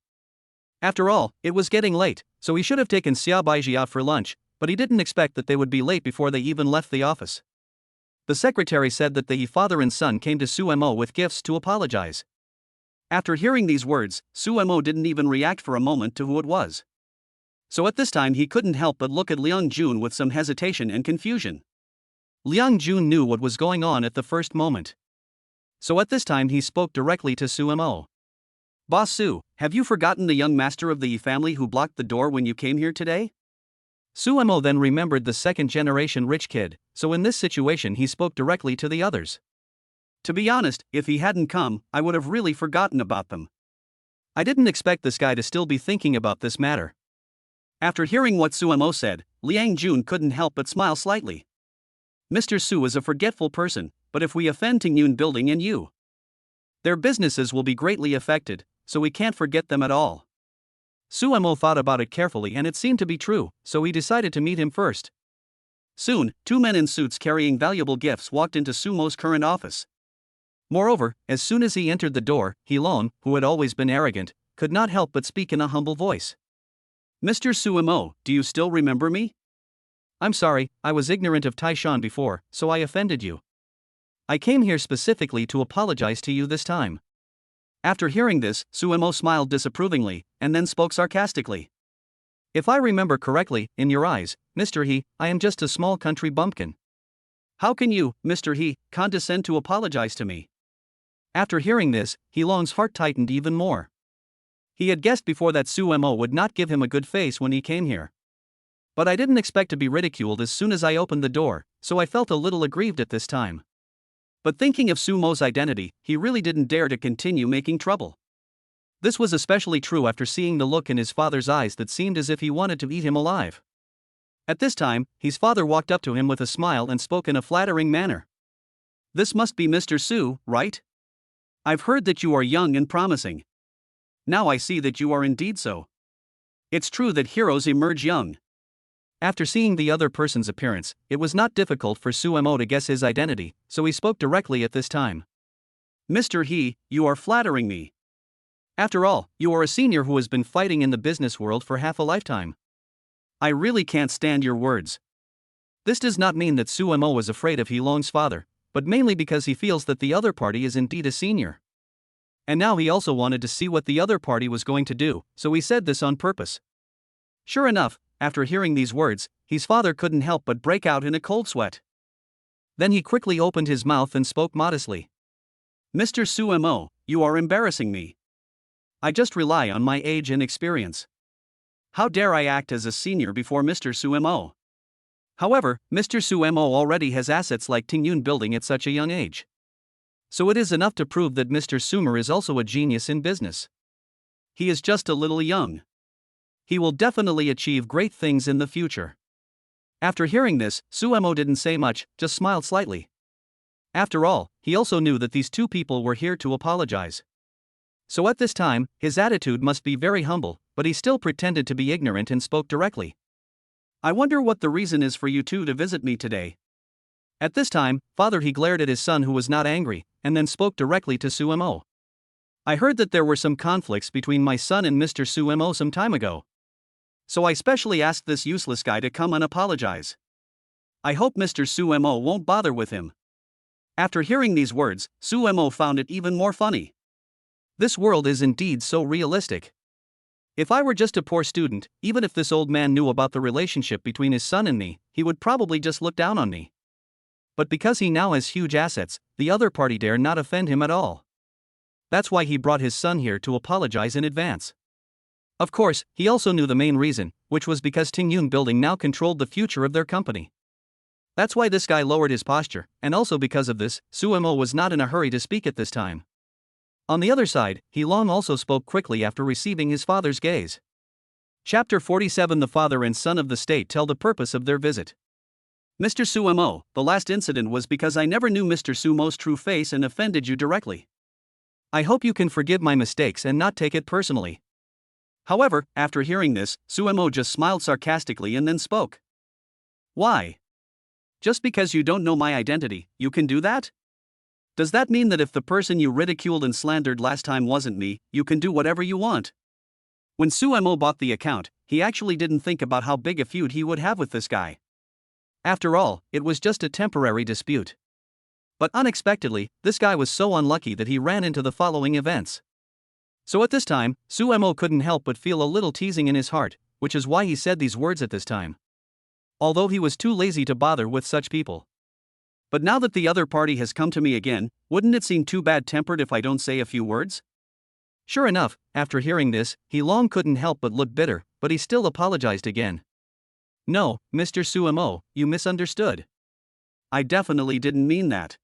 After all, it was getting late, so he should have taken Xia Baiji out for lunch, but he didn't expect that they would be late before they even left the office. The secretary said that the Yi father and son came to Su Mo with gifts to apologize. After hearing these words, Su Mo didn't even react for a moment to who it was. So at this time he couldn't help but look at Liang Jun with some hesitation and confusion. Liang Jun knew what was going on at the first moment. So at this time he spoke directly to Su Mo. Boss Su, have you forgotten the young master of the Yi family who blocked the door when you came here today? Su Mo then remembered the second-generation rich kid, so in this situation he spoke directly to the others. To be honest, if he hadn't come, I would have really forgotten about them. I didn't expect this guy to still be thinking about this matter. After hearing what Su Mo said, Liang Jun couldn't help but smile slightly. Mr. Su is a forgetful person, but if we offend Tengyun Building and you, their businesses will be greatly affected, so we can't forget them at all. Su Mo thought about it carefully and it seemed to be true, so he decided to meet him first. Soon, two men in suits carrying valuable gifts walked into Su Mo's current office. Moreover, as soon as he entered the door, He Lon, who had always been arrogant, could not help but speak in a humble voice. Mr. Su Mo, do you still remember me? I'm sorry, I was ignorant of Taishan before, so I offended you. I came here specifically to apologize to you this time. After hearing this, Su Mo smiled disapprovingly, and then spoke sarcastically. If I remember correctly, in your eyes, Mr. He, I am just a small country bumpkin. How can you, Mr. He, condescend to apologize to me? After hearing this, He Lon's heart tightened even more. He had guessed before that Su Mo would not give him a good face when he came here. But I didn't expect to be ridiculed as soon as I opened the door, so I felt a little aggrieved at this time. But thinking of Su Mo's identity, he really didn't dare to continue making trouble. This was especially true after seeing the look in his father's eyes that seemed as if he wanted to eat him alive. At this time, his father walked up to him with a smile and spoke in a flattering manner. This must be Mr. Su, right? I've heard that you are young and promising. Now I see that you are indeed so. It's true that heroes emerge young. After seeing the other person's appearance, it was not difficult for Su Mo to guess his identity, so he spoke directly at this time. Mr. He, you are flattering me. After all, you are a senior who has been fighting in the business world for half a lifetime. I really can't stand your words. This does not mean that Su Mo is afraid of He Long's father, but mainly because he feels that the other party is indeed a senior. And now he also wanted to see what the other party was going to do, so he said this on purpose. Sure enough, after hearing these words, his father couldn't help but break out in a cold sweat. Then he quickly opened his mouth and spoke modestly. Mr. Su Mo, you are embarrassing me. I just rely on my age and experience. How dare I act as a senior before Mr. Su Mo? However, Mr. Su Mo already has assets like Tengyun Building at such a young age. So it is enough to prove that Mr. Sumer is also a genius in business. He is just a little young. He will definitely achieve great things in the future. After hearing this, Su Mo didn't say much, just smiled slightly. After all, he also knew that these two people were here to apologize. So at this time, his attitude must be very humble, but he still pretended to be ignorant and spoke directly. I wonder what the reason is for you two to visit me today. At this time, Father He glared at his son who was not angry, and then spoke directly to Su Mo. I heard that there were some conflicts between my son and Mr. Su Mo some time ago. So I specially asked this useless guy to come and apologize. I hope Mr. Su Mo won't bother with him. After hearing these words, Su Mo found it even more funny. This world is indeed so realistic. If I were just a poor student, even if this old man knew about the relationship between his son and me, he would probably just look down on me. But because he now has huge assets, the other party dare not offend him at all. That's why he brought his son here to apologize in advance. Of course, he also knew the main reason, which was because Tengyun Building now controlled the future of their company. That's why this guy lowered his posture, and also because of this, Suemo was not in a hurry to speak at this time. On the other side, He Long also spoke quickly after receiving his father's gaze. Chapter 47. The father and son of the state tell the purpose of their visit. Mr. Suemo, the last incident was because I never knew Mr. Sumo's true face and offended you directly. I hope you can forgive my mistakes and not take it personally. However, after hearing this, Suemo just smiled sarcastically and then spoke. Why? Just because you don't know my identity, you can do that? Does that mean that if the person you ridiculed and slandered last time wasn't me, you can do whatever you want? When Suemo bought the account, he actually didn't think about how big a feud he would have with this guy. After all, it was just a temporary dispute. But unexpectedly, this guy was so unlucky that he ran into the following events. So at this time, Suemo couldn't help but feel a little teasing in his heart, which is why he said these words at this time. Although he was too lazy to bother with such people. But now that the other party has come to me again, wouldn't it seem too bad-tempered if I don't say a few words? Sure enough, after hearing this, He Long couldn't help but look bitter, but he still apologized again. No, Mr. Suemo, you misunderstood. I definitely didn't mean that.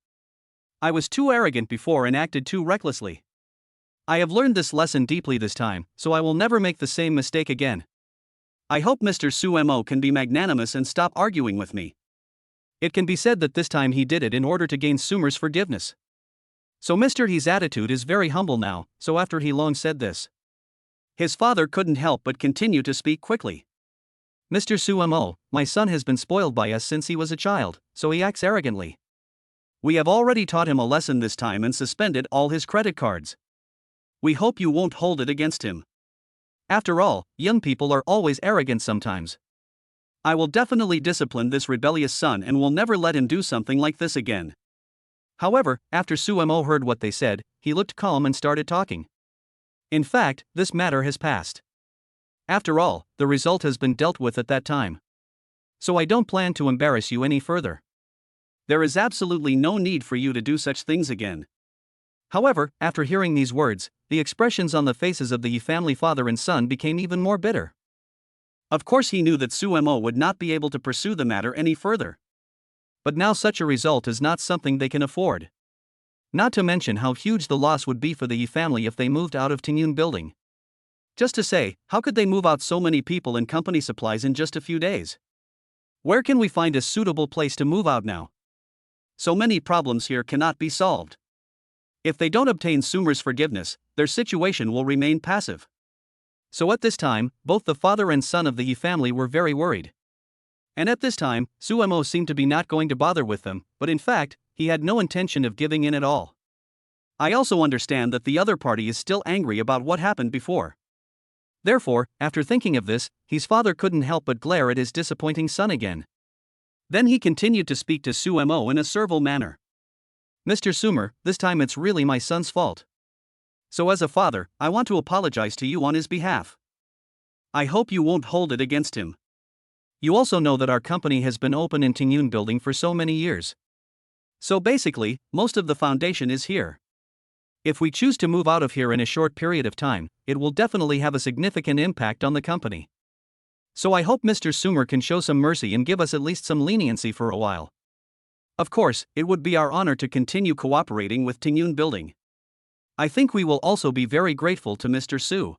I was too arrogant before and acted too recklessly. I have learned this lesson deeply this time, so I will never make the same mistake again. I hope Mr. Suemo can be magnanimous and stop arguing with me. It can be said that this time he did it in order to gain Sumer's forgiveness. So Mr. He's attitude is very humble now, so after He Long said this, his father couldn't help but continue to speak quickly. Mr. Suemo, my son has been spoiled by us since he was a child, so he acts arrogantly. We have already taught him a lesson this time and suspended all his credit cards. We hope you won't hold it against him. After all, young people are always arrogant sometimes. I will definitely discipline this rebellious son and will never let him do something like this again. However, after Suemo heard what they said, he looked calm and started talking. In fact, this matter has passed. After all, the result has been dealt with at that time. So I don't plan to embarrass you any further. There is absolutely no need for you to do such things again. However, after hearing these words, the expressions on the faces of the Yi family father and son became even more bitter. Of course he knew that Suemo would not be able to pursue the matter any further. But now such a result is not something they can afford. Not to mention how huge the loss would be for the Yi family if they moved out of Tengyun Building. Just to say, how could they move out so many people and company supplies in just a few days? Where can we find a suitable place to move out now? So many problems here cannot be solved. If they don't obtain Sumer's forgiveness, their situation will remain passive. So at this time, both the father and son of the Yi family were very worried. And at this time, Suemo seemed to be not going to bother with them, but in fact, he had no intention of giving in at all. I also understand that the other party is still angry about what happened before. Therefore, after thinking of this, his father couldn't help but glare at his disappointing son again. Then he continued to speak to Suemo in a servile manner. Mr. Sumer, this time it's really my son's fault. So as a father, I want to apologize to you on his behalf. I hope you won't hold it against him. You also know that our company has been open in Tengyun Building for so many years. So basically, most of the foundation is here. If we choose to move out of here in a short period of time, it will definitely have a significant impact on the company. So I hope Mr. Sumer can show some mercy and give us at least some leniency for a while. Of course, it would be our honor to continue cooperating with Tengyun Building. I think we will also be very grateful to Mr. Su.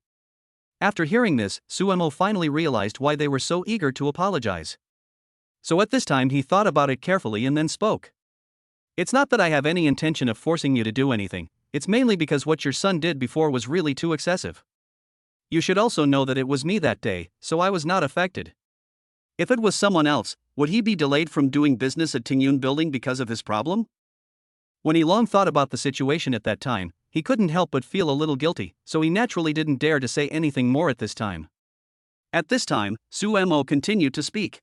After hearing this, Suemo finally realized why they were so eager to apologize. So at this time he thought about it carefully and then spoke. It's not that I have any intention of forcing you to do anything, it's mainly because what your son did before was really too excessive. You should also know that it was me that day, so I was not affected. If it was someone else, would he be delayed from doing business at Tengyun Building because of his problem? When he long thought about the situation at that time, he couldn't help but feel a little guilty, so he naturally didn't dare to say anything more at this time. At this time, Suemo continued to speak.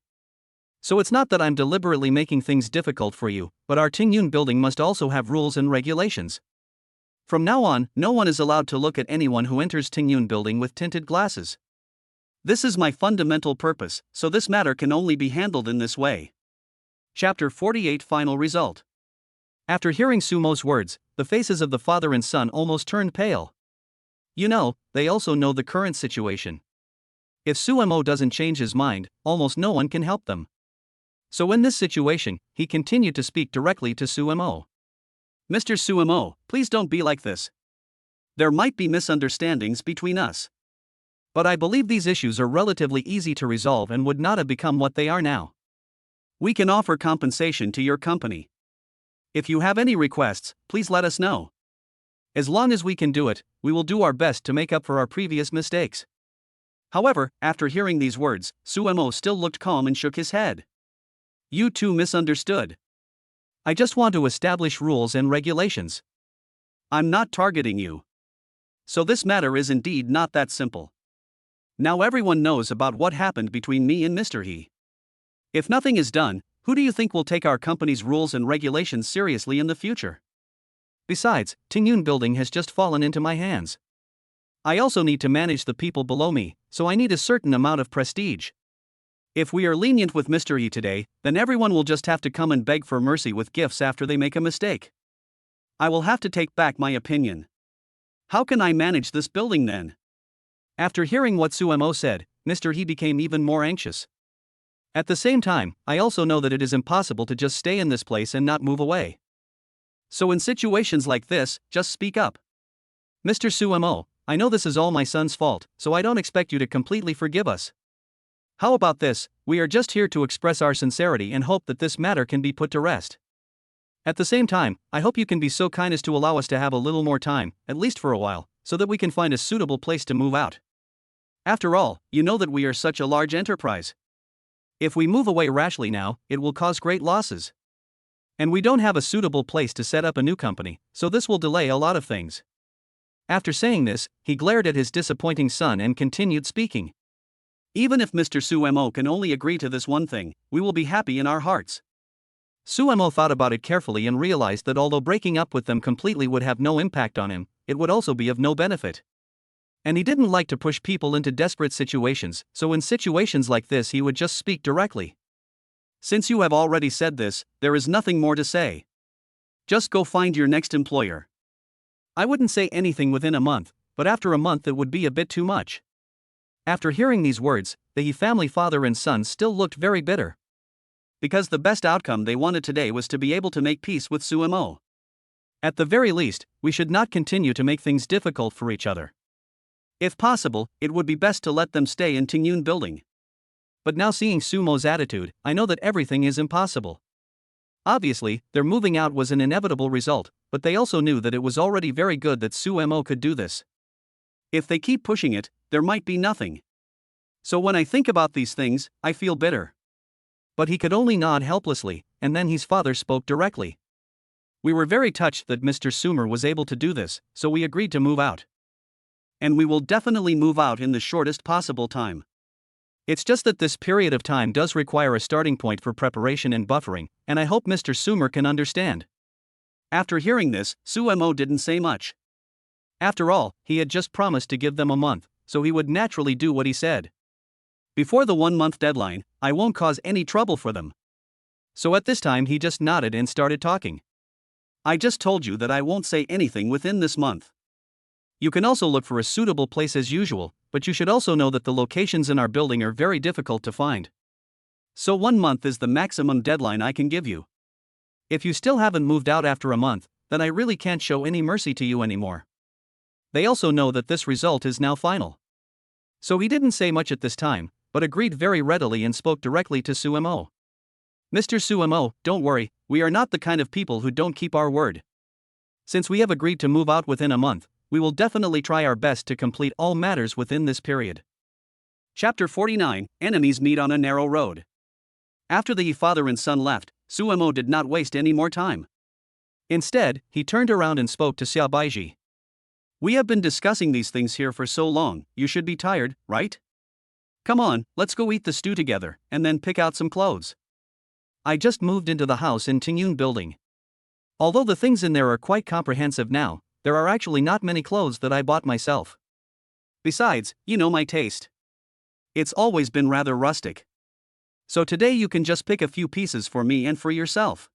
So it's not that I'm deliberately making things difficult for you, but our Tengyun Building must also have rules and regulations. From now on, no one is allowed to look at anyone who enters Tengyun Building with tinted glasses. This is my fundamental purpose, so this matter can only be handled in this way. Chapter 48 Final Result. After hearing Sumo's words, the faces of the father and son almost turned pale. You know, they also know the current situation. If Sumo doesn't change his mind, almost no one can help them. So in this situation, he continued to speak directly to Sumo. Mr. Sumo, please don't be like this. There might be misunderstandings between us. But I believe these issues are relatively easy to resolve and would not have become what they are now. We can offer compensation to your company. If you have any requests, please let us know. As long as we can do it, we will do our best to make up for our previous mistakes. However, after hearing these words, Sumo still looked calm and shook his head. You two misunderstood. I just want to establish rules and regulations. I'm not targeting you. So this matter is indeed not that simple. Now everyone knows about what happened between me and Mr. He. If nothing is done, who do you think will take our company's rules and regulations seriously in the future? Besides, Tengyun Building has just fallen into my hands. I also need to manage the people below me, so I need a certain amount of prestige. If we are lenient with Mr. E today, then everyone will just have to come and beg for mercy with gifts after they make a mistake. I will have to take back my opinion. How can I manage this building then? After hearing what Sumo said, Mr. He became even more anxious. At the same time, I also know that it is impossible to just stay in this place and not move away. So in situations like this, just speak up. Mr. Sumo, I know this is all my son's fault, so I don't expect you to completely forgive us. How about this? We are just here to express our sincerity and hope that this matter can be put to rest. At the same time, I hope you can be so kind as to allow us to have a little more time, at least for a while, so that we can find a suitable place to move out. After all, you know that we are such a large enterprise. If we move away rashly now, it will cause great losses. And we don't have a suitable place to set up a new company, so this will delay a lot of things. After saying this, he glared at his disappointing son and continued speaking. Even if Mr. Sumo can only agree to this one thing, we will be happy in our hearts. Sumo thought about it carefully and realized that although breaking up with them completely would have no impact on him, it would also be of no benefit. And he didn't like to push people into desperate situations, so in situations like this he would just speak directly. Since you have already said this, there is nothing more to say. Just go find your next employer. I wouldn't say anything within a month, but after a month it would be a bit too much. After hearing these words, the He family father and son still looked very bitter. Because the best outcome they wanted today was to be able to make peace with Sumo. At the very least, we should not continue to make things difficult for each other. If possible, it would be best to let them stay in Tengyun Building. But now seeing Sumo's attitude, I know that everything is impossible. Obviously, their moving out was an inevitable result, but they also knew that it was already very good that Sumo could do this. If they keep pushing it, there might be nothing. So when I think about these things, I feel bitter. But he could only nod helplessly, and then his father spoke directly. We were very touched that Mr. Sumer was able to do this, so we agreed to move out. And we will definitely move out in the shortest possible time. It's just that this period of time does require a starting point for preparation and buffering, and I hope Mr. Sumer can understand. After hearing this, Sumo didn't say much. After all, he had just promised to give them a month, so he would naturally do what he said. Before the 1-month deadline, I won't cause any trouble for them. So at this time he just nodded and started talking. I just told you that I won't say anything within this month. You can also look for a suitable place as usual, but you should also know that the locations in our building are very difficult to find. So 1 month is the maximum deadline I can give you. If you still haven't moved out after a month, then I really can't show any mercy to you anymore. They also know that this result is now final. So he didn't say much at this time, but agreed very readily and spoke directly to Sumo. Mr. Sumo, don't worry, we are not the kind of people who don't keep our word. Since we have agreed to move out within a month, we will definitely try our best to complete all matters within this period. Chapter 49, Enemies Meet on a Narrow Road. After the father and son left, Sumo did not waste any more time. Instead, he turned around and spoke to Xiaobaiji. We have been discussing these things here for so long, you should be tired, right? Come on, let's go eat the stew together, and then pick out some clothes. I just moved into the house in Tengyun Building. Although the things in there are quite comprehensive now, there are actually not many clothes that I bought myself. Besides, you know my taste. It's always been rather rustic. So today you can just pick a few pieces for me and for yourself.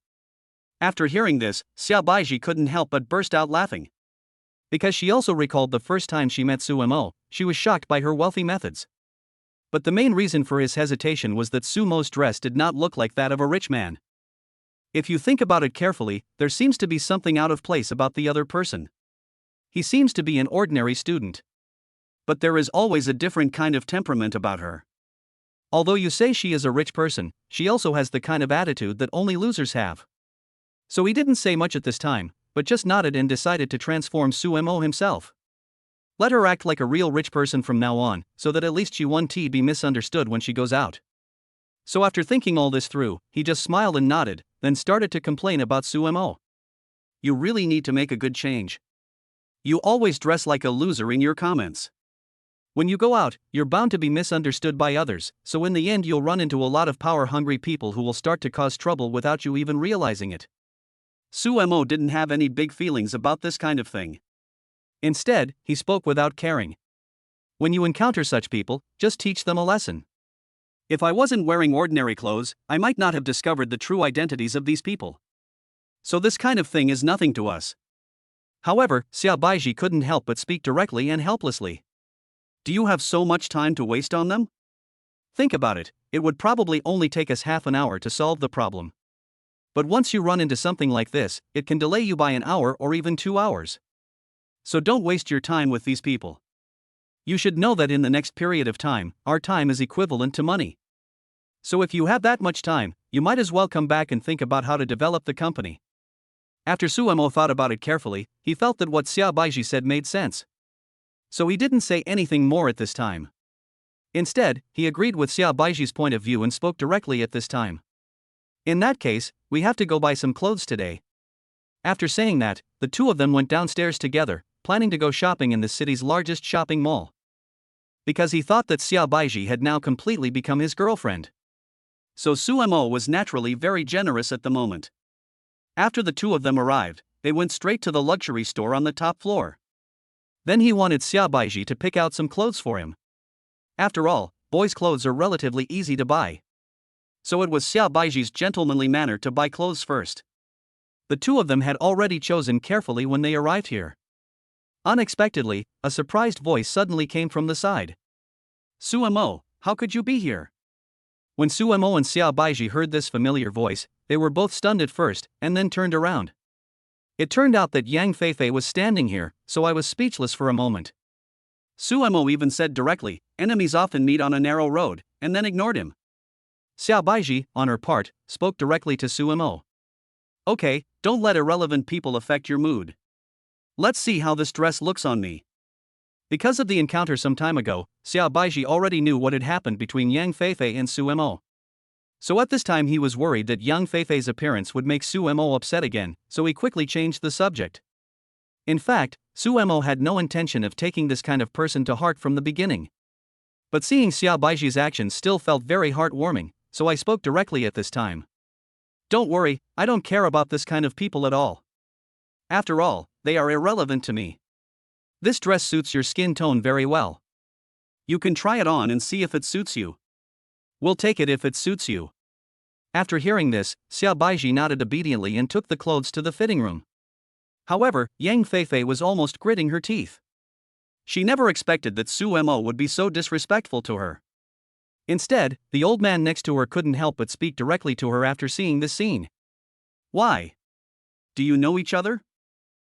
After hearing this, Xiaobaiji couldn't help but burst out laughing. Because she also recalled the first time she met Sumo, she was shocked by her wealthy methods. But the main reason for his hesitation was that Sumo's dress did not look like that of a rich man. If you think about it carefully, there seems to be something out of place about the other person. He seems to be an ordinary student. But there is always a different kind of temperament about her. Although you say she is a rich person, she also has the kind of attitude that only losers have. So he didn't say much at this time, but just nodded and decided to transform Sumo himself. Let her act like a real rich person from now on, so that at least she won't be misunderstood when she goes out. So after thinking all this through, he just smiled and nodded, then started to complain about Sumo. You really need to make a good change. You always dress like a loser in your comments. When you go out, you're bound to be misunderstood by others, so in the end you'll run into a lot of power-hungry people who will start to cause trouble without you even realizing it. Sumo didn't have any big feelings about this kind of thing. Instead, he spoke without caring. When you encounter such people, just teach them a lesson. If I wasn't wearing ordinary clothes, I might not have discovered the true identities of these people. So this kind of thing is nothing to us. However, Xiaobaiji couldn't help but speak directly and helplessly. Do you have so much time to waste on them? Think about it, it would probably only take us half an hour to solve the problem. But once you run into something like this, it can delay you by an hour or even 2 hours. So don't waste your time with these people. You should know that in the next period of time, our time is equivalent to money. So if you have that much time, you might as well come back and think about how to develop the company. After Sumo thought about it carefully, he felt that what Xiaobaiji said made sense. So he didn't say anything more at this time. Instead, he agreed with Xiaobaiji's point of view and spoke directly at this time. In that case, we have to go buy some clothes today. After saying that, the two of them went downstairs together, planning to go shopping in the city's largest shopping mall. Because he thought that Xiaobaiji had now completely become his girlfriend. So Sumo was naturally very generous at the moment. After the two of them arrived, they went straight to the luxury store on the top floor. Then he wanted Xiaobaiji to pick out some clothes for him. After all, boys' clothes are relatively easy to buy. So it was Xiaobaiji's gentlemanly manner to buy clothes first. The two of them had already chosen carefully when they arrived here. Unexpectedly, a surprised voice suddenly came from the side. Sumo, how could you be here? When Sumo and Xiaobaiji heard this familiar voice, they were both stunned at first, and then turned around. It turned out that Yang Feifei was standing here, so I was speechless for a moment. Sumo even said directly, enemies often meet on a narrow road, and then ignored him. Xiaobaiji, on her part, spoke directly to Sumo. Okay, don't let irrelevant people affect your mood. Let's see how this dress looks on me. Because of the encounter some time ago, Xiaobaiji already knew what had happened between Yang Feifei and Sumo. So at this time he was worried that Yang Feifei's appearance would make Sumo upset again, so he quickly changed the subject. In fact, Sumo had no intention of taking this kind of person to heart from the beginning. But seeing Xiaobaiji's actions still felt very heartwarming, so I spoke directly at this time. Don't worry, I don't care about this kind of people at all. After all, they are irrelevant to me. This dress suits your skin tone very well. You can try it on and see if it suits you. We'll take it if it suits you. After hearing this, Xiaobaiji nodded obediently and took the clothes to the fitting room. However, Yang Feifei was almost gritting her teeth. She never expected that Sumo would be so disrespectful to her. Instead, the old man next to her couldn't help but speak directly to her after seeing this scene. Why? Do you know each other?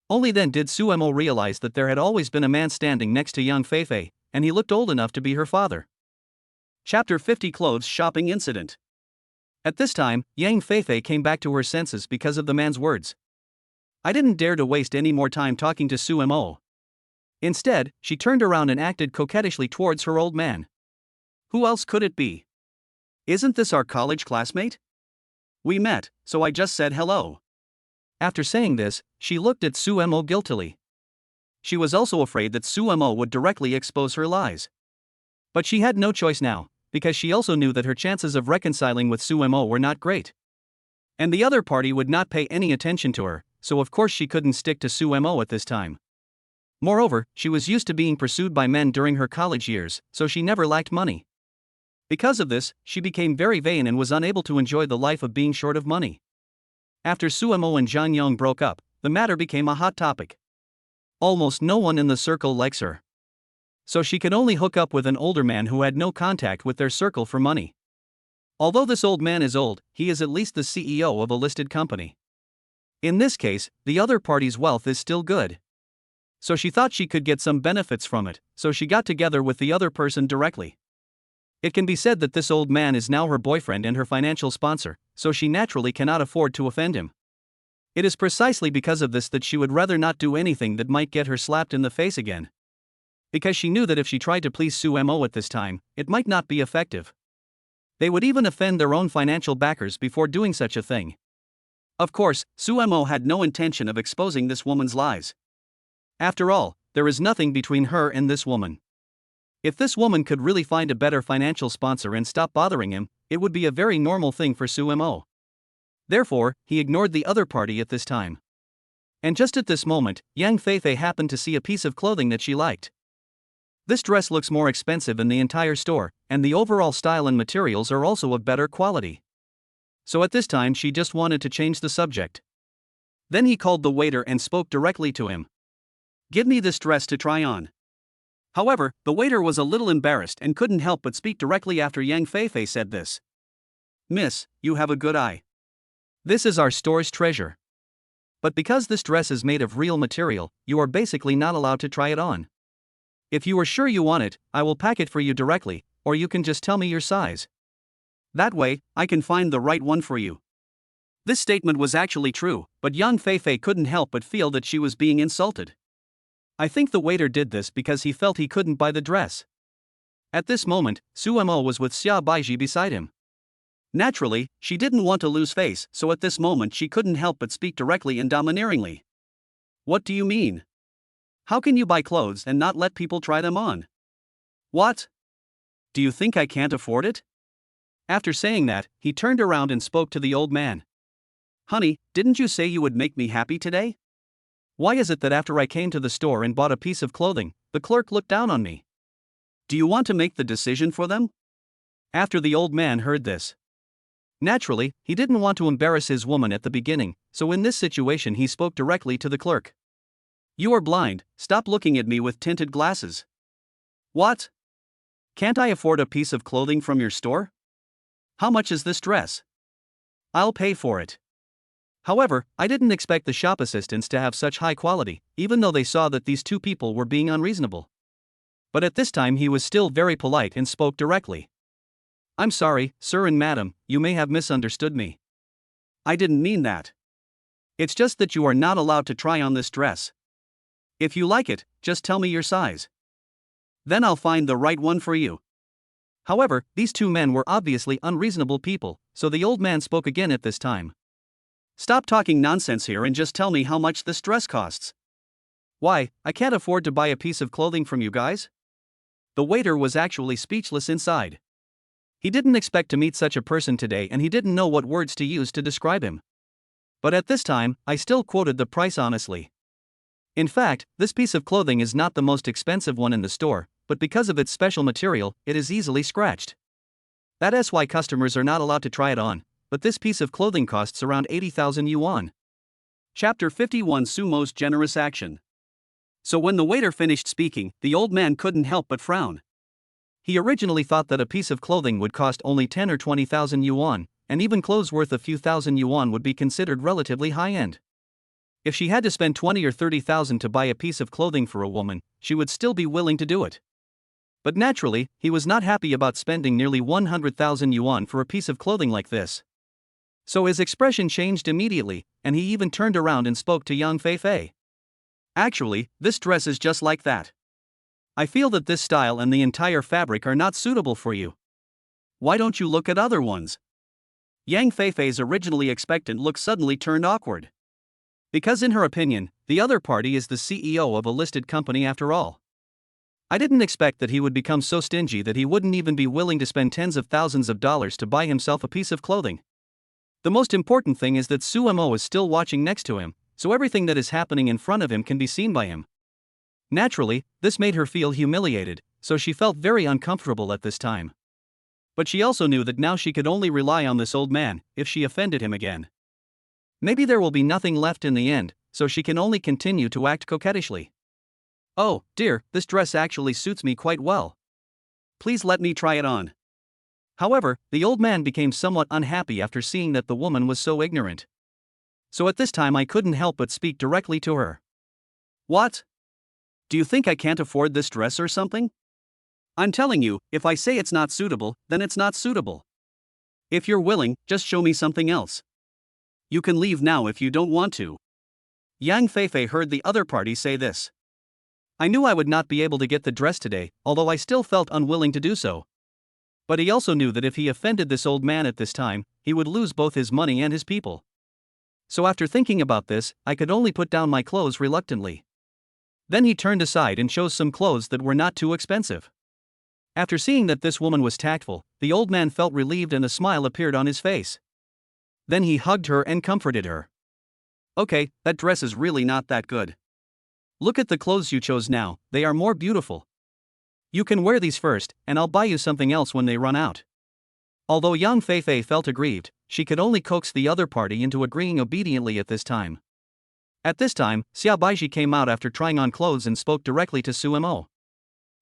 Only then did Sumo realize that there had always been a man standing next to Yang Feifei, and he looked old enough to be her father. Chapter 50 Clothes Shopping Incident. At this time, Yang Feifei came back to her senses because of the man's words. I didn't dare to waste any more time talking to Sumo. Instead, she turned around and acted coquettishly towards her old man. Who else could it be? Isn't this our college classmate? We met, so I just said hello. After saying this, she looked at Sumo guiltily. She was also afraid that Sumo would directly expose her lies. But she had no choice now, because she also knew that her chances of reconciling with Sumo were not great. And the other party would not pay any attention to her, so of course she couldn't stick to Sumo at this time. Moreover, she was used to being pursued by men during her college years, so she never lacked money. Because of this, she became very vain and was unable to enjoy the life of being short of money. After Suemo and Zhang Yong broke up, the matter became a hot topic. Almost no one in the circle likes her. So she could only hook up with an older man who had no contact with their circle for money. Although this old man is old, he is at least the CEO of a listed company. In this case, the other party's wealth is still good. So she thought she could get some benefits from it, so she got together with the other person directly. It can be said that this old man is now her boyfriend and her financial sponsor, so she naturally cannot afford to offend him. It is precisely because of this that she would rather not do anything that might get her slapped in the face again. Because she knew that if she tried to please Suemo at this time, it might not be effective. They would even offend their own financial backers before doing such a thing. Of course, Suemo had no intention of exposing this woman's lies. After all, there is nothing between her and this woman. If this woman could really find a better financial sponsor and stop bothering him, it would be a very normal thing for Suemo. Therefore, he ignored the other party at this time. And just at this moment, Yang Feifei happened to see a piece of clothing that she liked. This dress looks more expensive in the entire store, and the overall style and materials are also of better quality. So at this time she just wanted to change the subject. Then he called the waiter and spoke directly to him. "Give me this dress to try on." However, the waiter was a little embarrassed and couldn't help but speak directly after Yang Feifei said this. "Miss, you have a good eye. This is our store's treasure. But because this dress is made of real material, you are basically not allowed to try it on. If you are sure you want it, I will pack it for you directly, or you can just tell me your size. That way, I can find the right one for you." This statement was actually true, but Yang Feifei couldn't help but feel that she was being insulted. I think the waiter did this because he felt he couldn't buy the dress. At this moment, Suemo was with Xia Baiji beside him. Naturally, she didn't want to lose face, so at this moment she couldn't help but speak directly and domineeringly. "What do you mean? How can you buy clothes and not let people try them on? What? Do you think I can't afford it?" After saying that, he turned around and spoke to the old man. "Honey, didn't you say you would make me happy today? Why is it that after I came to the store and bought a piece of clothing, the clerk looked down on me? Do you want to make the decision for them?" After the old man heard this. Naturally, he didn't want to embarrass his woman at the beginning, so in this situation he spoke directly to the clerk. "You are blind, stop looking at me with tinted glasses. What? Can't I afford a piece of clothing from your store? How much is this dress? I'll pay for it." However, I didn't expect the shop assistants to have such high quality, even though they saw that these two people were being unreasonable. But at this time he was still very polite and spoke directly. "I'm sorry, sir and madam, you may have misunderstood me. I didn't mean that. It's just that you are not allowed to try on this dress. If you like it, just tell me your size. Then I'll find the right one for you." However, these two men were obviously unreasonable people, so the old man spoke again at this time. "Stop talking nonsense here and just tell me how much this dress costs. Why, I can't afford to buy a piece of clothing from you guys?" The waiter was actually speechless inside. He didn't expect to meet such a person today and he didn't know what words to use to describe him. But at this time, I still quoted the price honestly. In fact, this piece of clothing is not the most expensive one in the store, but because of its special material, it is easily scratched. That is why customers are not allowed to try it on, but this piece of clothing costs around 80,000 yuan. Chapter 51 Sumo's Generous Action. So when the waiter finished speaking, the old man couldn't help but frown. He originally thought that a piece of clothing would cost only 10 or 20,000 yuan, and even clothes worth a few thousand yuan would be considered relatively high-end. If she had to spend 20 or 30,000 to buy a piece of clothing for a woman, she would still be willing to do it. But naturally, he was not happy about spending nearly 100,000 yuan for a piece of clothing like this. So his expression changed immediately, and he even turned around and spoke to Yang Feifei. "Actually, this dress is just like that. I feel that this style and the entire fabric are not suitable for you. Why don't you look at other ones?" Yang Feifei's originally expectant look suddenly turned awkward. Because in her opinion, the other party is the CEO of a listed company after all. I didn't expect that he would become so stingy that he wouldn't even be willing to spend tens of thousands of dollars to buy himself a piece of clothing. The most important thing is that Suemo is still watching next to him, so everything that is happening in front of him can be seen by him. Naturally, this made her feel humiliated, so she felt very uncomfortable at this time. But she also knew that now she could only rely on this old man, if she offended him again. Maybe there will be nothing left in the end, so she can only continue to act coquettishly. Oh, dear, this dress actually suits me quite well. Please let me try it on. However, the old man became somewhat unhappy after seeing that the woman was so ignorant. So at this time I couldn't help but speak directly to her. What? Do you think I can't afford this dress or something? I'm telling you, if I say it's not suitable, then it's not suitable. If you're willing, just show me something else. You can leave now if you don't want to. Yang Feifei heard the other party say this. I knew I would not be able to get the dress today, although I still felt unwilling to do so. But he also knew that if he offended this old man at this time, he would lose both his money and his people. So after thinking about this, I could only put down my clothes reluctantly. Then he turned aside and chose some clothes that were not too expensive. After seeing that this woman was tactful, the old man felt relieved and a smile appeared on his face. Then he hugged her and comforted her. Okay, that dress is really not that good. Look at the clothes you chose now, they are more beautiful. You can wear these first, and I'll buy you something else when they run out. Although Yang Feifei felt aggrieved, she could only coax the other party into agreeing obediently at this time. At this time, Xiao Baiji came out after trying on clothes and spoke directly to Su Mo.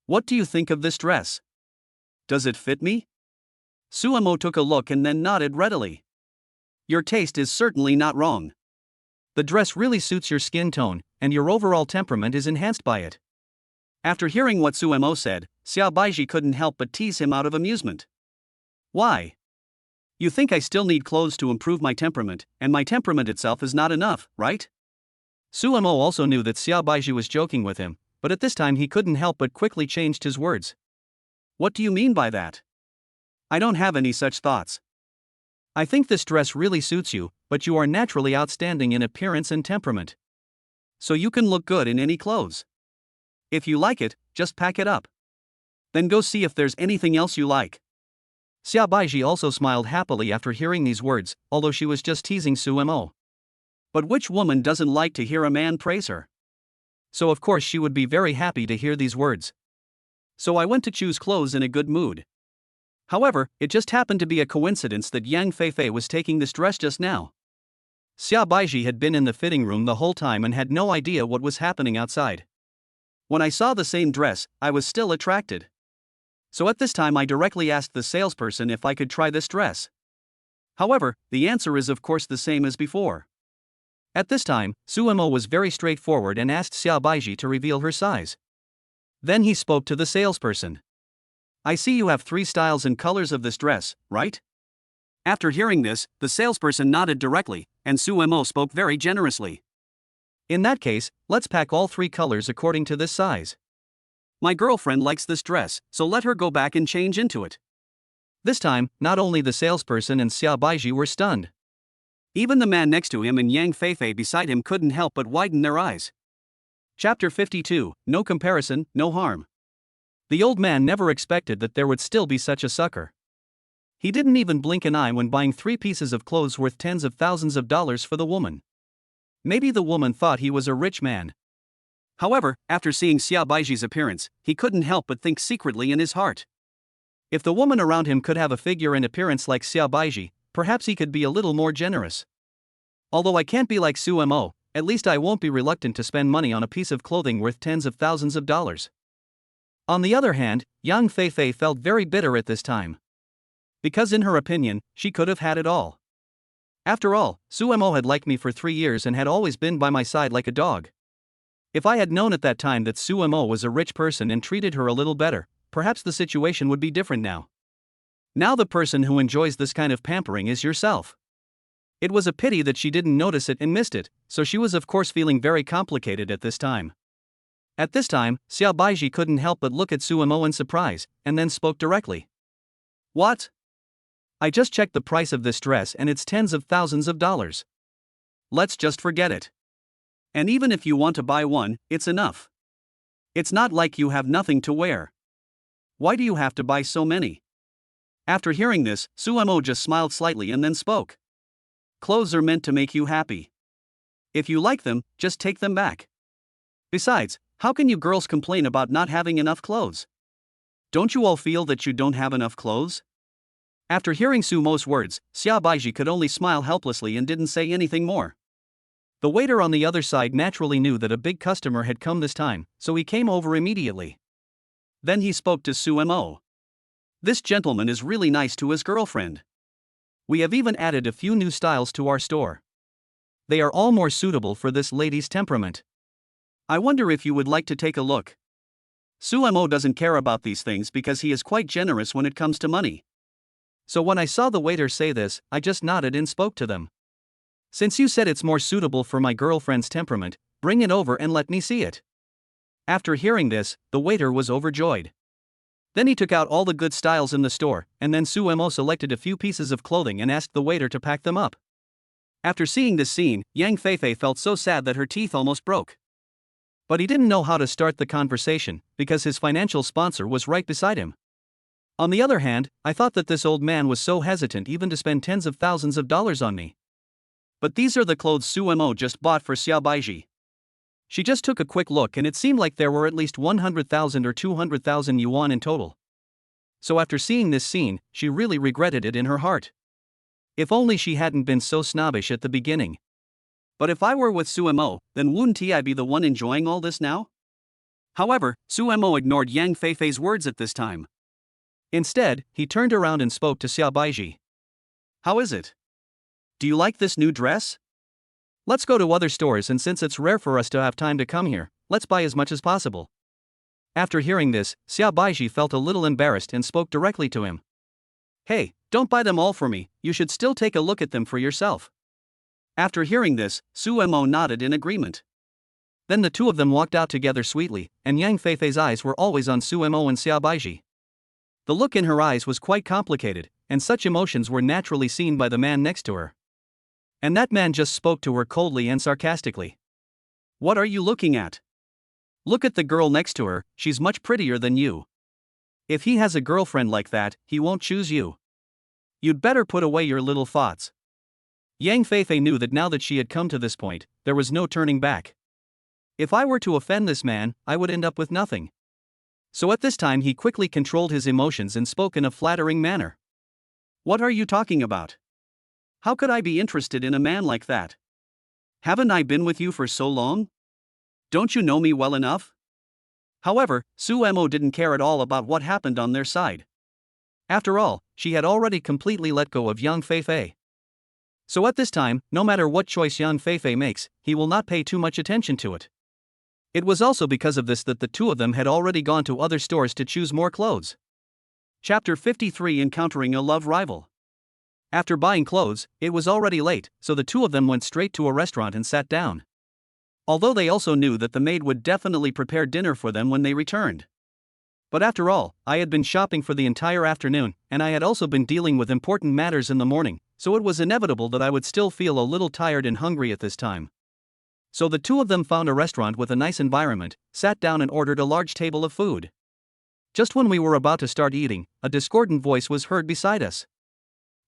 What do you think of this dress? Does it fit me? Su Mo took a look and then nodded readily. Your taste is certainly not wrong. The dress really suits your skin tone, and your overall temperament is enhanced by it. After hearing what Su Mo said, Xiao Baiji couldn't help but tease him out of amusement. Why? You think I still need clothes to improve my temperament, and my temperament itself is not enough, right? Su Mo also knew that Xiao Baiji was joking with him, but at this time he couldn't help but quickly changed his words. What do you mean by that? I don't have any such thoughts. I think this dress really suits you, but you are naturally outstanding in appearance and temperament. So you can look good in any clothes. If you like it, just pack it up. Then go see if there's anything else you like. Xiao Baiji also smiled happily after hearing these words, although she was just teasing Su Mo. But which woman doesn't like to hear a man praise her? So of course she would be very happy to hear these words. So I went to choose clothes in a good mood. However, it just happened to be a coincidence that Yang Feifei was taking this dress just now. Xiao Baiji had been in the fitting room the whole time and had no idea what was happening outside. When I saw the same dress, I was still attracted. So at this time I directly asked the salesperson if I could try this dress. However, the answer is of course the same as before. At this time, Su Mo was very straightforward and asked Xiao Baiji to reveal her size. Then he spoke to the salesperson. I see you have 3 styles and colors of this dress, right? After hearing this, the salesperson nodded directly, and Su Mo spoke very generously. In that case, let's pack all 3 colors according to this size. My girlfriend likes this dress, so let her go back and change into it. This time, not only the salesperson and Xiao Baiji were stunned. Even the man next to him and Yang Feifei beside him couldn't help but widen their eyes. Chapter 52, No Comparison, No Harm. The old man never expected that there would still be such a sucker. He didn't even blink an eye when buying 3 pieces of clothes worth tens of thousands of dollars for the woman. Maybe the woman thought he was a rich man. However, after seeing Xiao Baiji's appearance, he couldn't help but think secretly in his heart. If the woman around him could have a figure and appearance like Xiao Baiji, perhaps he could be a little more generous. Although I can't be like Su Mo, at least I won't be reluctant to spend money on a piece of clothing worth tens of thousands of dollars. On the other hand, Yang Feifei felt very bitter at this time. Because in her opinion, she could have had it all. After all, Su Mo had liked me for 3 years and had always been by my side like a dog. If I had known at that time that Su Mo was a rich person and treated her a little better, perhaps the situation would be different now. Now the person who enjoys this kind of pampering is yourself. It was a pity that she didn't notice it and missed it, so she was of course feeling very complicated at this time. At this time, Xiao Baiji couldn't help but look at Su Mo in surprise, and then spoke directly. What? I just checked the price of this dress and it's tens of thousands of dollars. Let's just forget it. And even if you want to buy one, it's enough. It's not like you have nothing to wear. Why do you have to buy so many? After hearing this, Su Mo just smiled slightly and then spoke. Clothes are meant to make you happy. If you like them, just take them back. Besides, how can you girls complain about not having enough clothes? Don't you all feel that you don't have enough clothes? After hearing Su Mo's words, Xia Baiji could only smile helplessly and didn't say anything more. The waiter on the other side naturally knew that a big customer had come this time, so he came over immediately. Then he spoke to Su Mo. This gentleman is really nice to his girlfriend. We have even added a few new styles to our store. They are all more suitable for this lady's temperament. I wonder if you would like to take a look. Su Mo doesn't care about these things because he is quite generous when it comes to money. So when I saw the waiter say this, I just nodded and spoke to them. Since you said it's more suitable for my girlfriend's temperament, bring it over and let me see it. After hearing this, the waiter was overjoyed. Then he took out all the good styles in the store, and then Su Mo selected a few pieces of clothing and asked the waiter to pack them up. After seeing this scene, Yang Feifei felt so sad that her teeth almost broke. But he didn't know how to start the conversation, because his financial sponsor was right beside him. On the other hand, I thought that this old man was so hesitant even to spend tens of thousands of dollars on me. But these are the clothes Su Mo just bought for Xia Baiji. She just took a quick look and it seemed like there were at least 100,000 or 200,000 yuan in total. So after seeing this scene, she really regretted it in her heart. If only she hadn't been so snobbish at the beginning. But if I were with Su Mo, then wouldn't I be the one enjoying all this now? However, Su Mo ignored Yang Feifei's words at this time. Instead, he turned around and spoke to Xia Baiji. How is it? Do you like this new dress? Let's go to other stores, and since it's rare for us to have time to come here, let's buy as much as possible. After hearing this, Xia Baiji felt a little embarrassed and spoke directly to him. Hey, don't buy them all for me, you should still take a look at them for yourself. After hearing this, Su Mo nodded in agreement. Then the two of them walked out together sweetly, and Yang Feifei's eyes were always on Su Mo and Xia Baiji. The look in her eyes was quite complicated, and such emotions were naturally seen by the man next to her. And that man just spoke to her coldly and sarcastically. What are you looking at? Look at the girl next to her, she's much prettier than you. If he has a girlfriend like that, he won't choose you. You'd better put away your little thoughts. Yang Feifei knew that now that she had come to this point, there was no turning back. If I were to offend this man, I would end up with nothing. So at this time he quickly controlled his emotions and spoke in a flattering manner. What are you talking about? How could I be interested in a man like that? Haven't I been with you for so long? Don't you know me well enough? However, Su Mo didn't care at all about what happened on their side. After all, she had already completely let go of Yang Feifei. So at this time, no matter what choice Yang Feifei makes, he will not pay too much attention to it. It was also because of this that the two of them had already gone to other stores to choose more clothes. Chapter 53: Encountering a Love Rival. After buying clothes, it was already late, so the two of them went straight to a restaurant and sat down. Although they also knew that the maid would definitely prepare dinner for them when they returned. But after all, I had been shopping for the entire afternoon, and I had also been dealing with important matters in the morning, so it was inevitable that I would still feel a little tired and hungry at this time. So the two of them found a restaurant with a nice environment, sat down and ordered a large table of food. Just when we were about to start eating, a discordant voice was heard beside us.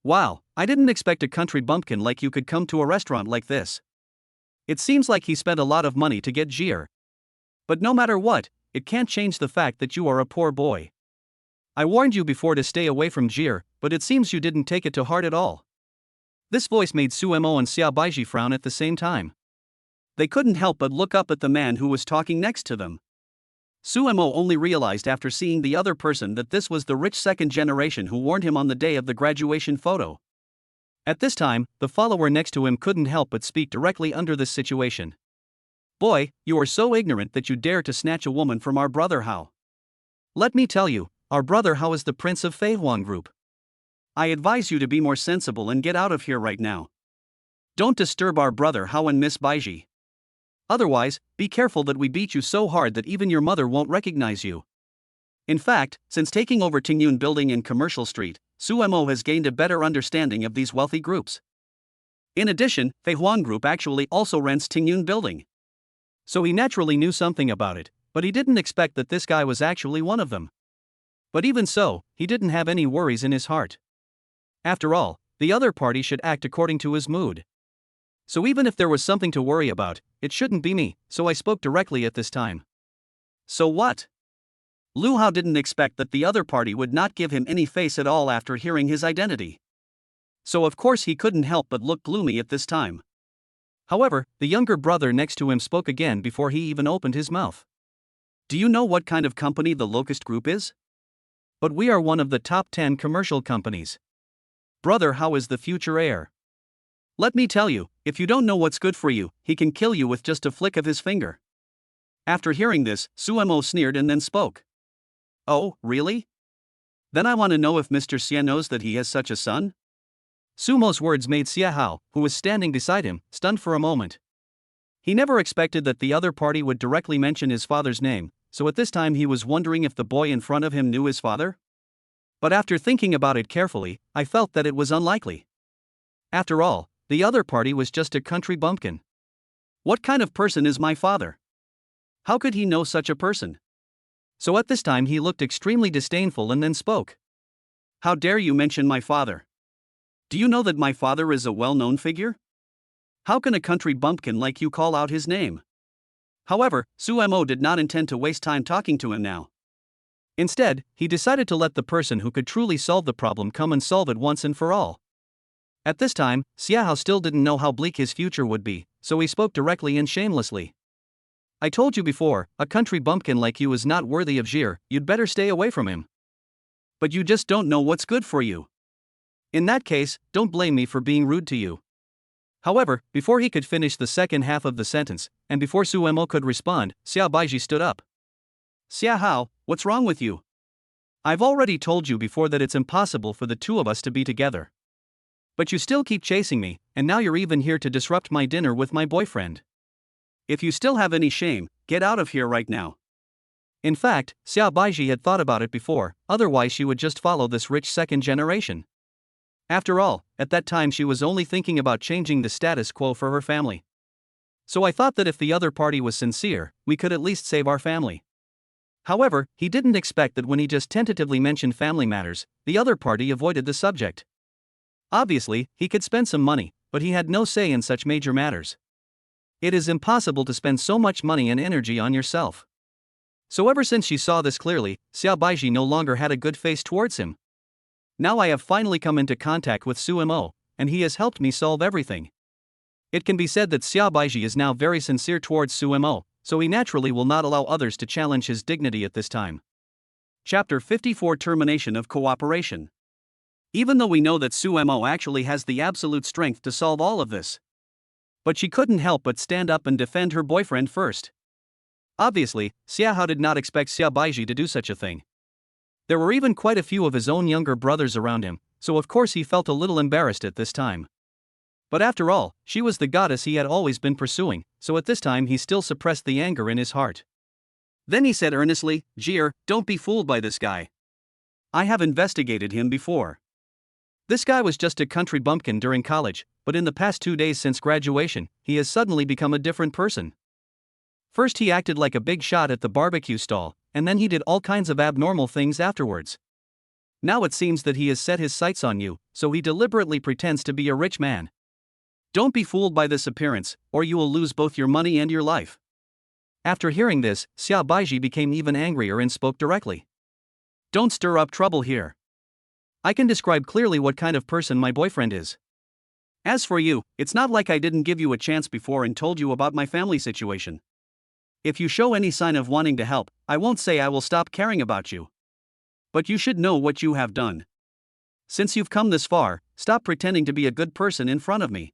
Wow, I didn't expect a country bumpkin like you could come to a restaurant like this. It seems like he spent a lot of money to get Jier. But no matter what, it can't change the fact that you are a poor boy. I warned you before to stay away from Jier, but it seems you didn't take it to heart at all. This voice made Su Mo and Xia Baiji frown at the same time. They couldn't help but look up at the man who was talking next to them. Su Mo only realized after seeing the other person that this was the rich second generation who warned him on the day of the graduation photo. At this time, the follower next to him couldn't help but speak directly under this situation. Boy, you are so ignorant that you dare to snatch a woman from our brother Hao. Let me tell you, our brother Hao is the prince of Fei Huang Group. I advise you to be more sensible and get out of here right now. Don't disturb our brother Hao and Miss Baiji. Otherwise, be careful that we beat you so hard that even your mother won't recognize you. In fact, since taking over Tengyun Building in Commercial Street, Su Mo has gained a better understanding of these wealthy groups. In addition, Fei Huang Group actually also rents Tengyun Building. So he naturally knew something about it, but he didn't expect that this guy was actually one of them. But even so, he didn't have any worries in his heart. After all, the other party should act according to his mood. So even if there was something to worry about, it shouldn't be me, so I spoke directly at this time. So what? Lu Hao didn't expect that the other party would not give him any face at all after hearing his identity. So of course he couldn't help but look gloomy at this time. However, the younger brother next to him spoke again before he even opened his mouth. Do you know what kind of company the Locust Group is? But we are one of the top 10 commercial companies. Brother, how is the future heir? Let me tell you, if you don't know what's good for you, he can kill you with just a flick of his finger. After hearing this, Suemo sneered and then spoke. Oh, really? Then I want to know if Mr. Xie knows that he has such a son? Sumo's words made Xie Hao, who was standing beside him, stunned for a moment. He never expected that the other party would directly mention his father's name, so at this time he was wondering if the boy in front of him knew his father? But after thinking about it carefully, I felt that it was unlikely. After all, the other party was just a country bumpkin. What kind of person is my father? How could he know such a person? So at this time he looked extremely disdainful and then spoke. How dare you mention my father? Do you know that my father is a well-known figure? How can a country bumpkin like you call out his name? However, Suemo did not intend to waste time talking to him now. Instead, he decided to let the person who could truly solve the problem come and solve it once and for all. At this time, Xie Hao still didn't know how bleak his future would be, so he spoke directly and shamelessly. I told you before, a country bumpkin like you is not worthy of Jir, you'd better stay away from him. But you just don't know what's good for you. In that case, don't blame me for being rude to you. However, before he could finish the second half of the sentence, and before Suemo could respond, Xiao Baiji stood up. Xie Hao, what's wrong with you? I've already told you before that it's impossible for the two of us to be together. But you still keep chasing me, and now you're even here to disrupt my dinner with my boyfriend. If you still have any shame, get out of here right now. In fact, Xiao Baiji had thought about it before, otherwise she would just follow this rich second generation. After all, at that time she was only thinking about changing the status quo for her family. So I thought that if the other party was sincere, we could at least save our family. However, he didn't expect that when he just tentatively mentioned family matters, the other party avoided the subject. Obviously, he could spend some money, but he had no say in such major matters. It is impossible to spend so much money and energy on yourself. So ever since she saw this clearly, Xiao Baiji no longer had a good face towards him. Now I have finally come into contact with Suemo, and he has helped me solve everything. It can be said that Xiao Baiji is now very sincere towards Suemo, so he naturally will not allow others to challenge his dignity at this time. Chapter 54 Termination of Cooperation. Even though we know that Suemo actually has the absolute strength to solve all of this. But she couldn't help but stand up and defend her boyfriend first. Obviously, Xie Hao did not expect Xiao Baiji to do such a thing. There were even quite a few of his own younger brothers around him, so of course he felt a little embarrassed at this time. But after all, she was the goddess he had always been pursuing, so at this time he still suppressed the anger in his heart. Then he said earnestly, Jir, don't be fooled by this guy. I have investigated him before. This guy was just a country bumpkin during college, but in the past 2 days since graduation, he has suddenly become a different person. First he acted like a big shot at the barbecue stall, and then he did all kinds of abnormal things afterwards. Now it seems that he has set his sights on you, so he deliberately pretends to be a rich man. Don't be fooled by this appearance, or you will lose both your money and your life. After hearing this, Xiao Baiji became even angrier and spoke directly. Don't stir up trouble here. I can describe clearly what kind of person my boyfriend is. As for you, it's not like I didn't give you a chance before and told you about my family situation. If you show any sign of wanting to help, I won't say I will stop caring about you. But you should know what you have done. Since you've come this far, stop pretending to be a good person in front of me.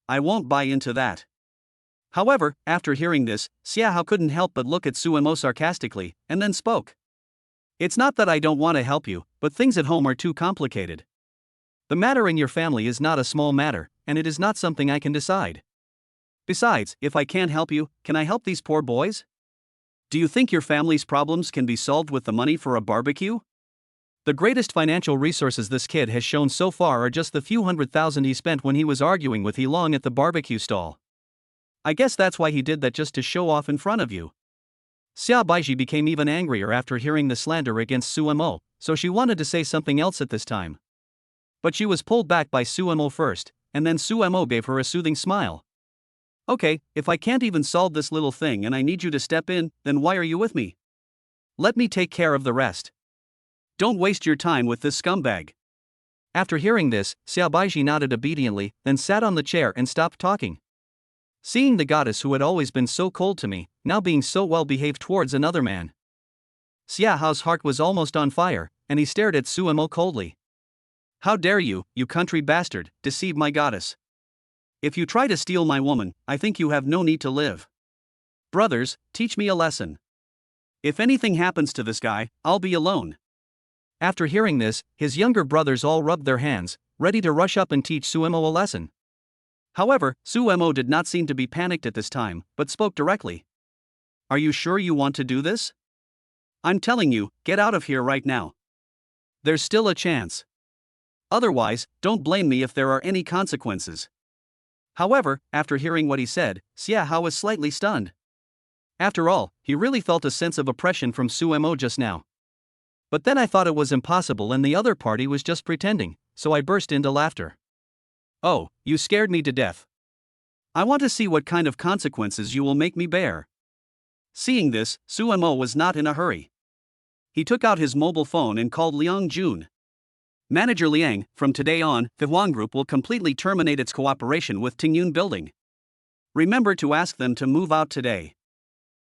I won't buy into that. However, after hearing this, Xie Hao couldn't help but look at Suemo sarcastically, and then spoke. It's not that I don't want to help you, but things at home are too complicated. The matter in your family is not a small matter, and it is not something I can decide. Besides, if I can't help you, can I help these poor boys? Do you think your family's problems can be solved with the money for a barbecue? The greatest financial resources this kid has shown so far are just the few $100,000 he spent when he was arguing with Long at the barbecue stall. I guess that's why he did that, just to show off in front of you. Xiao Baiji became even angrier after hearing the slander against Suemo, so she wanted to say something else at this time. But she was pulled back by Suemo first, and then Suemo gave her a soothing smile. Okay, if I can't even solve this little thing and I need you to step in, then why are you with me? Let me take care of the rest. Don't waste your time with this scumbag. After hearing this, Xiao Baiji nodded obediently, then sat on the chair and stopped talking. Seeing the goddess who had always been so cold to me, now being so well behaved towards another man. Xia Hao's heart was almost on fire, and he stared at Suemo coldly. How dare you, you country bastard, deceive my goddess? If you try to steal my woman, I think you have no need to live. Brothers, teach me a lesson. If anything happens to this guy, I'll be alone. After hearing this, his younger brothers all rubbed their hands, ready to rush up and teach Suemo a lesson. However, Suemo did not seem to be panicked at this time, but spoke directly. Are you sure you want to do this? I'm telling you, get out of here right now. There's still a chance. Otherwise, don't blame me if there are any consequences. However, after hearing what he said, Xia Hao was slightly stunned. After all, he really felt a sense of oppression from Suemo just now. But then I thought it was impossible and the other party was just pretending, so I burst into laughter. Oh, you scared me to death. I want to see what kind of consequences you will make me bear. Seeing this, Suemo was not in a hurry. He took out his mobile phone and called Liang Jun. Manager Liang, from today on, the Huang Group will completely terminate its cooperation with Tengyun Building. Remember to ask them to move out today.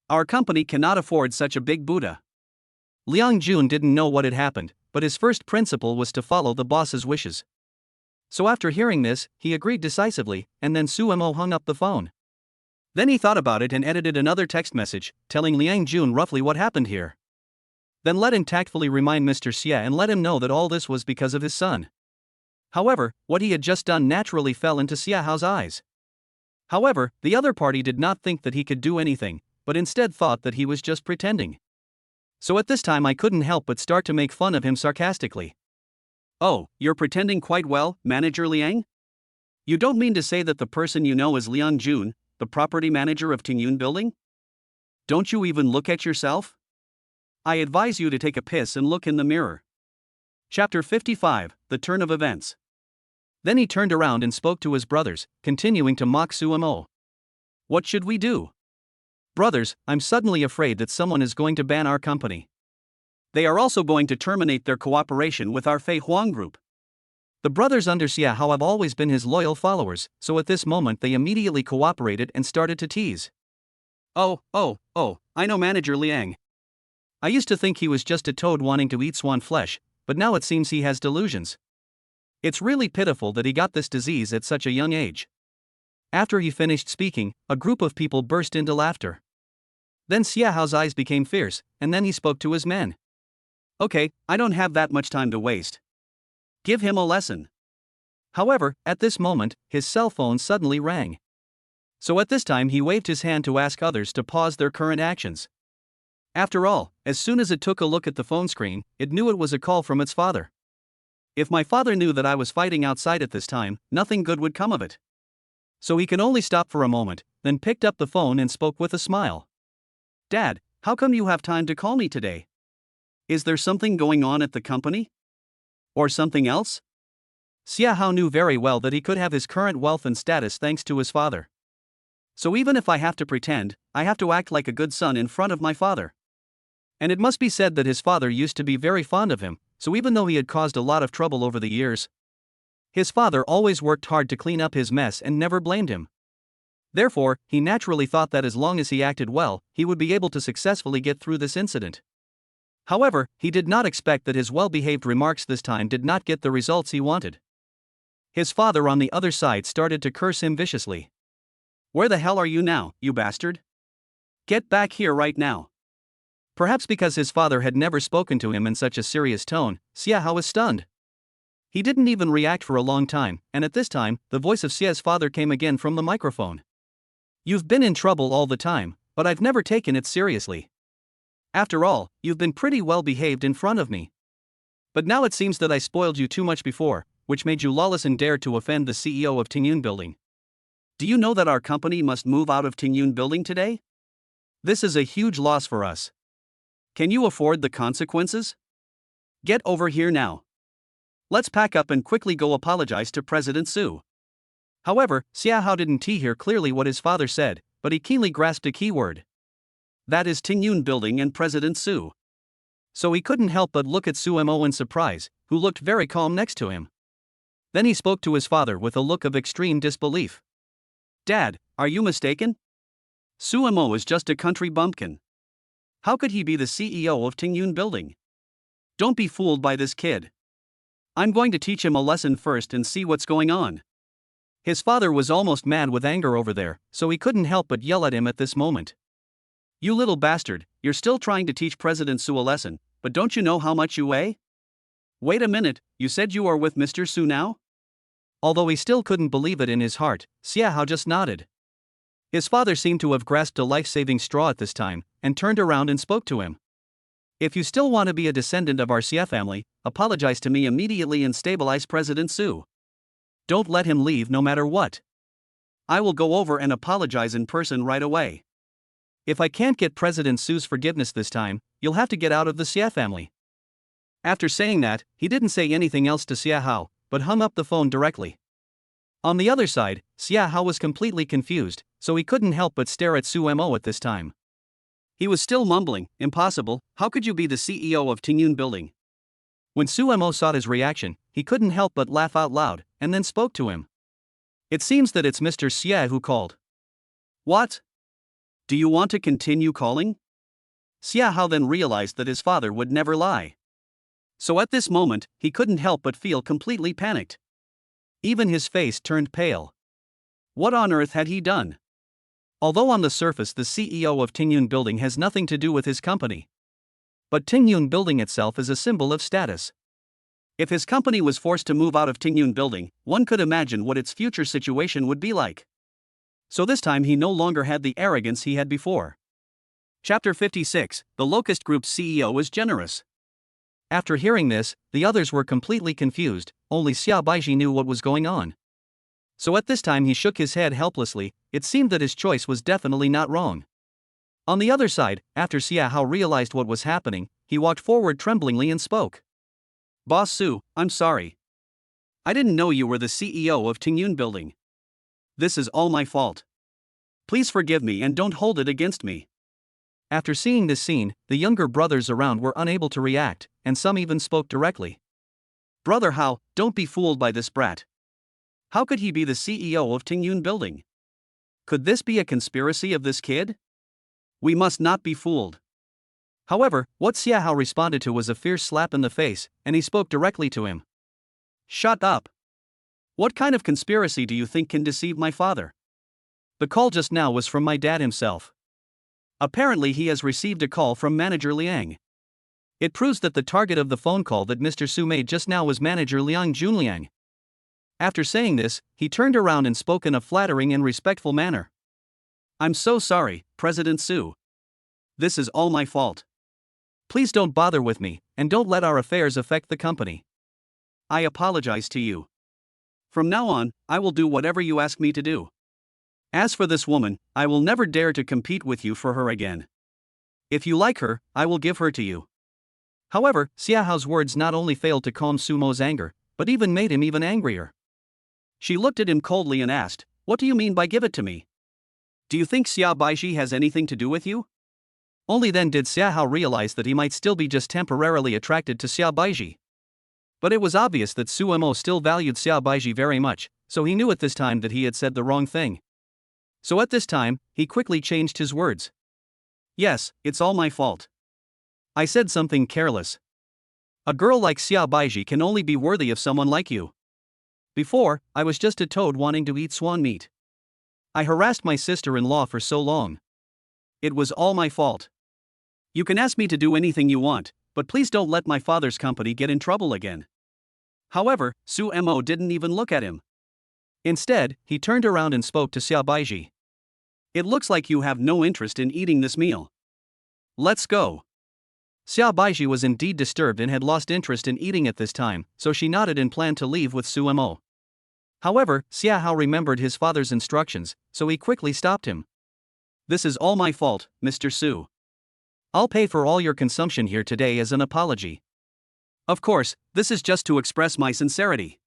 Our company cannot afford such a big Buddha. Liang Jun didn't know what had happened, but his first principle was to follow the boss's wishes. So after hearing this, he agreed decisively, and then Suemo hung up the phone. Then he thought about it and edited another text message, telling Liang Jun roughly what happened here. Then let him tactfully remind Mr. Xie and let him know that all this was because of his son. However, what he had just done naturally fell into Xia Hao's eyes. However, the other party did not think that he could do anything, but instead thought that he was just pretending. So at this time I couldn't help but start to make fun of him sarcastically. Oh, you're pretending quite well, Manager Liang? You don't mean to say that the person you know is Liang Jun, the property manager of Tengyun Building? Don't you even look at yourself? I advise you to take a piss and look in the mirror. Chapter 55, The Turn of Events. Then he turned around and spoke to his brothers, continuing to mock Suemo. What should we do? Brothers, I'm suddenly afraid that someone is going to ban our company. They are also going to terminate their cooperation with our Fei Huang Group. The brothers under Xia Hao have always been his loyal followers, so at this moment they immediately cooperated and started to tease. Oh, I know Manager Liang. I used to think he was just a toad wanting to eat swan flesh, but now it seems he has delusions. It's really pitiful that he got this disease at such a young age. After he finished speaking, a group of people burst into laughter. Then Xia Hao's eyes became fierce, and then he spoke to his men. Okay, I don't have that much time to waste. Give him a lesson. However, at this moment, his cell phone suddenly rang. So at this time he waved his hand to ask others to pause their current actions. After all, as soon as it took a look at the phone screen, it knew it was a call from its father. If my father knew that I was fighting outside at this time, nothing good would come of it. So he can only stop for a moment, then picked up the phone and spoke with a smile. Dad, how come you have time to call me today? Is there something going on at the company? Or something else? Xia Hao knew very well that he could have his current wealth and status thanks to his father. So even if I have to pretend, I have to act like a good son in front of my father. And it must be said that his father used to be very fond of him, so even though he had caused a lot of trouble over the years, his father always worked hard to clean up his mess and never blamed him. Therefore, he naturally thought that as long as he acted well, he would be able to successfully get through this incident. However, he did not expect that his well-behaved remarks this time did not get the results he wanted. His father on the other side started to curse him viciously. Where the hell are you now, you bastard? Get back here right now. Perhaps because his father had never spoken to him in such a serious tone, Xia Hao was stunned. He didn't even react for a long time, and at this time, the voice of Xia's father came again from the microphone. You've been in trouble all the time, but I've never taken it seriously. After all, you've been pretty well behaved in front of me. But now it seems that I spoiled you too much before, which made you lawless and dared to offend the CEO of Tengyun Building. Do you know that our company must move out of Tengyun Building today? This is a huge loss for us. Can you afford the consequences? Get over here now. Let's pack up and quickly go apologize to President Su. However, Xia Hao didn't hear clearly what his father said, but he keenly grasped a key word. That is Tengyun Building and President Su. So he couldn't help but look at Sumo in surprise, who looked very calm next to him. Then he spoke to his father with a look of extreme disbelief. "Dad, are you mistaken? Sumo is just a country bumpkin. How could he be the CEO of Tengyun Building? Don't be fooled by this kid. I'm going to teach him a lesson first and see what's going on." His father was almost mad with anger over there, so he couldn't help but yell at him at this moment. "You little bastard, you're still trying to teach President Su a lesson, but don't you know how much you weigh? Wait a minute, you said you are with Mr. Su now?" Although he still couldn't believe it in his heart, Xiahao just nodded. His father seemed to have grasped a life-saving straw at this time, and turned around and spoke to him. "If you still want to be a descendant of our Xia family, apologize to me immediately and stabilize President Su. Don't let him leave no matter what. I will go over and apologize in person right away. If I can't get President Su's forgiveness this time, you'll have to get out of the Xia family." After saying that, he didn't say anything else to Xiahao, but hung up the phone directly. On the other side, Xiahao was completely confused, so he couldn't help but stare at Sumo at this time. He was still mumbling, "Impossible, how could you be the CEO of Tengyun Building?" When Sumo saw his reaction, he couldn't help but laugh out loud, and then spoke to him. "It seems that it's Mr. Xie who called." "What? Do you want to continue calling?" Xiahao then realized that his father would never lie. So at this moment, he couldn't help but feel completely panicked. Even his face turned pale. What on earth had he done? Although on the surface the CEO of Tengyun Building has nothing to do with his company. But Tengyun Building itself is a symbol of status. If his company was forced to move out of Tengyun Building, one could imagine what its future situation would be like. So this time he no longer had the arrogance he had before. Chapter 56, The Locust Group's CEO is Generous. After hearing this, the others were completely confused, only Xia Baiji knew what was going on. So at this time he shook his head helplessly, it seemed that his choice was definitely not wrong. On the other side, after Xiahao realized what was happening, he walked forward tremblingly and spoke. "Boss Su, I'm sorry. I didn't know you were the CEO of Tengyun Building. This is all my fault. Please forgive me and don't hold it against me." After seeing this scene, the younger brothers around were unable to react, and some even spoke directly. "Brother Hao, don't be fooled by this brat. How could he be the CEO of Tengyun Building? Could this be a conspiracy of this kid? We must not be fooled." However, what Xiahao responded to was a fierce slap in the face, and he spoke directly to him. "Shut up. What kind of conspiracy do you think can deceive my father? The call just now was from my dad himself. Apparently he has received a call from Manager Liang. It proves that the target of the phone call that Mr. Su made just now was Manager Liang Junliang." After saying this, he turned around and spoke in a flattering and respectful manner. "I'm so sorry, President Su. This is all my fault. Please don't bother with me, and don't let our affairs affect the company. I apologize to you. From now on, I will do whatever you ask me to do. As for this woman, I will never dare to compete with you for her again. If you like her, I will give her to you." However, Xiahao's words not only failed to calm Sumo's anger, but even made him even angrier. She looked at him coldly and asked, "What do you mean by give it to me? Do you think Xia Baiji has anything to do with you?" Only then did Xiahao realize that he might still be just temporarily attracted to Xia Baiji. But it was obvious that Sumo still valued Xia Baiji very much, so he knew at this time that he had said the wrong thing. So at this time, he quickly changed his words. "Yes, it's all my fault. I said something careless. A girl like Xia Baiji can only be worthy of someone like you. Before, I was just a toad wanting to eat swan meat. I harassed my sister-in-law for so long. It was all my fault. You can ask me to do anything you want, but please don't let my father's company get in trouble again." However, Sumo didn't even look at him. Instead, he turned around and spoke to Xia Baiji. "It looks like you have no interest in eating this meal. Let's go." Xia Baiji was indeed disturbed and had lost interest in eating at this time, so she nodded and planned to leave with Sumo. However, Xiahao remembered his father's instructions, so he quickly stopped him. "This is all my fault, Mr. Su. I'll pay for all your consumption here today as an apology. Of course, this is just to express my sincerity.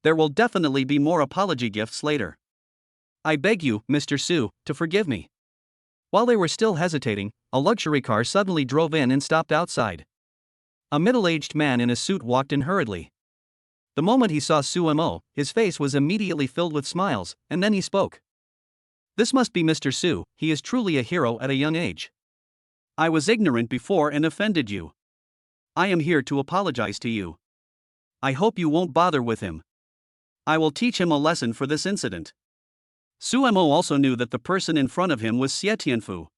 There will definitely be more apology gifts later. I beg you, Mr. Su, to forgive me." While they were still hesitating, a luxury car suddenly drove in and stopped outside. A middle-aged man in a suit walked in hurriedly. The moment he saw Su Mo, his face was immediately filled with smiles, and then he spoke. "This must be Mr. Su, he is truly a hero at a young age. I was ignorant before and offended you. I am here to apologize to you. I hope you won't bother with him. I will teach him a lesson for this incident." Su Mo also knew that the person in front of him was Xie Tianfu.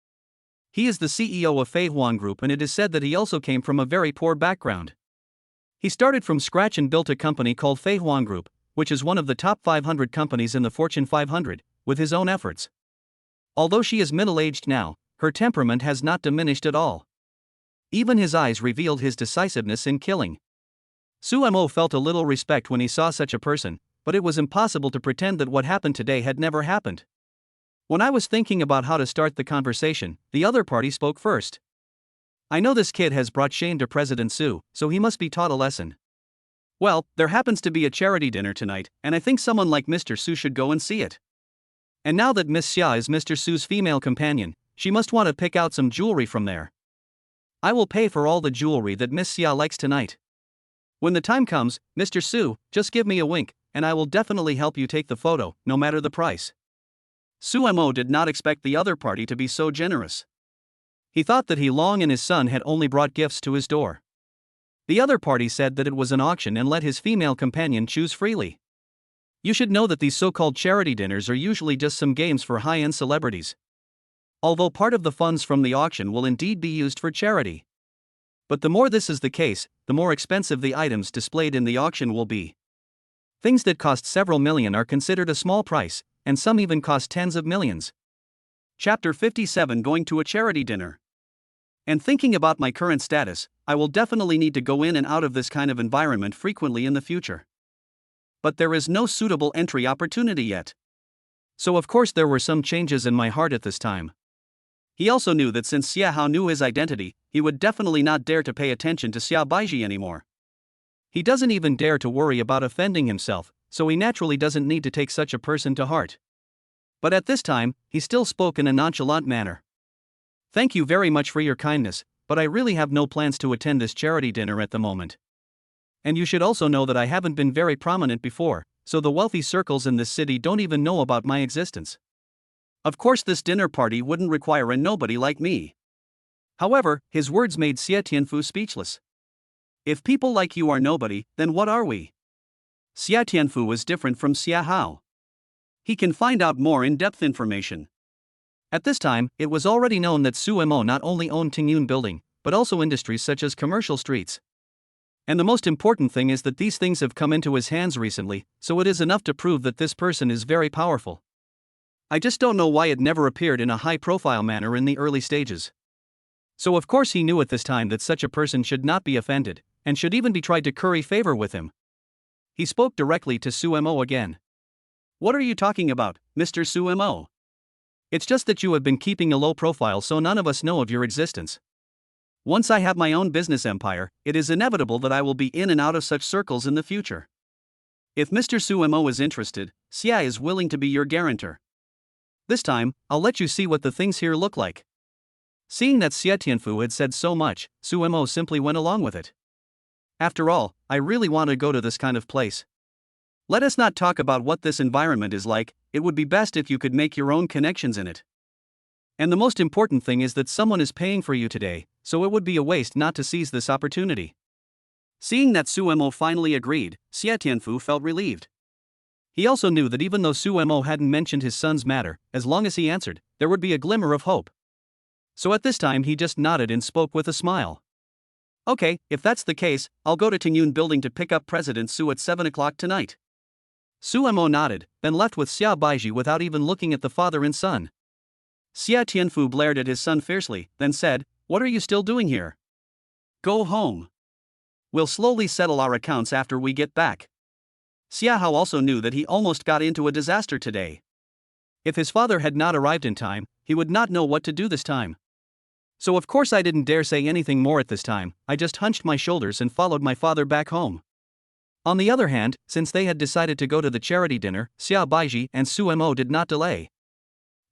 He is the CEO of Fei Huan Group, and it is said that he also came from a very poor background. He started from scratch and built a company called Fei Huan Group, which is one of the top 500 companies in the Fortune 500, with his own efforts. Although she is middle-aged now, her temperament has not diminished at all. Even his eyes revealed his decisiveness in killing. Su Mo felt a little respect when he saw such a person, but it was impossible to pretend that what happened today had never happened. When I was thinking about how to start the conversation, the other party spoke first. "I know this kid has brought shame to President Su, so he must be taught a lesson. Well, there happens to be a charity dinner tonight, and I think someone like Mr. Su should go and see it. And now that Miss Xia is Mr. Su's female companion, she must want to pick out some jewelry from there. I will pay for all the jewelry that Miss Xia likes tonight. When the time comes, Mr. Su, just give me a wink, and I will definitely help you take the photo, no matter the price." Su Mo did not expect the other party to be so generous. He thought that He Long and his son had only brought gifts to his door. The other party said that it was an auction and let his female companion choose freely. You should know that these so-called charity dinners are usually just some games for high-end celebrities. Although part of the funds from the auction will indeed be used for charity. But the more this is the case, the more expensive the items displayed in the auction will be. Things that cost several million are considered a small price, and some even cost tens of millions. Chapter 57: Going to a charity dinner. And thinking about my current status, I will definitely need to go in and out of this kind of environment frequently in the future. But there is no suitable entry opportunity yet. So of course there were some changes in my heart at this time. He also knew that since Xia Hao knew his identity, he would definitely not dare to pay attention to Xia Baiji anymore. He doesn't even dare to worry about offending himself, so he naturally doesn't need to take such a person to heart. But at this time, he still spoke in a nonchalant manner. "Thank you very much for your kindness, but I really have no plans to attend this charity dinner at the moment. And you should also know that I haven't been very prominent before, so the wealthy circles in this city don't even know about my existence. Of course this dinner party wouldn't require a nobody like me." However, his words made Xie Tianfu speechless. "If people like you are nobody, then what are we?" Xie Tianfu was different from Xia Hao. He can find out more in-depth information. At this time, it was already known that Su Mo not only owned Tengyun Building, but also industries such as commercial streets. And the most important thing is that these things have come into his hands recently, so it is enough to prove that this person is very powerful. I just don't know why it never appeared in a high-profile manner in the early stages. So of course he knew at this time that such a person should not be offended, and should even be tried to curry favor with him. He spoke directly to Su Mo again. "What are you talking about, Mr. Su Mo? It's just that you have been keeping a low profile so none of us know of your existence. Once I have my own business empire, it is inevitable that I will be in and out of such circles in the future. If Mr. Su Mo is interested, Xia is willing to be your guarantor. This time, I'll let you see what the things here look like." Seeing that Xie Tianfu had said so much, Su Mo simply went along with it. "After all, I really want to go to this kind of place. Let us not talk about what this environment is like, it would be best if you could make your own connections in it. And the most important thing is that someone is paying for you today, so it would be a waste not to seize this opportunity." Seeing that Su Mo finally agreed, Xie Tianfu felt relieved. He also knew that even though Su Mo hadn't mentioned his son's matter, as long as he answered, there would be a glimmer of hope. So at this time he just nodded and spoke with a smile. "Okay, if that's the case, I'll go to Tengyun Building to pick up President Su at 7 o'clock tonight." Su Mo nodded, then left with Xia Baiji without even looking at the father and son. Xia Tianfu blared at his son fiercely, then said, "What are you still doing here? Go home. We'll slowly settle our accounts after we get back." Xia Hao also knew that he almost got into a disaster today. If his father had not arrived in time, he would not know what to do this time. So of course I didn't dare say anything more at this time, I just hunched my shoulders and followed my father back home. On the other hand, since they had decided to go to the charity dinner, Xia Baiji and Su Mo did not delay.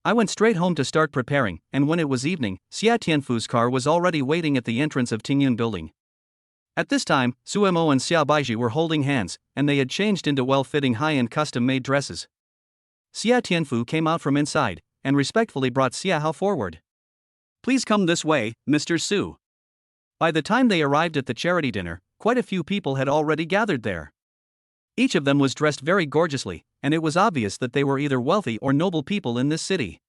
I went straight home to start preparing, and when it was evening, Xia Tianfu's car was already waiting at the entrance of Tengyun Building. At this time, Suemo and Xia Baiji were holding hands, and they had changed into well-fitting high-end custom-made dresses. Xia Tianfu came out from inside, and respectfully brought Xia Hao forward. "Please come this way, Mr. Su." By the time they arrived at the charity dinner, quite a few people had already gathered there. Each of them was dressed very gorgeously, and it was obvious that they were either wealthy or noble people in this city.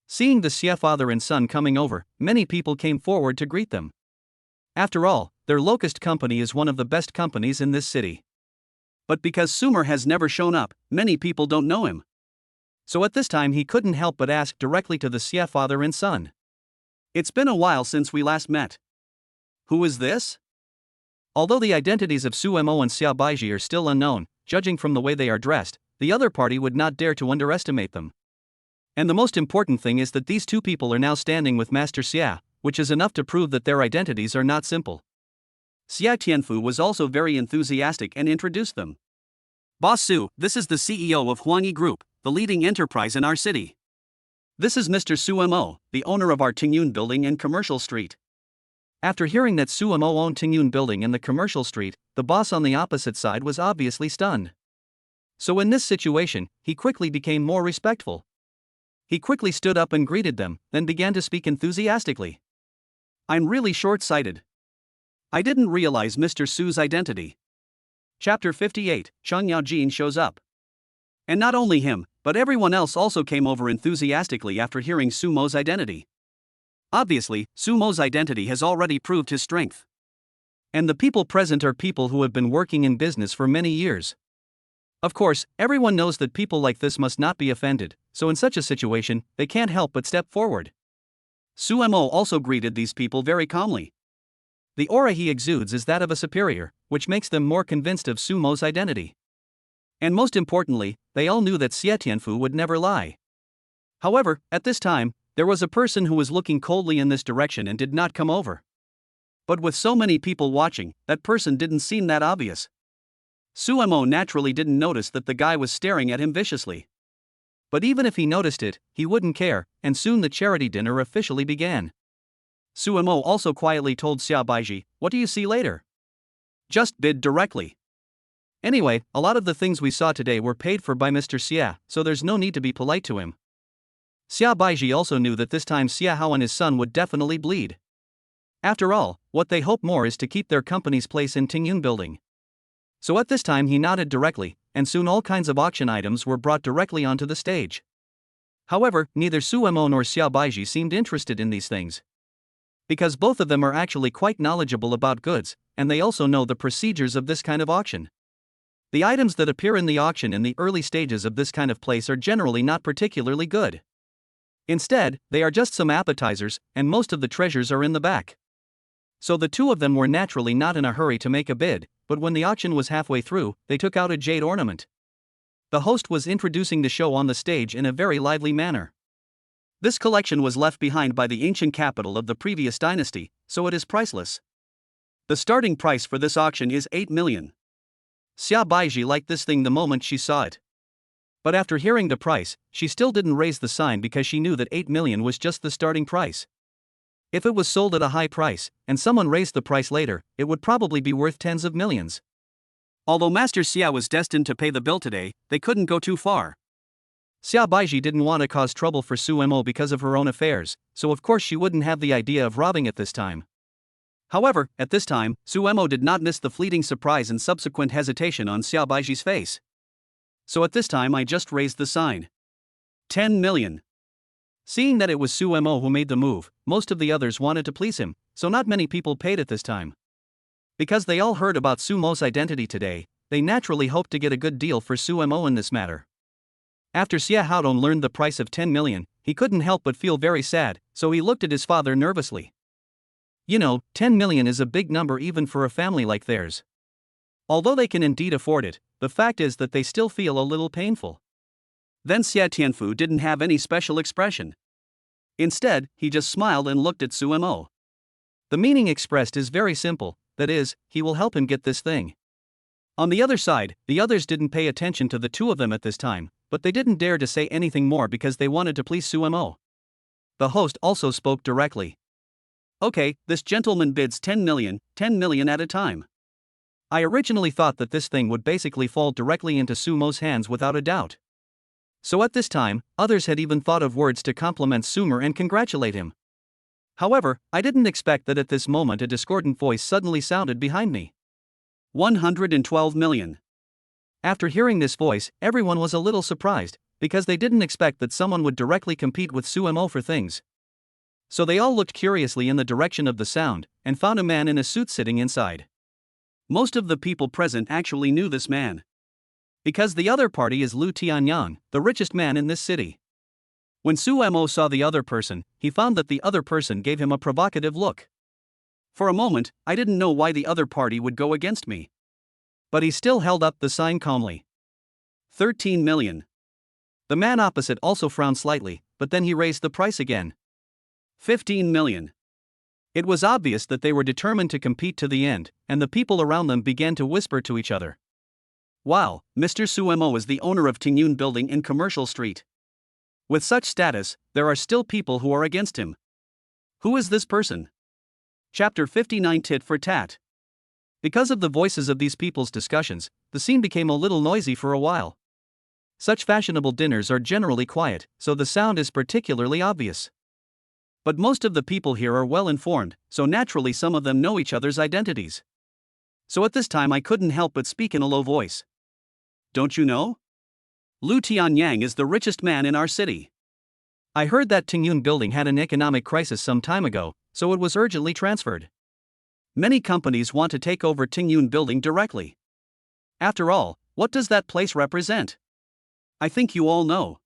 Seeing the Xia father and son coming over, many people came forward to greet them. After all, their Locust company is one of the best companies in this city. But because Sumer has never shown up, many people don't know him. So at this time he couldn't help but ask directly to the Xia father and son. "It's been a while since we last met. Who is this?" Although the identities of Suemo and Xia Baiji are still unknown, judging from the way they are dressed, the other party would not dare to underestimate them. And the most important thing is that these two people are now standing with Master Xia, which is enough to prove that their identities are not simple. Xia Tianfu was also very enthusiastic and introduced them. "Boss Su, this is the CEO of Huangyi Group, the leading enterprise in our city. This is Mr. Suemo, the owner of our Tengyun building in Commercial Street." After hearing that Suemo owned Tengyun building in the Commercial Street, the boss on the opposite side was obviously stunned. So in this situation, he quickly became more respectful. He quickly stood up and greeted them, then began to speak enthusiastically. "I'm really short-sighted. I didn't realize Mr. Su's identity." Chapter 58, Chang Yaojin shows up. And not only him, but everyone else also came over enthusiastically after hearing Sumo's identity. Obviously, Sumo's identity has already proved his strength. And the people present are people who have been working in business for many years. Of course, everyone knows that people like this must not be offended, so in such a situation, they can't help but step forward. Suemo also greeted these people very calmly. The aura he exudes is that of a superior, which makes them more convinced of Sumo's identity. And most importantly, they all knew that Xia Tianfu would never lie. However, at this time, there was a person who was looking coldly in this direction and did not come over. But with so many people watching, that person didn't seem that obvious. Suemo naturally didn't notice that the guy was staring at him viciously. But even if he noticed it, he wouldn't care, and soon the charity dinner officially began. Suemo also quietly told Xia Baiji, "What do you see later? Just bid directly. Anyway, a lot of the things we saw today were paid for by Mr. Xia, so there's no need to be polite to him." Xia Baiji also knew that this time Xia Hao and his son would definitely bleed. After all, what they hope more is to keep their company's place in Tengyun building. So at this time he nodded directly, and soon all kinds of auction items were brought directly onto the stage. However, neither Suemo nor Xia Baiji seemed interested in these things. Because both of them are actually quite knowledgeable about goods, and they also know the procedures of this kind of auction. The items that appear in the auction in the early stages of this kind of place are generally not particularly good. Instead, they are just some appetizers, and most of the treasures are in the back. So the two of them were naturally not in a hurry to make a bid, but when the auction was halfway through, they took out a jade ornament. The host was introducing the show on the stage in a very lively manner. This collection was left behind by the ancient capital of the previous dynasty, so it is priceless. The starting price for this auction is 8 million. Xia Baiji liked this thing the moment she saw it. But after hearing the price, she still didn't raise the sign because she knew that 8 million was just the starting price. If it was sold at a high price, and someone raised the price later, it would probably be worth tens of millions. Although Master Xia was destined to pay the bill today, they couldn't go too far. Xia Baiji didn't want to cause trouble for Suemo because of her own affairs, so of course she wouldn't have the idea of robbing it this time. However, at this time, Suemo did not miss the fleeting surprise and subsequent hesitation on Xia Baiji's face. So at this time I just raised the sign. 10 million. Seeing that it was Suemo who made the move, most of the others wanted to please him, so not many people paid at this time. Because they all heard about Sumo's identity today, they naturally hoped to get a good deal for Suemo in this matter. After Xia Haodong learned the price of 10 million, he couldn't help but feel very sad, so he looked at his father nervously. 10 million is a big number even for a family like theirs. Although they can indeed afford it, the fact is that they still feel a little painful. Then Xia Tianfu didn't have any special expression. Instead, he just smiled and looked at Suemo. The meaning expressed is very simple, that is, he will help him get this thing. On the other side, the others didn't pay attention to the two of them at this time, but they didn't dare to say anything more because they wanted to please Suemo. The host also spoke directly. Okay, this gentleman bids 10 million at a time. I originally thought that this thing would basically fall directly into Sumo's hands without a doubt. So at this time, others had even thought of words to compliment Sumer and congratulate him. However, I didn't expect that at this moment a discordant voice suddenly sounded behind me. 112 million. After hearing this voice, everyone was a little surprised, because they didn't expect that someone would directly compete with Sumo for things. So they all looked curiously in the direction of the sound, and found a man in a suit sitting inside. Most of the people present actually knew this man, because the other party is Lu Tianyang, the richest man in this city. When Sumo saw the other person, he found that the other person gave him a provocative look. For a moment, I didn't know why the other party would go against me. But he still held up the sign calmly. 13 million. The man opposite also frowned slightly, but then he raised the price again. 15 million. It was obvious that they were determined to compete to the end, and the people around them began to whisper to each other. Wow, Mr. Sumo is the owner of Tengyun Building in Commercial Street. With such status, there are still people who are against him. Who is this person? Chapter 59 Tit for Tat. Because of the voices of these people's discussions, the scene became a little noisy for a while. Such fashionable dinners are generally quiet, so the sound is particularly obvious. But most of the people here are well informed, so naturally some of them know each other's identities. So at this time I couldn't help but speak in a low voice. Don't you know? Lu Tianyang is the richest man in our city. I heard that Tengyun Building had an economic crisis some time ago, so it was urgently transferred. Many companies want to take over Tengyun Building directly. After all, what does that place represent? I think you all know.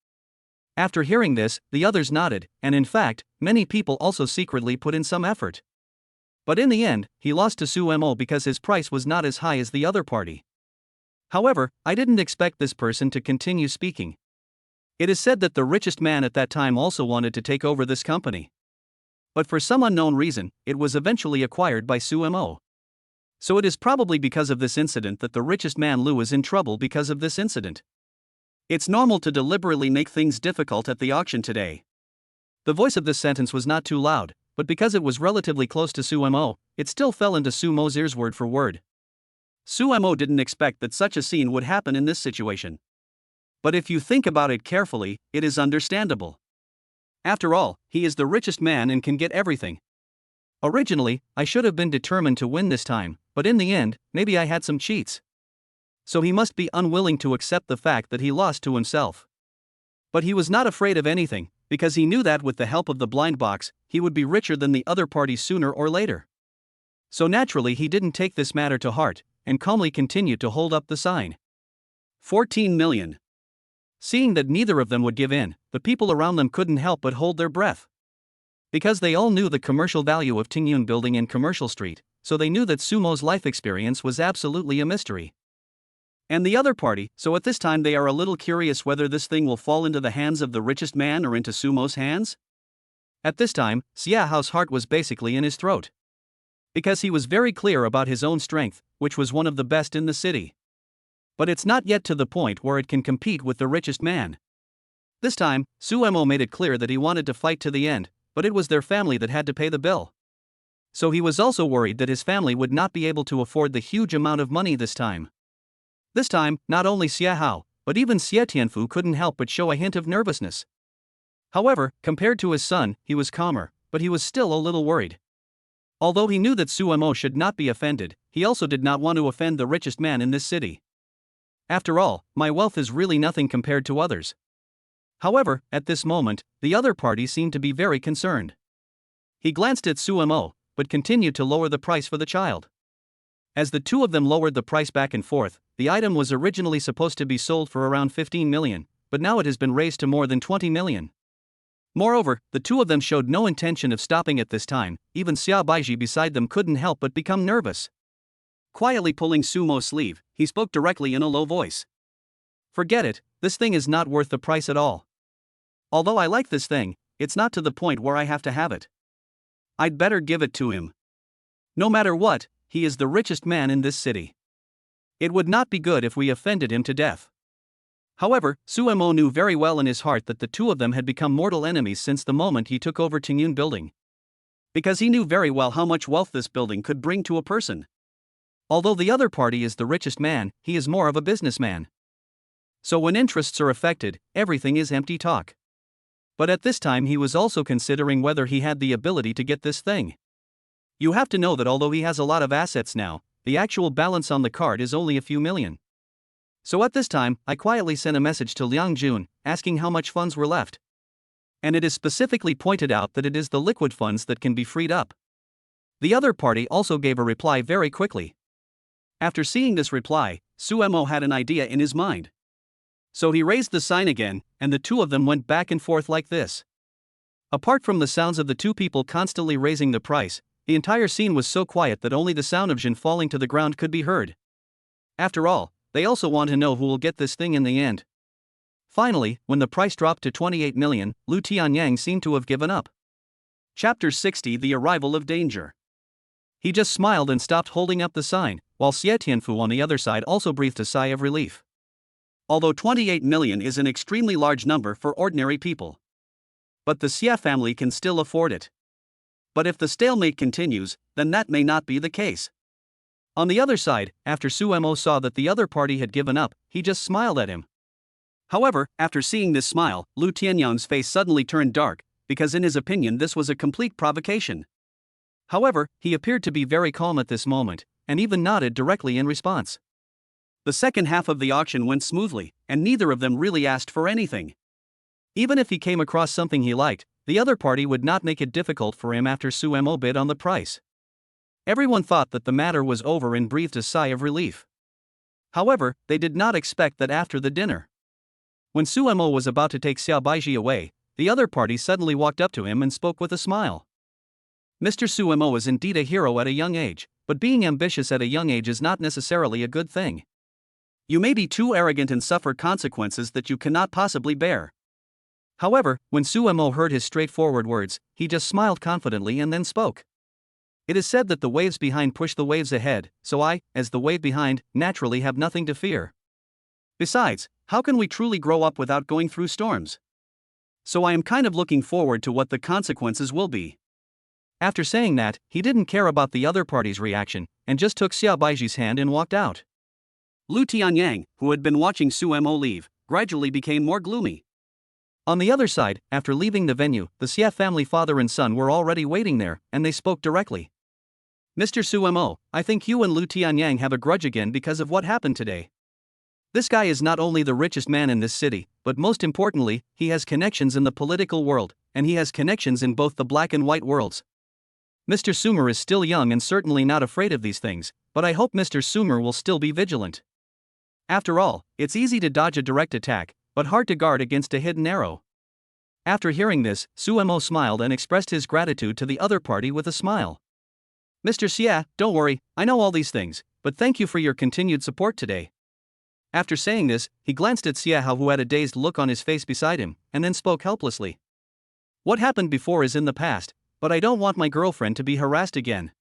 After hearing this, the others nodded, and in fact, many people also secretly put in some effort. But in the end, he lost to Sumo because his price was not as high as the other party. However, I didn't expect this person to continue speaking. It is said that the richest man at that time also wanted to take over this company. But for some unknown reason, it was eventually acquired by Sumo. So it is probably because of this incident that the richest man Lu is in trouble because of this incident. It's normal to deliberately make things difficult at the auction today. The voice of this sentence was not too loud, but because it was relatively close to Sumo, it still fell into Sumo's ears word for word. Sumo didn't expect that such a scene would happen in this situation. But if you think about it carefully, it is understandable. After all, he is the richest man and can get everything. Originally, I should have been determined to win this time, but in the end, maybe I had some cheats. So he must be unwilling to accept the fact that he lost to himself. But he was not afraid of anything, because he knew that with the help of the blind box, he would be richer than the other party sooner or later. So naturally he didn't take this matter to heart, and calmly continued to hold up the sign. 14 million. Seeing that neither of them would give in, the people around them couldn't help but hold their breath. Because they all knew the commercial value of Tengyun Building in Commercial Street, so they knew that Sumo's life experience was absolutely a mystery. And the other party, so at this time they are a little curious whether this thing will fall into the hands of the richest man or into Sumo's hands? At this time, Xiaohao's heart was basically in his throat. Because he was very clear about his own strength, which was one of the best in the city. But it's not yet to the point where it can compete with the richest man. This time, Sumo made it clear that he wanted to fight to the end, but it was their family that had to pay the bill. So he was also worried that his family would not be able to afford the huge amount of money this time. This time, not only Xiaohao, but even Xie Tianfu couldn't help but show a hint of nervousness. However, compared to his son, he was calmer, but he was still a little worried. Although he knew that Sumo should not be offended, he also did not want to offend the richest man in this city. After all, my wealth is really nothing compared to others. However, at this moment, the other party seemed to be very concerned. He glanced at Sumo, but continued to lower the price for the child. As the two of them lowered the price back and forth, the item was originally supposed to be sold for around 15 million, but now it has been raised to more than 20 million. Moreover, the two of them showed no intention of stopping at this time. Even Xia Baiji beside them couldn't help but become nervous. Quietly pulling Sumo's sleeve, he spoke directly in a low voice. Forget it, this thing is not worth the price at all. Although I like this thing, it's not to the point where I have to have it. I'd better give it to him. No matter what, he is the richest man in this city. It would not be good if we offended him to death. However, Sumo knew very well in his heart that the two of them had become mortal enemies since the moment he took over Tengyun Building. because he knew very well how much wealth this building could bring to a person. Although the other party is the richest man, he is more of a businessman. So when interests are affected, everything is empty talk. But at this time he was also considering whether he had the ability to get this thing. You have to know that although he has a lot of assets now, the actual balance on the card is only a few million. So at this time, I quietly sent a message to Liang Jun, asking how much funds were left. And it is specifically pointed out that it is the liquid funds that can be freed up. The other party also gave a reply very quickly. After seeing this reply, Suemo had an idea in his mind. So he raised the sign again, and the two of them went back and forth like this. Apart from the sounds of the two people constantly raising the price, the entire scene was so quiet that only the sound of Jin falling to the ground could be heard. After all, they also want to know who will get this thing in the end. Finally, when the price dropped to 28 million, Lu Tianyang seemed to have given up. Chapter 60: The Arrival of Danger. He just smiled and stopped holding up the sign, while Xie Tianfu on the other side also breathed a sigh of relief. Although 28 million is an extremely large number for ordinary people. But the Xie family can still afford it. But if the stalemate continues, then that may not be the case. On the other side, after Suemo saw that the other party had given up, he just smiled at him. However, after seeing this smile, Lu Tianyang's face suddenly turned dark, because in his opinion this was a complete provocation. However, he appeared to be very calm at this moment, and even nodded directly in response. The second half of the auction went smoothly, and neither of them really asked for anything. Even if he came across something he liked, the other party would not make it difficult for him after Suemo bid on the price. Everyone thought that the matter was over and breathed a sigh of relief. However, they did not expect that after the dinner. When Suemo was about to take Xiao Baiji away, the other party suddenly walked up to him and spoke with a smile. Mr. Suemo is indeed a hero at a young age, but being ambitious at a young age is not necessarily a good thing. You may be too arrogant and suffer consequences that you cannot possibly bear. However, when Suemo heard his straightforward words, he just smiled confidently and then spoke. It is said that the waves behind push the waves ahead, so I, as the wave behind, naturally have nothing to fear. Besides, how can we truly grow up without going through storms? So I am kind of looking forward to what the consequences will be. After saying that, he didn't care about the other party's reaction, and just took Xiao Baiji's hand and walked out. Lu Tianyang, who had been watching Suemo leave, gradually became more gloomy. On the other side, after leaving the venue, the Xie family father and son were already waiting there, and they spoke directly. Mr. Suemo, I think you and Lu Tianyang have a grudge again because of what happened today. This guy is not only the richest man in this city, but most importantly, he has connections in the political world, and he has connections in both the black and white worlds. Mr. Sumer is still young and certainly not afraid of these things, but I hope Mr. Sumer will still be vigilant. After all, it's easy to dodge a direct attack, but hard to guard against a hidden arrow. After hearing this, Suemo smiled and expressed his gratitude to the other party with a smile. Mr. Xie, don't worry, I know all these things, but thank you for your continued support today. After saying this, he glanced at Xie Hao, who had a dazed look on his face beside him, and then spoke helplessly. What happened before is in the past, but I don't want my girlfriend to be harassed again.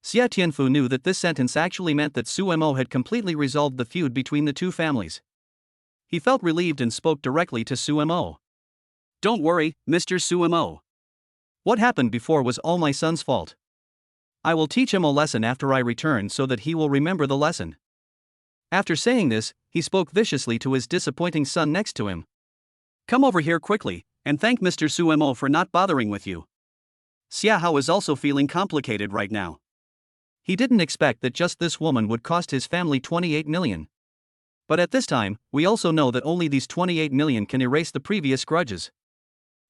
Xie Tianfu knew that this sentence actually meant that Suemo had completely resolved the feud between the two families. He felt relieved and spoke directly to Suemo. Don't worry, Mr. Suemo. What happened before was all my son's fault. I will teach him a lesson after I return so that he will remember the lesson. After saying this, he spoke viciously to his disappointing son next to him. Come over here quickly, and thank Mr. Suemo for not bothering with you. Xie Hao is also feeling complicated right now. He didn't expect that just this woman would cost his family 28 million. But at this time, we also know that only these 28 million can erase the previous grudges.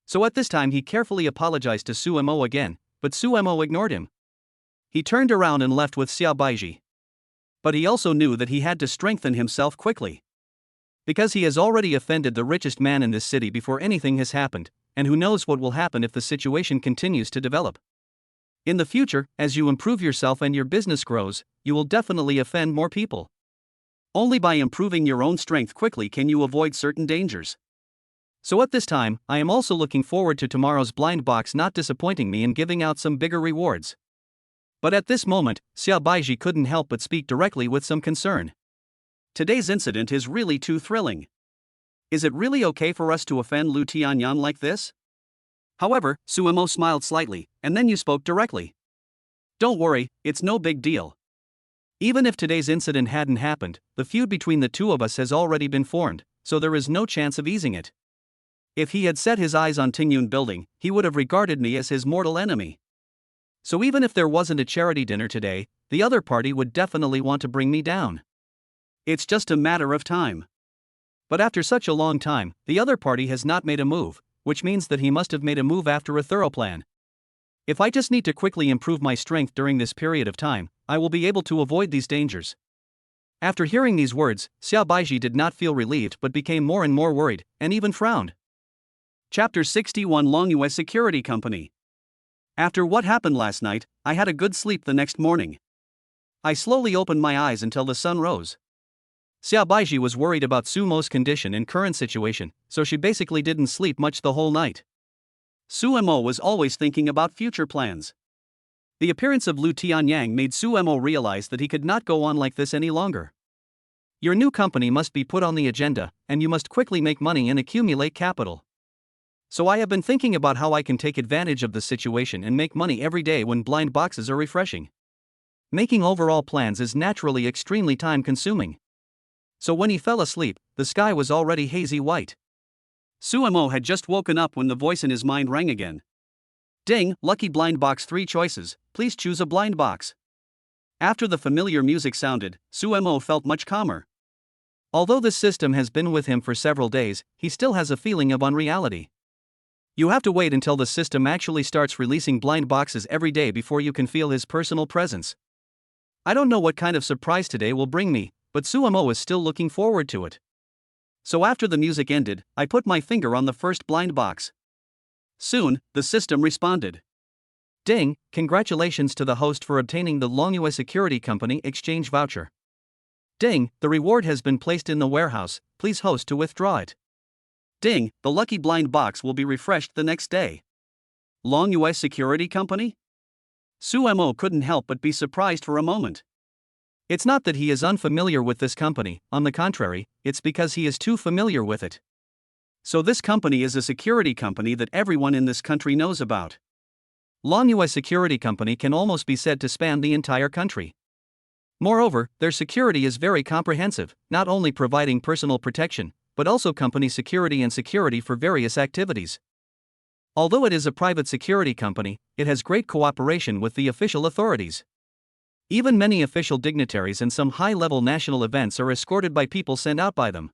So at this time he carefully apologized to Suemo again, but Suemo ignored him. He turned around and left with Xiao Baiji. But he also knew that he had to strengthen himself quickly. Because he has already offended the richest man in this city before anything has happened, and who knows what will happen if the situation continues to develop. In the future, as you improve yourself and your business grows, you will definitely offend more people. Only by improving your own strength quickly can you avoid certain dangers. So at this time, I am also looking forward to tomorrow's blind box not disappointing me and giving out some bigger rewards. But at this moment, Xiao Baiji couldn't help but speak directly with some concern. Today's incident is really too thrilling. Is it really okay for us to offend Lu Tianyang like this? However, Suemo smiled slightly, and then you spoke directly. Don't worry, it's no big deal. Even if today's incident hadn't happened, the feud between the two of us has already been formed, so there is no chance of easing it. If he had set his eyes on Tengyun Building, he would have regarded me as his mortal enemy. So even if there wasn't a charity dinner today, the other party would definitely want to bring me down. It's just a matter of time. But after such a long time, the other party has not made a move, which means that he must have made a move after a thorough plan. If I just need to quickly improve my strength during this period of time, I will be able to avoid these dangers. After hearing these words, Xiao Baiji did not feel relieved but became more and more worried, and even frowned. Chapter 61 Longyue Security Company. After what happened last night, I had a good sleep the next morning. I slowly opened my eyes until the sun rose. Xiao Baiji was worried about Sumo's condition and current situation, so she basically didn't sleep much the whole night. Suemo was always thinking about future plans. The appearance of Lu Tianyang made Suemo realize that he could not go on like this any longer. Your new company must be put on the agenda, and you must quickly make money and accumulate capital. So I have been thinking about how I can take advantage of the situation and make money every day when blind boxes are refreshing. Making overall plans is naturally extremely time-consuming. So when he fell asleep, the sky was already hazy white. Suemo had just woken up when the voice in his mind rang again. Ding, lucky blind box 3 choices, please choose a blind box. After the familiar music sounded, Suemo felt much calmer. Although this system has been with him for several days, he still has a feeling of unreality. You have to wait until the system actually starts releasing blind boxes every day before you can feel his personal presence. I don't know what kind of surprise today will bring me, but Suemo is still looking forward to it. So after the music ended, I put my finger on the first blind box. Soon, the system responded. Ding, congratulations to the host for obtaining the Longyue Security Company exchange voucher. Ding, the reward has been placed in the warehouse, please host to withdraw it. Ding, the lucky blind box will be refreshed the next day. Longyue Security Company? Suemo couldn't help but be surprised for a moment. It's not that he is unfamiliar with this company, on the contrary, it's because he is too familiar with it. So this company is a security company that everyone in this country knows about. Longyue Security Company can almost be said to span the entire country. Moreover, their security is very comprehensive, not only providing personal protection, but also company security and security for various activities. Although it is a private security company, it has great cooperation with the official authorities. Even many official dignitaries and some high-level national events are escorted by people sent out by them.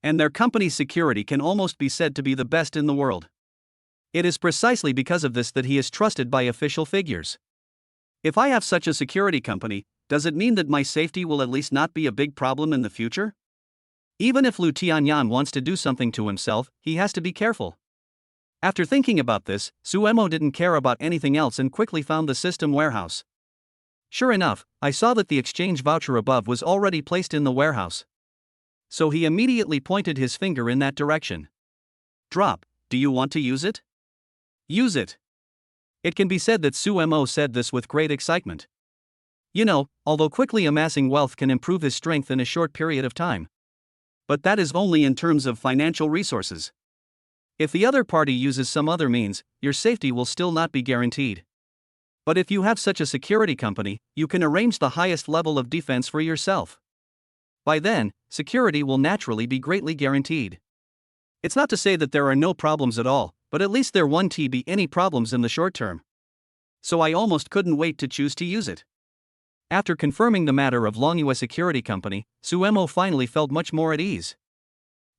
And their company's security can almost be said to be the best in the world. It is precisely because of this that he is trusted by official figures. If I have such a security company, does it mean that my safety will at least not be a big problem in the future? Even if Lu Tianyan wants to do something to himself, he has to be careful. After thinking about this, Suemo didn't care about anything else and quickly found the system warehouse. Sure enough, I saw that the exchange voucher above was already placed in the warehouse. So he immediately pointed his finger in that direction. Drop, do you want to use it? Use it. It can be said that Suemo said this with great excitement. You know, although quickly amassing wealth can improve his strength in a short period of time. But that is only in terms of financial resources. If the other party uses some other means, your safety will still not be guaranteed. But if you have such a security company, you can arrange the highest level of defense for yourself. By then, security will naturally be greatly guaranteed. It's not to say that there are no problems at all, but at least there won't be any problems in the short term. So I almost couldn't wait to choose to use it. After confirming the matter of Longyue Security Company, Suemo finally felt much more at ease.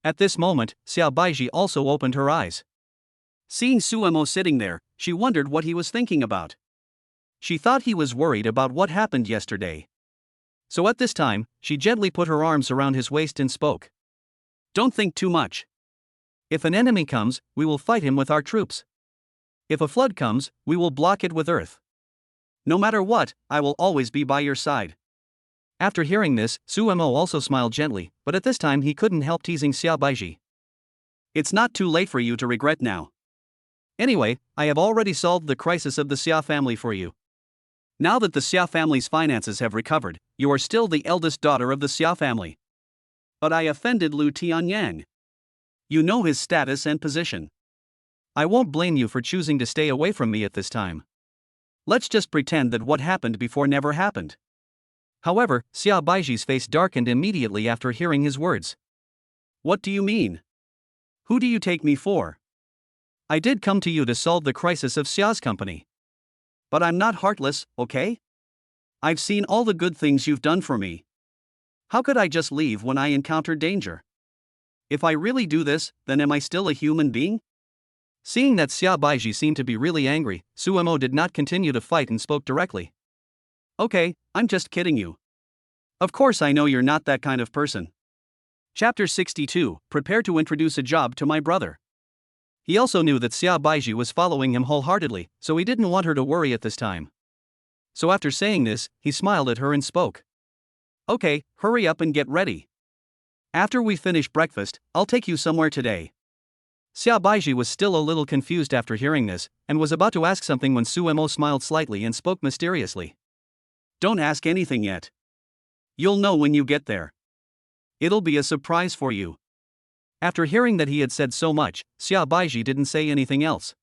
At this moment, Xiao Baiji also opened her eyes. Seeing Suemo sitting there, she wondered what he was thinking about. She thought he was worried about what happened yesterday. So at this time, she gently put her arms around his waist and spoke. Don't think too much. If an enemy comes, we will fight him with our troops. If a flood comes, we will block it with earth. No matter what, I will always be by your side. After hearing this, Suemo also smiled gently, but at this time he couldn't help teasing Xiao Baiji. It's not too late for you to regret now. Anyway, I have already solved the crisis of the Xia family for you. Now that the Xia family's finances have recovered, you are still the eldest daughter of the Xia family. But I offended Lu Tianyang. You know his status and position. I won't blame you for choosing to stay away from me at this time. Let's just pretend that what happened before never happened. However, Xia Baiji's face darkened immediately after hearing his words. What do you mean? Who do you take me for? I did come to you to solve the crisis of Xia's company. But I'm not heartless, okay? I've seen all the good things you've done for me. How could I just leave when I encountered danger? If I really do this, then am I still a human being? Seeing that Xia Baiji seemed to be really angry, Suemo did not continue to fight and spoke directly. Okay, I'm just kidding you. Of course I know you're not that kind of person. Chapter 62, Prepare to introduce a job to my brother. He also knew that Xia Baiji was following him wholeheartedly, so he didn't want her to worry at this time. So after saying this, he smiled at her and spoke. Okay, hurry up and get ready. After we finish breakfast, I'll take you somewhere today. Xia Baiji was still a little confused after hearing this, and was about to ask something when Suemo smiled slightly and spoke mysteriously. Don't ask anything yet. You'll know when you get there. It'll be a surprise for you. After hearing that he had said so much, Xia Baiji didn't say anything else.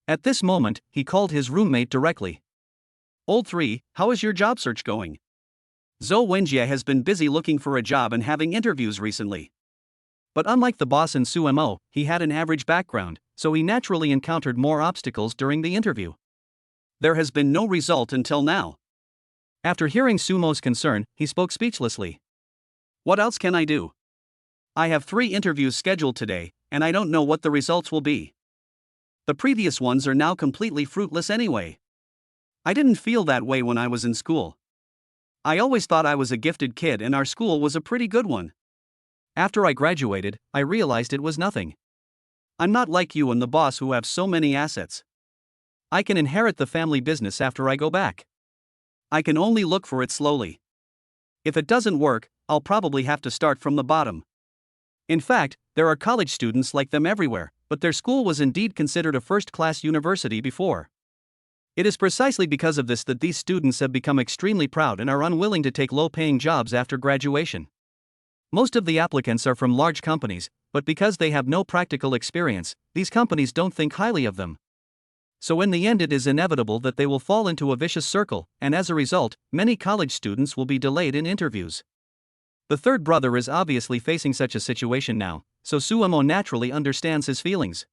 At this moment, he called his roommate directly. Old 3, how is your job search going? Zhou Wenjie has been busy looking for a job and having interviews recently. But unlike the boss and Suemo, he had an average background, so he naturally encountered more obstacles during the interview. There has been no result until now. After hearing Sumo's concern, he spoke speechlessly. What else can I do? I have 3 interviews scheduled today, and I don't know what the results will be. The previous ones are now completely fruitless anyway. I didn't feel that way when I was in school. I always thought I was a gifted kid and our school was a pretty good one. After I graduated, I realized it was nothing. I'm not like you and the boss who have so many assets. I can inherit the family business after I go back. I can only look for it slowly. If it doesn't work, I'll probably have to start from the bottom. In fact, there are college students like them everywhere, but their school was indeed considered a first-class university before. It is precisely because of this that these students have become extremely proud and are unwilling to take low-paying jobs after graduation. Most of the applicants are from large companies, but because they have no practical experience, these companies don't think highly of them. So in the end it is inevitable that they will fall into a vicious circle, and as a result, many college students will be delayed in interviews. The third brother is obviously facing such a situation now, so Suemo naturally understands his feelings.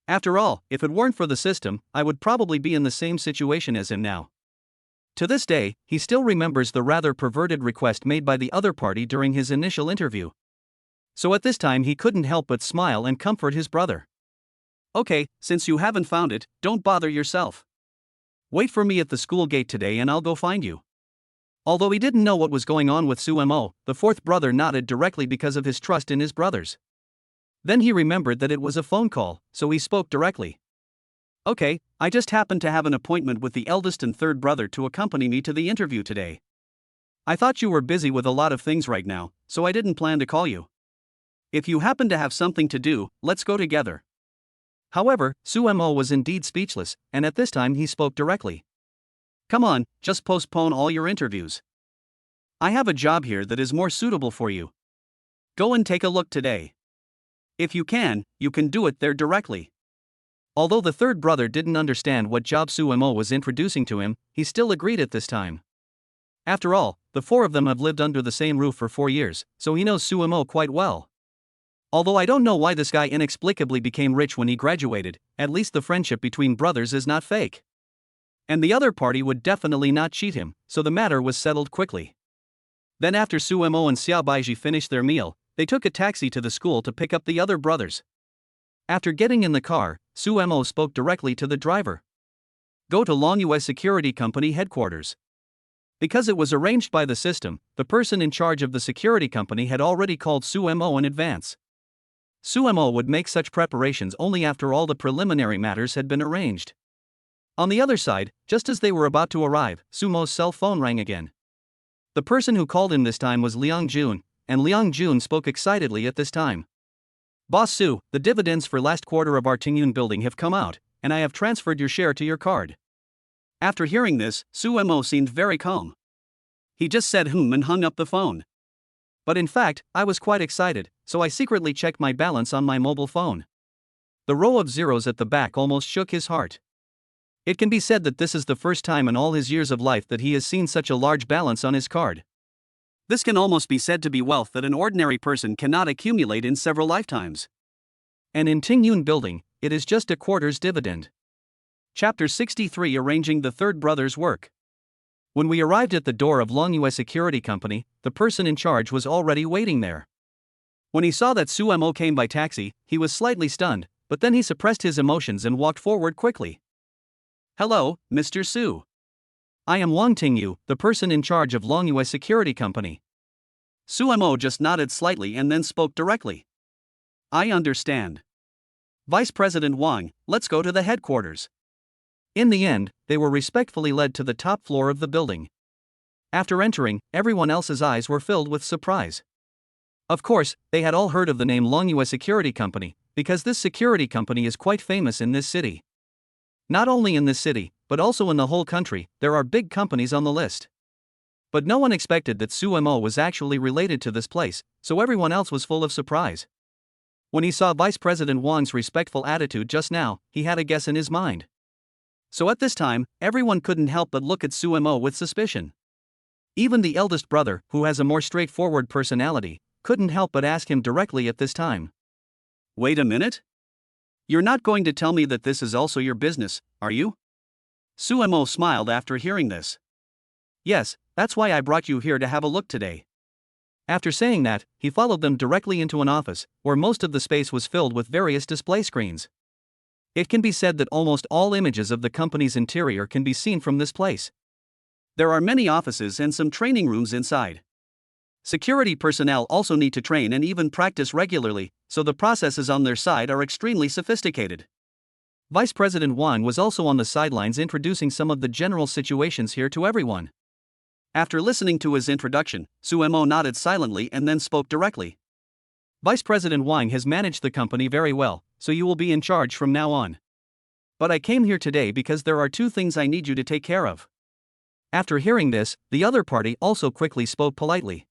After all, if it weren't for the system, I would probably be in the same situation as him now. To this day, he still remembers the rather perverted request made by the other party during his initial interview. So at this time he couldn't help but smile and comfort his brother. Okay, since you haven't found it, don't bother yourself. Wait for me at the school gate today and I'll go find you. Although he didn't know what was going on with Suemo, the fourth brother nodded directly because of his trust in his brothers. Then he remembered that it was a phone call, so he spoke directly. Okay, I just happened to have an appointment with the eldest and third brother to accompany me to the interview today. I thought you were busy with a lot of things right now, so I didn't plan to call you. If you happen to have something to do, let's go together. However, Suemo was indeed speechless, and at this time he spoke directly. Come on, just postpone all your interviews. I have a job here that is more suitable for you. Go and take a look today. If you can do it there directly. Although the third brother didn't understand what job Suemo was introducing to him, he still agreed at this time. After all, the 4 of them have lived under the same roof for 4 years, so he knows Suemo quite well. Although I don't know why this guy inexplicably became rich when he graduated, at least the friendship between brothers is not fake. And the other party would definitely not cheat him, so the matter was settled quickly. Then after Suemo and Xia Baiji finished their meal, they took a taxi to the school to pick up the other brothers. After getting in the car, Suemo spoke directly to the driver. Go to Longyue Security Company headquarters. Because it was arranged by the system, the person in charge of the security company had already called Suemo in advance. Suemo would make such preparations only after all the preliminary matters had been arranged. On the other side, just as they were about to arrive, Sumo's cell phone rang again. The person who called him this time was Liang Jun, and Liang Jun spoke excitedly at this time. Boss Su, the dividends for last quarter of our Tengyun building have come out, and I have transferred your share to your card. After hearing this, Suemo seemed very calm. He just said and hung up the phone. But in fact, I was quite excited, so I secretly checked my balance on my mobile phone. The row of zeros at the back almost shook his heart. It can be said that this is the first time in all his years of life that he has seen such a large balance on his card. This can almost be said to be wealth that an ordinary person cannot accumulate in several lifetimes. And in Tengyun Building, it is just a quarter's dividend. Chapter 63, Arranging the Third Brother's Work. When we arrived at the door of Longyue Security Company, the person in charge was already waiting there. When he saw that Sumo came by taxi, he was slightly stunned, but then he suppressed his emotions and walked forward quickly. "Hello, Mr. Su. I am Wang Tingyu, the person in charge of Longyue Security Company." Sumo just nodded slightly and then spoke directly. "I understand. Vice President Wang, let's go to the headquarters." In the end, they were respectfully led to the top floor of the building. After entering, everyone else's eyes were filled with surprise. Of course, they had all heard of the name Longyue Security Company, because this security company is quite famous in this city. Not only in this city, but also in the whole country, there are big companies on the list. But no one expected that Sumo was actually related to this place, so everyone else was full of surprise. When he saw Vice President Wang's respectful attitude just now, he had a guess in his mind. So at this time, everyone couldn't help but look at Sumo with suspicion. Even the eldest brother, who has a more straightforward personality, couldn't help but ask him directly at this time. "Wait a minute? You're not going to tell me that this is also your business, are you?" Sumo smiled after hearing this. "Yes, that's why I brought you here to have a look today." After saying that, he followed them directly into an office, where most of the space was filled with various display screens. It can be said that almost all images of the company's interior can be seen from this place. There are many offices and some training rooms inside. Security personnel also need to train and even practice regularly, so the processes on their side are extremely sophisticated. Vice President Wang was also on the sidelines introducing some of the general situations here to everyone. After listening to his introduction, Sumo nodded silently and then spoke directly. "Vice President Wang has managed the company very well, so you will be in charge from now on. But I came here today because there are two things I need you to take care of." After hearing this, the other party also quickly spoke politely.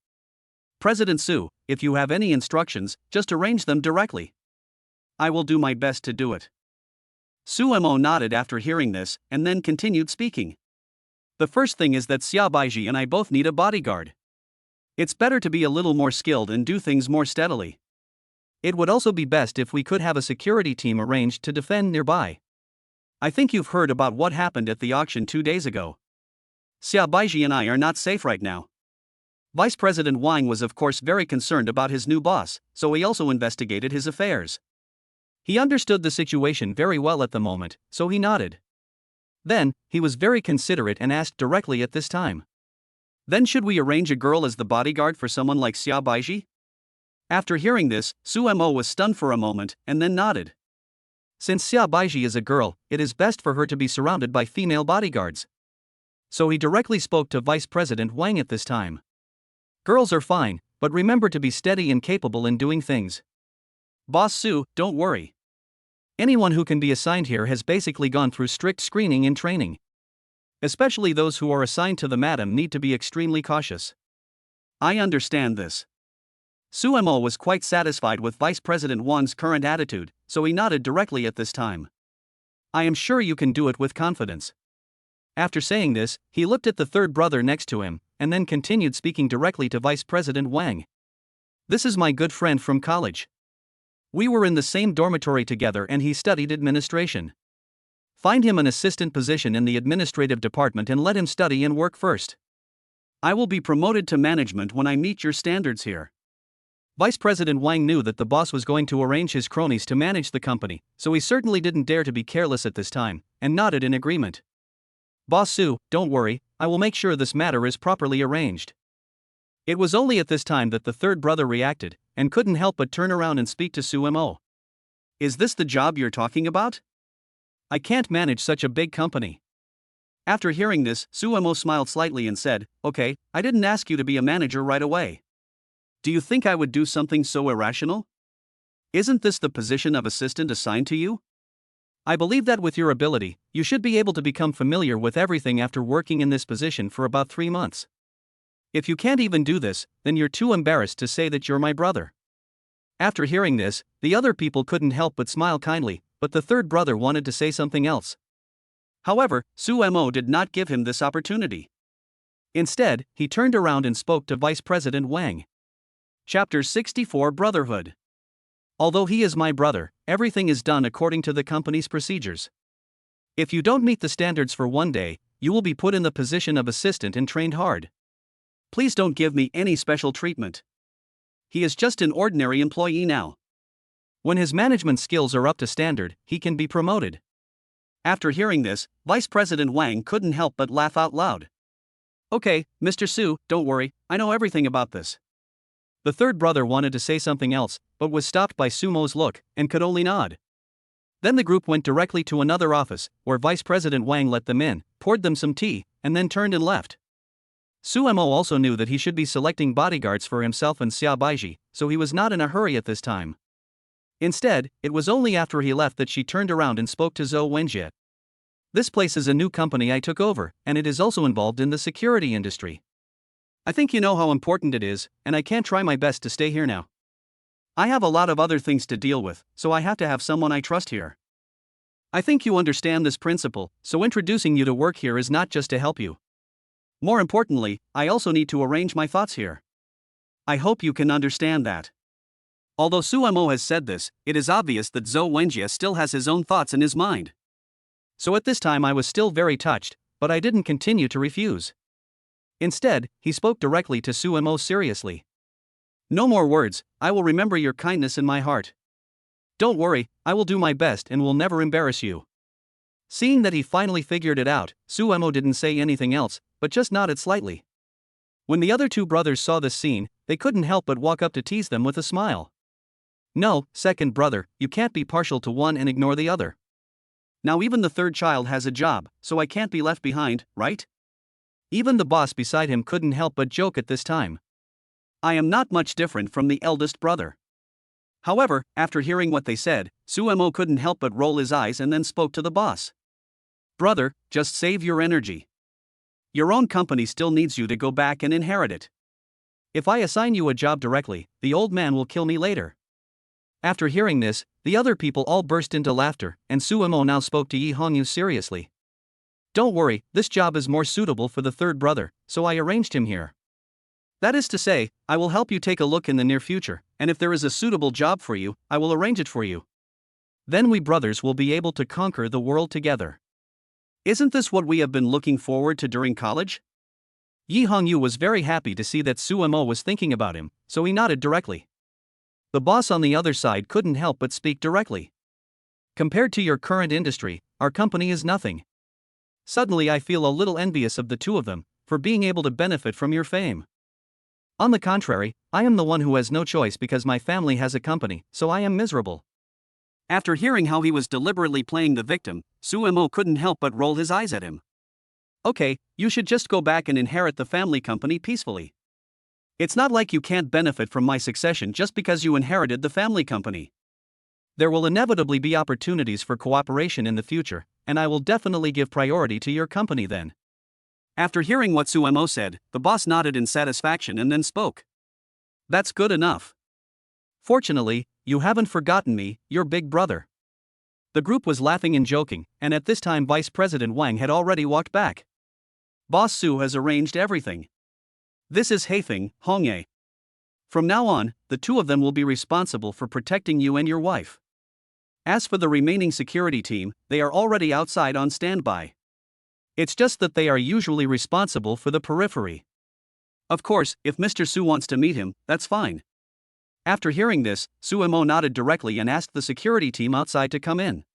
"President Su, if you have any instructions, just arrange them directly. I will do my best to do it." Sumo nodded after hearing this, and then continued speaking. "The first thing is that Xia Baiji and I both need a bodyguard. It's better to be a little more skilled and do things more steadily. It would also be best if we could have a security team arranged to defend nearby. I think you've heard about what happened at the auction 2 days ago. Xia Baiji and I are not safe right now." Vice President Wang was of course very concerned about his new boss, so he also investigated his affairs. He understood the situation very well at the moment, so he nodded. Then, he was very considerate and asked directly at this time. "Then should we arrange a girl as the bodyguard for someone like Xia Baiji?" After hearing this, Sumo was stunned for a moment, and then nodded. Since Xia Baiji is a girl, it is best for her to be surrounded by female bodyguards. So he directly spoke to Vice President Wang at this time. "Girls are fine, but remember to be steady and capable in doing things. Boss Su, don't worry. Anyone who can be assigned here has basically gone through strict screening and training. Especially those who are assigned to the madam need to be extremely cautious." "I understand this." Sumo was quite satisfied with Vice President Wang's current attitude, so he nodded directly at this time. "I am sure you can do it with confidence." After saying this, he looked at the third brother next to him, and then continued speaking directly to Vice President Wang. "This is my good friend from college. We were in the same dormitory together and he studied administration. Find him an assistant position in the administrative department and let him study and work first. I will be promoted to management when I meet your standards here." Vice President Wang knew that the boss was going to arrange his cronies to manage the company, so he certainly didn't dare to be careless at this time, and nodded in agreement. "Boss Su, don't worry, I will make sure this matter is properly arranged." It was only at this time that the third brother reacted, and couldn't help but turn around and speak to Sumo. "Is this the job you're talking about? I can't manage such a big company." After hearing this, Sumo smiled slightly and said, "Okay, I didn't ask you to be a manager right away. Do you think I would do something so irrational? Isn't this the position of assistant assigned to you? I believe that with your ability, you should be able to become familiar with everything after working in this position for about 3 months. If you can't even do this, then you're too embarrassed to say that you're my brother." After hearing this, the other people couldn't help but smile kindly, but the third brother wanted to say something else. However, Sumo did not give him this opportunity. Instead, he turned around and spoke to Vice President Wang. Chapter 64 Brotherhood. Although he is my brother, everything is done according to the company's procedures. If you don't meet the standards for one day, you will be put in the position of assistant and trained hard. Please don't give me any special treatment. He is just an ordinary employee now. When his management skills are up to standard, he can be promoted. After hearing this, Vice President Wang couldn't help but laugh out loud. Okay, Mr. Su, don't worry, I know everything about this. The third brother wanted to say something else, but was stopped by Sumo's look, and could only nod. Then the group went directly to another office, where Vice President Wang let them in, poured them some tea, and then turned and left. Sumo also knew that he should be selecting bodyguards for himself and Xia Baiji, so he was not in a hurry at this time. Instead, it was only after he left that she turned around and spoke to Zhou Wenjie. This place is a new company I took over, and it is also involved in the security industry. I think you know how important it is, and I can't try my best to stay here now. I have a lot of other things to deal with, so I have to have someone I trust here. I think you understand this principle, so introducing you to work here is not just to help you. More importantly, I also need to arrange my thoughts here. I hope you can understand that. Although Sumo has said this, it is obvious that Zhou Wenjie still has his own thoughts in his mind. So at this time I was still very touched, but I didn't continue to refuse. Instead, he spoke directly to Sumo seriously. No more words, I will remember your kindness in my heart. Don't worry, I will do my best and will never embarrass you. Seeing that he finally figured it out, Sumo didn't say anything else, but just nodded slightly. When the other two brothers saw this scene, they couldn't help but walk up to tease them with a smile. No, second brother, you can't be partial to one and ignore the other. Now even the third child has a job, so I can't be left behind, right? Even the boss beside him couldn't help but joke at this time. I am not much different from the eldest brother. However, after hearing what they said, Sumo couldn't help but roll his eyes and then spoke to the boss. Brother, just save your energy. Your own company still needs you to go back and inherit it. If I assign you a job directly, the old man will kill me later. After hearing this, the other people all burst into laughter, and Sumo now spoke to Yi Hongyu seriously. Don't worry, this job is more suitable for the third brother, so I arranged him here. That is to say, I will help you take a look in the near future, and if there is a suitable job for you, I will arrange it for you. Then we brothers will be able to conquer the world together. Isn't this what we have been looking forward to during college? Yi Hongyu was very happy to see that Sumo was thinking about him, so he nodded directly. The boss on the other side couldn't help but speak directly. Compared to your current industry, our company is nothing. Suddenly I feel a little envious of the two of them, for being able to benefit from your fame. On the contrary, I am the one who has no choice because my family has a company, so I am miserable. After hearing how he was deliberately playing the victim, Sumo couldn't help but roll his eyes at him. Okay, you should just go back and inherit the family company peacefully. It's not like you can't benefit from my succession just because you inherited the family company. There will inevitably be opportunities for cooperation in the future, and I will definitely give priority to your company then. After hearing what Sumo said, the boss nodded in satisfaction and then spoke. That's good enough. Fortunately, you haven't forgotten me, your big brother. The group was laughing and joking, and at this time Vice President Wang had already walked back. Boss Su has arranged everything. This is Haifeng, Hongye. From now on, the two of them will be responsible for protecting you and your wife. As for the remaining security team, they are already outside on standby. It's just that they are usually responsible for the periphery. Of course, if Mr. Su wants to meet him, that's fine. After hearing this, Sumo nodded directly and asked the security team outside to come in.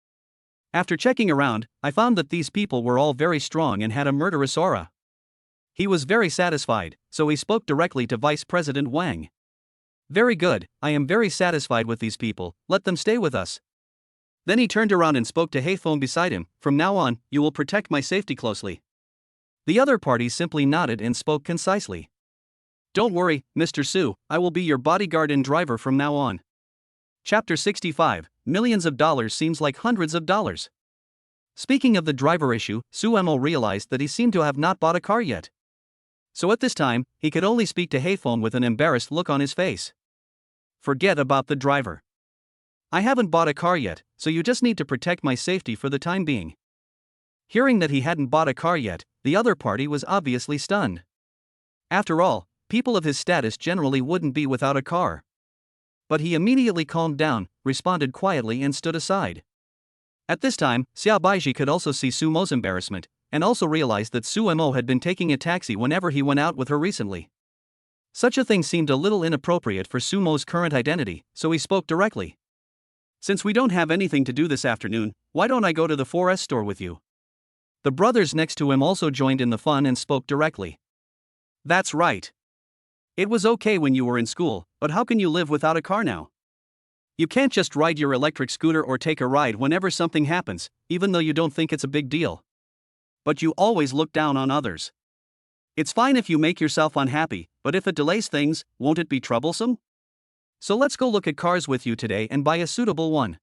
After checking around, I found that these people were all very strong and had a murderous aura. He was very satisfied, so he spoke directly to Vice President Wang. Very good, I am very satisfied with these people, let them stay with us. Then he turned around and spoke to Haifeng beside him, from now on, you will protect my safety closely. The other party simply nodded and spoke concisely. Don't worry, Mr. Su, I will be your bodyguard and driver from now on. Chapter 65, Millions of Dollars seems like hundreds of dollars. Speaking of the driver issue, Sumo realized that he seemed to have not bought a car yet. So at this time, he could only speak to Haifeng with an embarrassed look on his face. forget about the driver. I haven't bought a car yet, so you just need to protect my safety for the time being." Hearing that he hadn't bought a car yet, the other party was obviously stunned. After all, people of his status generally wouldn't be without a car. But he immediately calmed down, responded quietly and stood aside. At this time, Xiaobaiji could also see Sumo's embarrassment, and also realized that Sumo had been taking a taxi whenever he went out with her recently. Such a thing seemed a little inappropriate for Sumo's current identity, so he spoke directly. "Since we don't have anything to do this afternoon, why don't I go to the 4S store with you?" The brothers next to him also joined in the fun and spoke directly. "That's right. It was okay when you were in school, but how can you live without a car now? You can't just ride your electric scooter or take a ride whenever something happens, even though you don't think it's a big deal. But you always look down on others. It's fine if you make yourself unhappy, but if it delays things, won't it be troublesome? So let's go look at cars with you today and buy a suitable one."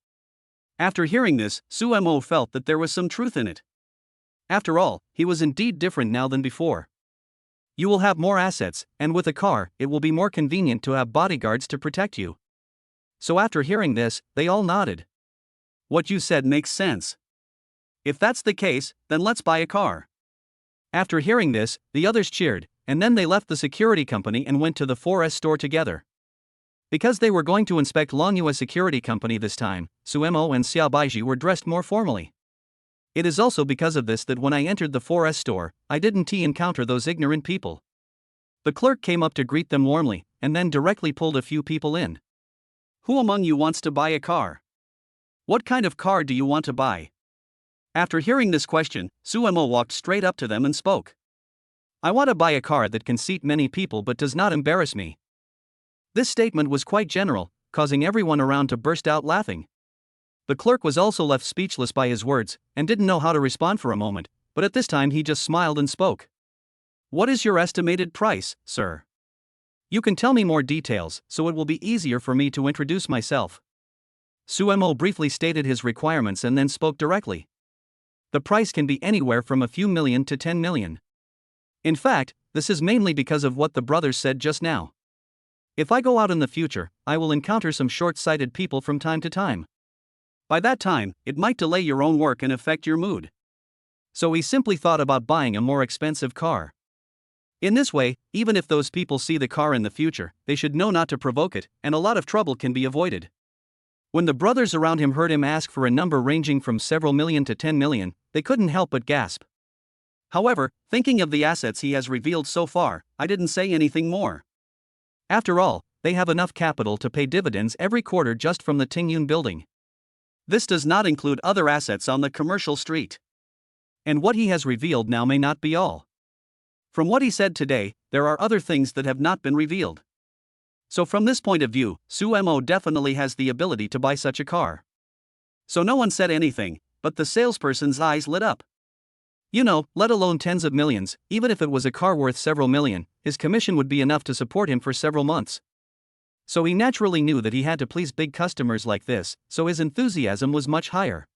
After hearing this, Sumo felt that there was some truth in it. After all, he was indeed different now than before. You will have more assets, and with a car, it will be more convenient to have bodyguards to protect you. So after hearing this, they all nodded. "What you said makes sense. If that's the case, then let's buy a car." After hearing this, the others cheered, and then they left the security company and went to the 4S store together. Because they were going to inspect Longhua Security Company this time, Sumo and Xiaobaiji were dressed more formally. It is also because of this that when I entered the 4S store, I didn't encounter those ignorant people. The clerk came up to greet them warmly, and then directly pulled a few people in. "Who among you wants to buy a car? What kind of car do you want to buy?" After hearing this question, Sumo walked straight up to them and spoke. "I want to buy a car that can seat many people but does not embarrass me." This statement was quite general, causing everyone around to burst out laughing. The clerk was also left speechless by his words, and didn't know how to respond for a moment, but at this time he just smiled and spoke. "What is your estimated price, sir? You can tell me more details, so it will be easier for me to introduce myself." Sumo briefly stated his requirements and then spoke directly. The price can be anywhere from a few million to 10 million. In fact, this is mainly because of what the brothers said just now. If I go out in the future, I will encounter some short-sighted people from time to time. By that time, it might delay your own work and affect your mood. So he simply thought about buying a more expensive car. In this way, even if those people see the car in the future, they should know not to provoke it, and a lot of trouble can be avoided. When the brothers around him heard him ask for a number ranging from several million to 10 million, they couldn't help but gasp. However, thinking of the assets he has revealed so far, I didn't say anything more. After all, they have enough capital to pay dividends every quarter just from the Tengyun building. This does not include other assets on the commercial street. And what he has revealed now may not be all. From what he said today, there are other things that have not been revealed. So from this point of view, Sumo definitely has the ability to buy such a car. So no one said anything, but the salesperson's eyes lit up. You know, let alone tens of millions, even if it was a car worth several million, his commission would be enough to support him for several months. So he naturally knew that he had to please big customers like this, so his enthusiasm was much higher.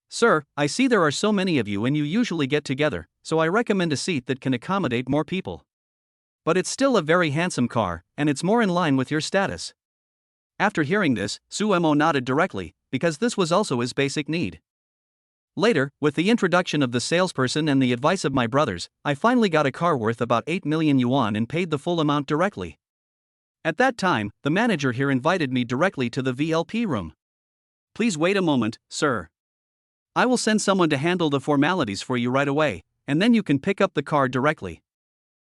"Sir, I see there are so many of you and you usually get together, so I recommend a seat that can accommodate more people. But it's still a very handsome car, and it's more in line with your status." After hearing this, Sumo nodded directly, because this was also his basic need. Later, with the introduction of the salesperson and the advice of my brothers, I finally got a car worth about 8 million yuan and paid the full amount directly. At that time, the manager here invited me directly to the VLP room. "Please wait a moment, sir. I will send someone to handle the formalities for you right away, and then you can pick up the car directly."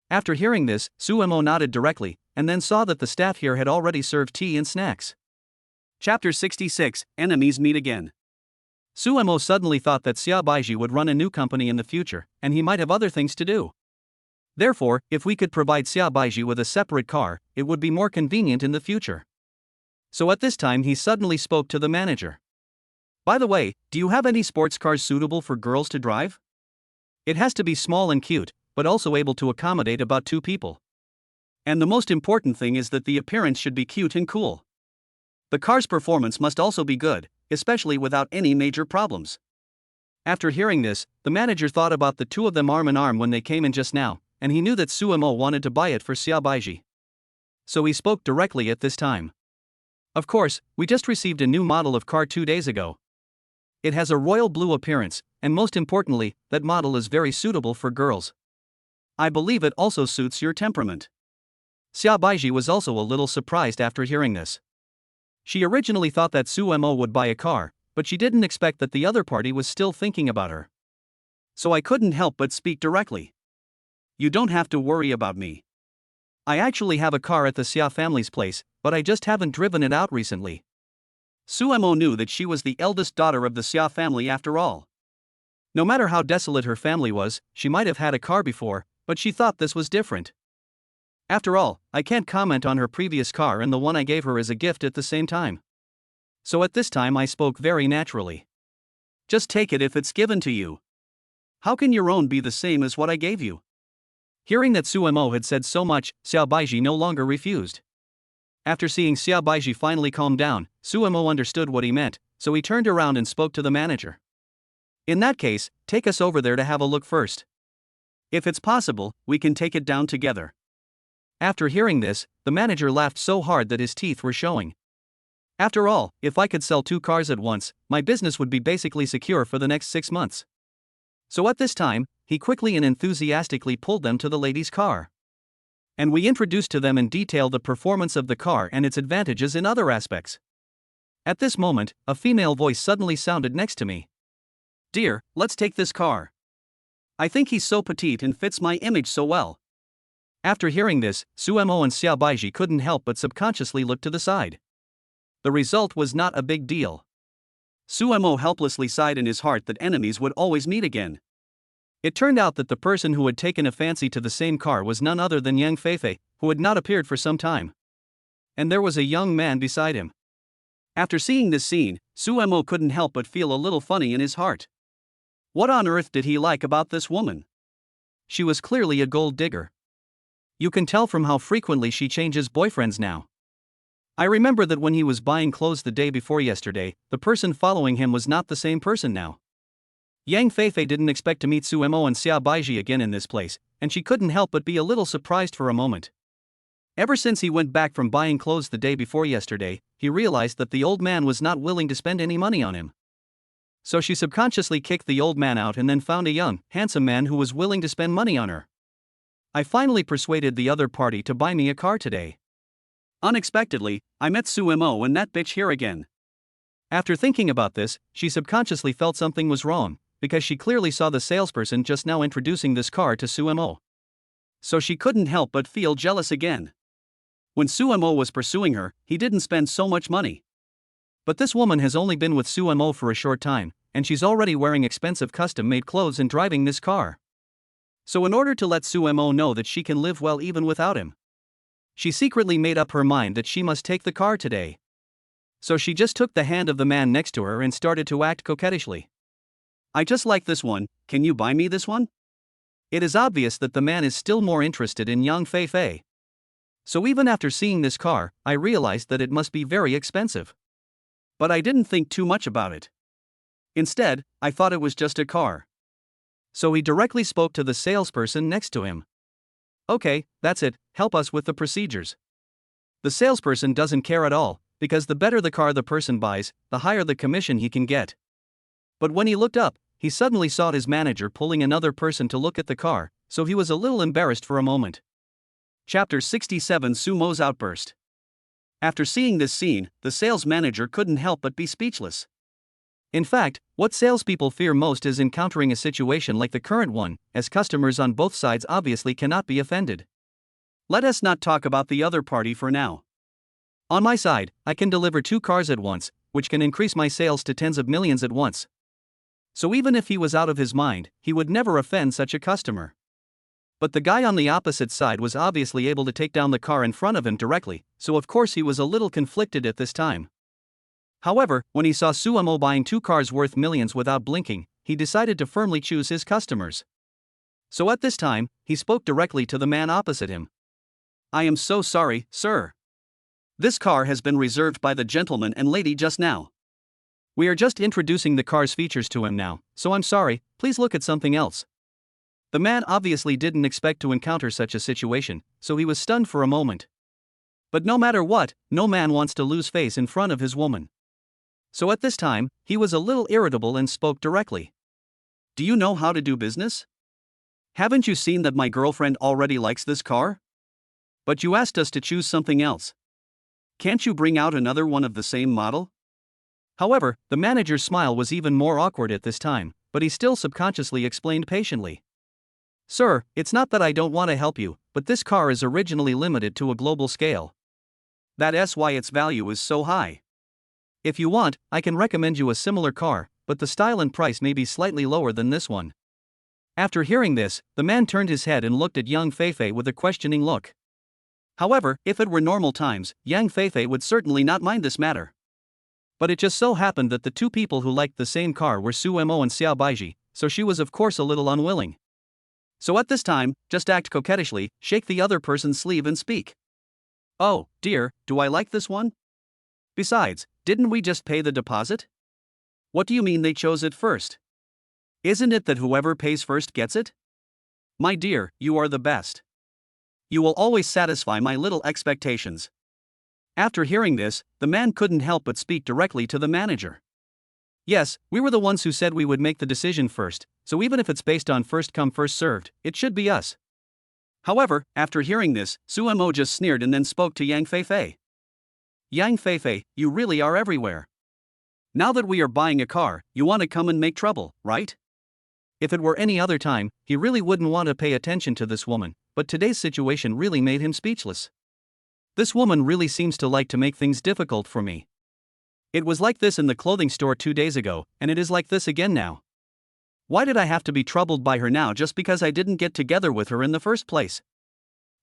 After hearing this, Sumo nodded directly, and then saw that the staff here had already served tea and snacks. Chapter 66, Enemies Meet Again. Sumo suddenly thought that Xiaobaiji would run a new company in the future, and he might have other things to do. Therefore, if we could provide Xiaobaiji with a separate car, it would be more convenient in the future. So at this time he suddenly spoke to the manager. "By the way, do you have any sports cars suitable for girls to drive? It has to be small and cute, but also able to accommodate about 2 people. And the most important thing is that the appearance should be cute and cool. The car's performance must also be good, especially without any major problems." After hearing this, the manager thought about the two of them arm in arm when they came in just now, and he knew that Sumo wanted to buy it for Xiaobaiji. So he spoke directly at this time. Of course, we just received a new model of car 2 days ago. It has a royal blue appearance, and most importantly, that model is very suitable for girls. I believe it also suits your temperament. Xia Baiji was also a little surprised after hearing this. She originally thought that Su Mo would buy a car, but she didn't expect that the other party was still thinking about her. So I couldn't help but speak directly. You don't have to worry about me. I actually have a car at the Xia family's place, but I just haven't driven it out recently. Su Mo knew that she was the eldest daughter of the Xia family after all. No matter how desolate her family was, she might have had a car before, but she thought this was different. After all, I can't comment on her previous car and the one I gave her as a gift at the same time. So at this time I spoke very naturally. Just take it if it's given to you. How can your own be the same as what I gave you? Hearing that Su Mo had said so much, Xia Baiji no longer refused. After seeing Xia Baiji finally calm down, Su Mo understood what he meant, so he turned around and spoke to the manager. In that case, take us over there to have a look first. If it's possible, we can take it down together. After hearing this, the manager laughed so hard that his teeth were showing. After all, if I could sell 2 cars at once, my business would be basically secure for the next 6 months. So at this time, he quickly and enthusiastically pulled them to the lady's car. And we introduced to them in detail the performance of the car and its advantages in other aspects. At this moment, a female voice suddenly sounded next to me. Dear, let's take this car. I think he's so petite and fits my image so well. After hearing this, Su Mo and Xia Baiji couldn't help but subconsciously look to the side. The result was not a big deal. Su Mo helplessly sighed in his heart that enemies would always meet again. It turned out that the person who had taken a fancy to the same car was none other than Yang Feifei, who had not appeared for some time. And there was a young man beside him. After seeing this scene, Su Mo couldn't help but feel a little funny in his heart. What on earth did he like about this woman? She was clearly a gold digger. You can tell from how frequently she changes boyfriends now. I remember that when he was buying clothes the day before yesterday, the person following him was not the same person now. Yang Feifei didn't expect to meet Su Mo and Xia Baiji again in this place, and she couldn't help but be a little surprised for a moment. Ever since he went back from buying clothes the day before yesterday, he realized that the old man was not willing to spend any money on him. So she subconsciously kicked the old man out and then found a young, handsome man who was willing to spend money on her. I finally persuaded the other party to buy me a car today. Unexpectedly, I met Su Mo and that bitch here again. After thinking about this, she subconsciously felt something was wrong, because she clearly saw the salesperson just now introducing this car to Su Mo. So she couldn't help but feel jealous again. When Su Mo was pursuing her, he didn't spend so much money. But this woman has only been with Su Mo for a short time, and she's already wearing expensive custom-made clothes and driving this car. So in order to let Su Mo know that she can live well even without him, she secretly made up her mind that she must take the car today. So she just took the hand of the man next to her and started to act coquettishly. I just like this one, can you buy me this one? It is obvious that the man is still more interested in Yang Feifei. So even after seeing this car, I realized that it must be very expensive. But I didn't think too much about it. Instead, I thought it was just a car. So he directly spoke to the salesperson next to him. Okay, that's it, help us with the procedures. The salesperson doesn't care at all, because the better the car the person buys, the higher the commission he can get. But when he looked up, he suddenly saw his manager pulling another person to look at the car, so he was a little embarrassed for a moment. Chapter 67 Su Mo's Outburst. After seeing this scene, the sales manager couldn't help but be speechless. In fact, what salespeople fear most is encountering a situation like the current one, as customers on both sides obviously cannot be offended. Let us not talk about the other party for now. On my side, I can deliver 2 cars at once, which can increase my sales to tens of millions at once. So even if he was out of his mind, he would never offend such a customer. But the guy on the opposite side was obviously able to take down the car in front of him directly, so of course he was a little conflicted at this time. However, when he saw Su Mo buying 2 cars worth millions without blinking, he decided to firmly choose his customers. So at this time, he spoke directly to the man opposite him. I am so sorry, sir. This car has been reserved by the gentleman and lady just now. We are just introducing the car's features to him now, so I'm sorry, please look at something else. The man obviously didn't expect to encounter such a situation, so he was stunned for a moment. But no matter what, no man wants to lose face in front of his woman. So at this time, he was a little irritable and spoke directly. Do you know how to do business? Haven't you seen that my girlfriend already likes this car? But you asked us to choose something else. Can't you bring out another one of the same model? However, the manager's smile was even more awkward at this time, but he still subconsciously explained patiently. Sir, it's not that I don't want to help you, but this car is originally limited to a global scale. That's why its value is so high. If you want, I can recommend you a similar car, but the style and price may be slightly lower than this one. After hearing this, the man turned his head and looked at Yang Feifei with a questioning look. However, if it were normal times, Yang Feifei would certainly not mind this matter. But it just so happened that the two people who liked the same car were Su Mo and Xiao Baiji, so she was of course a little unwilling. So at this time, just act coquettishly, shake the other person's sleeve and speak. Oh, dear, do I like this one? Besides, didn't we just pay the deposit? What do you mean they chose it first? Isn't it that whoever pays first gets it? My dear, you are the best. You will always satisfy my little expectations. After hearing this, the man couldn't help but speak directly to the manager. Yes, we were the ones who said we would make the decision first, so even if it's based on first come first served, it should be us. However, after hearing this, Su Mo just sneered and then spoke to Yang Feifei. Yang Feifei, you really are everywhere. Now that we are buying a car, you want to come and make trouble, right? If it were any other time, he really wouldn't want to pay attention to this woman, but today's situation really made him speechless. This woman really seems to like to make things difficult for me. It was like this in the clothing store 2 days ago, and it is like this again now. Why did I have to be troubled by her now just because I didn't get together with her in the first place?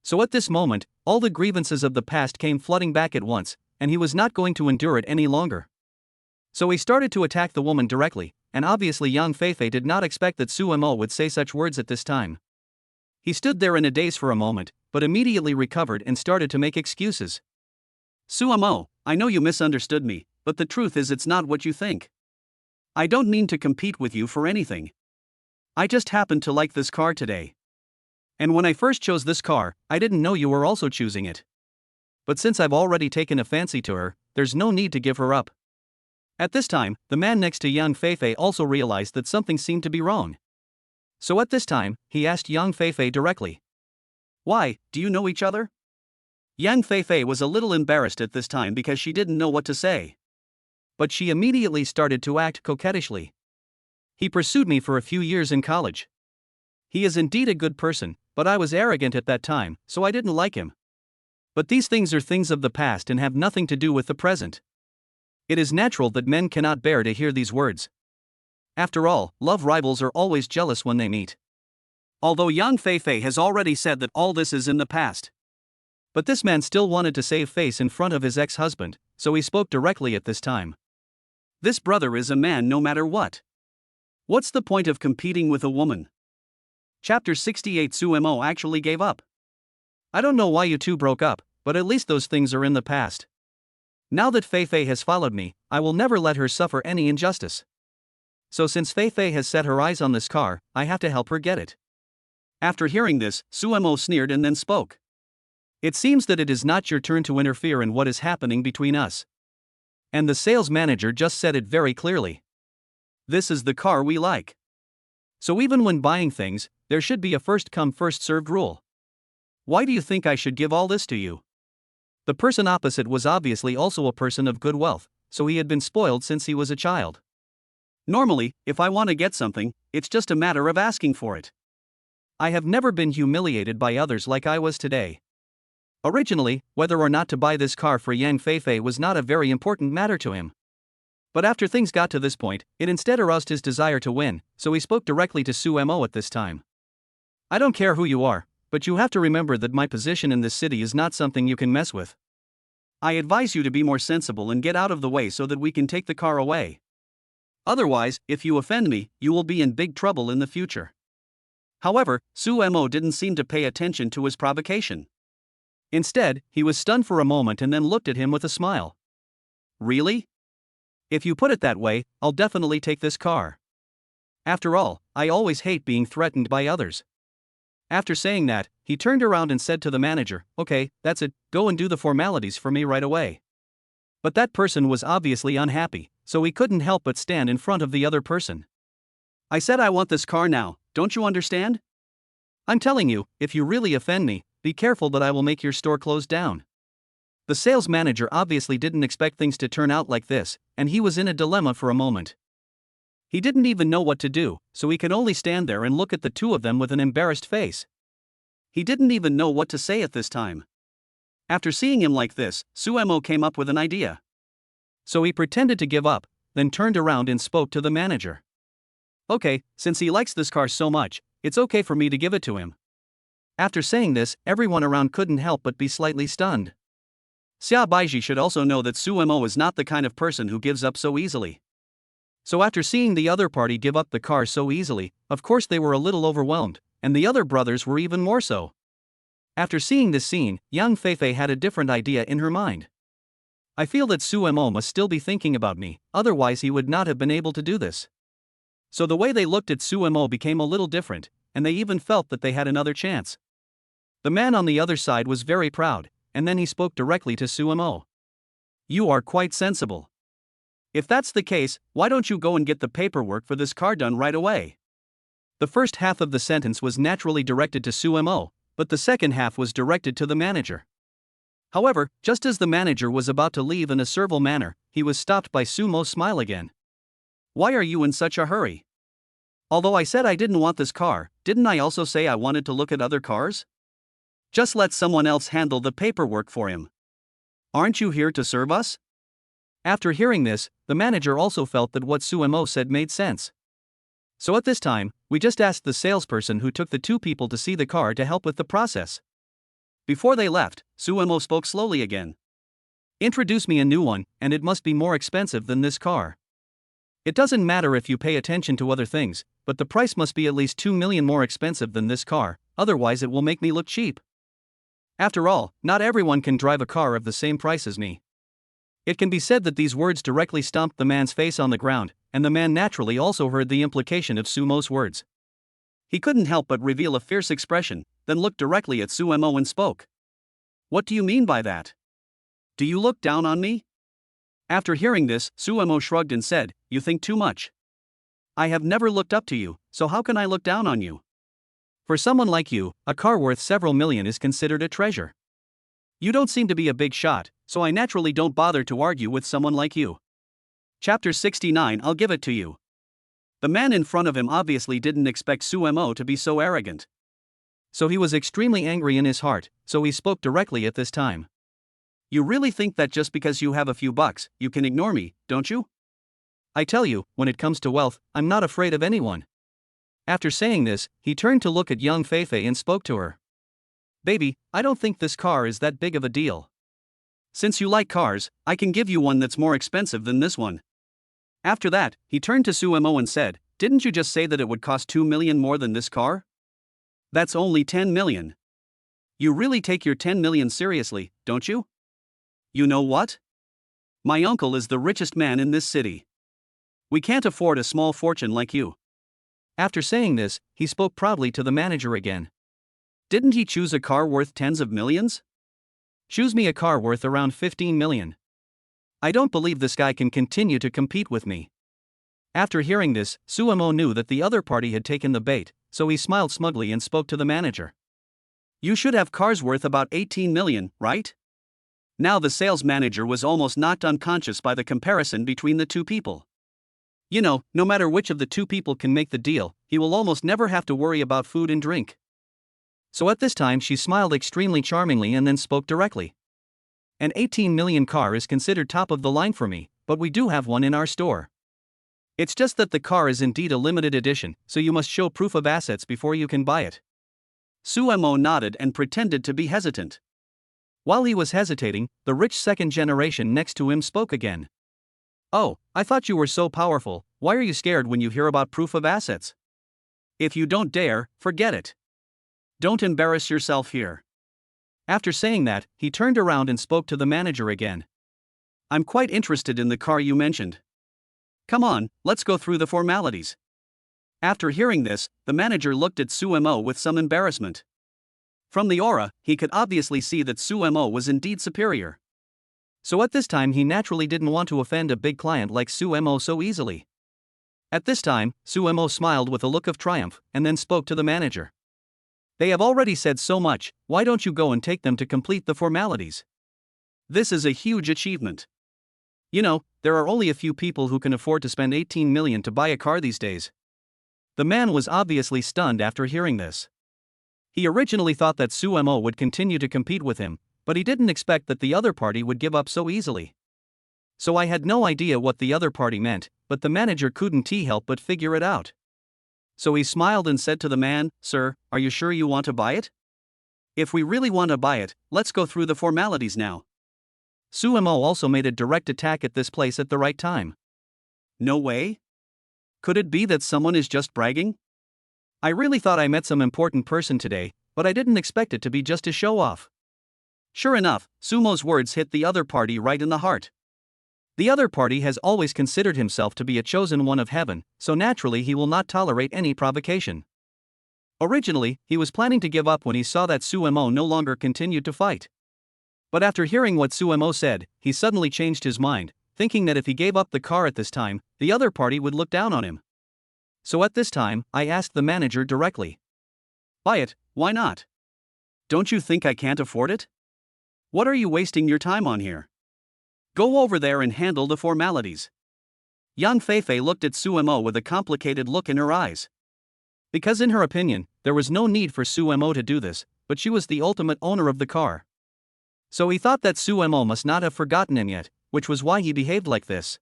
So at this moment, all the grievances of the past came flooding back at once, and he was not going to endure it any longer. So he started to attack the woman directly, and obviously Yang Feifei did not expect that Su Mo would say such words at this time. He stood there in a daze for a moment, but immediately recovered and started to make excuses. Su Mo, I know you misunderstood me, but the truth is it's not what you think. I don't mean to compete with you for anything. I just happened to like this car today. And when I first chose this car, I didn't know you were also choosing it. But since I've already taken a fancy to her, there's no need to give her up. At this time, the man next to Yang Feifei also realized that something seemed to be wrong. So at this time, he asked Yang Feifei directly. Why, do you know each other? Yang Feifei was a little embarrassed at this time because she didn't know what to say. But she immediately started to act coquettishly. He pursued me for a few years in college. He is indeed a good person, but I was arrogant at that time, so I didn't like him. But these things are things of the past and have nothing to do with the present. It is natural that men cannot bear to hear these words. After all, love rivals are always jealous when they meet. Although Yang Feifei has already said that all this is in the past. But this man still wanted to save face in front of his ex-husband, so he spoke directly at this time. This brother is a man no matter what. What's the point of competing with a woman? Chapter 68. Su Mo actually gave up. I don't know why you two broke up, but at least those things are in the past. Now that Feifei has followed me, I will never let her suffer any injustice. So since Feifei has set her eyes on this car, I have to help her get it. After hearing this, Su Mo sneered and then spoke. It seems that it is not your turn to interfere in what is happening between us. And the sales manager just said it very clearly. This is the car we like. So even when buying things, there should be a first come first served rule. Why do you think I should give all this to you? The person opposite was obviously also a person of good wealth, so he had been spoiled since he was a child. Normally, if I want to get something, it's just a matter of asking for it. I have never been humiliated by others like I was today. Originally, whether or not to buy this car for Yang Feifei was not a very important matter to him. But after things got to this point, it instead aroused his desire to win, so he spoke directly to Su Mo at this time. I don't care who you are, but you have to remember that my position in this city is not something you can mess with. I advise you to be more sensible and get out of the way so that we can take the car away. Otherwise, if you offend me, you will be in big trouble in the future. However, Su Mo didn't seem to pay attention to his provocation. Instead, he was stunned for a moment and then looked at him with a smile. Really? If you put it that way, I'll definitely take this car. After all, I always hate being threatened by others. After saying that, he turned around and said to the manager, "Okay, that's it, go and do the formalities for me right away." But that person was obviously unhappy, so he couldn't help but stand in front of the other person. "I said I want this car now, don't you understand? I'm telling you, if you really offend me, be careful that I will make your store close down." The sales manager obviously didn't expect things to turn out like this, and he was in a dilemma for a moment. He didn't even know what to do, so he could only stand there and look at the two of them with an embarrassed face. He didn't even know what to say at this time. After seeing him like this, Suemo came up with an idea. So he pretended to give up, then turned around and spoke to the manager. "Okay, since he likes this car so much, it's okay for me to give it to him." After saying this, everyone around couldn't help but be slightly stunned. Xia Baiji should also know that Suemo is not the kind of person who gives up so easily. So after seeing the other party give up the car so easily, of course they were a little overwhelmed, and the other brothers were even more so. After seeing this scene, young Feifei had a different idea in her mind. "I feel that Suemo must still be thinking about me, otherwise he would not have been able to do this." So the way they looked at Suemo became a little different, and they even felt that they had another chance. The man on the other side was very proud, and then he spoke directly to Suemo. "You are quite sensible. If that's the case, why don't you go and get the paperwork for this car done right away?" The first half of the sentence was naturally directed to Suemo, but the second half was directed to the manager. However, just as the manager was about to leave in a servile manner, he was stopped by Sumo's smile again. "Why are you in such a hurry? Although I said I didn't want this car, didn't I also say I wanted to look at other cars? Just let someone else handle the paperwork for him. Aren't you here to serve us?" After hearing this, the manager also felt that what Suemo said made sense. So at this time, we just asked the salesperson who took the two people to see the car to help with the process. Before they left, Suemo spoke slowly again. "Introduce me a new one, and it must be more expensive than this car. It doesn't matter if you pay attention to other things, but the price must be at least 2 million more expensive than this car, otherwise it will make me look cheap. After all, not everyone can drive a car of the same price as me." It can be said that these words directly stomped the man's face on the ground, and the man naturally also heard the implication of Sumo's words. He couldn't help but reveal a fierce expression, then looked directly at Suemo and spoke. "What do you mean by that? Do you look down on me?" After hearing this, Suemo shrugged and said, "You think too much. I have never looked up to you, so how can I look down on you? For someone like you, a car worth several million is considered a treasure. You don't seem to be a big shot, so I naturally don't bother to argue with someone like you." Chapter 69. I'll give it to you. The man in front of him obviously didn't expect Suemo to be so arrogant. So he was extremely angry in his heart, so he spoke directly at this time. "You really think that just because you have a few bucks, you can ignore me, don't you? I tell you, when it comes to wealth, I'm not afraid of anyone." After saying this, he turned to look at young Feifei and spoke to her. "Baby, I don't think this car is that big of a deal. Since you like cars, I can give you one that's more expensive than this one." After that, he turned to Suemo and said, "Didn't you just say that it would cost 2 million more than this car? That's only 10 million. You really take your 10 million seriously, don't you? You know what? My uncle is the richest man in this city. We can't afford a small fortune like you." After saying this, he spoke proudly to the manager again. "Didn't he choose a car worth tens of millions? Choose me a car worth around 15 million. I don't believe this guy can continue to compete with me." After hearing this, Suemo knew that the other party had taken the bait, so he smiled smugly and spoke to the manager. "You should have cars worth about 18 million, right?" Now the sales manager was almost knocked unconscious by the comparison between the two people. You know, no matter which of the two people can make the deal, he will almost never have to worry about food and drink. So at this time she smiled extremely charmingly and then spoke directly. "An 18 million car is considered top of the line for me, but we do have one in our store. It's just that the car is indeed a limited edition, so you must show proof of assets before you can buy it." Suemo nodded and pretended to be hesitant. While he was hesitating, the rich second generation next to him spoke again. "Oh, I thought you were so powerful, why are you scared when you hear about proof of assets? If you don't dare, forget it. Don't embarrass yourself here." After saying that, he turned around and spoke to the manager again. "I'm quite interested in the car you mentioned. Come on, let's go through the formalities." After hearing this, the manager looked at Sumo with some embarrassment. From the aura, he could obviously see that Sumo was indeed superior. So at this time he naturally didn't want to offend a big client like Sumo so easily. At this time, Sumo smiled with a look of triumph and then spoke to the manager. They have already said so much, why don't you go and take them to complete the formalities? This is a huge achievement. You know, there are only a few people who can afford to spend 18 million to buy a car these days. The man was obviously stunned after hearing this. He originally thought that Sumo would continue to compete with him, but he didn't expect that the other party would give up so easily. So I had no idea what the other party meant, but the manager couldn't help but figure it out. So he smiled and said to the man, "Sir, are you sure you want to buy it? If we really want to buy it, let's go through the formalities now." Sumo also made a direct attack at this place at the right time. No way? Could it be that someone is just bragging? I really thought I met some important person today, but I didn't expect it to be just a show-off. Sure enough, Sumo's words hit the other party right in the heart. The other party has always considered himself to be a chosen one of heaven, so naturally he will not tolerate any provocation. Originally, he was planning to give up when he saw that Sumo no longer continued to fight. But after hearing what Sumo said, he suddenly changed his mind, thinking that if he gave up the car at this time, the other party would look down on him. So at this time, I asked the manager directly. "Buy it, why not? Don't you think I can't afford it? What are you wasting your time on here? Go over there and handle the formalities." Yang Feifei looked at Sumo with a complicated look in her eyes. Because in her opinion, there was no need for Sumo to do this, but she was the ultimate owner of the car. So he thought that Sumo must not have forgotten him yet, which was why he behaved like this.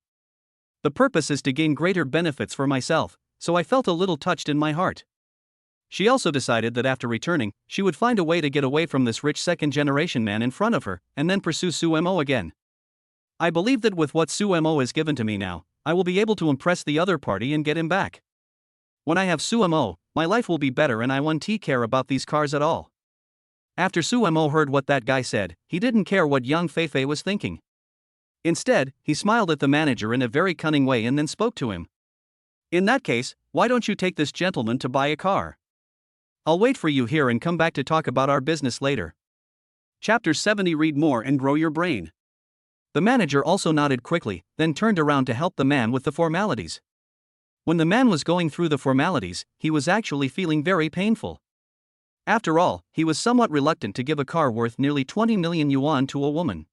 The purpose is to gain greater benefits for myself, so I felt a little touched in my heart. She also decided that after returning, she would find a way to get away from this rich second-generation man in front of her, and then pursue Sumo again. I believe that with what Sumo has given to me now, I will be able to impress the other party and get him back. When I have Sumo, my life will be better and I won't care about these cars at all. After Sumo heard what that guy said, he didn't care what Yang Feifei was thinking. Instead, he smiled at the manager in a very cunning way and then spoke to him. "In that case, why don't you take this gentleman to buy a car? I'll wait for you here and come back to talk about our business later." Chapter 70. Read more and grow your brain. The manager also nodded quickly, then turned around to help the man with the formalities. When the man was going through the formalities, he was actually feeling very painful. After all, he was somewhat reluctant to give a car worth nearly 20 million yuan to a woman.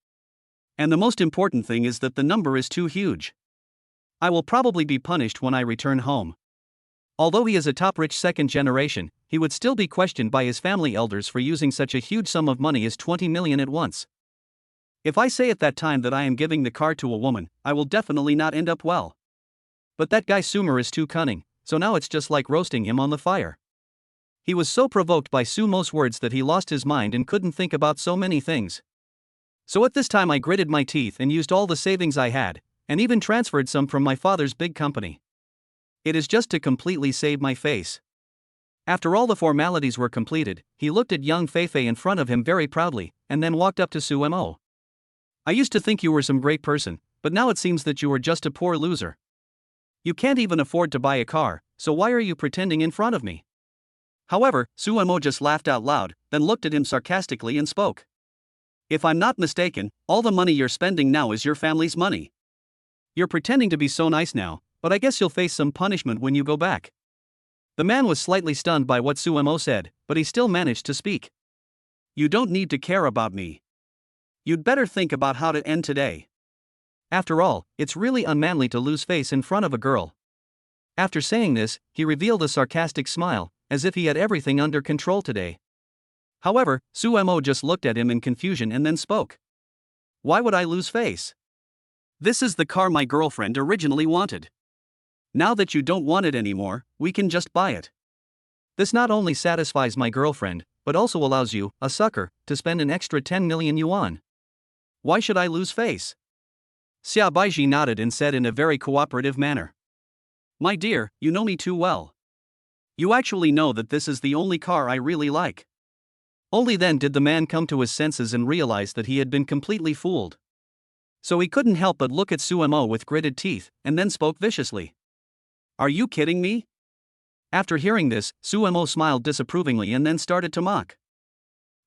And the most important thing is that the number is too huge. I will probably be punished when I return home. Although he is a top rich second generation, he would still be questioned by his family elders for using such a huge sum of money as 20 million at once. If I say at that time that I am giving the car to a woman, I will definitely not end up well. But that guy Sumer is too cunning, so now it's just like roasting him on the fire. He was so provoked by Sumo's words that he lost his mind and couldn't think about so many things. So at this time I gritted my teeth and used all the savings I had, and even transferred some from my father's big company. It is just to completely save my face. After all the formalities were completed, he looked at Yang Feifei in front of him very proudly, and then walked up to Sumo. "I used to think you were some great person, but now it seems that you are just a poor loser. You can't even afford to buy a car, so why are you pretending in front of me?" However, Sumo just laughed out loud, then looked at him sarcastically and spoke. "If I'm not mistaken, all the money you're spending now is your family's money. You're pretending to be so nice now, but I guess you'll face some punishment when you go back." The man was slightly stunned by what Sumo said, but he still managed to speak. "You don't need to care about me. You'd better think about how to end today. After all, it's really unmanly to lose face in front of a girl." After saying this, he revealed a sarcastic smile, as if he had everything under control today. However, Sumo just looked at him in confusion and then spoke. "Why would I lose face? This is the car my girlfriend originally wanted. Now that you don't want it anymore, we can just buy it. This not only satisfies my girlfriend, but also allows you, a sucker, to spend an extra 10 million yuan. Why should I lose face?" Xia Baiji nodded and said in a very cooperative manner. "My dear, you know me too well. You actually know that this is the only car I really like." Only then did the man come to his senses and realize that he had been completely fooled. So he couldn't help but look at Sumo with gritted teeth, and then spoke viciously. "Are you kidding me? After hearing this, Sumo smiled disapprovingly and then started to mock.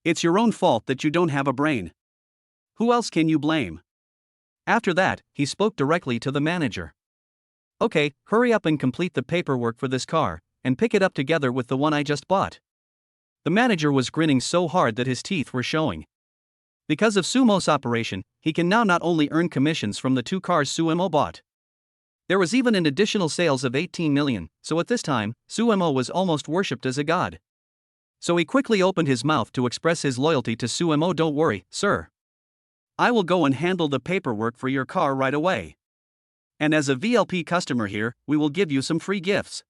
It's your own fault that you don't have a brain. Who else can you blame? After that, he spoke directly to the manager. Okay, hurry up and complete the paperwork for this car, and pick it up together with the one I just bought. The manager was grinning so hard that his teeth were showing. Because of Sumo's operation, he can now not only earn commissions from the 2 cars Sumo bought. There was even an additional sales of 18 million, so at this time, Sumo was almost worshipped as a god. So he quickly opened his mouth to express his loyalty to Sumo. Don't worry, sir. I will go and handle the paperwork for your car right away. And as a VLP customer here, we will give you some free gifts.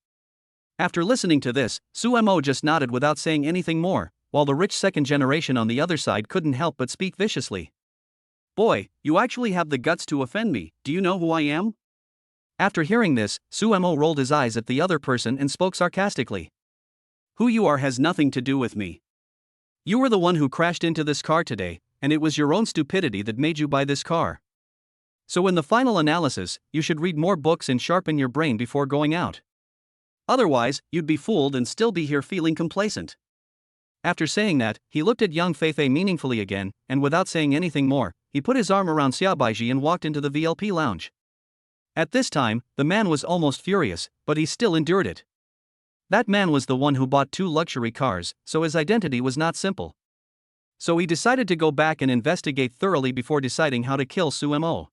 After listening to this, Sumo just nodded without saying anything more, while the rich second generation on the other side couldn't help but speak viciously. Boy, you actually have the guts to offend me. Do you know who I am? After hearing this, Sumo rolled his eyes at the other person and spoke sarcastically. Who you are has nothing to do with me. You were the one who crashed into this car today, and it was your own stupidity that made you buy this car. So in the final analysis, you should read more books and sharpen your brain before going out. Otherwise, you'd be fooled and still be here feeling complacent. After saying that, he looked at young Feifei meaningfully again, and without saying anything more, he put his arm around Xiaobaiji and walked into the VLP lounge. At this time, the man was almost furious, but he still endured it. That man was the one who bought 2 luxury cars, so his identity was not simple. So he decided to go back and investigate thoroughly before deciding how to kill Sumo.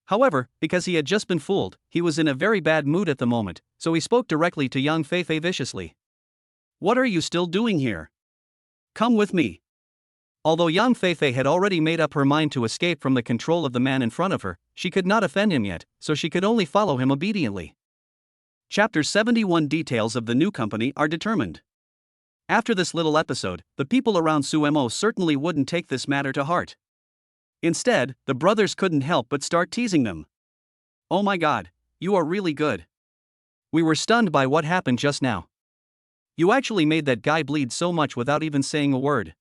However, because he had just been fooled, he was in a very bad mood at the moment, so he spoke directly to young Feifei viciously. What are you still doing here? Come with me. Although young Feifei had already made up her mind to escape from the control of the man in front of her, she could not offend him yet, so she could only follow him obediently. Chapter 71 Details of the new company are determined. After this little episode, the people around Sumo certainly wouldn't take this matter to heart. Instead, the brothers couldn't help but start teasing them. Oh my god, you are really good. We were stunned by what happened just now. You actually made that guy bleed so much without even saying a word.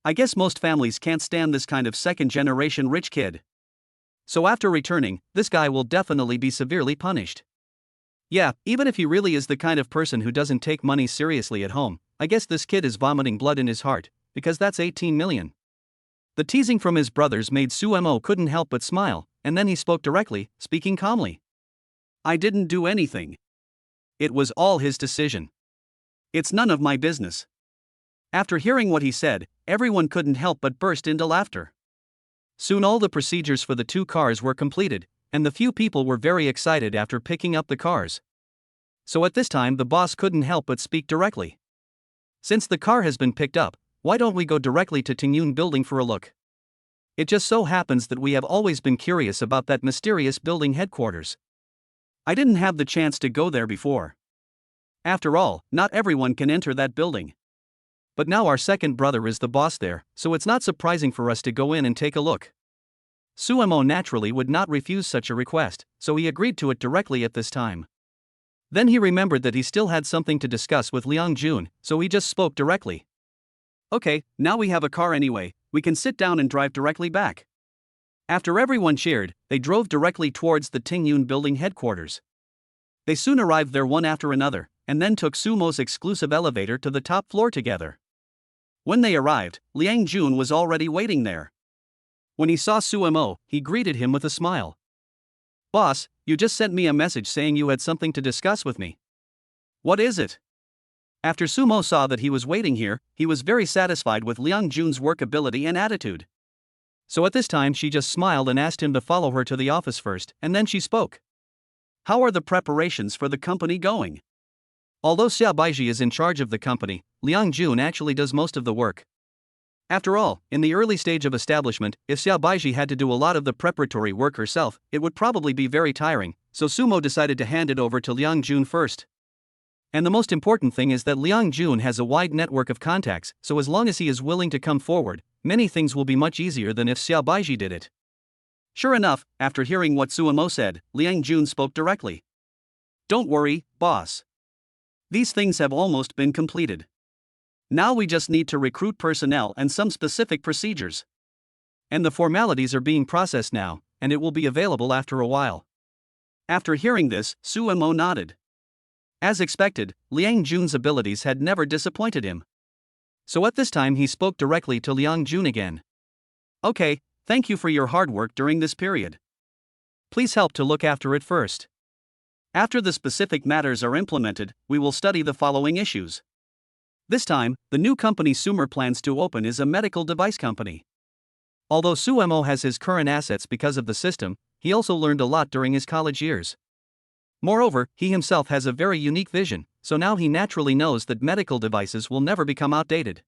I guess most families can't stand this kind of second-generation rich kid. So after returning, this guy will definitely be severely punished. Yeah, even if he really is the kind of person who doesn't take money seriously at home, I guess this kid is vomiting blood in his heart, because that's 18 million. The teasing from his brothers made Sumo couldn't help but smile, and then he spoke directly, speaking calmly. I didn't do anything. It was all his decision. It's none of my business. After hearing what he said, everyone couldn't help but burst into laughter. Soon all the procedures for the 2 cars were completed, and the few people were very excited after picking up the cars. So at this time the boss couldn't help but speak directly. Since the car has been picked up, why don't we go directly to Tengyun building for a look? It just so happens that we have always been curious about that mysterious building headquarters. I didn't have the chance to go there before. After all, not everyone can enter that building. But now our second brother is the boss there, so it's not surprising for us to go in and take a look. Sumo naturally would not refuse such a request, so he agreed to it directly at this time. Then he remembered that he still had something to discuss with Liang Jun, so he just spoke directly. Okay, now we have a car anyway, we can sit down and drive directly back. After everyone cheered, they drove directly towards the Tengyun building headquarters. They soon arrived there one after another, and then took Sumo's exclusive elevator to the top floor together. When they arrived, Liang Jun was already waiting there. When he saw Sumo, he greeted him with a smile. Boss, you just sent me a message saying you had something to discuss with me. What is it? After Sumo saw that he was waiting here, he was very satisfied with Liang Jun's work ability and attitude. So at this time she just smiled and asked him to follow her to the office first, and then she spoke. How are the preparations for the company going? Although Xiaobaiji is in charge of the company, Liang Jun actually does most of the work. After all, in the early stage of establishment, if Xiaobaiji had to do a lot of the preparatory work herself, it would probably be very tiring, so Sumo decided to hand it over to Liang Jun first. And the most important thing is that Liang Jun has a wide network of contacts, so as long as he is willing to come forward, many things will be much easier than if Xiaobaiji did it. Sure enough, after hearing what Sumo said, Liang Jun spoke directly. Don't worry, boss. These things have almost been completed. Now we just need to recruit personnel and some specific procedures. And the formalities are being processed now, and it will be available after a while. After hearing this, Sumo nodded. As expected, Liang Jun's abilities had never disappointed him. So at this time he spoke directly to Liang Jun again. Okay, thank you for your hard work during this period. Please help to look after it first. After the specific matters are implemented, we will study the following issues. This time, the new company Sumer plans to open is a medical device company. Although Suemo has his current assets because of the system, he also learned a lot during his college years. Moreover, he himself has a very unique vision, so now he naturally knows that medical devices will never become outdated.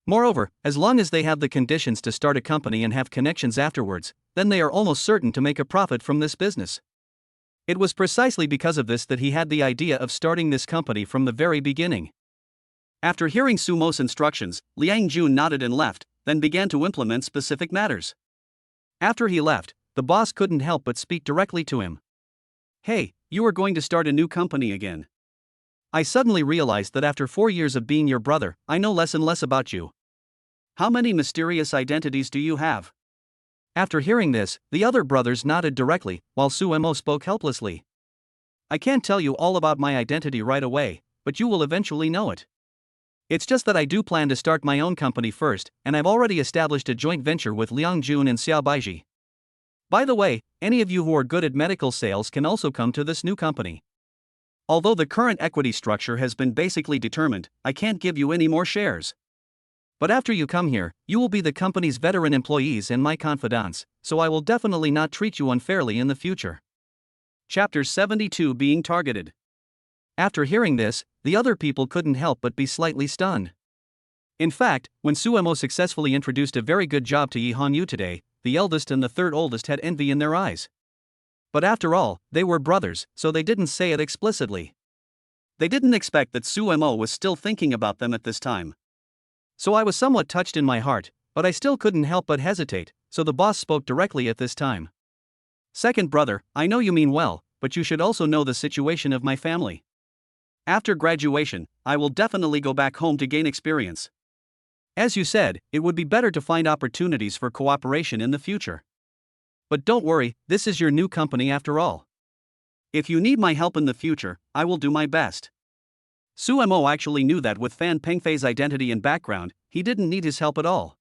Moreover, as long as they have the conditions to start a company and have connections afterwards, then they are almost certain to make a profit from this business. It was precisely because of this that he had the idea of starting this company from the very beginning. After hearing Sumo's instructions, Liang Jun nodded and left, then began to implement specific matters. After he left, the boss couldn't help but speak directly to him. Hey, you are going to start a new company again. I suddenly realized that after 4 years of being your brother, I know less and less about you. How many mysterious identities do you have? After hearing this, the other brothers nodded directly, while Suemo spoke helplessly. I can't tell you all about my identity right away, but you will eventually know it. It's just that I do plan to start my own company first, and I've already established a joint venture with Liang Jun and Xiao Baiji. By the way, any of you who are good at medical sales can also come to this new company. Although the current equity structure has been basically determined, I can't give you any more shares. But after you come here, you will be the company's veteran employees and my confidants, so I will definitely not treat you unfairly in the future. Chapter 72 Being Targeted. After hearing this, the other people couldn't help but be slightly stunned. In fact, when Suemo successfully introduced a very good job to Yi Hanyu today, the eldest and the third oldest had envy in their eyes. But after all, they were brothers, so they didn't say it explicitly. They didn't expect that Suemo was still thinking about them at this time. So I was somewhat touched in my heart, but I still couldn't help but hesitate, so the boss spoke directly at this time. Second brother, I know you mean well, but you should also know the situation of my family. After graduation, I will definitely go back home to gain experience. As you said, it would be better to find opportunities for cooperation in the future. But don't worry, this is your new company after all. If you need my help in the future, I will do my best. Suemo actually knew that with Fan Pengfei's identity and background, he didn't need his help at all.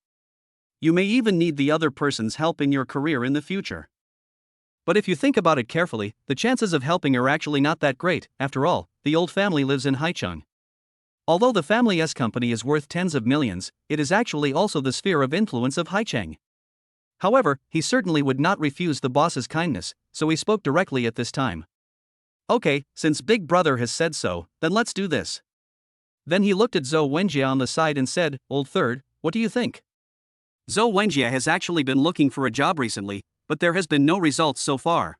You may even need the other person's help in your career in the future. But if you think about it carefully, the chances of helping are actually not that great. After all, the old family lives in Haicheng. Although the family's company is worth tens of millions, it is actually also the sphere of influence of Haicheng. However, he certainly would not refuse the boss's kindness, so he spoke directly at this time. Okay, since Big Brother has said so, then let's do this. Then he looked at Zhou Wenjie on the side and said, Old Third, what do you think? Zhou Wenjie has actually been looking for a job recently, but there has been no results so far.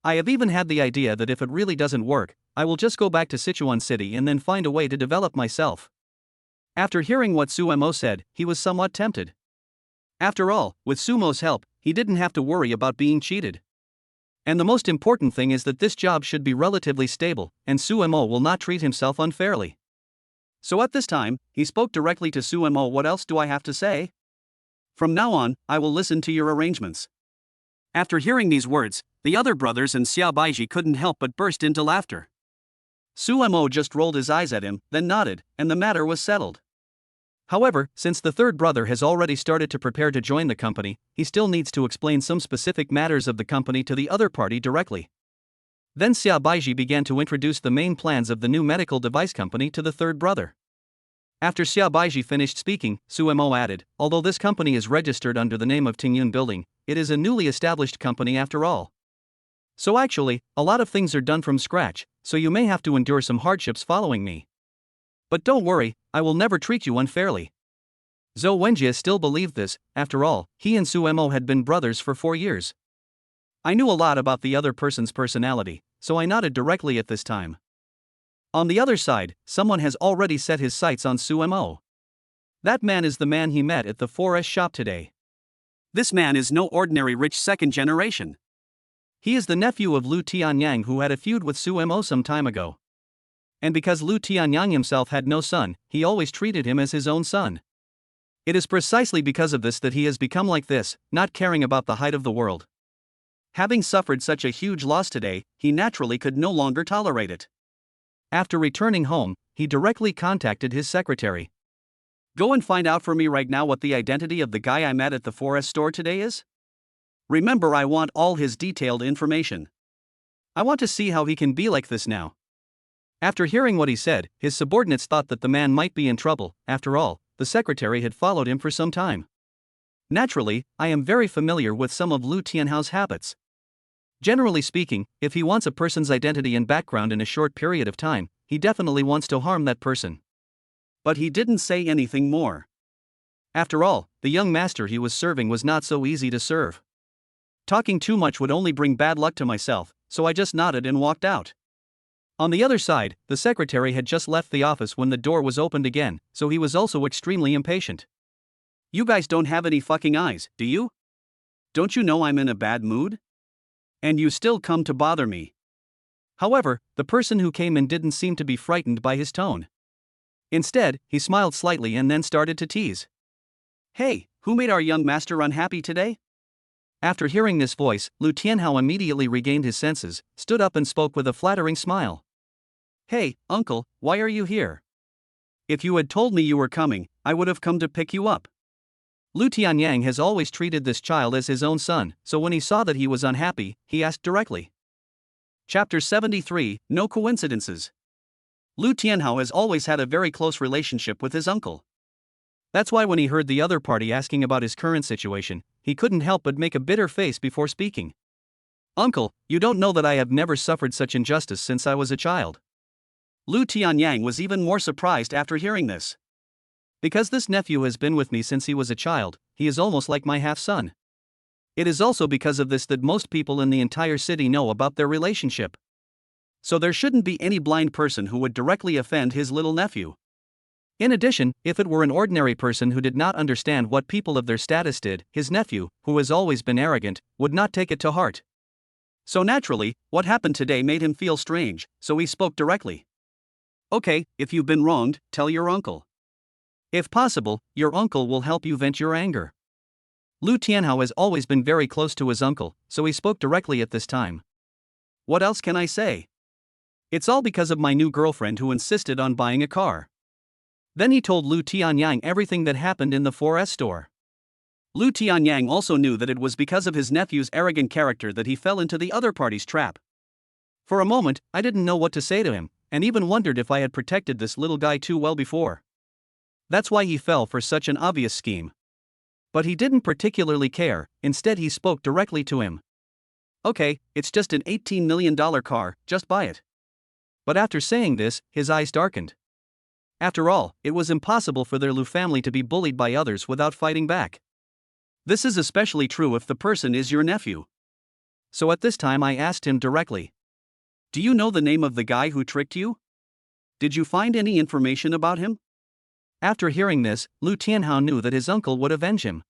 I have even had the idea that if it really doesn't work, I will just go back to Sichuan City and then find a way to develop myself. After hearing what Suemo said, he was somewhat tempted. After all, with Sumo's help, he didn't have to worry about being cheated. And the most important thing is that this job should be relatively stable, and Suemo will not treat himself unfairly. So at this time, he spoke directly to Suemo. What else do I have to say? From now on, I will listen to your arrangements. After hearing these words, the other brothers and Xiao Baiji couldn't help but burst into laughter. Suemo just rolled his eyes at him, then nodded, and the matter was settled. However, since the third brother has already started to prepare to join the company, he still needs to explain some specific matters of the company to the other party directly. Then Xiao Baiji began to introduce the main plans of the new medical device company to the third brother. After Xiao Baiji finished speaking, Suemo added, although this company is registered under the name of Tengyun Building, it is a newly established company after all. So actually, a lot of things are done from scratch, so you may have to endure some hardships following me. But don't worry, I will never treat you unfairly. Zhou Wenjie still believed this. After all, he and Suemo had been brothers for 4 years. I knew a lot about the other person's personality, so I nodded directly at this time. On the other side, someone has already set his sights on Suemo. That man is the man he met at the 4S shop today. This man is no ordinary rich second generation. He is the nephew of Lu Tianyang, who had a feud with Suemo some time ago. And because Lu Tianyang himself had no son, he always treated him as his own son. It is precisely because of this that he has become like this, not caring about the height of the world. Having suffered such a huge loss today, he naturally could no longer tolerate it. After returning home, he directly contacted his secretary. Go and find out for me right now what the identity of the guy I met at the forest store today is. Remember, I want all his detailed information. I want to see how he can be like this now. After hearing what he said, his subordinates thought that the man might be in trouble. After all, the secretary had followed him for some time. Naturally, I am very familiar with some of Lu Tianhao's habits. Generally speaking, if he wants a person's identity and background in a short period of time, he definitely wants to harm that person. But he didn't say anything more. After all, the young master he was serving was not so easy to serve. Talking too much would only bring bad luck to myself, so I just nodded and walked out. On the other side, the secretary had just left the office when the door was opened again, so he was also extremely impatient. You guys don't have any fucking eyes, do you? Don't you know I'm in a bad mood? And you still come to bother me. However, the person who came in didn't seem to be frightened by his tone. Instead, he smiled slightly and then started to tease. Hey, who made our young master unhappy today? After hearing this voice, Lu Tianhao immediately regained his senses, stood up and spoke with a flattering smile. Hey, uncle, why are you here? If you had told me you were coming, I would have come to pick you up. Lu Tianyang has always treated this child as his own son, so when he saw that he was unhappy, he asked directly. Chapter 73, No Coincidences. Lu Tianhao has always had a very close relationship with his uncle. That's why when he heard the other party asking about his current situation, he couldn't help but make a bitter face before speaking. Uncle, you don't know that I have never suffered such injustice since I was a child. Lu Tianyang was even more surprised after hearing this. Because this nephew has been with me since he was a child, he is almost like my half-son. It is also because of this that most people in the entire city know about their relationship. So there shouldn't be any blind person who would directly offend his little nephew. In addition, if it were an ordinary person who did not understand what people of their status did, his nephew, who has always been arrogant, would not take it to heart. So naturally, what happened today made him feel strange, so he spoke directly. Okay, if you've been wronged, tell your uncle. If possible, your uncle will help you vent your anger. Lu Tianhao has always been very close to his uncle, so he spoke directly at this time. What else can I say? It's all because of my new girlfriend who insisted on buying a car. Then he told Lu Tianyang everything that happened in the forest store. Lu Tianyang also knew that it was because of his nephew's arrogant character that he fell into the other party's trap. For a moment, I didn't know what to say to him, and even wondered if I had protected this little guy too well before. That's why he fell for such an obvious scheme. But he didn't particularly care, instead he spoke directly to him. Okay, it's just an $18 million car, just buy it. But after saying this, his eyes darkened. After all, it was impossible for their Lu family to be bullied by others without fighting back. This is especially true if the person is your nephew. So at this time I asked him directly. Do you know the name of the guy who tricked you? Did you find any information about him? After hearing this, Lu Tianhao knew that his uncle would avenge him.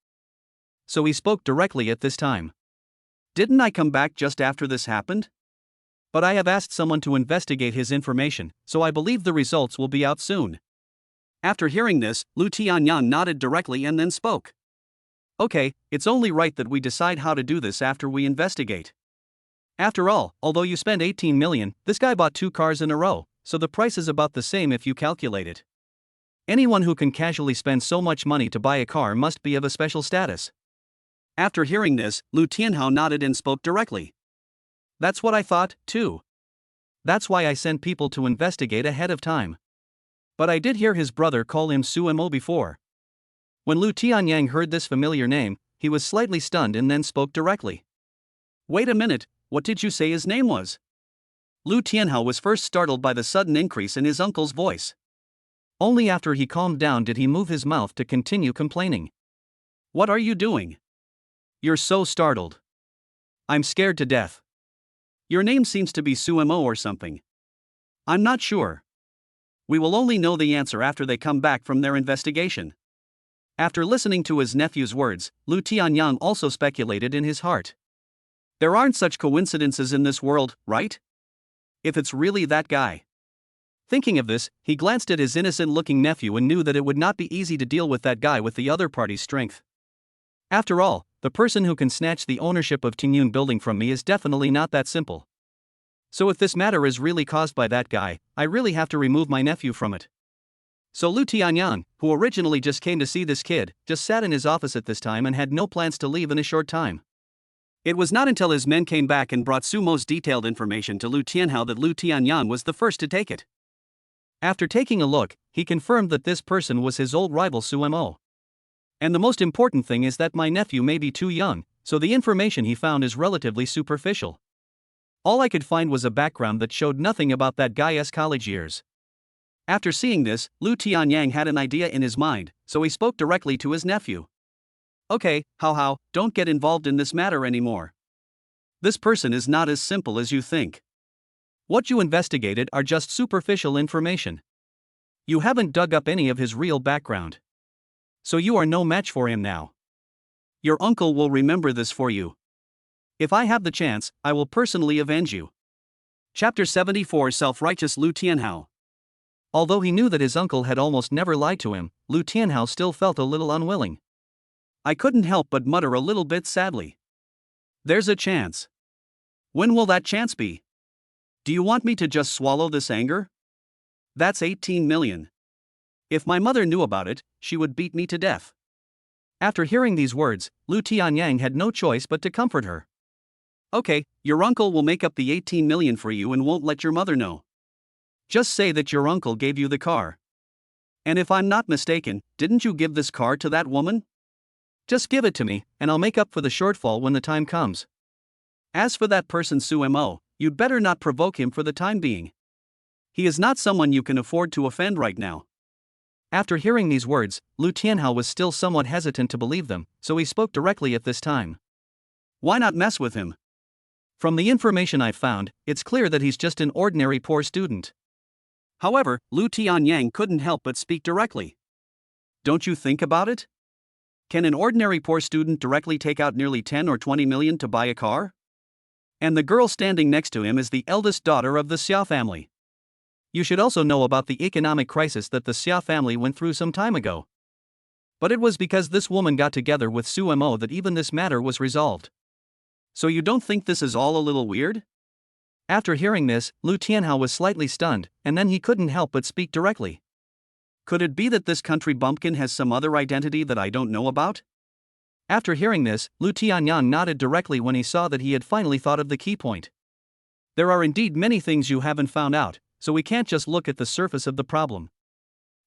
So he spoke directly at this time. Didn't I come back just after this happened? But I have asked someone to investigate his information, so I believe the results will be out soon. After hearing this, Lu Tianyang nodded directly and then spoke. Okay, it's only right that we decide how to do this after we investigate. After all, although you spend 18 million, this guy bought 2 cars in a row, so the price is about the same if you calculate it. Anyone who can casually spend so much money to buy a car must be of a special status. After hearing this, Lu Tianhao nodded and spoke directly. That's what I thought, too. That's why I sent people to investigate ahead of time. But I did hear his brother call him Sumo before. When Lu Tianyang heard this familiar name, he was slightly stunned and then spoke directly. Wait a minute, what did you say his name was? Lu Tianhao was first startled by the sudden increase in his uncle's voice. Only after he calmed down did he move his mouth to continue complaining. What are you doing? You're so startled. I'm scared to death. Your name seems to be Sumo or something. I'm not sure. We will only know the answer after they come back from their investigation. After listening to his nephew's words, Lu Tianyang also speculated in his heart. There aren't such coincidences in this world, right? If it's really that guy. Thinking of this, he glanced at his innocent-looking nephew and knew that it would not be easy to deal with that guy with the other party's strength. After all, the person who can snatch the ownership of Tengyun building from me is definitely not that simple. So if this matter is really caused by that guy, I really have to remove my nephew from it. So Lu Tianyang, who originally just came to see this kid, just sat in his office at this time and had no plans to leave in a short time. It was not until his men came back and brought Sumo's detailed information to Lu Tianhao that Lu Tianyang was the first to take it. After taking a look, he confirmed that this person was his old rival Sumo. And the most important thing is that my nephew may be too young, so the information he found is relatively superficial. All I could find was a background that showed nothing about that guy's college years. After seeing this, Lu Tianyang had an idea in his mind, so he spoke directly to his nephew. Okay, Hao, don't get involved in this matter anymore. This person is not as simple as you think. What you investigated are just superficial information. You haven't dug up any of his real background. So you are no match for him now. Your uncle will remember this for you. If I have the chance, I will personally avenge you. Chapter 74 Self-Righteous Lu Tianhao. Although he knew that his uncle had almost never lied to him, Lu Tianhao still felt a little unwilling. I couldn't help but mutter a little bit sadly. There's a chance. When will that chance be? Do you want me to just swallow this anger? That's 18 million. If my mother knew about it, she would beat me to death. After hearing these words, Lu Tianyang had no choice but to comfort her. Okay, your uncle will make up the 18 million for you and won't let your mother know. Just say that your uncle gave you the car. And if I'm not mistaken, didn't you give this car to that woman? Just give it to me, and I'll make up for the shortfall when the time comes. As for that person Sumo, you'd better not provoke him for the time being. He is not someone you can afford to offend right now. After hearing these words, Lu Tianhao was still somewhat hesitant to believe them, so he spoke directly at this time. Why not mess with him? From the information I've found, it's clear that he's just an ordinary poor student. However, Lu Tianyang couldn't help but speak directly. Don't you think about it? Can an ordinary poor student directly take out nearly 10 or 20 million to buy a car? And the girl standing next to him is the eldest daughter of the Xia family. You should also know about the economic crisis that the Xia family went through some time ago. But it was because this woman got together with Sumo that even this matter was resolved. So you don't think this is all a little weird? After hearing this, Lu Tianhao was slightly stunned, and then he couldn't help but speak directly. Could it be that this country bumpkin has some other identity that I don't know about? After hearing this, Lu Tianyang nodded directly when he saw that he had finally thought of the key point. There are indeed many things you haven't found out, so we can't just look at the surface of the problem.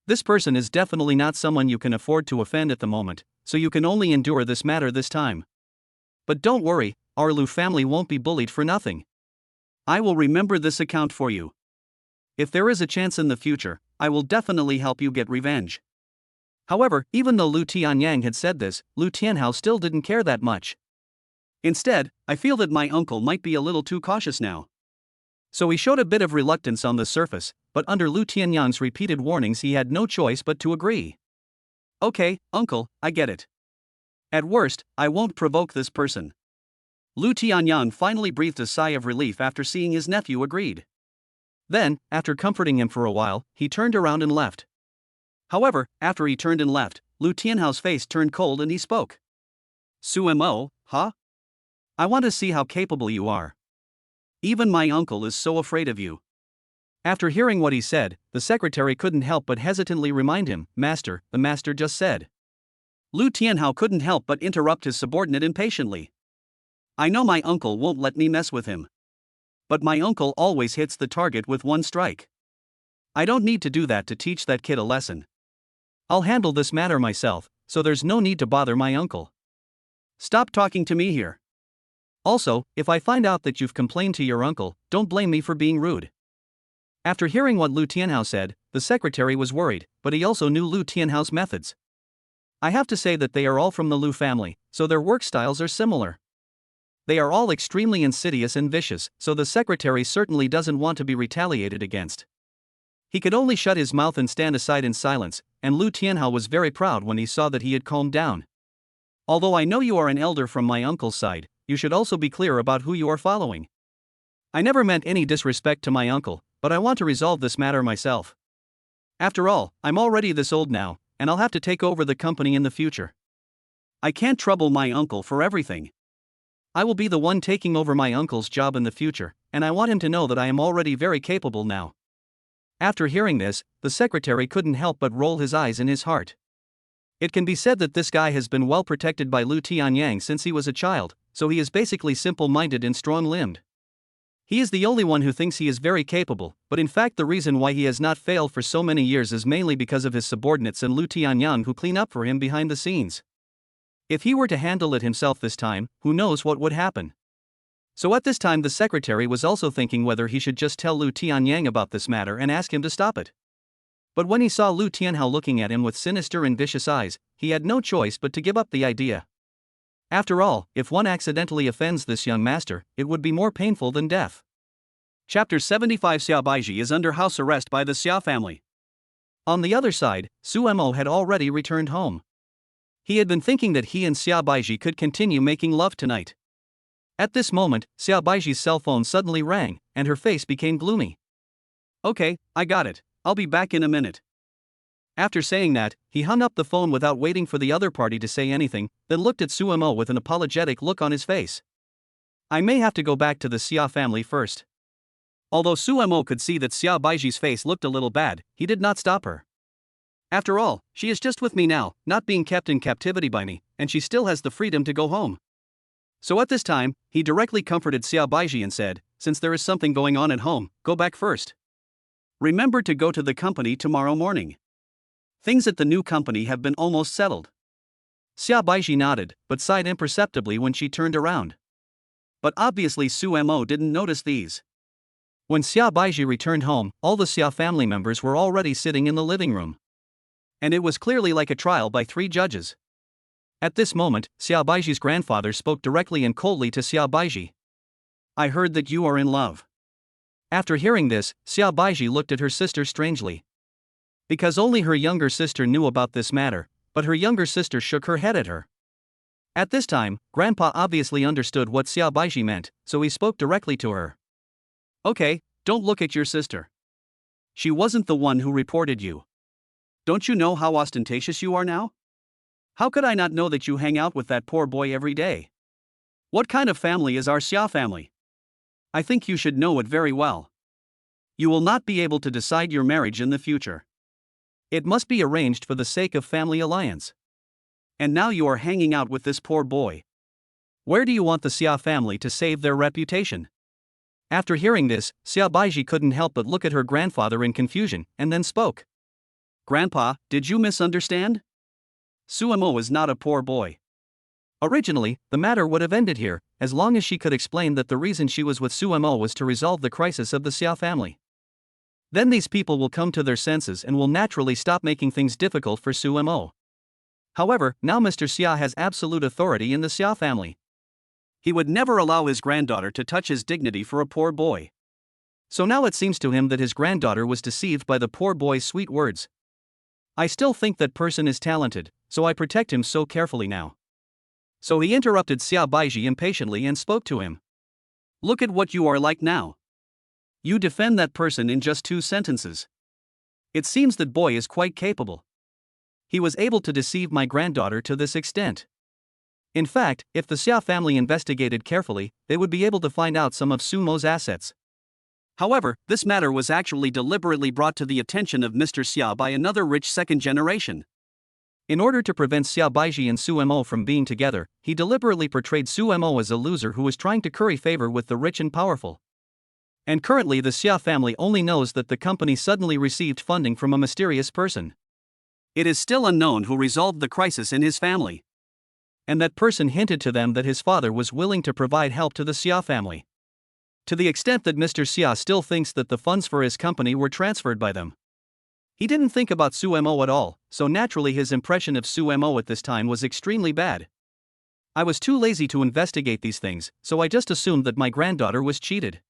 This person is definitely not someone you can afford to offend at the moment, so you can only endure this matter this time. But don't worry, our Lu family won't be bullied for nothing. I will remember this account for you. If there is a chance in the future, I will definitely help you get revenge. However, even though Lu Tianyang had said this, Lu Tianhao still didn't care that much. Instead, I feel that my uncle might be a little too cautious now. So he showed a bit of reluctance on the surface, but under Lu Tianyang's repeated warnings he had no choice but to agree. Okay, uncle, I get it. At worst, I won't provoke this person. Lu Tianyang finally breathed a sigh of relief after seeing his nephew agreed. Then, after comforting him for a while, he turned around and left. However, after he turned and left, Lu Tianhao's face turned cold and he spoke. Sumo, huh? I want to see how capable you are. Even my uncle is so afraid of you. After hearing what he said, the secretary couldn't help but hesitantly remind him, Master, the master just said. Lu Tianhao couldn't help but interrupt his subordinate impatiently. I know my uncle won't let me mess with him. But my uncle always hits the target with one strike. I don't need to do that to teach that kid a lesson. I'll handle this matter myself, so there's no need to bother my uncle. Stop talking to me here. Also, if I find out that you've complained to your uncle, don't blame me for being rude. After hearing what Lu Tianhao said, the secretary was worried, but he also knew Lu Tianhao's methods. I have to say that they are all from the Lu family, so their work styles are similar. They are all extremely insidious and vicious, so the secretary certainly doesn't want to be retaliated against. He could only shut his mouth and stand aside in silence, and Lu Tianhao was very proud when he saw that he had calmed down. Although I know you are an elder from my uncle's side, you should also be clear about who you are following. I never meant any disrespect to my uncle, but I want to resolve this matter myself. After all, I'm already this old now, and I'll have to take over the company in the future. I can't trouble my uncle for everything. I will be the one taking over my uncle's job in the future, and I want him to know that I am already very capable now. After hearing this, the secretary couldn't help but roll his eyes in his heart. It can be said that this guy has been well protected by Lu Tianyang since he was a child, so he is basically simple-minded and strong-limbed. He is the only one who thinks he is very capable, but in fact the reason why he has not failed for so many years is mainly because of his subordinates and Lu Tianyang who clean up for him behind the scenes. If he were to handle it himself this time, who knows what would happen. So at this time the secretary was also thinking whether he should just tell Lu Tianyang about this matter and ask him to stop it. But when he saw Lu Tianhao looking at him with sinister and vicious eyes, he had no choice but to give up the idea. After all, if one accidentally offends this young master, it would be more painful than death. Chapter 75. Xia Baiji is under house arrest by the Xia family. On the other side, Su Mo had already returned home. He had been thinking that he and Xia Baiji could continue making love tonight. At this moment, Xia Baiji's cell phone suddenly rang, and her face became gloomy. Okay, I got it. I'll be back in a minute. After saying that, he hung up the phone without waiting for the other party to say anything, then looked at Su Mo with an apologetic look on his face. I may have to go back to the Xia family first. Although Su Mo could see that Xia Baiji's face looked a little bad, he did not stop her. After all, she is just with me now, not being kept in captivity by me, and she still has the freedom to go home. So at this time, he directly comforted Xia Baiji and said, since there is something going on at home, go back first. Remember to go to the company tomorrow morning. Things at the new company have been almost settled. Xia Baiji nodded, but sighed imperceptibly when she turned around. But obviously Su Mo didn't notice these. When Xia Baiji returned home, all the Xia family members were already sitting in the living room. And it was clearly like a trial by 3 judges. At this moment, Xia Baiji's grandfather spoke directly and coldly to Xia Baiji. I heard that you are in love. After hearing this, Xia Baiji looked at her sister strangely. Because only her younger sister knew about this matter, but her younger sister shook her head at her. At this time, Grandpa obviously understood what Xia Baiji meant, so he spoke directly to her. Okay, don't look at your sister. She wasn't the one who reported you. Don't you know how ostentatious you are now? How could I not know that you hang out with that poor boy every day? What kind of family is our Xia family? I think you should know it very well. You will not be able to decide your marriage in the future. It must be arranged for the sake of family alliance. And now you are hanging out with this poor boy. Where do you want the Xia family to save their reputation? After hearing this, Xia Baiji couldn't help but look at her grandfather in confusion, and then spoke. Grandpa, did you misunderstand? Su Mo is not a poor boy. Originally, the matter would have ended here, as long as she could explain that the reason she was with Su Mo was to resolve the crisis of the Xia family. Then these people will come to their senses and will naturally stop making things difficult for Su Mo. However, now Mr. Xia has absolute authority in the Xia family. He would never allow his granddaughter to touch his dignity for a poor boy. So now it seems to him that his granddaughter was deceived by the poor boy's sweet words. I still think that person is talented, so I protect him so carefully now. So he interrupted Xia Baiji impatiently and spoke to him. Look at what you are like now. You defend that person in just 2 sentences. It seems that boy is quite capable. He was able to deceive my granddaughter to this extent. In fact, if the Xia family investigated carefully, they would be able to find out some of Su Mo's assets. However, this matter was actually deliberately brought to the attention of Mr. Xia by another rich second generation. In order to prevent Xia Baiji and Su Mo from being together, he deliberately portrayed Su Mo as a loser who was trying to curry favor with the rich and powerful. And currently the Xia family only knows that the company suddenly received funding from a mysterious person. It is still unknown who resolved the crisis in his family. And that person hinted to them that his father was willing to provide help to the Xia family. To the extent that Mr. Xia still thinks that the funds for his company were transferred by them. He didn't think about Su Mo at all, so naturally his impression of Su Mo at this time was extremely bad. I was too lazy to investigate these things, so I just assumed that my granddaughter was cheated.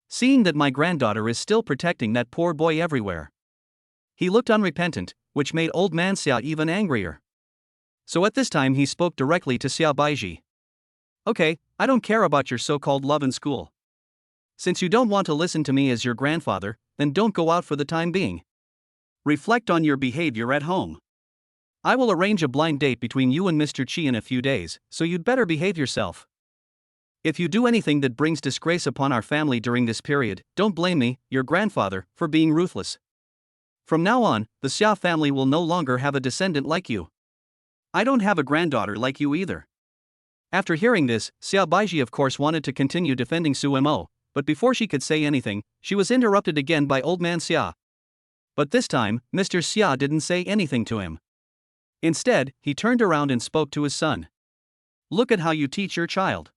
Seeing that my granddaughter is still protecting that poor boy everywhere. He looked unrepentant, which made old man Xia even angrier. So at this time he spoke directly to Xia Baiji. Okay, I don't care about your so-called love in school. Since you don't want to listen to me as your grandfather, then don't go out for the time being. Reflect on your behavior at home. I will arrange a blind date between you and Mr. Chi in a few days, so you'd better behave yourself. If you do anything that brings disgrace upon our family during this period, don't blame me, your grandfather, for being ruthless. From now on, the Xia family will no longer have a descendant like you. I don't have a granddaughter like you either. After hearing this, Xia Baiji of course wanted to continue defending Su Mo, but before she could say anything, she was interrupted again by old man Xia. But this time, Mr. Xia didn't say anything to him. Instead, he turned around and spoke to his son. Look at how you teach your child.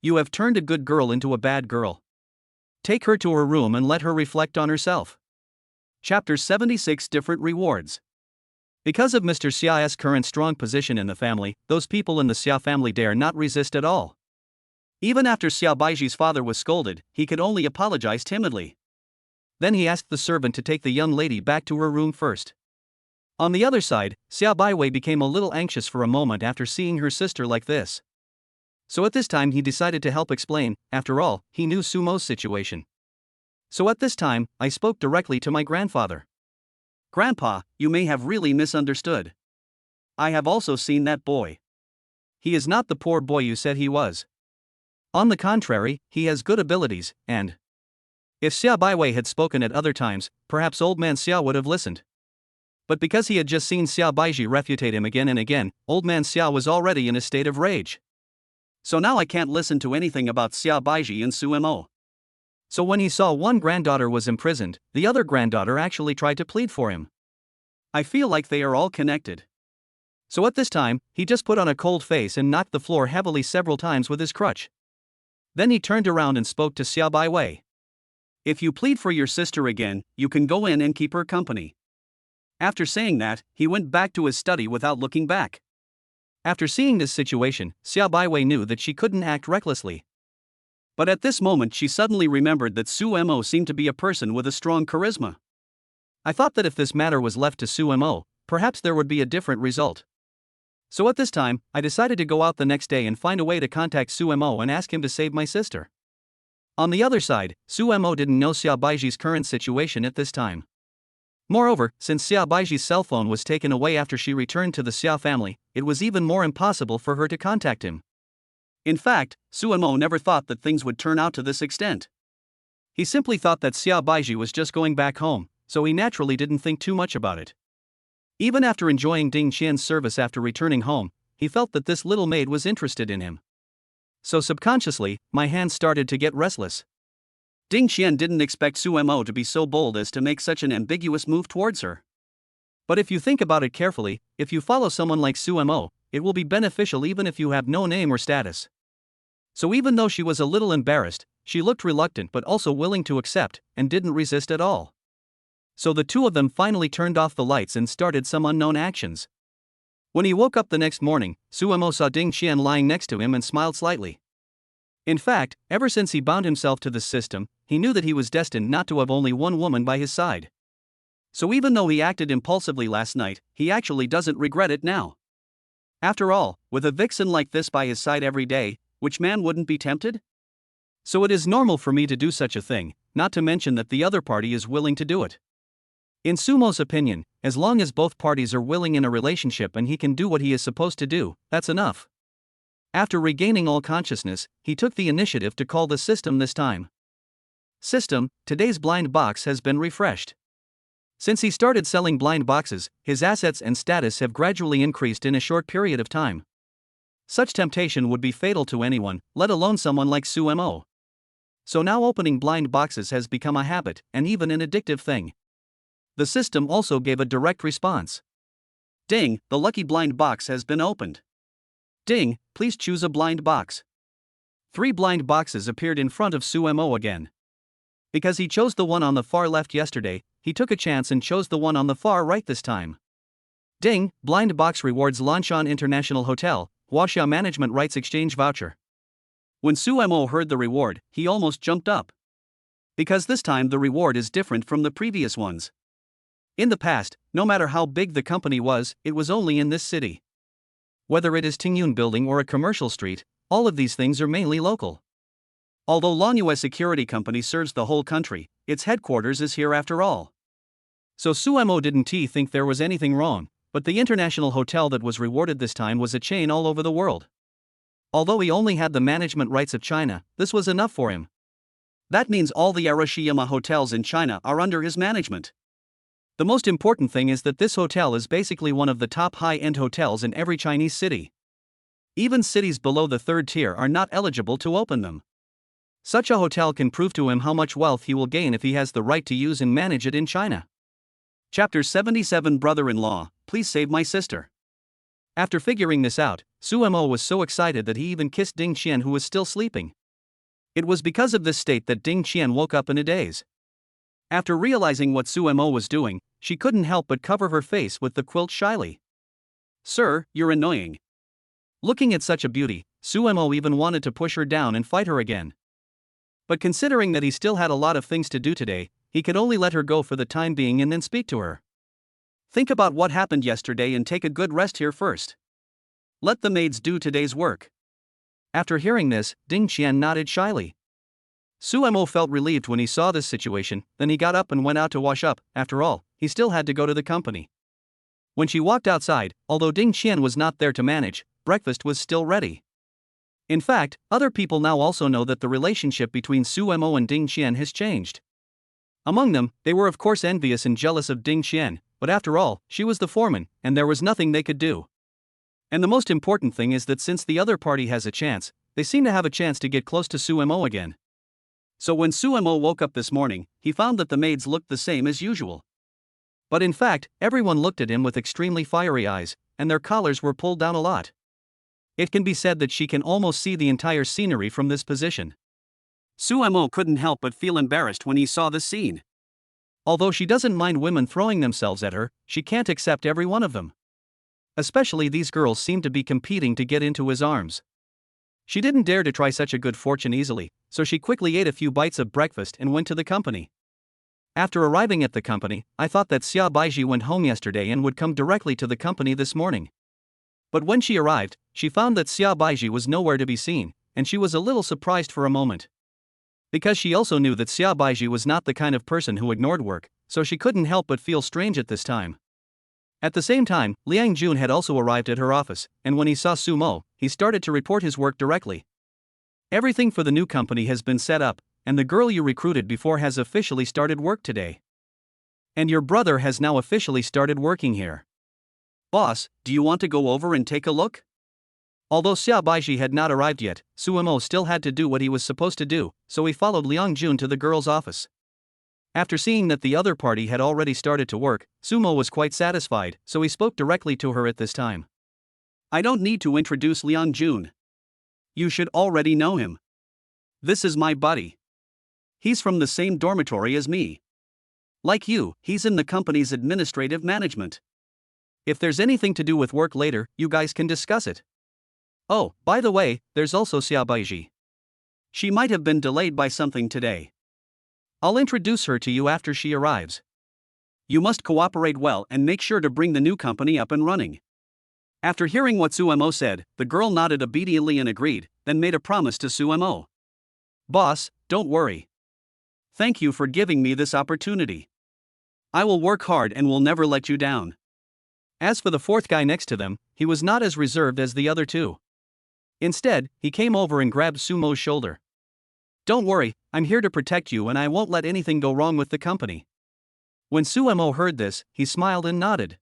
You have turned a good girl into a bad girl. Take her to her room and let her reflect on herself. Chapter 76 Different Rewards. Because of Mr. Xia's current strong position in the family, those people in the Xia family dare not resist at all. Even after Xia Baiji's father was scolded, he could only apologize timidly. Then he asked the servant to take the young lady back to her room first. On the other side, Xia Baiwei became a little anxious for a moment after seeing her sister like this. So at this time he decided to help explain. After all, he knew Su Mo's situation. So at this time, I spoke directly to my grandfather. Grandpa, you may have really misunderstood. I have also seen that boy. He is not the poor boy you said he was. On the contrary, he has good abilities, and if Xia Baiwei had spoken at other times, perhaps old man Xia would have listened. But because he had just seen Xia Baiji refutate him again and again, old man Xia was already in a state of rage. So now I can't listen to anything about Xia Baiji and Su Mo. So when he saw one granddaughter was imprisoned, the other granddaughter actually tried to plead for him. I feel like they are all connected. So at this time, he just put on a cold face and knocked the floor heavily several times with his crutch. Then he turned around and spoke to Xia Baiwei. If you plead for your sister again, you can go in and keep her company. After saying that, he went back to his study without looking back. After seeing this situation, Xia Baiwei knew that she couldn't act recklessly. But at this moment she suddenly remembered that Su Mo seemed to be a person with a strong charisma. I thought that if this matter was left to Su Mo, perhaps there would be a different result. So at this time, I decided to go out the next day and find a way to contact Su Mo and ask him to save my sister. On the other side, Su Mo didn't know Xia Baiji's current situation at this time. Moreover, since Xia Baiji's cell phone was taken away after she returned to the Xia family, it was even more impossible for her to contact him. In fact, Su Mo never thought that things would turn out to this extent. He simply thought that Xia Baiji was just going back home, so he naturally didn't think too much about it. Even after enjoying Ding Qian's service after returning home, he felt that this little maid was interested in him. So subconsciously, my hands started to get restless. Ding Qian didn't expect Su Mo to be so bold as to make such an ambiguous move towards her. But if you think about it carefully, if you follow someone like Su Mo, it will be beneficial even if you have no name or status. So even though she was a little embarrassed, she looked reluctant but also willing to accept, and didn't resist at all. So the two of them finally turned off the lights and started some unknown actions. When he woke up the next morning, Su Mo saw Ding Qian lying next to him and smiled slightly. In fact, ever since he bound himself to this system, he knew that he was destined not to have only one woman by his side. So even though he acted impulsively last night, he actually doesn't regret it now. After all, with a vixen like this by his side every day, which man wouldn't be tempted? So it is normal for me to do such a thing, not to mention that the other party is willing to do it. In Su Mo's opinion, as long as both parties are willing in a relationship and he can do what he is supposed to do, that's enough. After regaining all consciousness, he took the initiative to call the system this time. System, today's blind box has been refreshed. Since he started selling blind boxes, his assets and status have gradually increased in a short period of time. Such temptation would be fatal to anyone, let alone someone like Su Mo. So now opening blind boxes has become a habit, and even an addictive thing. The system also gave a direct response. Ding, the lucky blind box has been opened. Ding, please choose a blind box. 3 blind boxes appeared in front of Su Mo again. Because he chose the one on the far left yesterday, he took a chance and chose the one on the far right this time. Ding, blind box rewards Lanshan International Hotel, Huaxia Management Rights Exchange Voucher. When Su Mo heard the reward, he almost jumped up. Because this time the reward is different from the previous ones. In the past, no matter how big the company was, it was only in this city. Whether it is Tengyun building or a commercial street, all of these things are mainly local. Although Longyue Security Company serves the whole country, its headquarters is here after all. So Su Mo didn't think there was anything wrong, but the international hotel that was rewarded this time was a chain all over the world. Although he only had the management rights of China, this was enough for him. That means all the Arashiyama hotels in China are under his management. The most important thing is that this hotel is basically one of the top high-end hotels in every Chinese city. Even cities below the third tier are not eligible to open them. Such a hotel can prove to him how much wealth he will gain if he has the right to use and manage it in China. Chapter 77 Brother-in-law, please save my sister. After figuring this out, Suemo was so excited that he even kissed Ding Qian, who was still sleeping. It was because of this state that Ding Qian woke up in a daze. After realizing what Suemo was doing, she couldn't help but cover her face with the quilt shyly. Sir, you're annoying. Looking at such a beauty, Suemo even wanted to push her down and fight her again. But considering that he still had a lot of things to do today, he could only let her go for the time being and then speak to her. Think about what happened yesterday and take a good rest here first. Let the maids do today's work. After hearing this, Ding Qian nodded shyly. Suemo felt relieved when he saw this situation, then he got up and went out to wash up. After all, he still had to go to the company. When she walked outside, although Ding Qian was not there to manage, breakfast was still ready. In fact, other people now also know that the relationship between Suemo and Ding Qian has changed. Among them, they were of course envious and jealous of Ding Qian, but after all, she was the foreman, and there was nothing they could do. And the most important thing is that since the other party has a chance, they seem to have a chance to get close to Suemo again. So when Suemo woke up this morning, he found that the maids looked the same as usual. But in fact, everyone looked at him with extremely fiery eyes, and their collars were pulled down a lot. It can be said that she can almost see the entire scenery from this position. Suemo couldn't help but feel embarrassed when he saw the scene. Although she doesn't mind women throwing themselves at her, she can't accept every one of them. Especially these girls seem to be competing to get into his arms. She didn't dare to try such a good fortune easily, so she quickly ate a few bites of breakfast and went to the company. After arriving at the company, I thought that Xia Baiji went home yesterday and would come directly to the company this morning. But when she arrived, she found that Xia Baiji was nowhere to be seen, and she was a little surprised for a moment. Because she also knew that Xia Baiji was not the kind of person who ignored work, so she couldn't help but feel strange at this time. At the same time, Liang Jun had also arrived at her office, and when he saw Sumo, he started to report his work directly. Everything for the new company has been set up, and the girl you recruited before has officially started work today. And your brother has now officially started working here. Boss, do you want to go over and take a look? Although Xia Baiji had not arrived yet, Suemo still had to do what he was supposed to do, so he followed Liang Jun to the girl's office. After seeing that the other party had already started to work, Sumo was quite satisfied, so he spoke directly to her at this time. I don't need to introduce Liang Jun. You should already know him. This is my buddy. He's from the same dormitory as me. Like you, he's in the company's administrative management. If there's anything to do with work later, you guys can discuss it. Oh, by the way, there's also Xia Baiji. She might have been delayed by something today. I'll introduce her to you after she arrives. You must cooperate well and make sure to bring the new company up and running. After hearing what Suemo said, the girl nodded obediently and agreed, then made a promise to Suemo. Boss, don't worry. Thank you for giving me this opportunity. I will work hard and will never let you down. As for the fourth guy next to them, he was not as reserved as the other two. Instead, he came over and grabbed Sumo's shoulder. Don't worry, I'm here to protect you and I won't let anything go wrong with the company. When Suemo heard this, he smiled and nodded.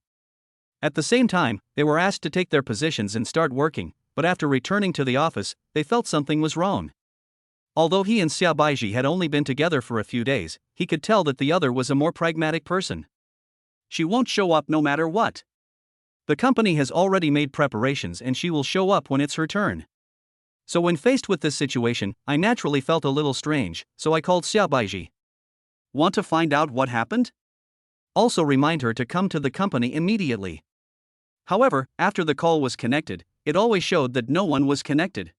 At the same time, they were asked to take their positions and start working, but after returning to the office, they felt something was wrong. Although he and Xia Baiji had only been together for a few days, he could tell that the other was a more pragmatic person. She won't show up no matter what. The company has already made preparations and she will show up when it's her turn. So when faced with this situation, I naturally felt a little strange, so I called Xia Baiji. Want to find out what happened? Also remind her to come to the company immediately. However, after the call was connected, it always showed that no one was connected.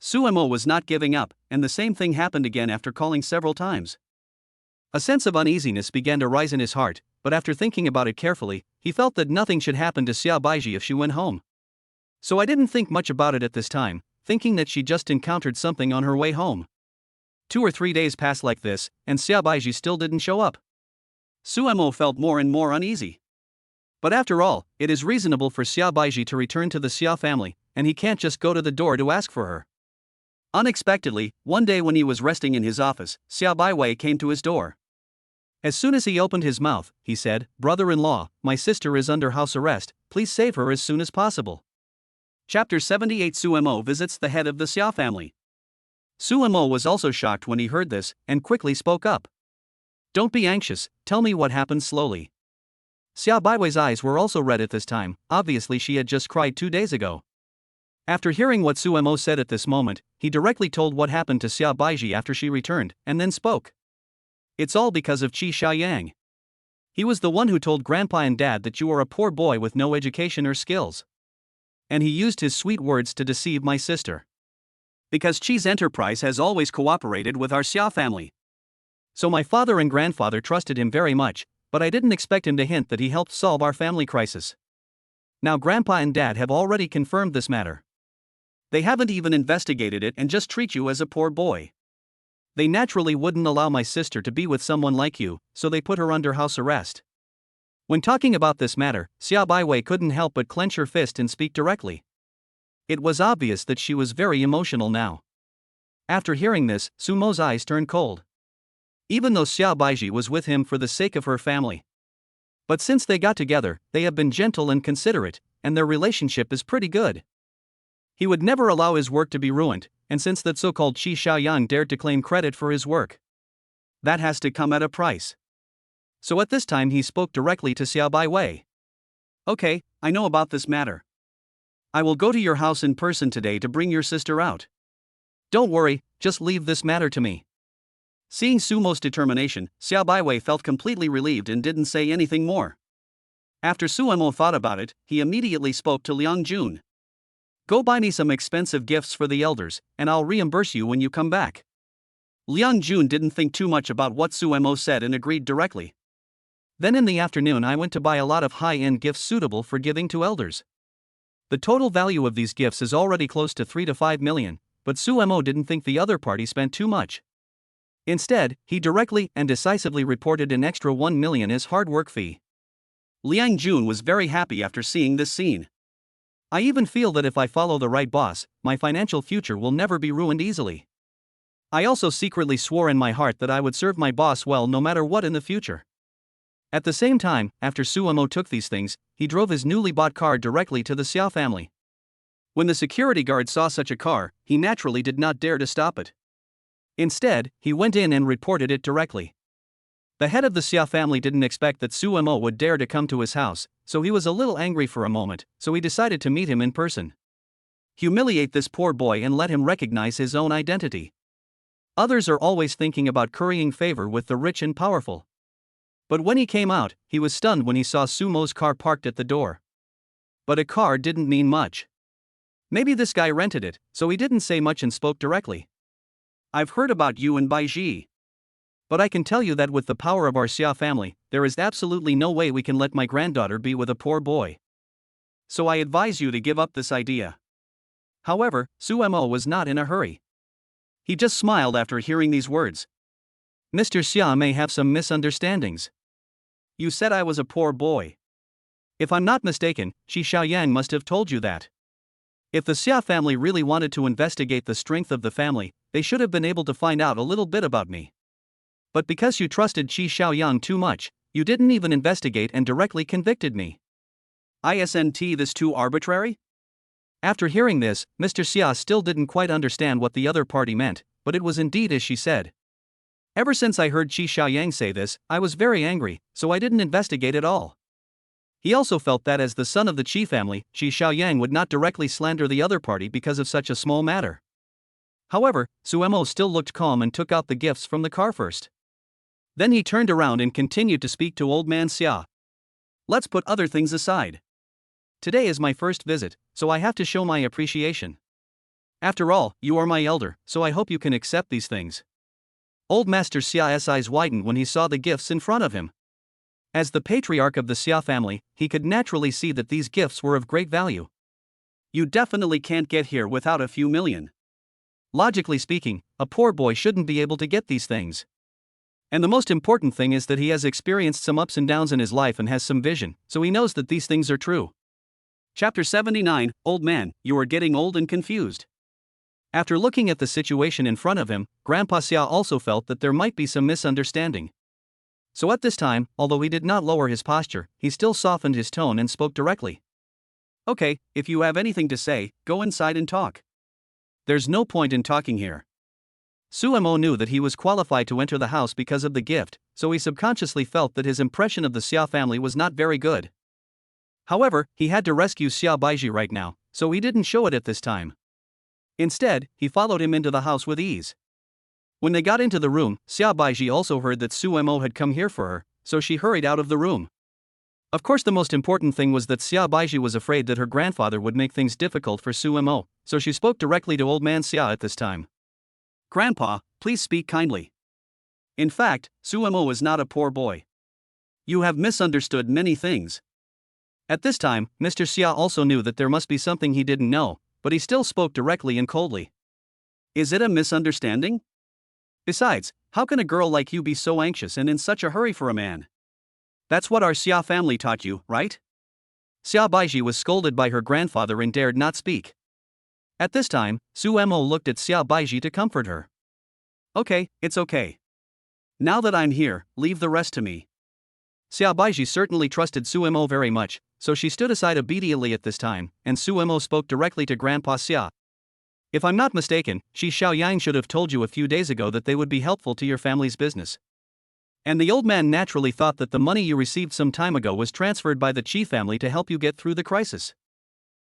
Suemo was not giving up, and the same thing happened again after calling several times. A sense of uneasiness began to rise in his heart, but after thinking about it carefully, he felt that nothing should happen to Xia Baiji if she went home. So I didn't think much about it at this time, thinking that she just encountered something on her way home. 2 or 3 days passed like this, and Xia Baiji still didn't show up. Suemo felt more and more uneasy. But after all, it is reasonable for Xia Baiji to return to the Xia family, and he can't just go to the door to ask for her. Unexpectedly, one day when he was resting in his office, Xia Baiwei came to his door. As soon as he opened his mouth, he said, "Brother-in-law, my sister is under house arrest, please save her as soon as possible." Chapter 78 Suemo visits the head of the Xia family. Suemo was also shocked when he heard this, and quickly spoke up. "Don't be anxious, tell me what happened slowly." Xia Baiwei's eyes were also red at this time, obviously she had just cried 2 days ago. After hearing what Suemo said at this moment, he directly told what happened to Xia Baiji after she returned, and then spoke. "It's all because of Qi Xiaoyang. He was the one who told Grandpa and Dad that you are a poor boy with no education or skills. And he used his sweet words to deceive my sister. Because Qi's enterprise has always cooperated with our Xia family. So my father and grandfather trusted him very much, but I didn't expect him to hint that he helped solve our family crisis. Now Grandpa and Dad have already confirmed this matter. They haven't even investigated it and just treat you as a poor boy. They naturally wouldn't allow my sister to be with someone like you, so they put her under house arrest." When talking about this matter, Xia Baiwei couldn't help but clench her fist and speak directly. It was obvious that she was very emotional now. After hearing this, Sumo's eyes turned cold. Even though Xia Baiji was with him for the sake of her family. But since they got together, they have been gentle and considerate, and their relationship is pretty good. He would never allow his work to be ruined, and since that so-called Qi Xiaoyang dared to claim credit for his work, that has to come at a price. So at this time he spoke directly to Xia Baiwei. "Okay, I know about this matter. I will go to your house in person today to bring your sister out. Don't worry, just leave this matter to me." Seeing Sumo's determination, Xia Baiwei felt completely relieved and didn't say anything more. After Suemo thought about it, he immediately spoke to Liang Jun. "Go buy me some expensive gifts for the elders, and I'll reimburse you when you come back." Liang Jun didn't think too much about what Suemo said and agreed directly. Then in the afternoon I went to buy a lot of high-end gifts suitable for giving to elders. The total value of these gifts is already close to 3 to 5 million, but Suemo didn't think the other party spent too much. Instead, he directly and decisively reported an extra 1 million as hard work fee. Liang Jun was very happy after seeing this scene. "I even feel that if I follow the right boss, my financial future will never be ruined easily. I also secretly swore in my heart that I would serve my boss well no matter what in the future." At the same time, after Suemo took these things, he drove his newly bought car directly to the Xia family. When the security guard saw such a car, he naturally did not dare to stop it. Instead, he went in and reported it directly. The head of the Xia family didn't expect that Suemo would dare to come to his house, so he was a little angry for a moment, so he decided to meet him in person. Humiliate this poor boy and let him recognize his own identity. Others are always thinking about currying favor with the rich and powerful. But when he came out, he was stunned when he saw Sumo's car parked at the door. But a car didn't mean much. Maybe this guy rented it, so he didn't say much and spoke directly. "I've heard about you and Baiji. But I can tell you that with the power of our Xia family, there is absolutely no way we can let my granddaughter be with a poor boy. So I advise you to give up this idea." However, Suemo was not in a hurry. He just smiled after hearing these words. "Mr. Xia may have some misunderstandings. You said I was a poor boy. If I'm not mistaken, Qi Xiaoyang must have told you that. If the Xia family really wanted to investigate the strength of the family, they should have been able to find out a little bit about me. But because you trusted Qi Xiaoyang too much, you didn't even investigate and directly convicted me. Isn't this too arbitrary?" After hearing this, Mr. Xia still didn't quite understand what the other party meant, but it was indeed as she said. "Ever since I heard Qi Xiaoyang say this, I was very angry, so I didn't investigate at all." He also felt that as the son of the Qi family, Qi Xiaoyang would not directly slander the other party because of such a small matter. However, Suemo still looked calm and took out the gifts from the car first. Then he turned around and continued to speak to Old Man Xia. "Let's put other things aside. Today is my first visit, so I have to show my appreciation. After all, you are my elder, so I hope you can accept these things." Old Master Xia's eyes widened when he saw the gifts in front of him. As the patriarch of the Xia family, he could naturally see that these gifts were of great value. "You definitely can't get here without a few million. Logically speaking, a poor boy shouldn't be able to get these things. And the most important thing is that he has experienced some ups and downs in his life and has some vision, so he knows that these things are true. Chapter 79, Old Man, You Are Getting Old and Confused. After looking at the situation in front of him, Grandpa Xia also felt that there might be some misunderstanding. So at this time, although he did not lower his posture, he still softened his tone and spoke directly. Okay, if you have anything to say, go inside and talk. There's no point in talking here. Suemo knew that he was qualified to enter the house because of the gift, so he subconsciously felt that his impression of the Xia family was not very good. However, he had to rescue Xia Baiji right now, so he didn't show it at this time. Instead, he followed him into the house with ease. When they got into the room, Xia Baiji also heard that Suemo had come here for her, so she hurried out of the room. Of course, the most important thing was that Xia Baiji was afraid that her grandfather would make things difficult for Suemo, so she spoke directly to Old Man Xia at this time. Grandpa, please speak kindly. In fact, Suemo is not a poor boy. You have misunderstood many things. At this time, Mr. Xia also knew that there must be something he didn't know, but he still spoke directly and coldly. Is it a misunderstanding? Besides, how can a girl like you be so anxious and in such a hurry for a man? That's what our Xia family taught you, right? Xia Baiji was scolded by her grandfather and dared not speak. At this time, Suemo looked at Xia Baiji to comfort her. Okay, it's okay. Now that I'm here, leave the rest to me. Xia Baiji certainly trusted Suemo very much, so she stood aside obediently at this time, and Suemo spoke directly to Grandpa Xia. If I'm not mistaken, Shi Xiaoyang should have told you a few days ago that they would be helpful to your family's business. And the old man naturally thought that the money you received some time ago was transferred by the Qi family to help you get through the crisis.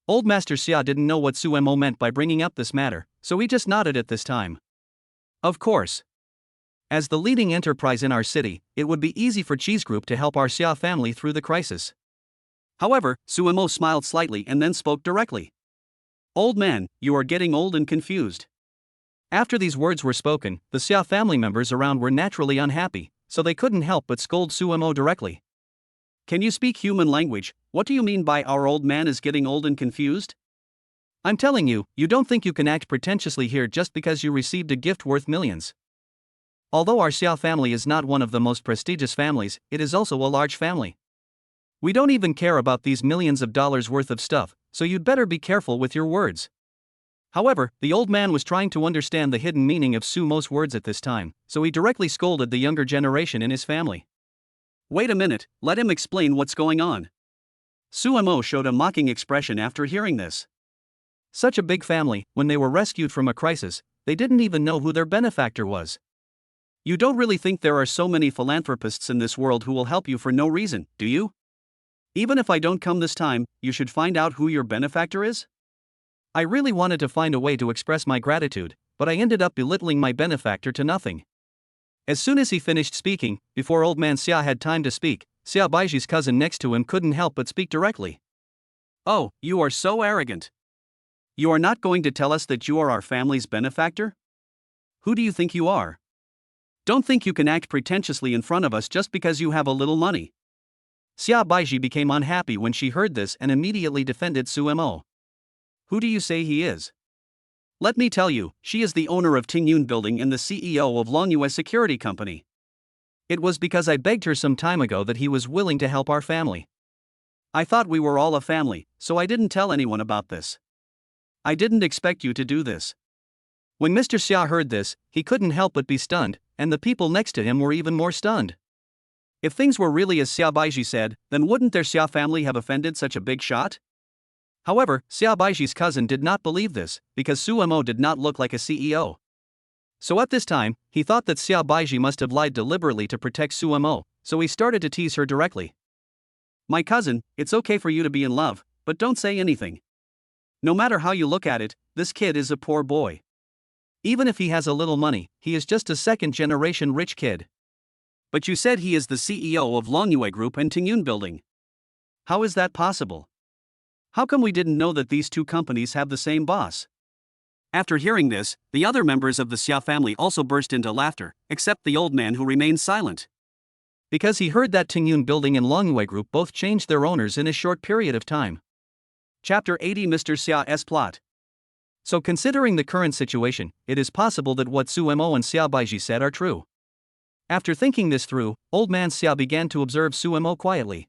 Old Master Xia didn't know what Suemo meant by bringing up this matter, so he just nodded at this time. Of course. As the leading enterprise in our city, it would be easy for Qi's group to help our Xia family through the crisis. However, Suemo smiled slightly and then spoke directly. Old man, you are getting old and confused. After these words were spoken, the Xia family members around were naturally unhappy, so they couldn't help but scold Suemo directly. Can you speak human language? What do you mean by our old man is getting old and confused? I'm telling you, you don't think you can act pretentiously here just because you received a gift worth millions. Although our Xia family is not one of the most prestigious families, it is also a large family. We don't even care about these millions of dollars worth of stuff, so you'd better be careful with your words. However, the old man was trying to understand the hidden meaning of Sumo's words at this time, so he directly scolded the younger generation in his family. Wait a minute, let him explain what's going on. Suemo showed a mocking expression after hearing this. Such a big family, when they were rescued from a crisis, they didn't even know who their benefactor was. You don't really think there are so many philanthropists in this world who will help you for no reason, do you? Even if I don't come this time, you should find out who your benefactor is? I really wanted to find a way to express my gratitude, but I ended up belittling my benefactor to nothing. As soon as he finished speaking, before Old Man Xia had time to speak, Xia Baiji's cousin next to him couldn't help but speak directly. Oh, you are so arrogant. You are not going to tell us that you are our family's benefactor? Who do you think you are? Don't think you can act pretentiously in front of us just because you have a little money. Xia Baiji became unhappy when she heard this and immediately defended Suemo. Who do you say he is? Let me tell you, she is the owner of Tengyun Building and the CEO of Longyue Security Company. It was because I begged her some time ago that he was willing to help our family. I thought we were all a family, so I didn't tell anyone about this. I didn't expect you to do this. When Mr. Xia heard this, he couldn't help but be stunned, and the people next to him were even more stunned. If things were really as Xia Baiji said, then wouldn't their Xia family have offended such a big shot? However, Xia Baiji's cousin did not believe this, because Suemo did not look like a CEO. So at this time, he thought that Xia Baiji must have lied deliberately to protect Suemo, so he started to tease her directly. My cousin, it's okay for you to be in love, but don't say anything. No matter how you look at it, this kid is a poor boy. Even if he has a little money, he is just a second-generation rich kid. But you said he is the CEO of Longyue Group and Tengyun Building. How is that possible? How come we didn't know that these two companies have the same boss? After hearing this, the other members of the Xia family also burst into laughter, except the old man who remained silent. Because he heard that Tengyun Building and Longyue Group both changed their owners in a short period of time. Chapter 80 Mr. Xia's Plot. So considering the current situation, it is possible that what Suemo and Xia Baiji said are true. After thinking this through, Old Man Xia began to observe Suemo quietly.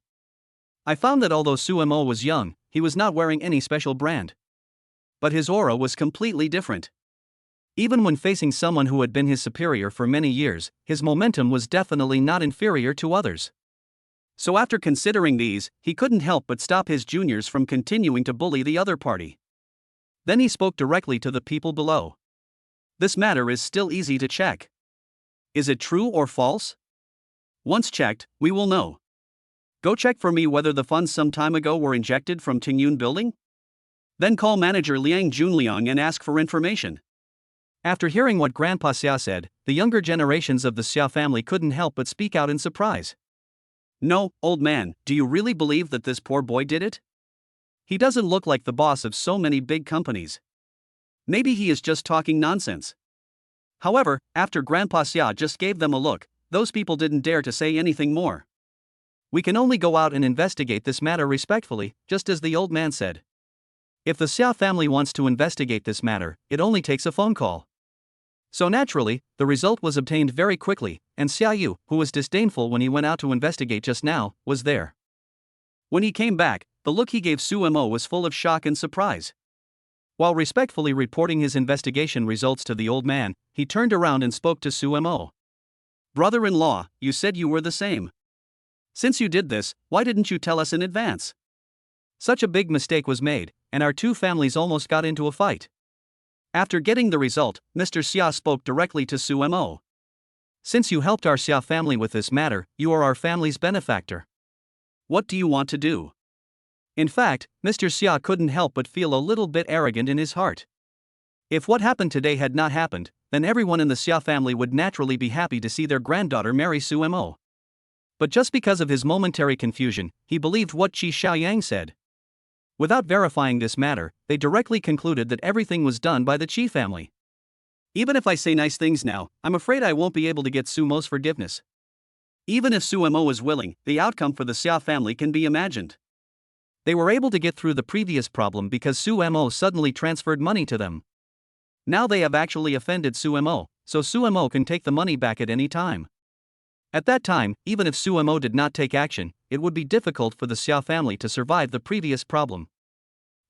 I found that although Suemo was young, he was not wearing any special brand. But his aura was completely different. Even when facing someone who had been his superior for many years, his momentum was definitely not inferior to others. So after considering these, he couldn't help but stop his juniors from continuing to bully the other party. Then he spoke directly to the people below. This matter is still easy to check. Is it true or false? Once checked, we will know. Go check for me whether the funds some time ago were injected from Tengyun building? Then call manager Liang Junliang and ask for information. After hearing what Grandpa Xia said, the younger generations of the Xia family couldn't help but speak out in surprise. No, old man, do you really believe that this poor boy did it? He doesn't look like the boss of so many big companies. Maybe he is just talking nonsense. However, after Grandpa Xia just gave them a look, those people didn't dare to say anything more. We can only go out and investigate this matter respectfully, just as the old man said. If the Xia family wants to investigate this matter, it only takes a phone call. So naturally, the result was obtained very quickly, and Xia Yu, who was disdainful when he went out to investigate just now, was there. When he came back, the look he gave Su Mo was full of shock and surprise. While respectfully reporting his investigation results to the old man, he turned around and spoke to Su Mo. Brother-in-law, you said you were the same. Since you did this, why didn't you tell us in advance? Such a big mistake was made, and our two families almost got into a fight. After getting the result, Mr. Xia spoke directly to Su Mo. Since you helped our Xia family with this matter, you are our family's benefactor. What do you want to do? In fact, Mr. Xia couldn't help but feel a little bit arrogant in his heart. If what happened today had not happened, then everyone in the Xia family would naturally be happy to see their granddaughter marry Su Mo. But just because of his momentary confusion, he believed what Qi Xiaoyang said. Without verifying this matter, they directly concluded that everything was done by the Qi family. Even if I say nice things now, I'm afraid I won't be able to get Su Mo's forgiveness. Even if Su Mo is willing, the outcome for the Xia family can be imagined. They were able to get through the previous problem because Su Mo suddenly transferred money to them. Now they have actually offended Su Mo, so Su Mo can take the money back at any time. At that time, even if Su Mo did not take action, it would be difficult for the Xia family to survive the previous problem.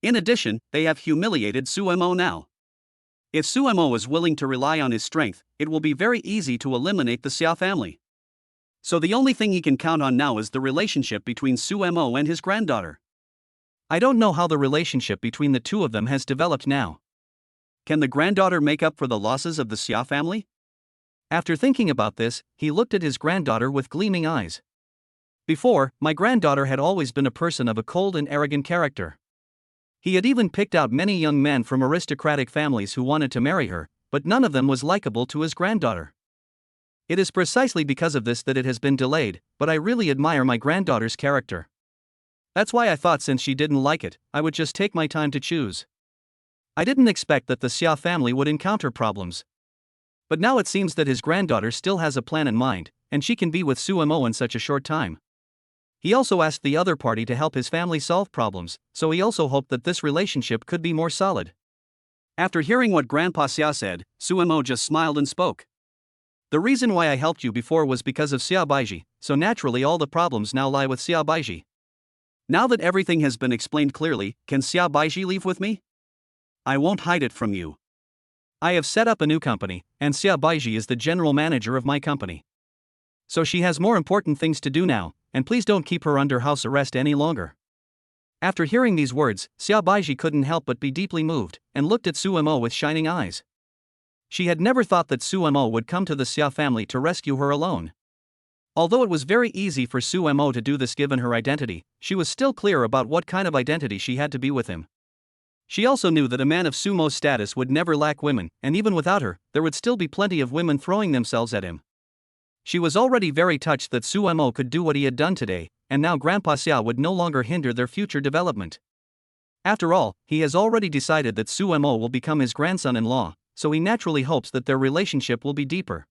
In addition, they have humiliated Su Mo now. If Su Mo is willing to rely on his strength, it will be very easy to eliminate the Xia family. So the only thing he can count on now is the relationship between Su Mo and his granddaughter. I don't know how the relationship between the two of them has developed now. Can the granddaughter make up for the losses of the Xia family? After thinking about this, he looked at his granddaughter with gleaming eyes. Before, my granddaughter had always been a person of a cold and arrogant character. He had even picked out many young men from aristocratic families who wanted to marry her, but none of them was likable to his granddaughter. It is precisely because of this that it has been delayed, but I really admire my granddaughter's character. That's why I thought since she didn't like it, I would just take my time to choose. I didn't expect that the Xia family would encounter problems. But now it seems that his granddaughter still has a plan in mind, and she can be with Su Mo in such a short time. He also asked the other party to help his family solve problems, so he also hoped that this relationship could be more solid. After hearing what Grandpa Xia said, Su Mo just smiled and spoke. The reason why I helped you before was because of Xia Baiji, so naturally all the problems now lie with Xia Baiji. Now that everything has been explained clearly, can Xia Baiji leave with me? I won't hide it from you. I have set up a new company, and Xia Baiji is the general manager of my company. So she has more important things to do now, and please don't keep her under house arrest any longer. After hearing these words, Xia Baiji couldn't help but be deeply moved, and looked at Su Mo with shining eyes. She had never thought that Su Mo would come to the Xia family to rescue her alone. Although it was very easy for Su Mo to do this given her identity, she was still clear about what kind of identity she had to be with him. She also knew that a man of Su Mo's status would never lack women, and even without her, there would still be plenty of women throwing themselves at him. She was already very touched that Su Mo could do what he had done today, and now Grandpa Xia would no longer hinder their future development. After all, he has already decided that Su Mo will become his grandson-in-law, so he naturally hopes that their relationship will be deeper.